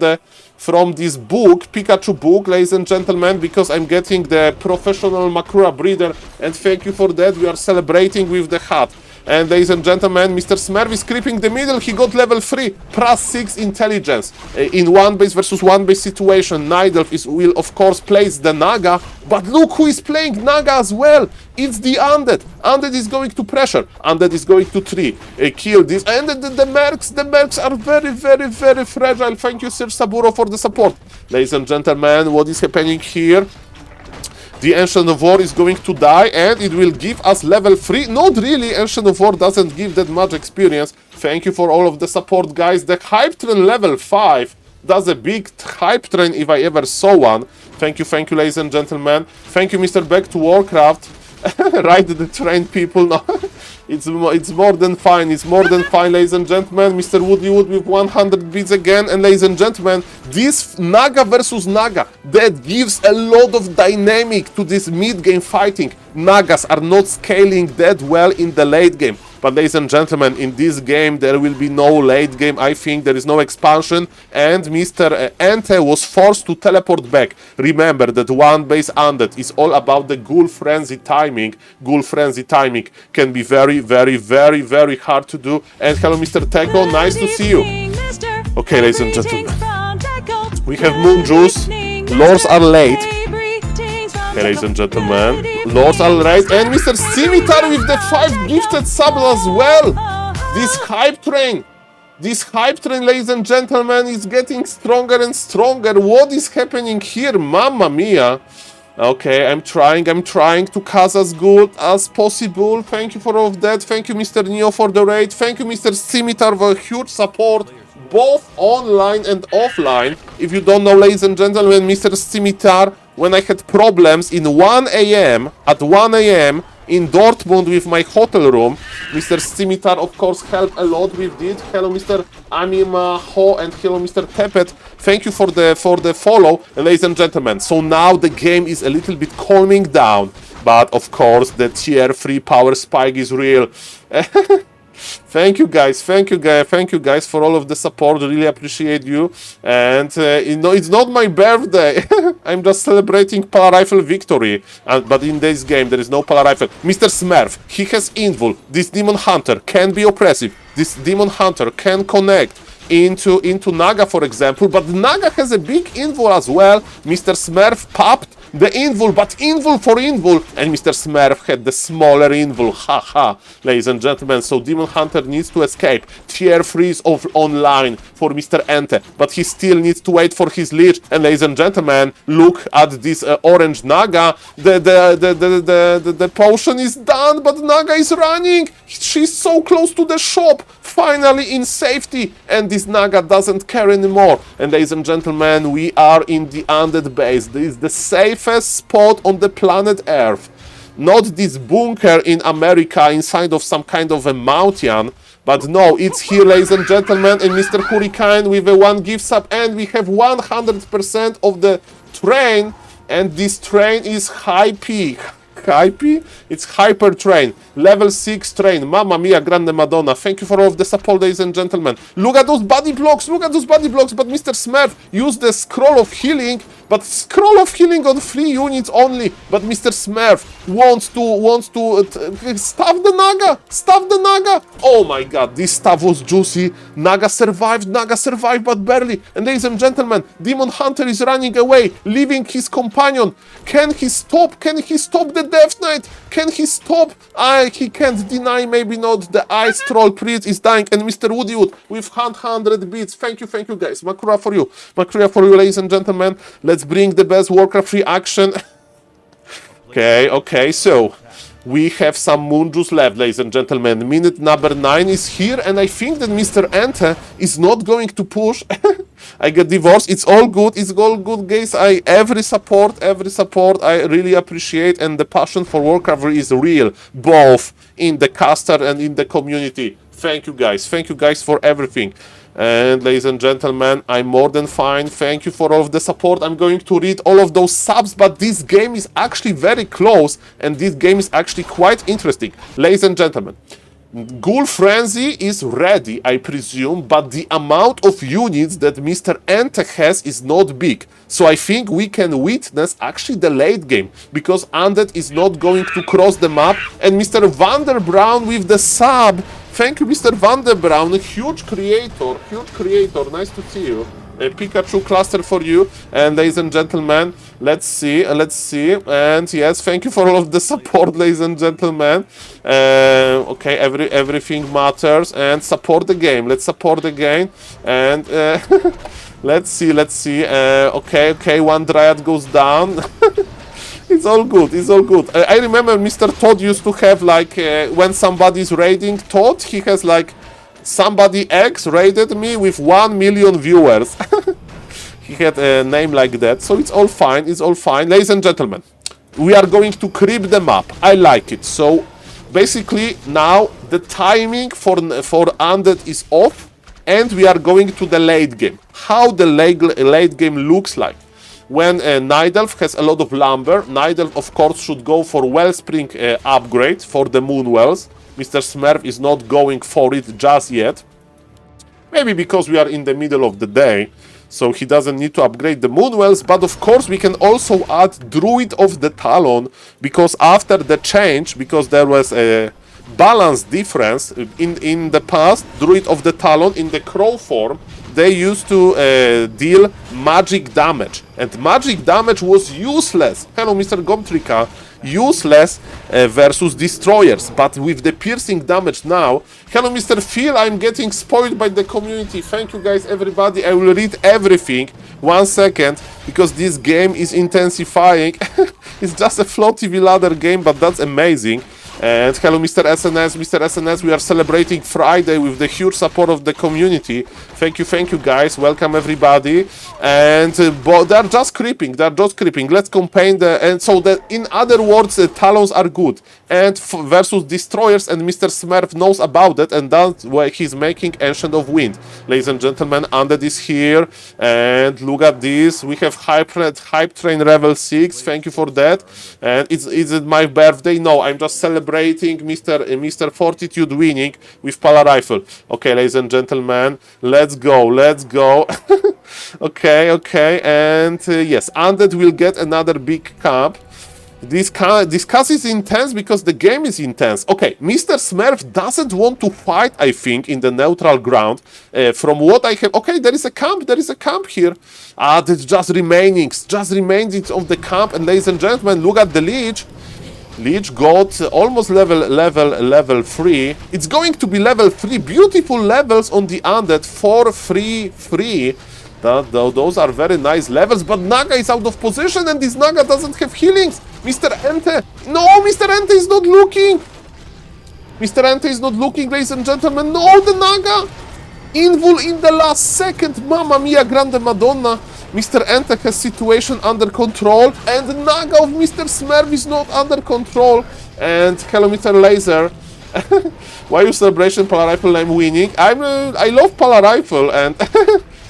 this book, Pikachu book, ladies and gentlemen, because I'm getting the professional Makura breeder, and thank you for that. We are celebrating with the hat. And ladies and gentlemen, Mr. Smurf is creeping the middle. He got level 3, +6 intelligence. In 1 base versus 1 base situation, Nidalf will of course place the Naga, but look who is playing Naga as well. It's the Undead. Undead is going to pressure. Undead is going to 3. Kill this. And the mercs are very, very, very fragile. Thank you, Sir Saburo, for the support. Ladies and gentlemen, what is happening here? The Ancient of War is going to die, and it will give us level 3. Not really, Ancient of War doesn't give that much experience. Thank you for all of the support, guys. The Hype Train level 5 does a big Hype Train if I ever saw one. Thank you, ladies and gentlemen. Thank you, Mr. Back to Warcraft. Ride the train, people. No. It's more than fine. It's more than fine, ladies and gentlemen. Mr. Woody Wood with 100 beats again. And ladies and gentlemen, this Naga versus Naga, that gives a lot of dynamic to this mid-game fighting. Nagas are not scaling that well in the late game. But ladies and gentlemen, in this game there will be no late game. I think there is no expansion, and Mr. Ente was forced to teleport back. Remember that one base undead is all about the ghoul frenzy timing. Ghoul frenzy timing can be very, very, very, very hard to do. And hello, Mr. Teko, nice to see you. Okay, ladies and gentlemen, we have Moon Juice. Lords are late. Okay, ladies and gentlemen, Lords are late, and Mr. Scimitar with the 5 gifted subs as well. This hype train, ladies and gentlemen, is getting stronger and stronger. What is happening here? Mamma mia. Okay, I'm trying to cast as good as possible. Thank you for all of that. Thank you, Mr. Neo, for the raid. Thank you, Mr. Scimitar, for huge support, both online and offline. If you don't know, ladies and gentlemen, Mr. Scimitar, when I had problems at 1 a.m. in Dortmund with my hotel room, Mr. Scimitar, of course, helped a lot with it. Hello, Mr. Amima Ho, and hello, Mr. Tepet. Thank you for the follow, ladies and gentlemen. So now the game is a little bit calming down, but of course the tier 3 power spike is real. Thank you guys for all of the support. Really appreciate you. And you know, it's not my birthday. I'm just celebrating Polar Rifle victory. But in this game there is no Polar Rifle. Mr. Smurf, he has invul. This Demon Hunter can be oppressive. This Demon Hunter can connect into Naga, for example, but Naga has a big invul as well. Mr. Smurf popped the invul, but invul for invul, and Mr. Smurf had the smaller invul. Haha, ladies and gentlemen. So Demon Hunter needs to escape. Tier 3 is online for Mr. Ente, but he still needs to wait for his leech. And ladies and gentlemen, look at this orange Naga. The potion is done, but Naga is running. She's so close to the shop, finally in safety, and this Naga doesn't care anymore. And ladies and gentlemen, we are in the undead base. This is the safest spot on the planet Earth. Not this bunker in America inside of some kind of a mountain, but no, it's here, ladies and gentlemen. And Mr. Hurricane with a 1 gift sub, and we have 100% of the train, and this train is high peak. It's hyper train, level 6 train. Mamma mia, grande madonna. Thank you for all of the support, ladies and gentlemen. Look at those body blocks, but Mr. Smurf used the scroll of healing, but scroll of healing on 3 units only. But Mr. Smurf wants to stuff the Naga. Oh my god, this stuff was juicy. Naga survived, but barely. And ladies and gentlemen, Demon Hunter is running away, leaving his companion. Can he stop the Death Knight? Can he stop? He can't deny, maybe not. The Ice Troll Priest is dying, and Mr. Woodywood with 100 beats. Thank you guys. Makura for you, ladies and gentlemen. Let's bring the best Warcraft 3 action. Okay, so we have some Moon Juice left, ladies and gentlemen. Minute number 9 is here, and I think that Mr. Ente is not going to push. I get divorced. It's all good, guys. Every support I really appreciate, and the passion for Warcraft is real, both in the caster and in the community. Thank you guys for everything. And ladies and gentlemen, I'm more than fine. Thank you for all of the support. I'm going to read all of those subs, but this game is actually very close, and this game is actually quite interesting. Ladies and gentlemen, Ghoul Frenzy is ready, I presume, but the amount of units that Mr. Ente has is not big. So I think we can witness actually the late game, because Undead is not going to cross the map. And Mr. Vanderbrown with the sub. Thank you, Mr. Vanderbrown, huge creator, nice to see you. A Pikachu cluster for you. And ladies and gentlemen, let's see, and yes, thank you for all of the support, ladies and gentlemen. Okay, everything matters, and support the game. Let's support the game, and let's see. Okay, one Dryad goes down. It's all good. I remember Mr. Todd used to have, like, when somebody's raiding Todd, he has, like, somebody X raided me with 1 million viewers. He had a name like that, so it's all fine. Ladies and gentlemen, we are going to creep the map. I like it. So basically now the timing for Undead is off, and we are going to the late game. How the late game looks like. When Night Elf has a lot of lumber, Night Elf of course should go for Wellspring upgrade for the Moon Wells. Mr. Smurf is not going for it just yet. Maybe because we are in the middle of the day, so he doesn't need to upgrade the Moon Wells. But of course we can also add Druid of the Talon, because after the change, because there was a balance difference in the past, Druid of the Talon in the crow form, they used to deal magic damage, and magic damage was useless. Hello, Mr. Gomtrika. Useless versus destroyers, but with the piercing damage now. Hello, Mr. Phil. I'm getting spoiled by the community. Thank you guys, everybody. I will read everything. 1 second, because this game is intensifying. It's just a float TV ladder game, but that's amazing. And hello, Mr. SNS. Mr. SNS, we are celebrating Friday with the huge support of the community. Thank you guys. Welcome everybody. And they're just creeping. Let's campaign the. And so that, in other words, the Talons are good. And versus destroyers, and Mr. Smurf knows about it, and that's why he's making Ancient of Wind. Ladies and gentlemen, Undead is here, and look at this. We have Hype Train level 6. Thank you for that. And is it my birthday? No, I'm just celebrating Mr. Fortitude winning with Pala Rifle. Okay, ladies and gentlemen, let's go. Okay, and yes, Undead will get another big camp. This cast is intense because the game is intense. Okay, Mr. Smurf doesn't want to fight, I think, in the neutral ground. From what I have... Okay, there is a camp here. There's just remainings of the camp. And ladies and gentlemen, look at the Lich. Lich got almost level 3. It's going to be level 3. Beautiful levels on the Undead for free. Those are very nice levels, but Naga is out of position, and this Naga doesn't have healings. Mr. Ente! No, Mr. Ente is not looking! Mr. Ente is not looking, ladies and gentlemen. No, the Naga! Invul in the last second. Mamma mia, grande madonna. Mr. Ente has situation under control, and the Naga of Mr. Smurf is not under control. And hello, Mr. Laser. Why you celebration Pala Rifle? I'm winning. I love Pala Rifle, and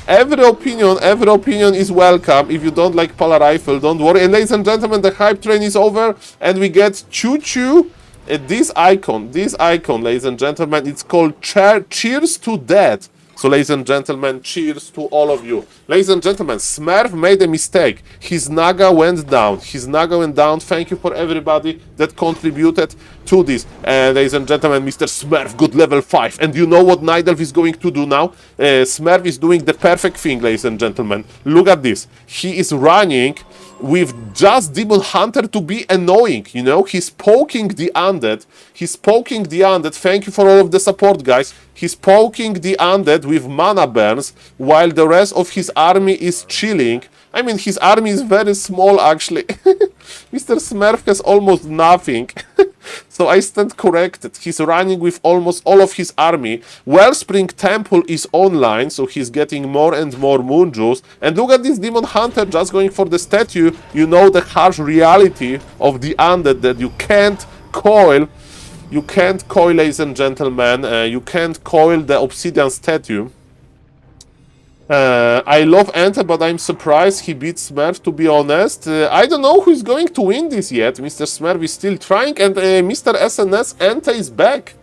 every opinion is welcome. If you don't like Pala Rifle, don't worry. And ladies and gentlemen, the hype train is over, and we get choo-choo. This icon, ladies and gentlemen, it's called Cheers to Death. So, ladies and gentlemen, cheers to all of you. Ladies and gentlemen, Smurf made a mistake. His Naga went down. Thank you for everybody that contributed to this. Ladies and gentlemen, Mr. Smurf got level 5. And you know what Night Elf is going to do now? Smurf is doing the perfect thing, ladies and gentlemen. Look at this. He is running with just Demon Hunter to be annoying, you know? He's poking the Undead. Thank you for all of the support, guys. He's poking the Undead with mana burns, while the rest of his army is chilling. I mean, his army is very small, actually. Mr. Smurf has almost nothing. So I stand corrected. He's running with almost all of his army. Wellspring Temple is online, so he's getting more and more moon juice. And look at this Demon Hunter just going for the statue. You know the harsh reality of the Undead that you can't coil. You can't coil, ladies and gentlemen. You can't coil the Obsidian statue. I love Ente, but I'm surprised he beat Smurf, to be honest. I don't know who's going to win this yet. Mr. Smurf is still trying, and Mr. SNS, Ente is back.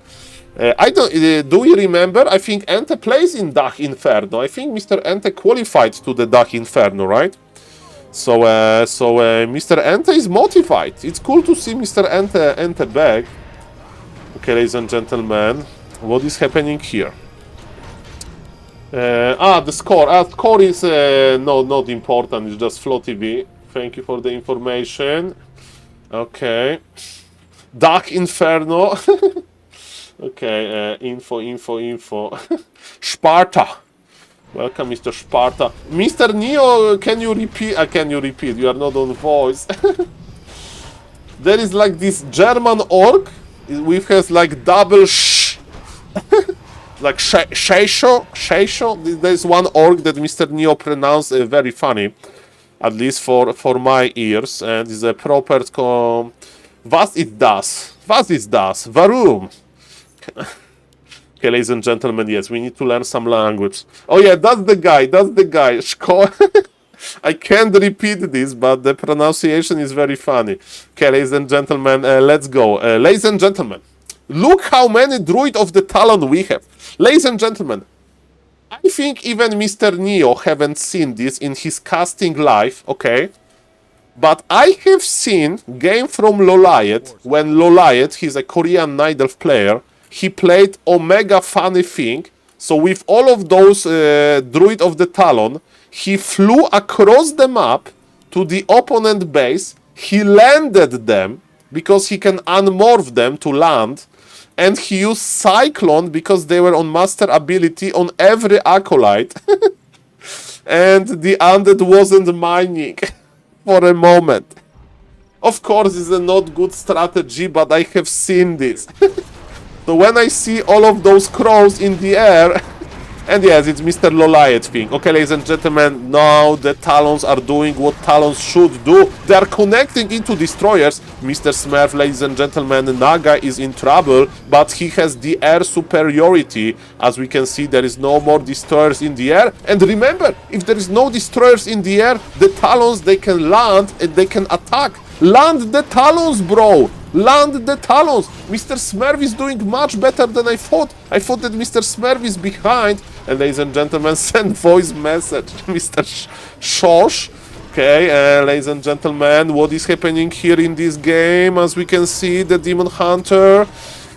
Do we remember? I think Ente plays in Dach Inferno. I think Mr. Ente qualified to the Dach Inferno, right? So Mr. Ente is motivated. It's cool to see Mr. Ente back. Okay, ladies and gentlemen, what is happening here? The score. Score is not important. It's just Flow TV. Thank you for the information. Okay. Dark Inferno. Okay. Info. Sparta. Welcome, Mr. Sparta. Mr. Neo, can you repeat? You are not on voice. There is like this German orc which has like double sh. Like Sheisho. There's one orc that Mr. Neo pronounced very funny, at least for my ears, and is a proper Was ist das? Was ist das? Warum? Okay, ladies and gentlemen, yes, we need to learn some language. Oh yeah, that's the guy, I can't repeat this, but the pronunciation is very funny. Okay, ladies and gentlemen, let's go. Ladies and gentlemen, look how many Druid of the Talon we have. Ladies and gentlemen, I think even Mr. Neo haven't seen this in his casting life, okay? But I have seen game from Loliet, when Loliet, he's a Korean Night Elf player, he played Omega funny thing. So with all of those Druid of the Talon, he flew across the map to the opponent base, he landed them, because he can unmorph them to land, and he used Cyclone, because they were on master ability, on every Acolyte. And the Undead wasn't mining for a moment. Of course, it's a not good strategy, but I have seen this. So when I see all of those crows in the air, and yes, it's Mr. Loliet thing. Okay, ladies and gentlemen, now the Talons are doing what Talons should do. They are connecting into destroyers. Mr. Smurf, ladies and gentlemen, Naga is in trouble, but he has the air superiority. As we can see, there is no more destroyers in the air. And remember, if there is no destroyers in the air, the Talons, they can land and they can attack. Land the Talons, bro! Land the Talons! Mr. Smurf is doing much better than I thought. I thought that Mr. Smurf is behind. And ladies and gentlemen, send voice message, Mr. Shosh. Okay, ladies and gentlemen, what is happening here in this game? As we can see, the Demon Hunter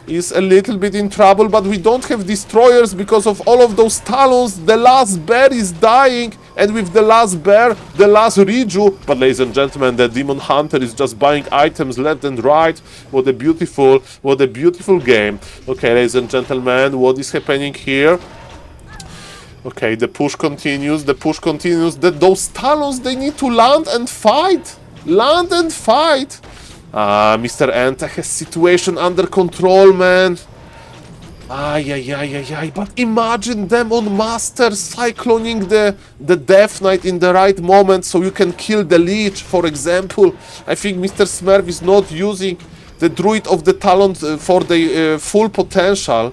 is a little bit in trouble, but we don't have destroyers because of all of those Talons. The last bear is dying, and with the last bear, the last Riju. But ladies and gentlemen, the Demon Hunter is just buying items left and right. What a beautiful game. Okay, ladies and gentlemen, what is happening here? Okay, the push continues, those Talons, they need to land and fight. Land and fight. Mr. Enta has situation under control, man. But imagine them on Master cycloning the Death Knight in the right moment so you can kill the Leech, for example. I think Mr. Smurf is not using the Druid of the Talon for the full potential.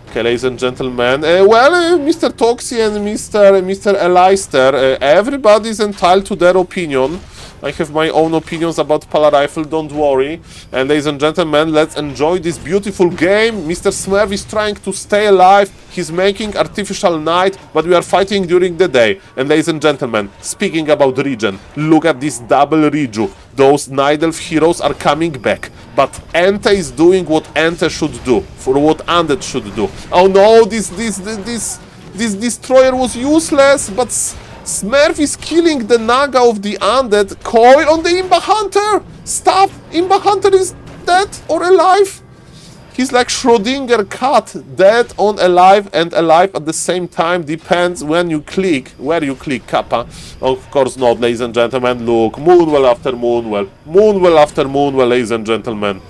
Okay, ladies and gentlemen, Mr. Toxie and Mr. Elister, everybody's entitled to their opinion. I have my own opinions about Polar Rifle, don't worry. And ladies and gentlemen, let's enjoy this beautiful game. Mr. Smurf is trying to stay alive. He's making artificial night, but we are fighting during the day. And ladies and gentlemen, speaking about regen, look at this double Riju. Those Night Elf heroes are coming back. But Ente is doing what Ente should do, for what Undead should do. Oh no, this destroyer was useless, but Smurf is killing the Naga of the Undead. Coil on the Imba Hunter! Stop! Imba Hunter is dead or alive? He's like Schrodinger cat, dead on alive and alive at the same time. Depends when you click, where you click, Kappa. Of course not, ladies and gentlemen. Look, Moonwell after Moonwell. Moonwell after Moonwell, ladies and gentlemen.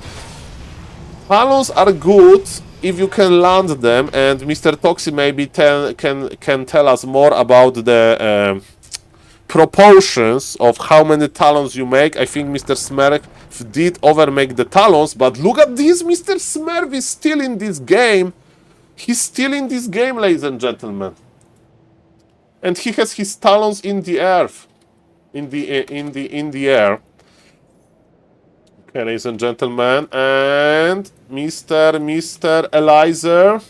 Talons are good if you can land them, and Mr. Toxie maybe can tell us more about the proportions of how many Talons you make. I think Mr. Smurf did overmake the Talons, but look at this, Mr. Smurf is still in this game. He's still in this game, ladies and gentlemen. And he has his Talons in the earth. In the air. Okay, ladies and gentlemen, and Mr. Eliza,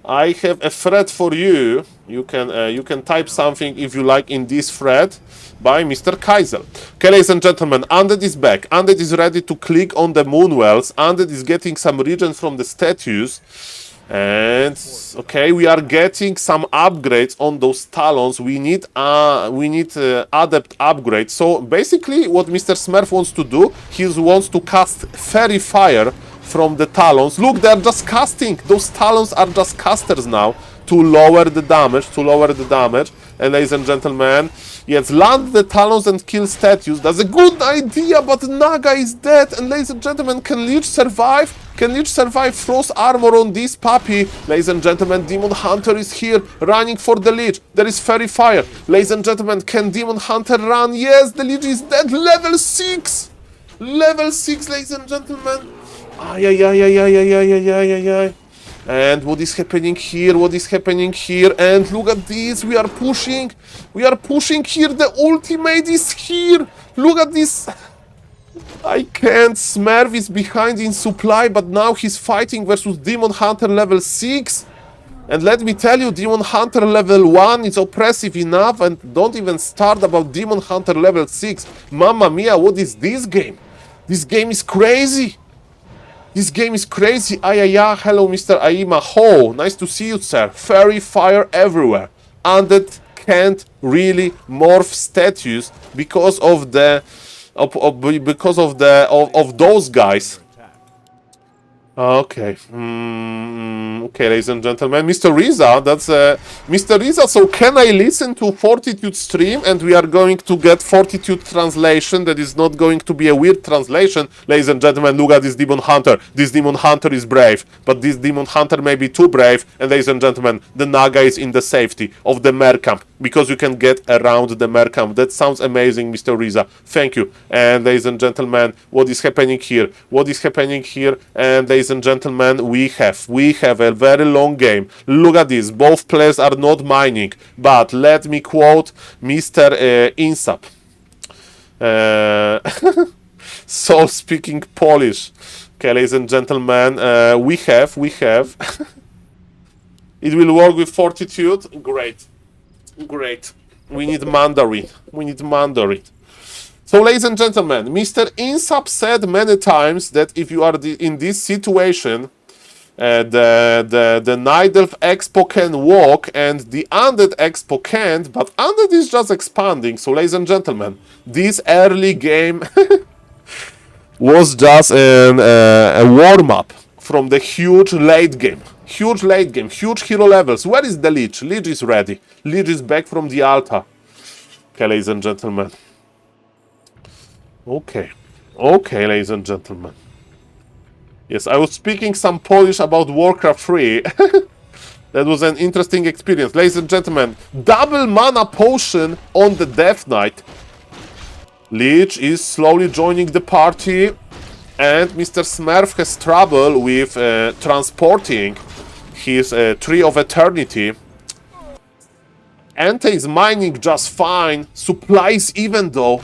I have a thread for you. You can type something if you like in this thread by Mr. Kaiser. Okay, ladies and gentlemen, Undead is back. Undead is ready to click on the Moonwells. Undead is getting some regen from the statues. And okay, we are getting some upgrades on those Talons. We need adept upgrades. So basically what Mr. Smurf wants to do, he wants to cast Fairy Fire from the Talons. Look, they're just casting. Those Talons are just casters now to lower the damage. And ladies and gentlemen, yes, land the Talons and kill statues. That's a good idea, but Naga is dead. And ladies and gentlemen, can Lich survive? Can Lich survive Frost Armor on this puppy? Ladies and gentlemen, Demon Hunter is here, running for the Lich. There is Fairy Fire. Ladies and gentlemen, can Demon Hunter run? Yes, the Lich is dead. Level 6! Level 6, ladies and gentlemen. Ay, ay, ay, ay, ay, ay, ay, ay, ay, ay. And what is happening here? What is happening here? And look at this. We are pushing. We are pushing here. The ultimate is here. Look at this. I can't. Smurf is behind in supply, but now he's fighting versus Demon Hunter level 6. And let me tell you, Demon Hunter level 1 is oppressive enough, and don't even start about Demon Hunter level 6. Mamma mia, what is this game? This game is crazy. This game is crazy. Ayaya, hello Mr. Aima. Ho, nice to see you, sir. Fairy fire everywhere. Undead can't really morph statues because of the of those guys. Okay. Okay, ladies and gentlemen, Mr. Riza, that's Mr. Riza. So can I listen to Fortitude stream and we are going to get Fortitude translation? That is not going to be a weird translation. Ladies and gentlemen, look at this Demon Hunter. This Demon Hunter is brave, but this Demon Hunter may be too brave. And ladies and gentlemen, the Naga is in the safety of the Mer camp because you can get around the Mer camp. That sounds amazing, Mr. Riza. Thank you. And ladies and gentlemen, what is happening here? What is happening here? And ladies and gentlemen, we have a very long game. Look at this. Both players are not mining. But let me quote Mr. Insap. Soul speaking Polish. Okay, ladies and gentlemen, we have. It will work with Fortitude. Great. We need Mandarin. So, ladies and gentlemen, Mr. Insap said many times that if you are in this situation, the Night Elf Expo can walk and the Undead Expo can't, but Undead is just expanding. So, ladies and gentlemen, this early game was just a warm-up from the huge late game. Huge hero levels. Where is the Lich? Lich is ready. Lich is back from the altar. Okay, ladies and gentlemen. Okay, ladies and gentlemen. Yes, I was speaking some Polish about Warcraft 3. That was an interesting experience. Ladies and gentlemen, double mana potion on the Death Knight. Lich is slowly joining the party. And Mr. Smurf has trouble with transporting his Tree of Eternity. Ente is mining just fine. Supplies even though,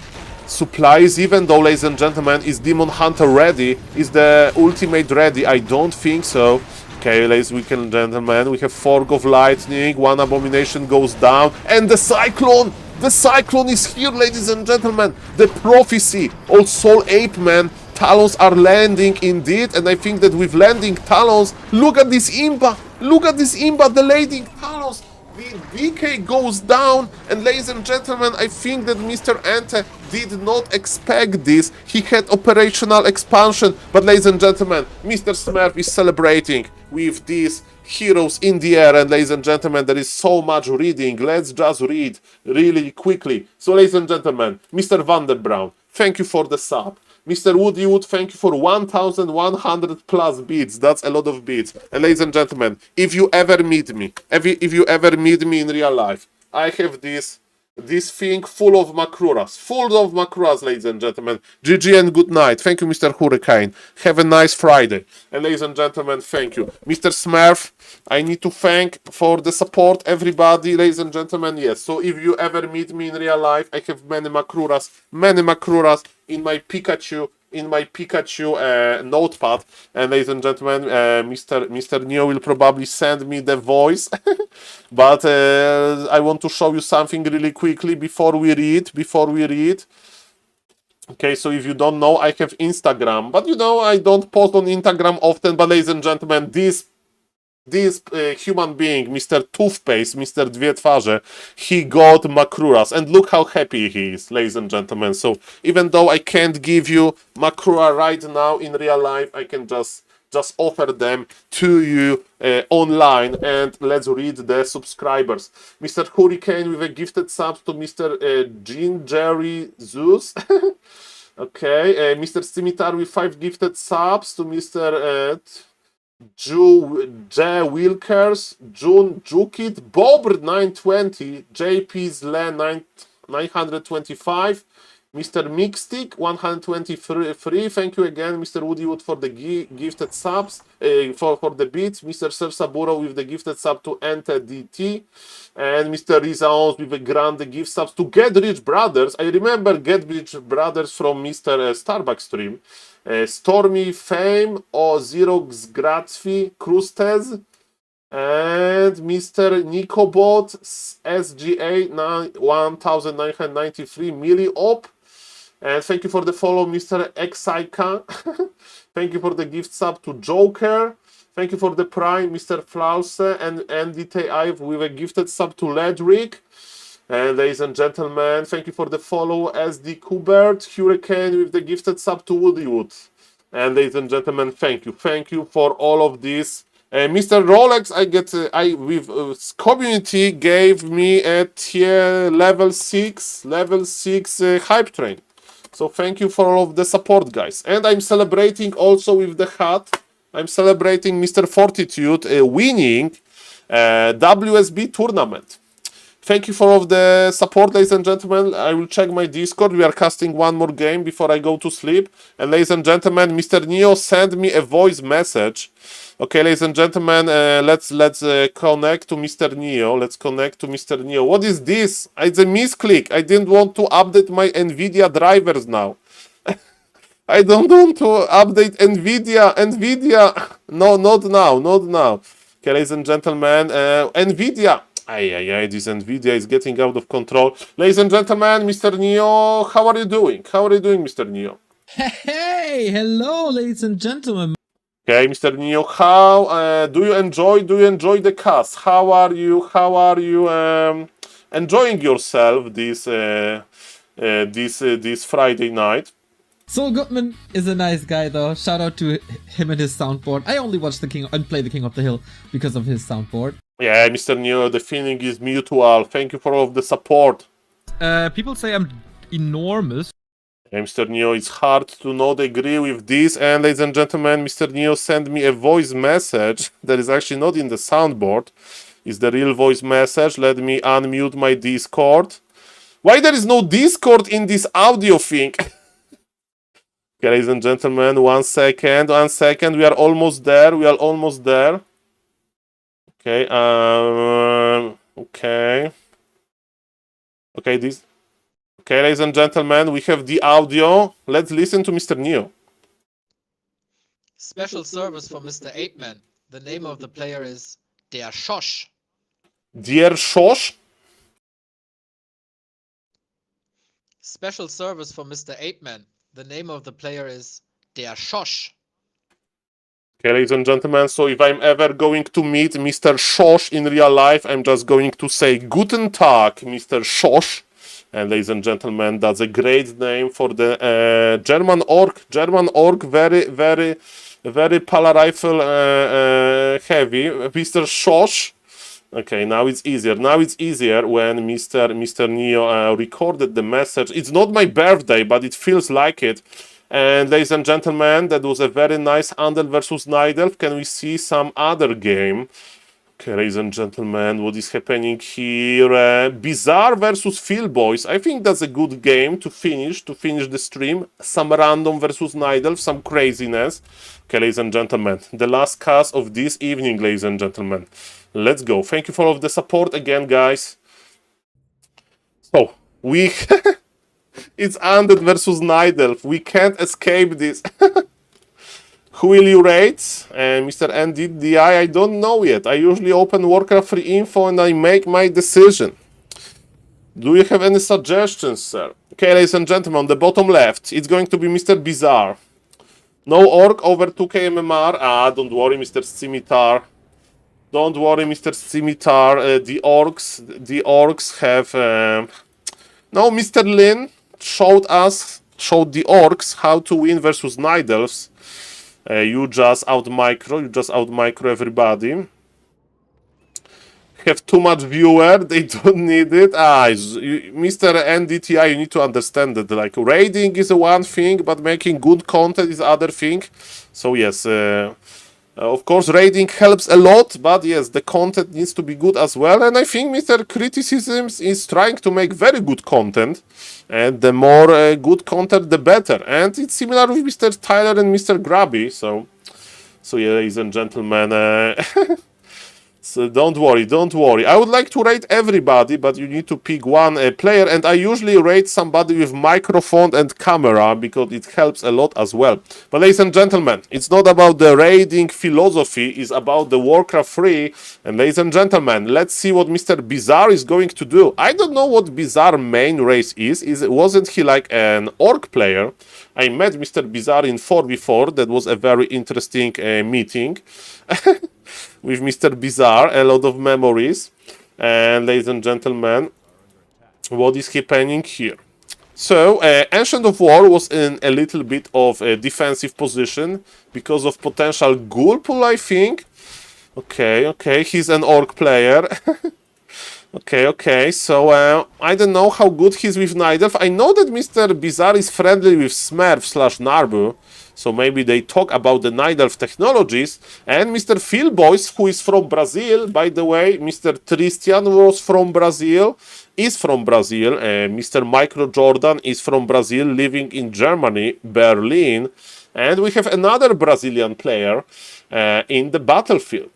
ladies and gentlemen, is Demon Hunter ready? Is the ultimate ready? I don't think so. Okay, ladies and gentlemen, we have Fork of Lightning, one abomination goes down, and the Cyclone! The Cyclone is here, ladies and gentlemen! The Prophecy! Old Soul Ape Man, Talons are landing indeed, and I think that with landing Talons, look at this Imba! Look at this Imba, the landing Talons! The DK goes down, and ladies and gentlemen, I think that Mr. Ente did not expect this. He had operational expansion, but ladies and gentlemen, Mr. Smurf is celebrating with these heroes in the air, and ladies and gentlemen, there is so much reading. Let's just read really quickly. So, ladies and gentlemen, Mr. Vanderbraun, thank you for the sub. Mr. Woodywood, thank you for 1,100 plus beats. That's a lot of beats. And ladies and gentlemen, if you ever meet me, in real life, I have this thing full of Makruras, ladies and gentlemen. GG and good night. Thank you, Mr. Hurricane. Have a nice Friday. And ladies and gentlemen, thank you. Mr. Smurf, I need to thank for the support, everybody, ladies and gentlemen. Yes, so if you ever meet me in real life, I have many Makruras in my Pikachu notepad. And ladies and gentlemen, Mr. Neo will probably send me the voice. But I want to show you something really quickly before we read. Okay, so if you don't know, I have Instagram. But you know, I don't post on Instagram often. But ladies and gentlemen, this human being, Mr. Toothpaste, Mr. Dwie Twarze, he got Makruras, and look how happy he is, ladies and gentlemen. So even though I can't give you Makrura right now in real life, I can just offer them to you online, and let's read the subscribers. Mr. Hurricane with a gifted sub to Mr. Jean Jerry Zeus. Okay, Mr. Scimitar with 5 gifted subs to Mr. J. Wilkers, June Jukit, Bobr 920, JP Zle 925, Mr. Mixtick, 123. Thank you again, Mr. Woodywood, for the gifted subs, for the beats. Mr. Sersaburo with the gifted sub to Enter DT. And Mr. Rizaons with the grand gift subs to Get Rich Brothers. I remember Get Rich Brothers from Mr. Starbucks stream. Stormy Fame, or Zero Gratfi, Krustez. And Mr. Nicobot SGA 1993 Milliop. And thank you for the follow, Mr. Exika. Thank you for the gift sub to Joker. Thank you for the prime, Mr. Flause and NDTI with a gifted sub to Ledric. And ladies and gentlemen, thank you for the follow, SD Kubert, Hurricane with the gifted sub to Woodywood. And ladies and gentlemen, thank you for all of this. Mr. Rolex, community gave me a tier level 6 hype train. So thank you for all of the support, guys. And I'm celebrating also with the hat. I'm celebrating Mr. Fortitude winning WSB tournament. Thank you for all of the support, ladies and gentlemen. I will check my Discord. We are casting one more game before I go to sleep. And ladies and gentlemen, Mr. Neo sent me a voice message. Okay, ladies and gentlemen, let's connect to Mr. Neo. Let's connect to Mr. Neo. What is this? It's a misclick. I didn't want to update my NVIDIA drivers now. I don't want to update NVIDIA. No, not now. Okay, ladies and gentlemen, NVIDIA. This NVIDIA is getting out of control. Ladies and gentlemen, Mr. Neo, how are you doing? Mr. Neo? Hey, hello, ladies and gentlemen. Okay, Mr. Neo, how do you enjoy the cast? How are you enjoying yourself this Friday night? Saul Goodman is a nice guy, though. Shout out to him and his soundboard. I only watch the King and play the King of the Hill because of his soundboard. Yeah, Mr. Neo, the feeling is mutual. Thank you for all of the support. People say I'm enormous. Hey, Mr. Neo, it's hard to not agree with this. And ladies and gentlemen, Mr. Neo sent me a voice message that is actually not in the soundboard. It's the real voice message. Let me unmute my Discord. Why there is no Discord in this audio thing? Okay, ladies and gentlemen, 1 second. We are almost there. Okay, Okay, ladies and gentlemen, we have the audio. Let's listen to Mr. Neo. Special service for Mr. 8-Man. The name of the player is Der Schosch. Der Schosch? Special service for Mr. 8-Man. The name of the player is Der Schosch. Okay, ladies and gentlemen, so if I'm ever going to meet Mr. Schosch in real life, I'm just going to say Guten Tag, Mr. Schosch. And ladies and gentlemen, that's a great name for the German orc. Very Pala rifle heavy. Mr. Schosch. Okay, now it's easier. When Mr. Neo recorded the message. It's not my birthday, but it feels like it. And ladies and gentlemen, that was a very nice Andel versus Nidelf. Can we see some other game? Okay, ladies and gentlemen, what is happening here? Bizarre versus Phil Boys. I think that's a good game to finish the stream. Some random versus Nidelf, some craziness. Okay, ladies and gentlemen, the last cast of this evening, ladies and gentlemen. Let's go. Thank you for all of the support again, guys. So, we... It's Undead versus Nidelf. We can't escape this. Who will you rate? Mr. NDDI, I don't know yet. I usually open Warcraft free info and I make my decision. Do you have any suggestions, sir? Okay, ladies and gentlemen, on the bottom left, it's going to be Mr. Bizarre. No orc over 2k MMR. Don't worry, Mr. Scimitar. Don't worry, Mr. Scimitar. The orcs have... No, Mr. Lin showed the orcs how to win versus Nidelfs. You just out-micro everybody. Have too much viewer, they don't need it. Mr. NDTI, you need to understand that like raiding is one thing, but making good content is other thing. So yes, Of course, raiding helps a lot, but yes, the content needs to be good as well. And I think Mr. Criticisms is trying to make very good content. And the more good content, the better. And it's similar with Mr. Tyler and Mr. Grabby. So yeah, ladies and gentlemen, so don't worry. I would like to rate everybody, but you need to pick one player, and I usually rate somebody with microphone and camera because it helps a lot as well. But ladies and gentlemen, it's not about the raiding philosophy, it's about the Warcraft 3. And ladies and gentlemen, let's see what Mr. Bizarre is going to do. I don't know what Bizarre main race is. Wasn't he like an orc player? I met Mr. Bizarre in 4v4. That was a very interesting meeting. With Mr. Bizarre, a lot of memories. And ladies and gentlemen, what is happening here? So, Ancient of War was in a little bit of a defensive position because of potential ghoul pull, I think. Okay, he's an orc player. Okay, so I don't know how good he's with Nidelf. I know that Mr. Bizarre is friendly with Smurf/Narbu. So maybe they talk about the Nidelf technologies. And Mr. Philboys, who is from Brazil, by the way, Mr. Tristian was from Brazil, is from Brazil. Mr. Micro Jordan is from Brazil, living in Germany, Berlin. And we have another Brazilian player in the battlefield.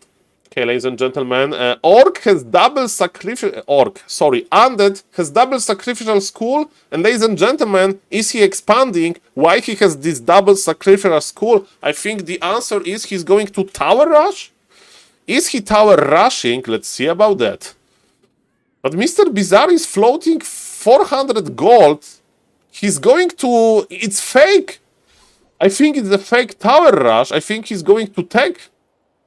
Okay, ladies and gentlemen, Undead has double sacrificial skull, and ladies and gentlemen, is he expanding? Why he has this double sacrificial skull? I think the answer is he's going to tower rush? Is he tower rushing? Let's see about that. But Mr. Bizarre is floating 400 gold. He's going to... It's fake. I think it's a fake tower rush. I think he's going to take...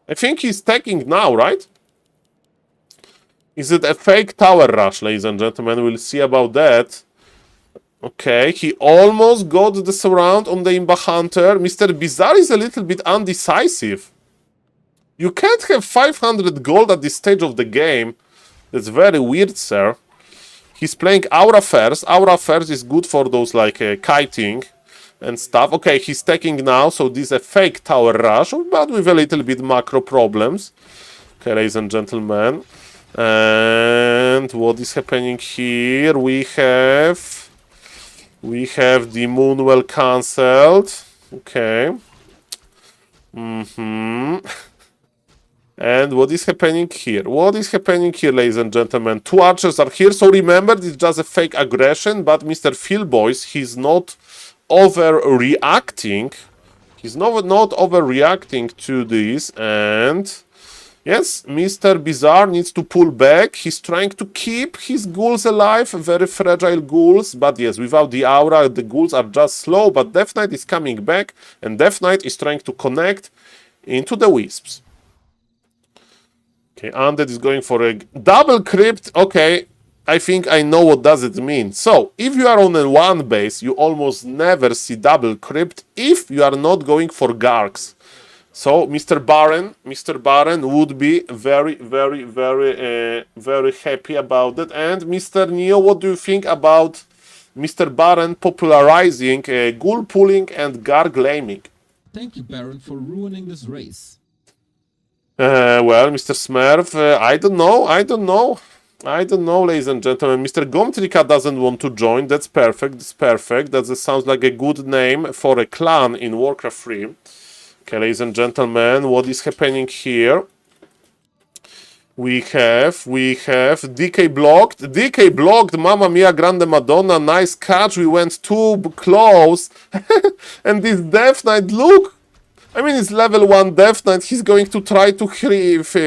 I think he's taking now, right? Is it a fake tower rush, ladies and gentlemen? We'll see about that. Okay, he almost got the surround on the Imba Hunter. Mr. Bizarre is a little bit undecisive. You can't have 500 gold at this stage of the game. That's very weird, sir. He's playing Aura first. Aura first is good for those like kiting and stuff. Okay, he's taking now, so this is a fake tower rush, but with a little bit macro problems. Okay, ladies and gentlemen. And what is happening here? We have the Moonwell cancelled. Okay. And what is happening here? What is happening here, ladies and gentlemen? Two archers are here, so remember, it's just a fake aggression, but Mr. Philboys, he's not overreacting. He's not overreacting to this, and yes, Mr. Bizarre needs to pull back. He's trying to keep his ghouls alive, very fragile ghouls, but yes, without the aura, the ghouls are just slow, but Death Knight is coming back, and Death Knight is trying to connect into the wisps. Okay, Undead is going for a double crypt. Okay, I think I know what does it mean. So, if you are on a one base, you almost never see double crypt if you are not going for Gargs. So, Mr. Baron would be very, very, very, very happy about that. And Mr. Neo, what do you think about Mr. Baron popularizing ghoul pulling and Garg laming? Thank you, Baron, for ruining this race. Well, Mr. Smurf, I don't know, ladies and gentlemen. Mr. Gomtrika doesn't want to join. That's perfect. That sounds like a good name for a clan in Warcraft 3. Okay, ladies and gentlemen, what is happening here? We have DK blocked, Mamma Mia Grande Madonna, nice catch, we went too close. And this Death Knight, look! I mean, it's level 1 Death Knight, he's going to try to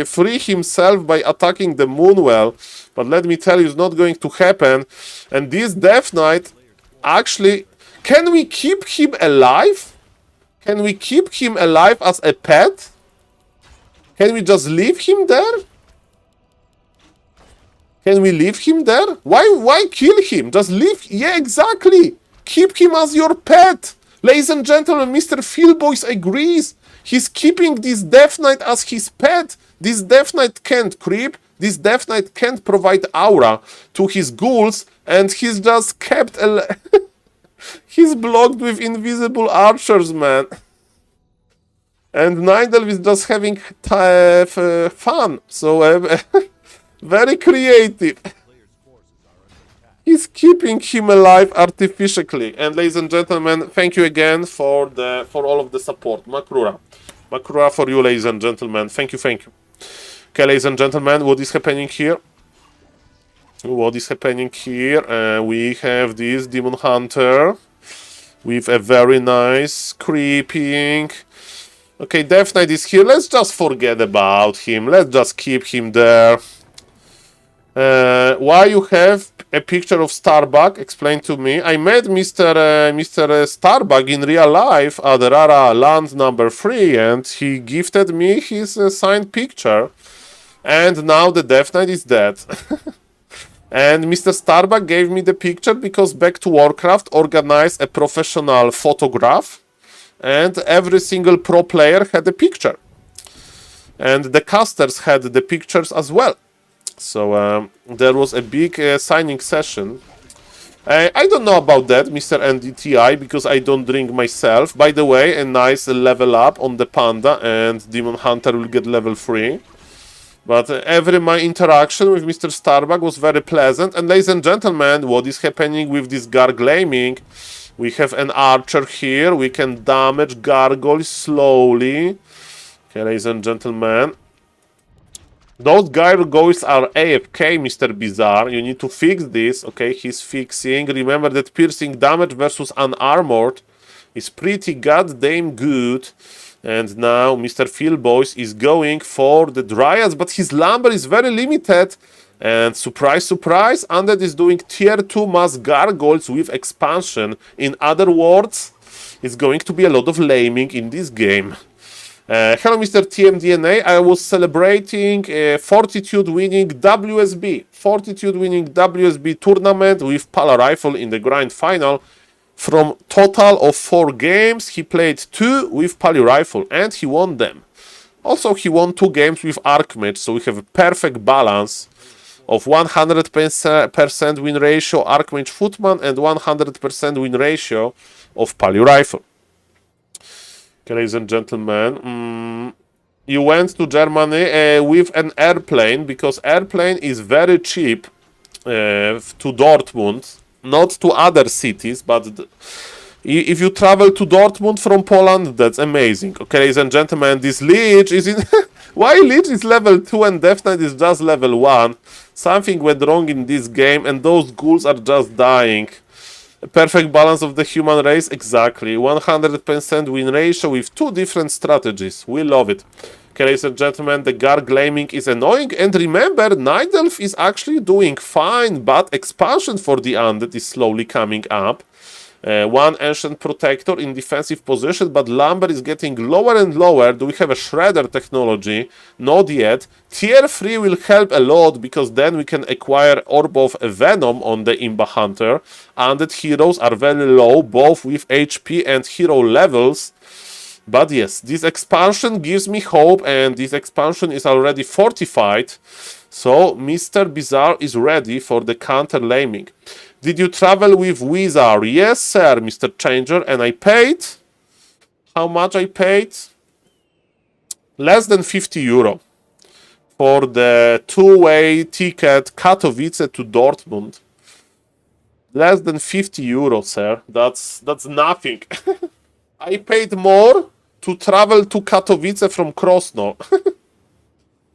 free himself by attacking the Moonwell. But let me tell you, it's not going to happen. And this Death Knight, actually, can we keep him alive? Can we keep him alive as a pet? Can we just leave him there? Can we leave him there? Why kill him? Just leave... Yeah, exactly! Keep him as your pet! Ladies and gentlemen, Mr. Philboys agrees. He's keeping this Death Knight as his pet. This Death Knight can't creep. This Death Knight can't provide aura to his ghouls. And he's just kept... He's blocked with invisible archers, man. And Nidal is just having fun. So very creative. He's keeping him alive artificially. And ladies and gentlemen, thank you again for all of the support. Makrura. Makrura for you, ladies and gentlemen. Thank you, thank you. Okay, ladies and gentlemen, what is happening here? What is happening here? We have this Demon Hunter with a very nice creeping. Okay, Death Knight is here. Let's just forget about him. Let's just keep him there. Why you have a picture of Starbuck? Explain to me. I met Mr. Starbuck in real life at Rara Land number 3, and he gifted me his signed picture. And now the Death Knight is dead. And Mr. Starbuck gave me the picture because Back to Warcraft organized a professional photograph, and every single pro player had a picture. And the casters had the pictures as well. So there was a big signing session. I don't know about that, Mr. NDTI, because I don't drink myself. By the way, a nice level up on the Panda, and Demon Hunter will get level 3. But my interaction with Mr. Starbuck was very pleasant. And ladies and gentlemen, what is happening with this garglaming? We have an archer here. We can damage gargoyles slowly. Okay, ladies and gentlemen. Those gargoyles are AFK, Mr. Bizarre. You need to fix this. Okay, he's fixing. Remember that piercing damage versus unarmored is pretty goddamn good. And now Mr. Philboys is going for the Dryads, but his lumber is very limited. And surprise, surprise, Undead is doing tier 2 mass gargoyles with expansion. In other words, it's going to be a lot of laming in this game. Hello, Mr. TMDNA. I was celebrating Fortitude winning WSB. Fortitude winning WSB tournament with Pala Rifle in the grand final. From total of 4 games, he played 2 with Pali Rifle, and he won them. Also, he won 2 games with Archmage, so we have a perfect balance of 100% win ratio Archmage Footman and 100% win ratio of Pali Rifle. Okay, ladies and gentlemen, you went to Germany with an airplane, because airplane is very cheap to Dortmund. Not to other cities, but if you travel to Dortmund from Poland, that's amazing. Okay, ladies and gentlemen, this Lich is in... Why Lich is level 2 and Death Knight is just level 1? Something went wrong in this game, and those ghouls are just dying. A perfect balance of the human race, exactly. 100% win ratio with 2 different strategies. We love it. Okay, ladies and gentlemen, the garglaming is annoying, and remember, Night Elf is actually doing fine, but expansion for the Undead is slowly coming up. 1 Ancient Protector in defensive position, but Lumber is getting lower and lower. Do we have a Shredder technology? Not yet. Tier 3 will help a lot, because then we can acquire Orb of Venom on the Imba Hunter. Undead heroes are very low, both with HP and hero levels. But yes, this expansion gives me hope, and this expansion is already fortified. So Mr. Bizarre is ready for the counter-laming. Did you travel with Wizard? Yes, sir, Mr. Changer, and I paid... How much I paid? Less than 50 euro for the 2-way ticket Katowice to Dortmund. Less than 50 euro, sir. That's nothing. I paid more to travel to Katowice from Krosno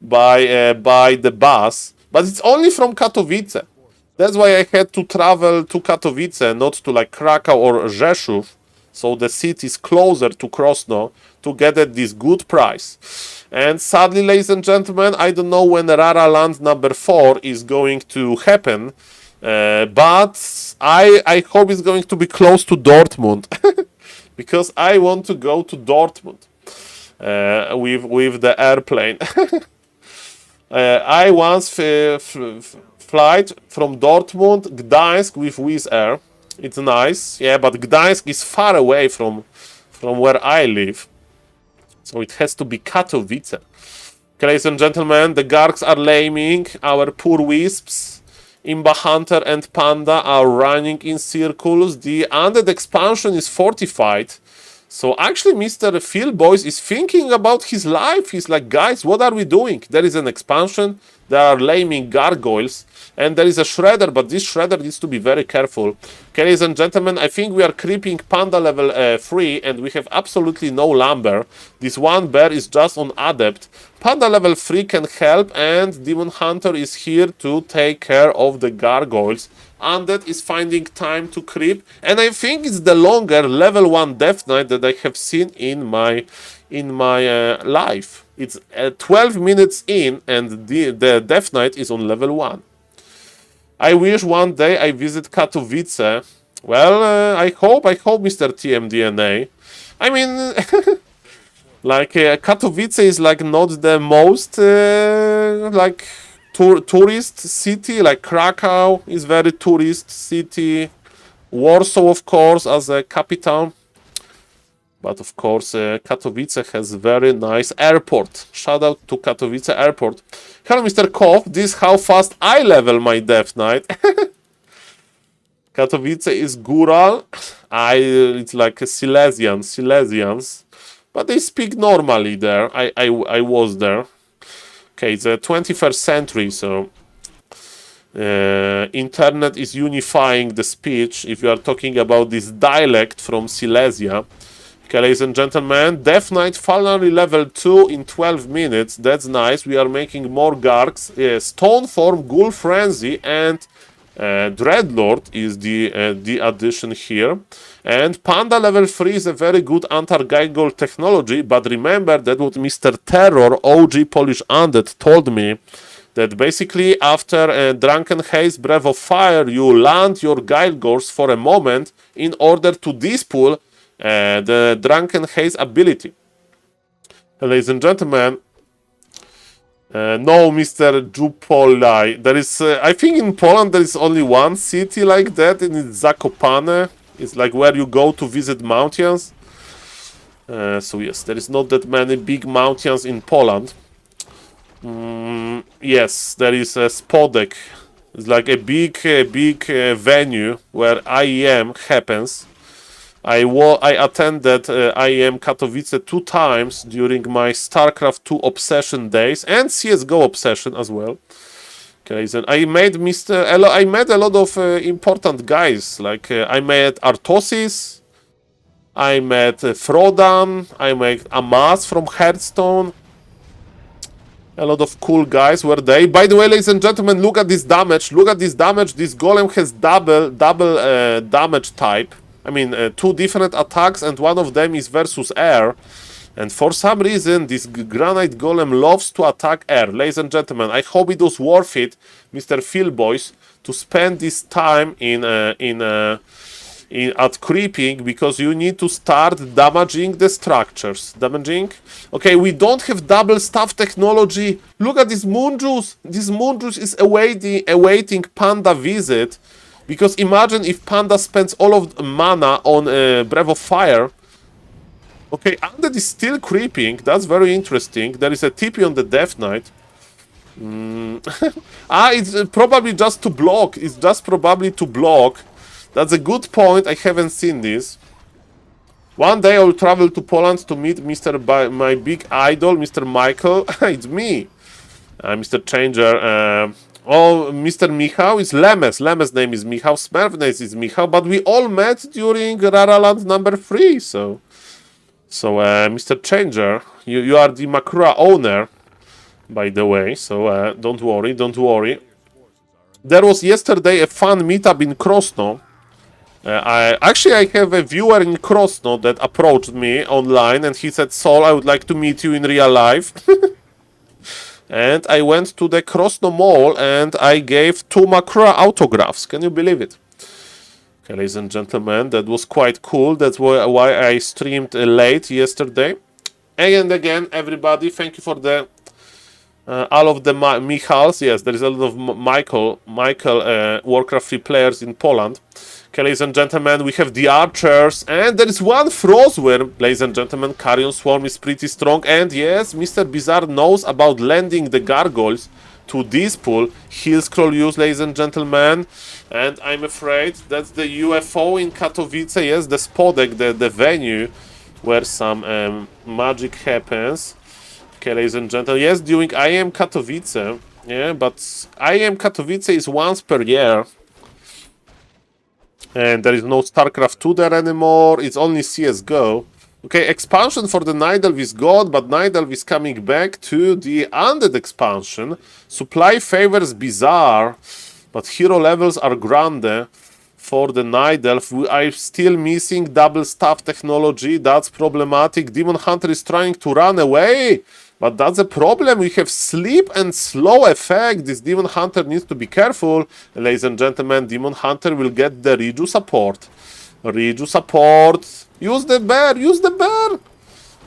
by the bus, but it's only from Katowice. That's why I had to travel to Katowice, not to like Krakow or Rzeszów, so the city is closer to Krosno to get at this good price. And sadly, ladies and gentlemen, I don't know when Rara Land number 4 is going to happen, but I hope it's going to be close to Dortmund. Because I want to go to Dortmund with the airplane. I once flight from Dortmund, Gdańsk with Wizz Air. It's nice, yeah, but Gdańsk is far away from where I live. So it has to be Katowice. Okay, ladies and gentlemen, the Gargs are laming. Our poor Wisps, Imba Hunter and Panda are running in circles. The Undead expansion is fortified. So actually Mr. Phil Boys is thinking about his life. He's like, guys, what are we doing? There is an expansion, there are laming gargoyles, and there is a shredder, but this shredder needs to be very careful. Okay, ladies and gentlemen, I think we are creeping panda level 3, and we have absolutely no lumber. This one bear is just on adept. Panda level 3 can help, and Demon Hunter is here to take care of the gargoyles. Undead is finding time to creep, and I think it's the longer level 1 Death Knight that I have seen in my life. It's 12 minutes in, and the Death Knight is on level 1. I wish one day I visit Katowice. Well, I hope, Mr. TMDNA. I mean, like Katowice is like not the most like tourist city. Like Krakow is very tourist city. Warsaw, of course, as a capital. But of course, Katowice has very nice airport. Shout out to Katowice airport. Hello, Mr. Koff. This is how fast I level my Death Knight. Katowice is Gural. It's like a Silesians. But they speak normally there. I was there. Okay, it's the 21st century, so internet is unifying the speech. If you are talking about this dialect from Silesia. Okay, ladies and gentlemen, Death Knight finally level 2 in 12 minutes. That's nice. We are making more Gargs. Stoneform, Ghoul Frenzy, and Dreadlord is the addition here. And Panda level 3 is a very good anti-gargoyle technology, but remember that what Mr. Terror, OG Polish Undead, told me, that basically after Drunken Haze, Breath of Fire, you land your gargoyles for a moment in order to dispool the Drunken Haze ability. Ladies and gentlemen, no, Mr. Jupolai. There is, I think in Poland there is only one city like that, and it's Zakopane. It's like where you go to visit mountains. So yes, there is not that many big mountains in Poland. Yes, there is a Spodek. It's like a big venue where IEM happens. I attended IEM Katowice 2 times during my StarCraft 2 obsession days and CSGO obsession as well. Okay, so I met a lot of important guys. Like I met Artosis, I met Frodan, I met Amaz from Hearthstone. A lot of cool guys were they. By the way, ladies and gentlemen, look at this damage. Look at this damage. This golem has double damage type. I mean, 2 different attacks, and one of them is versus air. And for some reason, this Granite Golem loves to attack air. Ladies and gentlemen, I hope it was worth it, Mr. Phil Boys, to spend this time at creeping, because you need to start damaging the structures. Damaging? Okay, we don't have double staff technology. Look at this Moonjuice. This Moonjuice is awaiting Panda visit. Because imagine if Panda spends all of the mana on Breath of Fire. Okay, Undead is still creeping. That's very interesting. There is a TP on the Death Knight. It's probably just to block. It's just probably to block. That's a good point. I haven't seen this. One day I will travel to Poland to meet my big idol, Mr. Michael. It's me. Mr. Changer. Oh, Mr. Michał is Lemes. Lemes' name is Michał. Smurf name is Michał. But we all met during Raraland number 3. So Mr. Changer, you are the Makura owner, by the way. So don't worry. There was yesterday a fun meetup in Krosno. I have a viewer in Krosno that approached me online, and he said, Saul, I would like to meet you in real life. And I went to the Krosno Mall and I gave 2 Makura autographs. Can you believe it? Okay, ladies and gentlemen, that was quite cool. That's why I streamed late yesterday. And again, everybody, thank you for the all of the Michals. Yes, there is a lot of Michael Warcraft 3 players in Poland. Okay, ladies and gentlemen, we have the archers, and there is one Frostworm. Ladies and gentlemen, Carrion Swarm is pretty strong, and yes, Mr. Bizarre knows about lending the gargoyles to this pool. Hill scroll use, ladies and gentlemen, and I'm afraid that's the UFO in Katowice. Yes, the Spodek, the venue where some magic happens. Okay, ladies and gentlemen, yes, during IM Katowice, yeah, but IM Katowice is once per year. And there is no StarCraft 2 there anymore, it's only CSGO. Okay, expansion for the Night Elf is gone, but Night Elf is coming back to the Undead expansion. Supply favors Bizarre, but hero levels are grande for the Night Elf. We are still missing double staff technology, that's problematic. Demon Hunter is trying to run away, but that's a problem. We have sleep and slow effect. This Demon Hunter needs to be careful. Ladies and gentlemen, Demon Hunter will get the Riju support. Riju support. Use the bear, use the bear.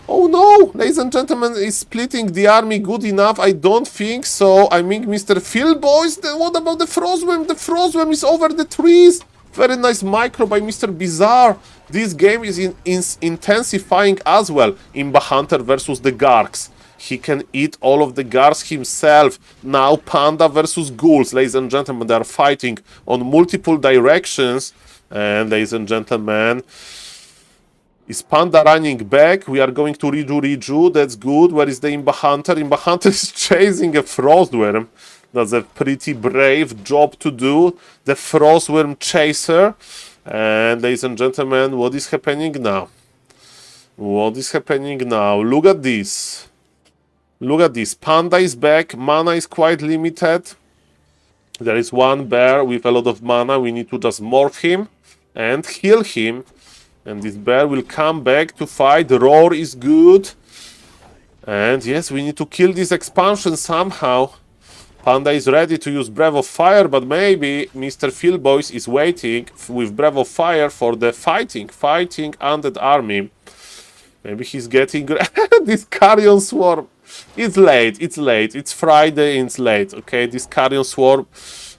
Oh no, ladies and gentlemen, is splitting the army good enough? I don't think so. I mean, Mr. Phil, boys, what about the Frostworm? The Frostworm is over the trees. Very nice micro by Mr. Bizarre. This game is intensifying as well. Imba Hunter versus the Garks. He can eat all of the Garks himself. Now Panda versus Ghouls. Ladies and gentlemen, they are fighting on multiple directions. And ladies and gentlemen, is Panda running back? We are going to Riju. That's good. Where is the Imba Hunter? Imba Hunter is chasing a Frostworm. That's a pretty brave job to do. The Frostworm chaser. And ladies and gentlemen, what is happening now? What is happening now? Look at this. Look at this. Panda is back. Mana is quite limited. There is one bear with a lot of mana. We need to just morph him and heal him. And this bear will come back to fight. The roar is good. And yes, we need to kill this expansion somehow. Panda is ready to use Breath of Fire, but maybe Mr. Philboys is waiting with Breath of Fire for the fighting undead army. Maybe he's getting this Carrion Swarm. It's late, it's Friday, it's late, okay? This Carrion Swarm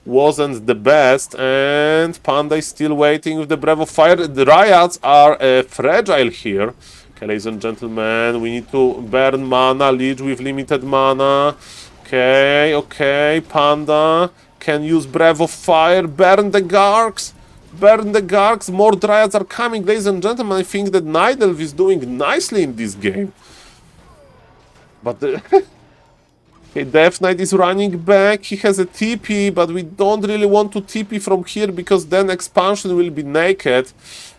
wasn't the best, and Panda is still waiting with the Breath of Fire. The Riots are fragile here. Okay, ladies and gentlemen, we need to burn mana, Leech with limited mana. Okay, Panda can use Breath of Fire, burn the Garks. Burn the Garks, more Dryads are coming. Ladies and gentlemen, I think that Night Elf is doing nicely in this game. But the okay, Death Knight is running back. He has a TP, but we don't really want to TP from here because then expansion will be naked.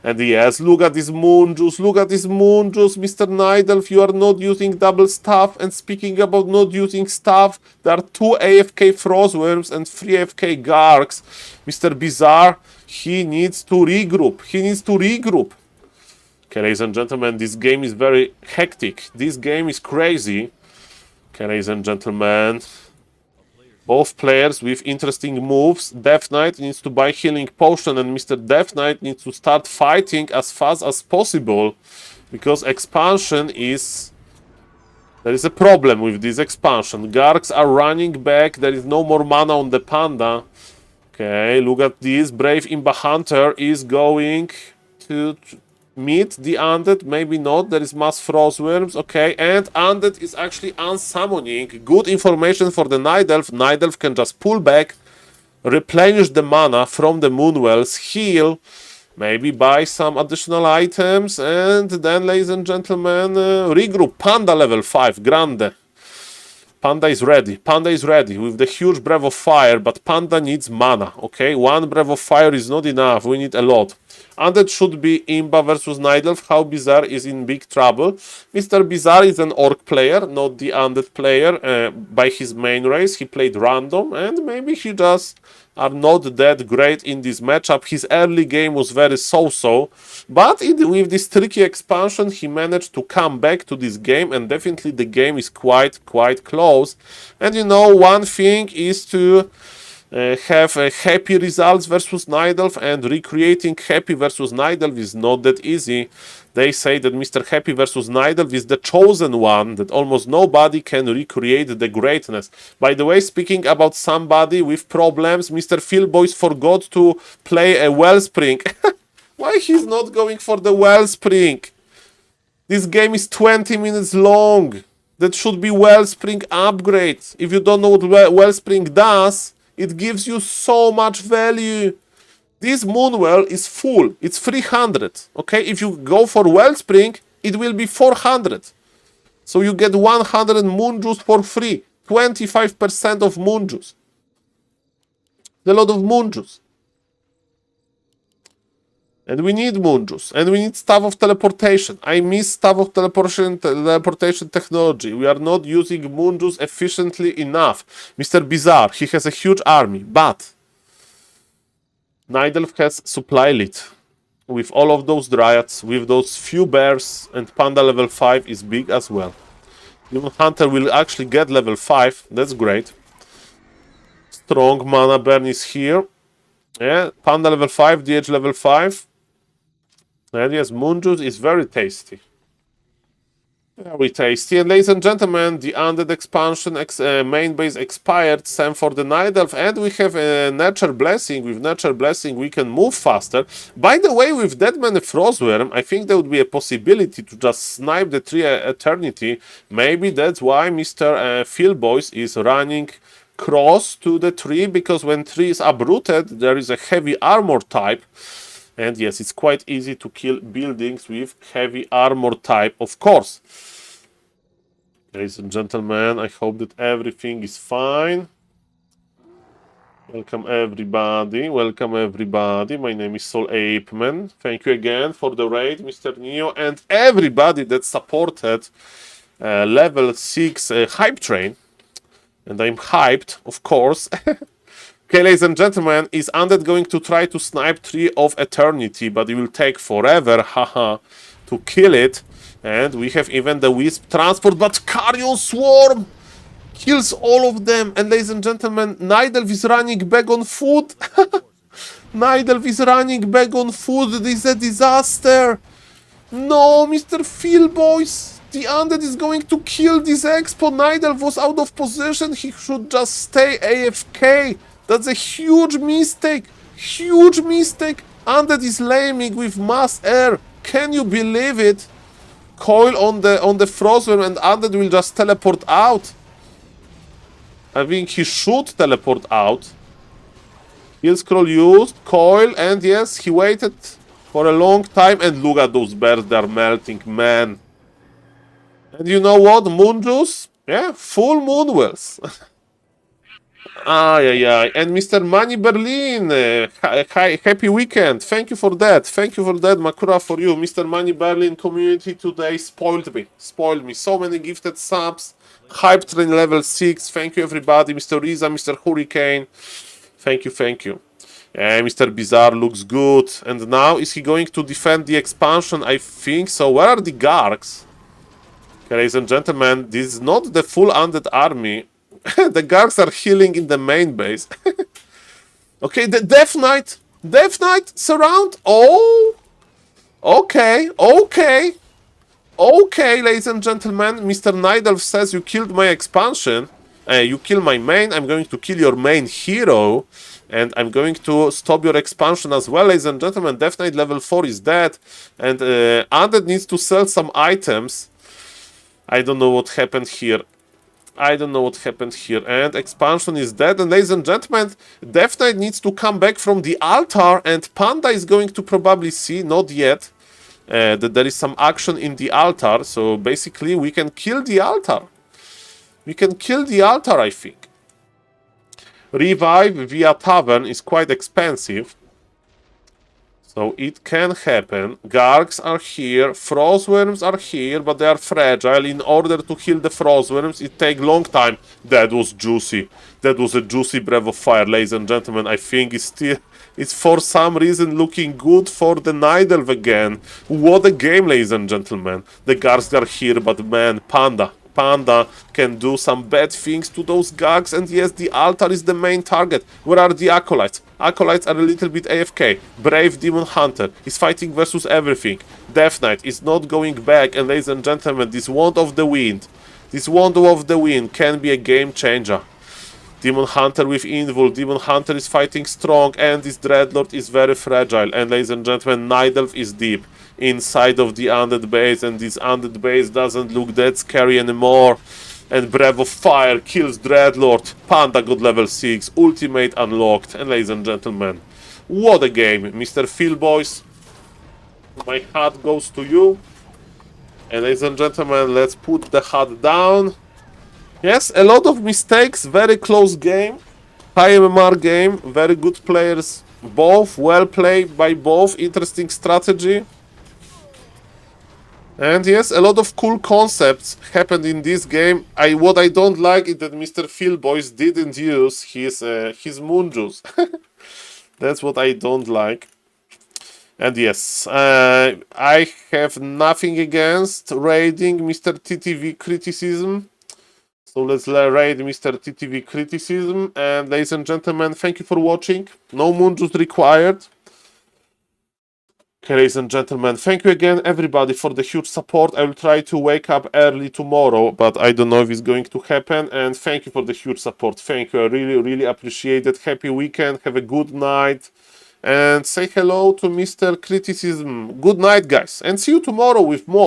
And yes, look at this Moon Juice. Look at this Moon Juice, Mr. Night Elf. You are not using double staff. And speaking about not using staff, there are 2 AFK Frostworms and 3 AFK Garks. Mr. Bizarre, he needs to regroup. He needs to regroup. Okay, ladies and gentlemen, this game is very hectic. This game is crazy. Okay, ladies and gentlemen, both players with interesting moves. Death Knight needs to buy healing potion, and Mr. Death Knight needs to start fighting as fast as possible, because expansion is... There is a problem with this expansion. Garks are running back. There is no more mana on the Panda. Okay, look at this. Brave Imba Hunter is going to meet the Undead. Maybe not. There is mass Frostworms. Okay, and Undead is actually unsummoning. Good information for the Night Elf. Night Elf can just pull back, replenish the mana from the Moonwells, heal, maybe buy some additional items, and then, ladies and gentlemen, regroup. Panda level 5, Grande. Panda is ready. Panda is ready with the huge Breath of Fire, but Panda needs mana, okay? One Breath of Fire is not enough. We need a lot. Undead should be Imba versus Night Elf. How Bizarre is in big trouble. Mr. Bizarre is an Orc player, not the Undead player. By his main race, he played random, and maybe he just are not that great in this matchup. His early game was very so-so, but with this tricky expansion, he managed to come back to this game, and definitely the game is quite close. And you know, one thing is to have happy results versus Night Elf, and recreating happy versus Night Elf is not that easy. They say that Mr. Happy versus Night Elf is the chosen one, that almost nobody can recreate the greatness. By the way, speaking about somebody with problems, Mr. Philboys forgot to play a Wellspring. Why he's not going for the Wellspring? This game is 20 minutes long. That should be Wellspring upgrade. If you don't know what Wellspring does, it gives you so much value. This Moonwell is full. It's 300. Okay, if you go for Wellspring, it will be 400. So you get 100 moon juice for free. 25% of moon juice. A lot of moon juice. And we need moon juice. And we need Staff of Teleportation. I miss Staff of Teleportation technology. We are not using moon juice efficiently enough. Mr. Bizarre, he has a huge army. But Nidelf has supply lit. With all of those dryads, with those few bears, and Panda level 5 is big as well. Demon Hunter will actually get level 5. That's great. Strong mana burn is here. Yeah, Panda level 5, DH level 5. And yes, Moon Juice is very tasty. Very tasty. And ladies and gentlemen, the Undead expansion main base expired. Same for the Night Elf. And we have a Nature Blessing. With Nature Blessing, we can move faster. By the way, with Deadman Frostworm, I think there would be a possibility to just snipe the tree Eternity. Maybe that's why Mr. Philboys is running cross to the tree, because when tree is uprooted, there is a heavy armor type. And yes, it's quite easy to kill buildings with heavy armor type, of course. Ladies and gentlemen, I hope that everything is fine. Welcome everybody, welcome everybody. My name is SaulPlayerMan. Thank you again for the raid, Mr. Neo, and everybody that supported level 6 hype train. And I'm hyped, of course. Okay, ladies and gentlemen, is Undead going to try to snipe Tree of Eternity, but it will take forever, haha, to kill it. And we have even the Wisp Transport, but Carrion Swarm kills all of them. And ladies and gentlemen, Nidelf is running back on foot. Nidelf is running back on foot. This is a disaster. No, Mr. Phil, boys. The Undead is going to kill this Expo. Nidelf was out of position. He should just stay AFK. That's a huge mistake. Huge mistake. Undead is laming with mass air. Can you believe it? Coil on the Frostworm and Undead will just teleport out. I think he should teleport out. Heal scroll used, coil, and yes, he waited for a long time. And look at those bears, they're melting, man. And you know what? Moon juice? Yeah, full moon wells. And Mr. Money Berlin, happy weekend. Thank you for that. Thank you for that, Makura, for you. Mr. Money Berlin community today spoiled me. Spoiled me. So many gifted subs. Hype train level 6. Thank you, everybody. Mr. Riza, Mr. Hurricane. Thank you, thank you. Mr. Bizarre looks good. And now, is he going to defend the expansion? I think so. Where are the Gargs? Okay, ladies and gentlemen, this is not the full Undead army. The Gargs are healing in the main base. Okay, the Death Knight. Death Knight surround. Oh. Okay, okay. Okay, ladies and gentlemen. Mr. Nidelf says you killed my expansion. You kill my main. I'm going to kill your main hero. And I'm going to stop your expansion as well, ladies and gentlemen. Death Knight level 4 is dead. And Undead needs to sell some items. I don't know what happened here. I don't know what happened here. And expansion is dead. And ladies and gentlemen, Death Knight needs to come back from the altar. And Panda is going to probably see, not yet, that there is some action in the altar. So basically, we can kill the altar. We can kill the altar, I think. Revive via Tavern is quite expensive. So it can happen. Gargs are here, Frostworms are here, but they are fragile. In order to heal the Frostworms, it takes long time. That was juicy. That was a juicy Breath of Fire, ladies and gentlemen. I think it's for some reason looking good for the Night Elf again. What a game, ladies and gentlemen. The Gargs are here, but man, Panda can do some bad things to those Gargs, and yes, the altar is the main target. Where are the Acolytes? Acolytes are a little bit AFK. Brave Demon Hunter is fighting versus everything. Death Knight is not going back, and ladies and gentlemen, this Wand of the Wind can be a game changer. Demon Hunter with Invul. Demon Hunter is fighting strong, and this Dreadlord is very fragile. And ladies and gentlemen, Night Elf is deep inside of the Undead base, and this Undead base doesn't look that scary anymore. And Breath of Fire kills Dreadlord. Panda got level 6. Ultimate unlocked. And ladies and gentlemen, what a game. Mr. Phil, boys, my hat goes to you. And ladies and gentlemen, let's put the hat down. Yes, a lot of mistakes, very close game. High MMR game, very good players. Both, well played by both, interesting strategy. And yes, a lot of cool concepts happened in this game. What I don't like is that Mr. Philboys didn't use his moon juice. That's what I don't like. And yes, I have nothing against raiding Mr. TTV criticism. So let's raid Mr. TTV criticism. And ladies and gentlemen, thank you for watching. No moon juice required. Okay, ladies and gentlemen, thank you again, everybody, for the huge support. I will try to wake up early tomorrow, but I don't know if it's going to happen. And thank you for the huge support. Thank you. I really, really appreciate it. Happy weekend. Have a good night. And say hello to Mr. Criticism. Good night, guys. And see you tomorrow with more.